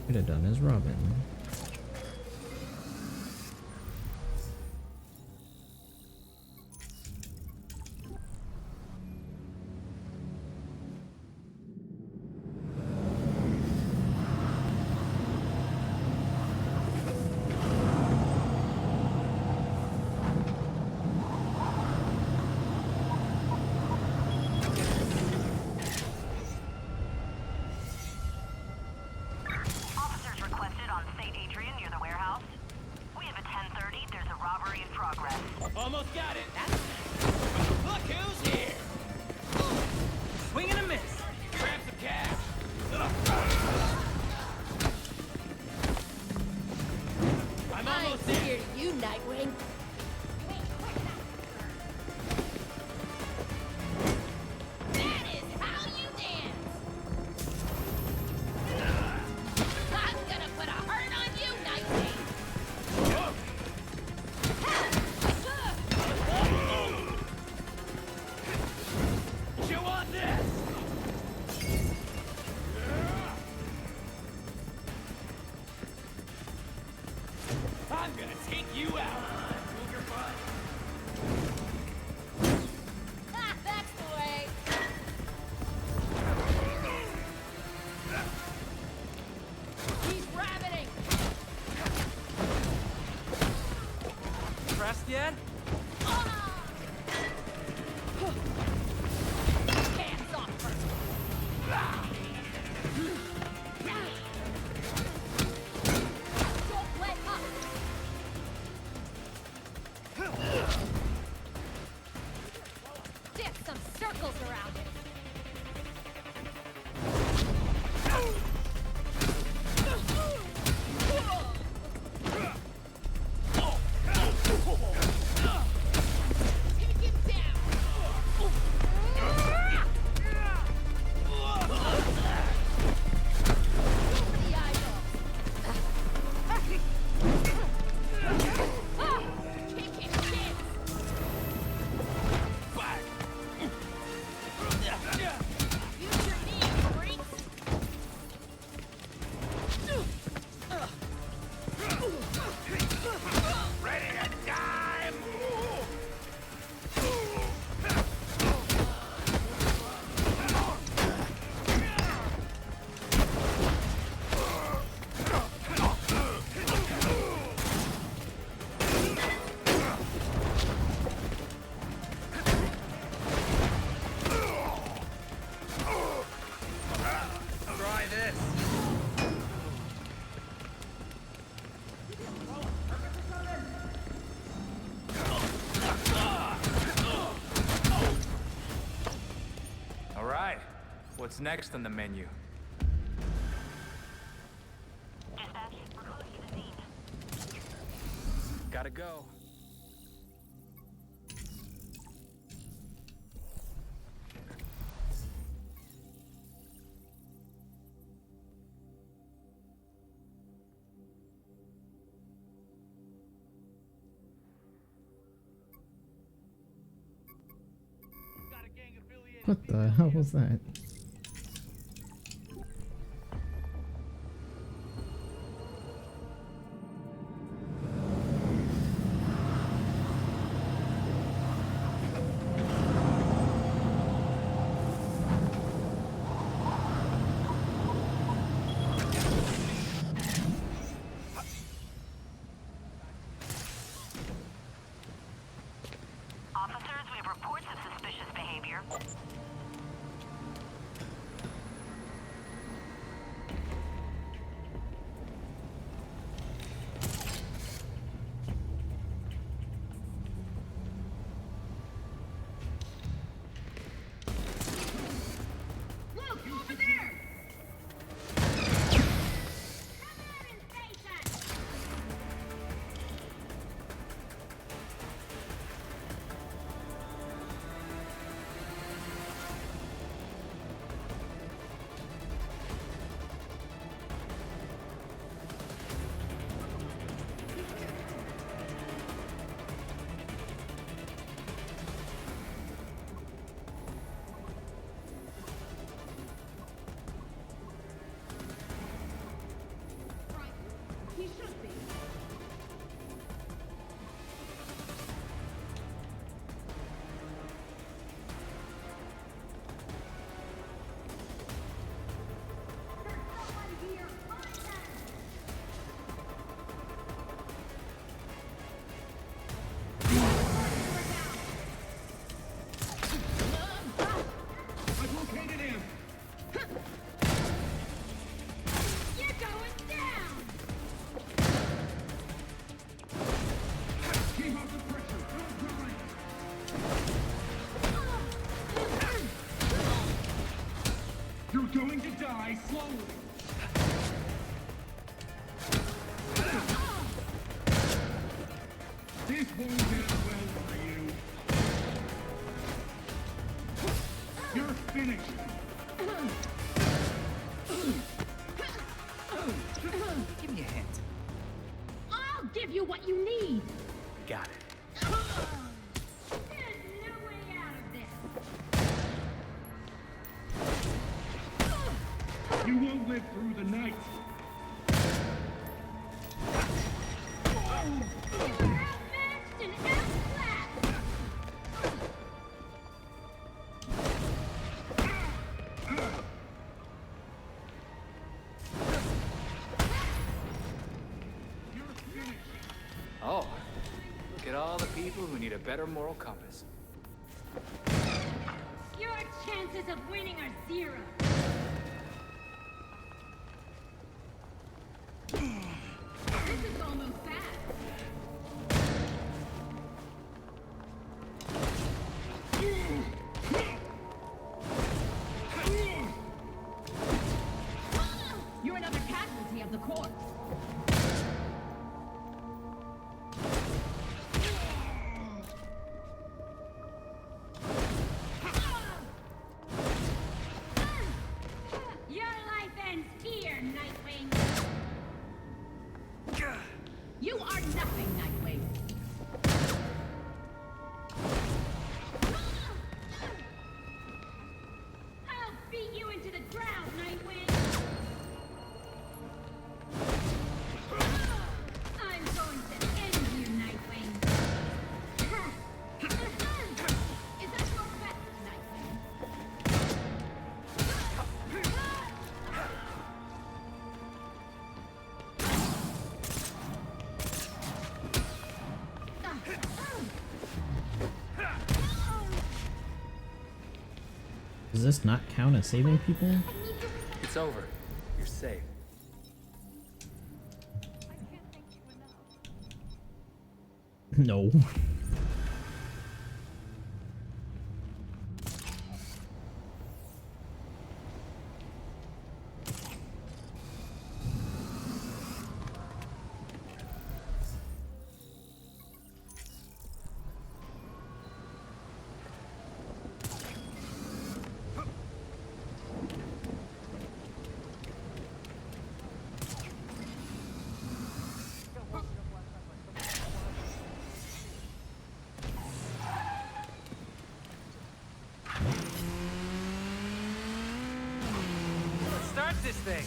Could have done as Robin. Almost got it. Look who's here. Swing and a miss. Grab some cash. I'm almost there. Scared of you, Nightwing. That is how you dance. I'm gonna put a hurt on you, Nightwing. I'm gonna take you out. Move your butt. Ah, that's the way. He's rabbiting. Pressed yet? Hands off first. Don't let up. Dip some circles around it. Take him down. Over the eyeballs. Kick him, kids. Use your knees, freaks. Ready to die! Try this. All right. What's next on the menu? Gotta go. What the hell was that? die slowly. This won't end well for you. You're finished. Give me a hint. I'll give you what you need. Got it. There's no way out of this. You won't live through the night. You're outmatched and outclassed. Oh, look at all the people who need a better moral compass. Your chances of winning are zero. This is almost bad. You're another casualty of the corpse. Your life ends here, Nightwing. You are nothing, Nightwing. I'll beat you into the ground, Nightwing. I'm going to end you, Nightwing. Is that your best, Nightwing? Does this not count as saving people? It's over. You're safe. No. Let's start this thing.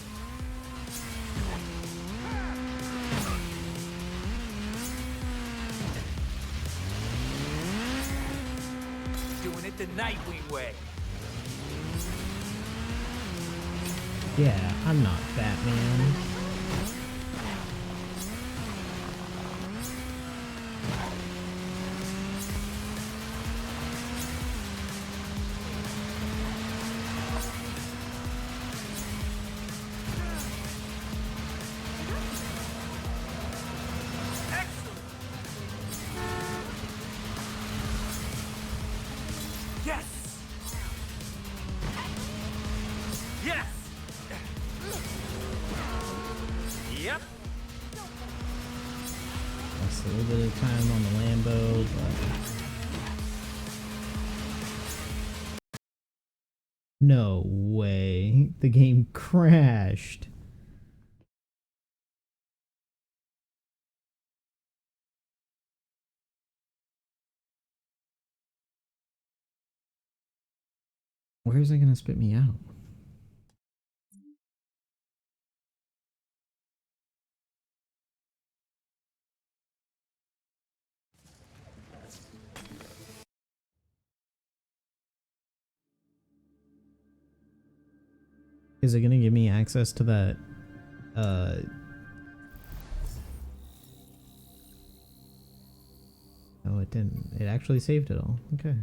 Doing it the Nightwing way. Yeah, I'm not Batman. Yes! Yes! Yep. Lost a little bit of time on the Lambo, but no way. The game crashed. Where is it gonna spit me out? Is it gonna give me access to that oh, it didn't. It actually saved it all. Okay.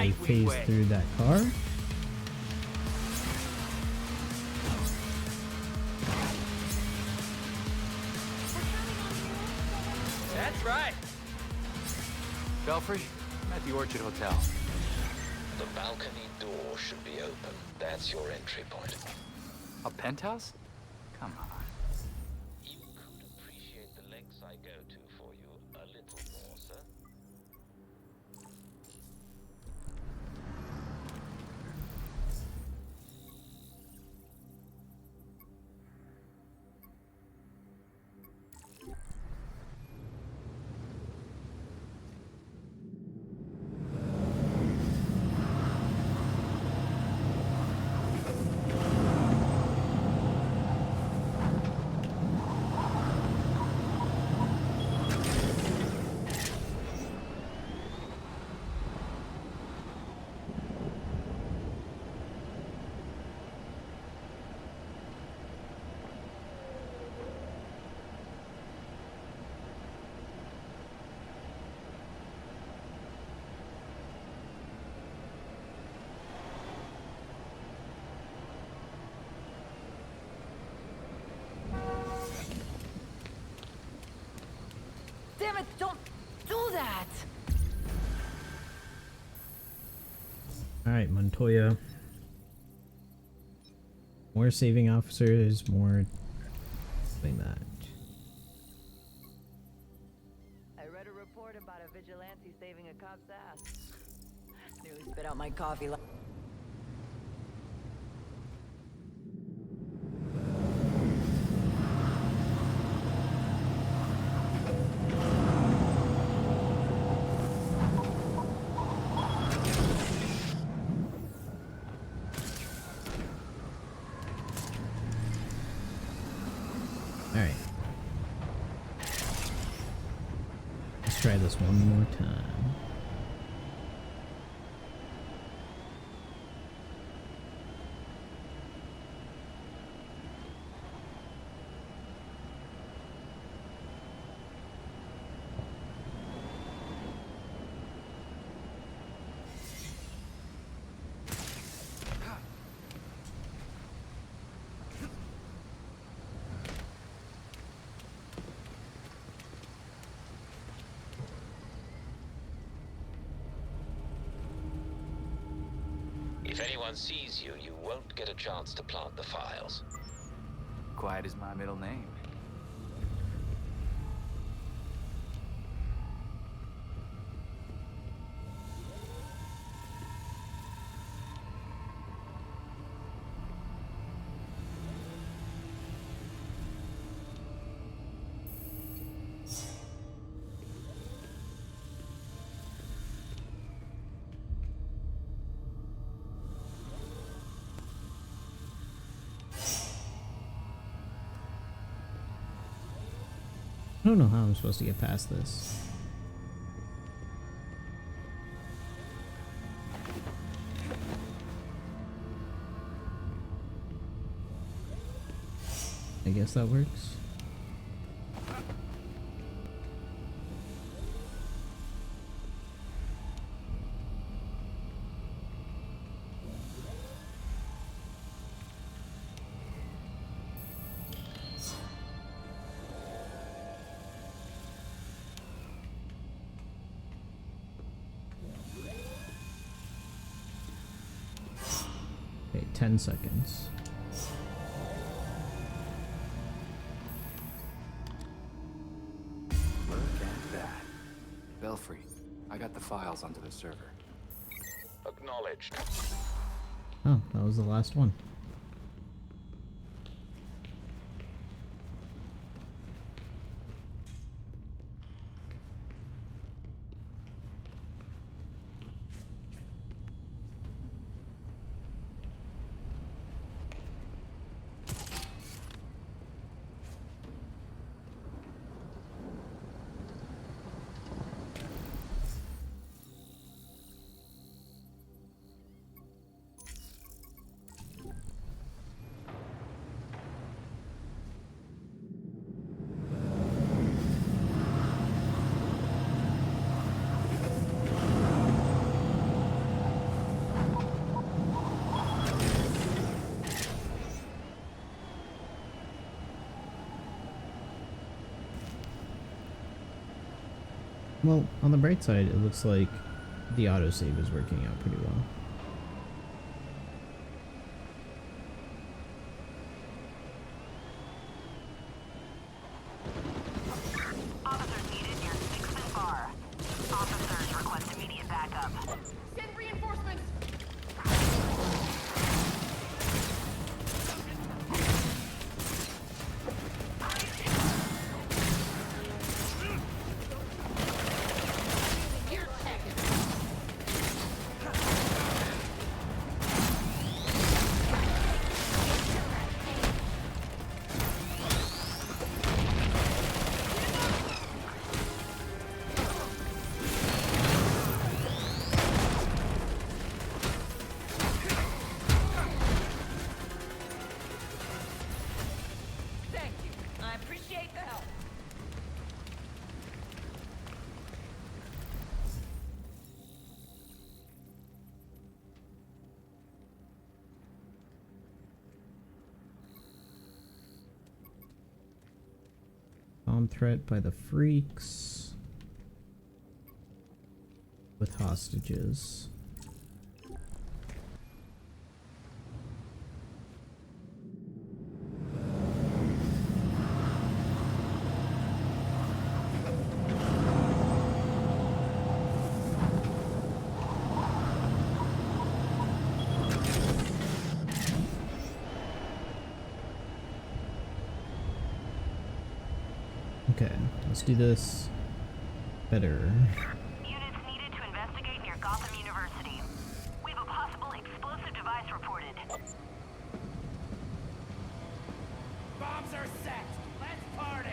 I phase through that car. That's right. Belfry, I'm at the Orchard Hotel. The balcony door should be open. That's your entry point. A penthouse? Come on. You could appreciate the lengths I go to for you a little more, sir. Damn it, don't do that! Alright, Montoya. More saving officers, more doing that. I read a report about a vigilante saving a cop's ass. Nearly spit out my coffee. Alright. Let's try this one more time. If anyone sees you, you won't get a chance to plant the files. Quiet is my middle name. I don't know how I'm supposed to get past this. I guess that works. Okay, 10 seconds. Look at that. Belfry, I got the files onto the server. Acknowledged. Oh, that was the last one. Well, on the bright side, it looks like the autosave is working out pretty well. Officers needed near 6th and Bar. Officers request immediate backup. Send reinforcements! Thank you. I appreciate the help. Bomb threat by the freaks. With hostages. Okay, let's do this better. Units needed to investigate near Gotham University. We have a possible explosive device reported. Bombs are set. Let's party.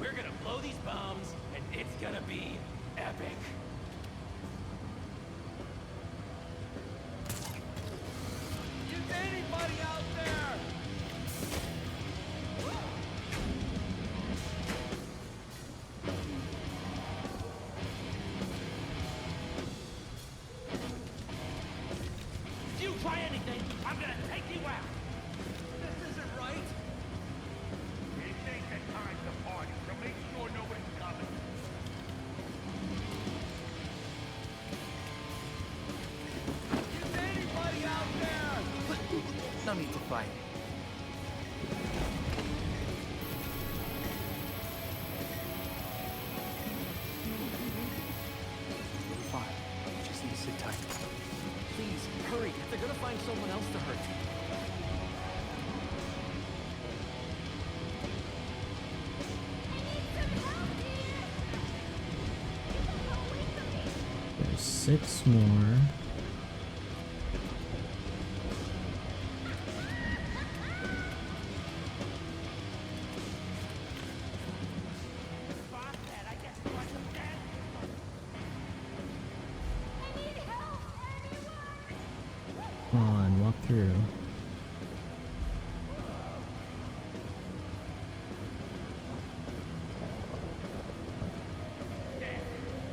We're gonna blow these bombs, and it's gonna be epic. Is anybody out there? If you try anything, I'm gonna take you out. This isn't right. It ain't the time to party, so make sure nobody's coming. Is anybody out there? No need to fight. Fine. You just need to sit tight. Please, hurry. They're gonna find someone else to hurt. There's 6 more. Come on, walk through.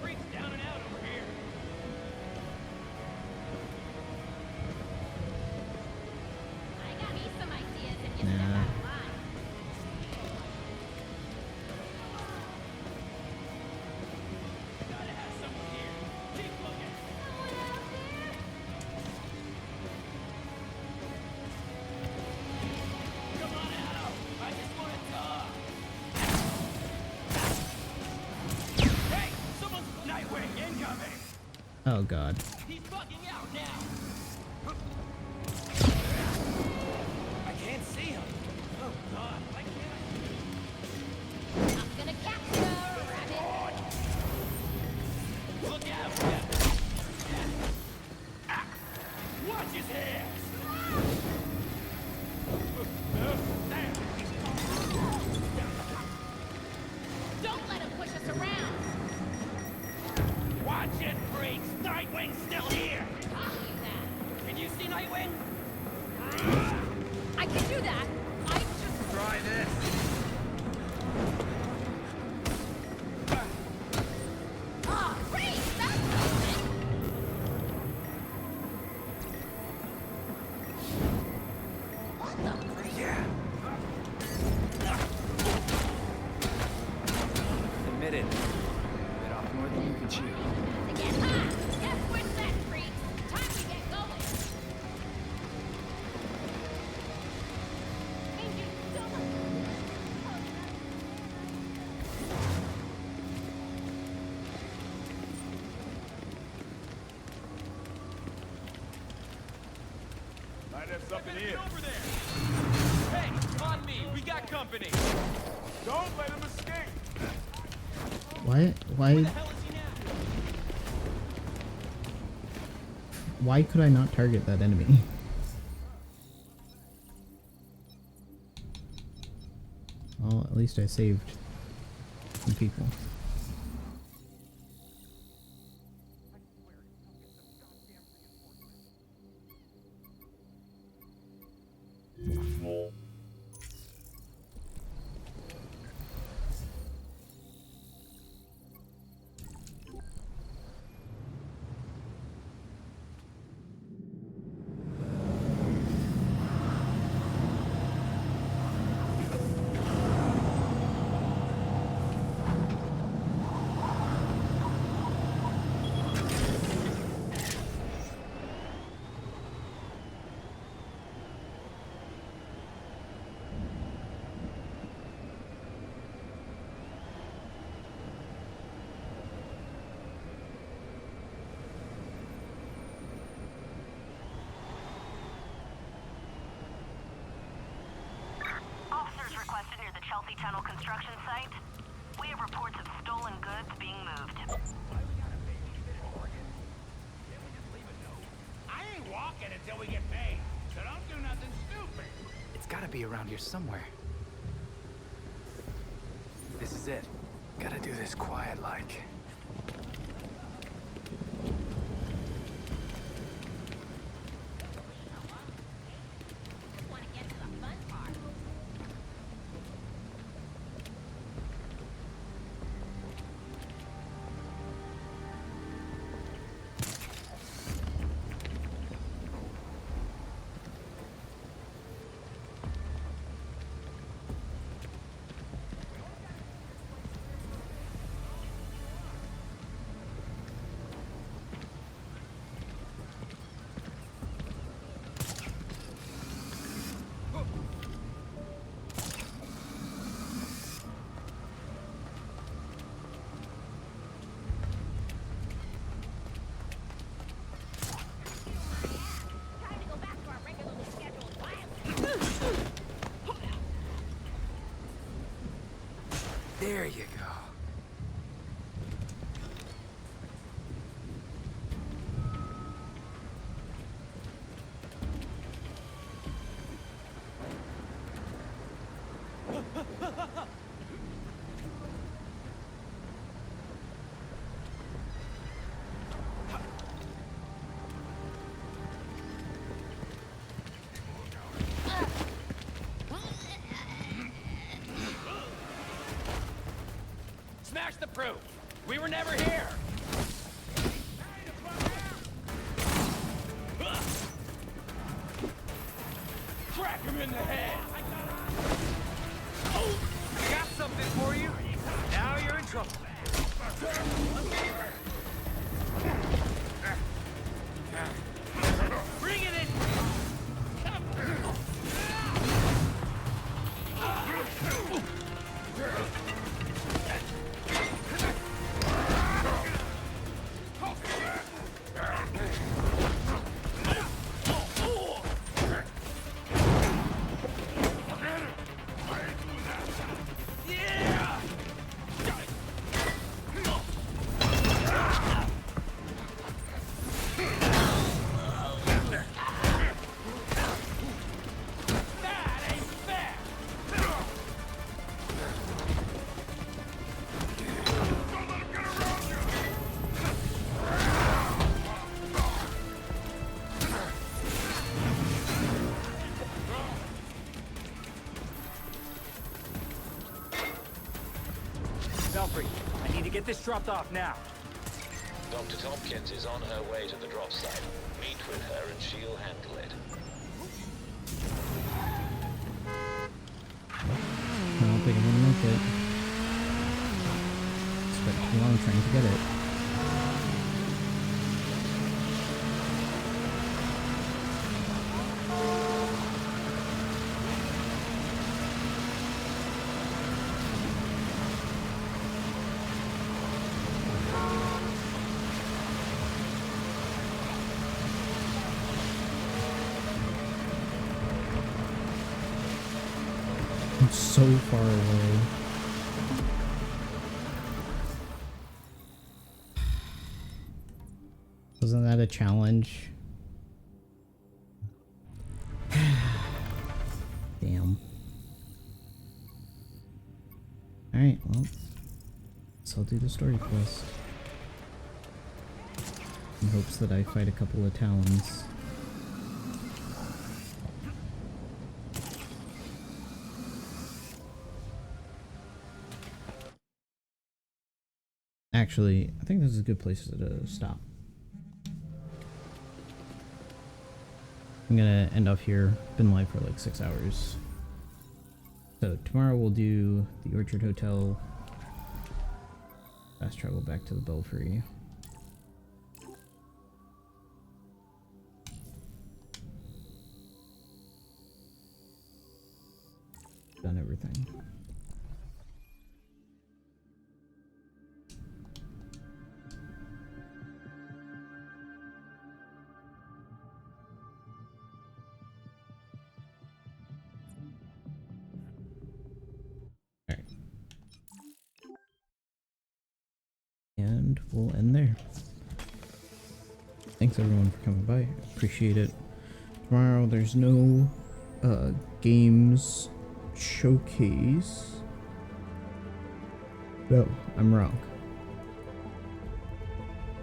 Freaks down and out over here. I got me some ideas if you Nah. step out of line. Gotta have someone here. Keep looking. Come on out. I just want to talk. Hey, someone's Nightwing incoming. Oh god. He's bugging out now. I can't see him. Oh God, why can't I? I'm gonna catch you, rabbit. Look out! Watch his ass! Don't let him push us around. Watch it, freaks! Nightwing's still here! Copy that. Can you see Nightwing? I can do that. I just Try this. Ah, great. That's something. What the freak? Yeah. Admit it. Bit off Might have something here. Over there. Hey, on me. We got company. Don't let him escape. Why could I not target that enemy? Well, at least I saved some people. Tunnel construction site. We have reports of stolen goods being moved. I ain't walking until we get paid, so don't do nothing stupid. It's gotta be around here somewhere. This is it. Gotta do this quiet-like. There you go. Smash the proof. We were never here. Crack him in the head. I got something for you. Now you're in trouble. Bring it in. I need to get this dropped off now. Dr. Tompkins is on her way to the drop site. Meet with her and she'll handle it. I don't think I'm gonna make it. Spent too long trying to get it. I'm so far away. Wasn't that a challenge? Damn. Alright, well, so I'll do the story quest. In hopes that I fight a couple of Talons. Actually, I think this is a good place to stop. I'm gonna end off here. Been live for like 6 hours. So tomorrow we'll do the Orchard Hotel. Fast travel back to the Belfry. Done everything. And we'll end there. Thanks everyone for coming by. Appreciate it. Tomorrow there's no games showcase. No, I'm wrong.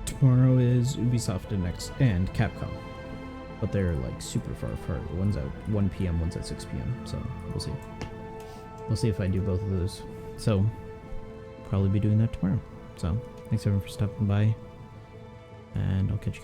Tomorrow is Ubisoft and Capcom. But they're like super far apart. One's at 1 PM, one's at 6 PM. So we'll see. We'll see if I do both of those. So probably be doing that tomorrow. So thanks everyone for stopping by, and I'll catch you guys.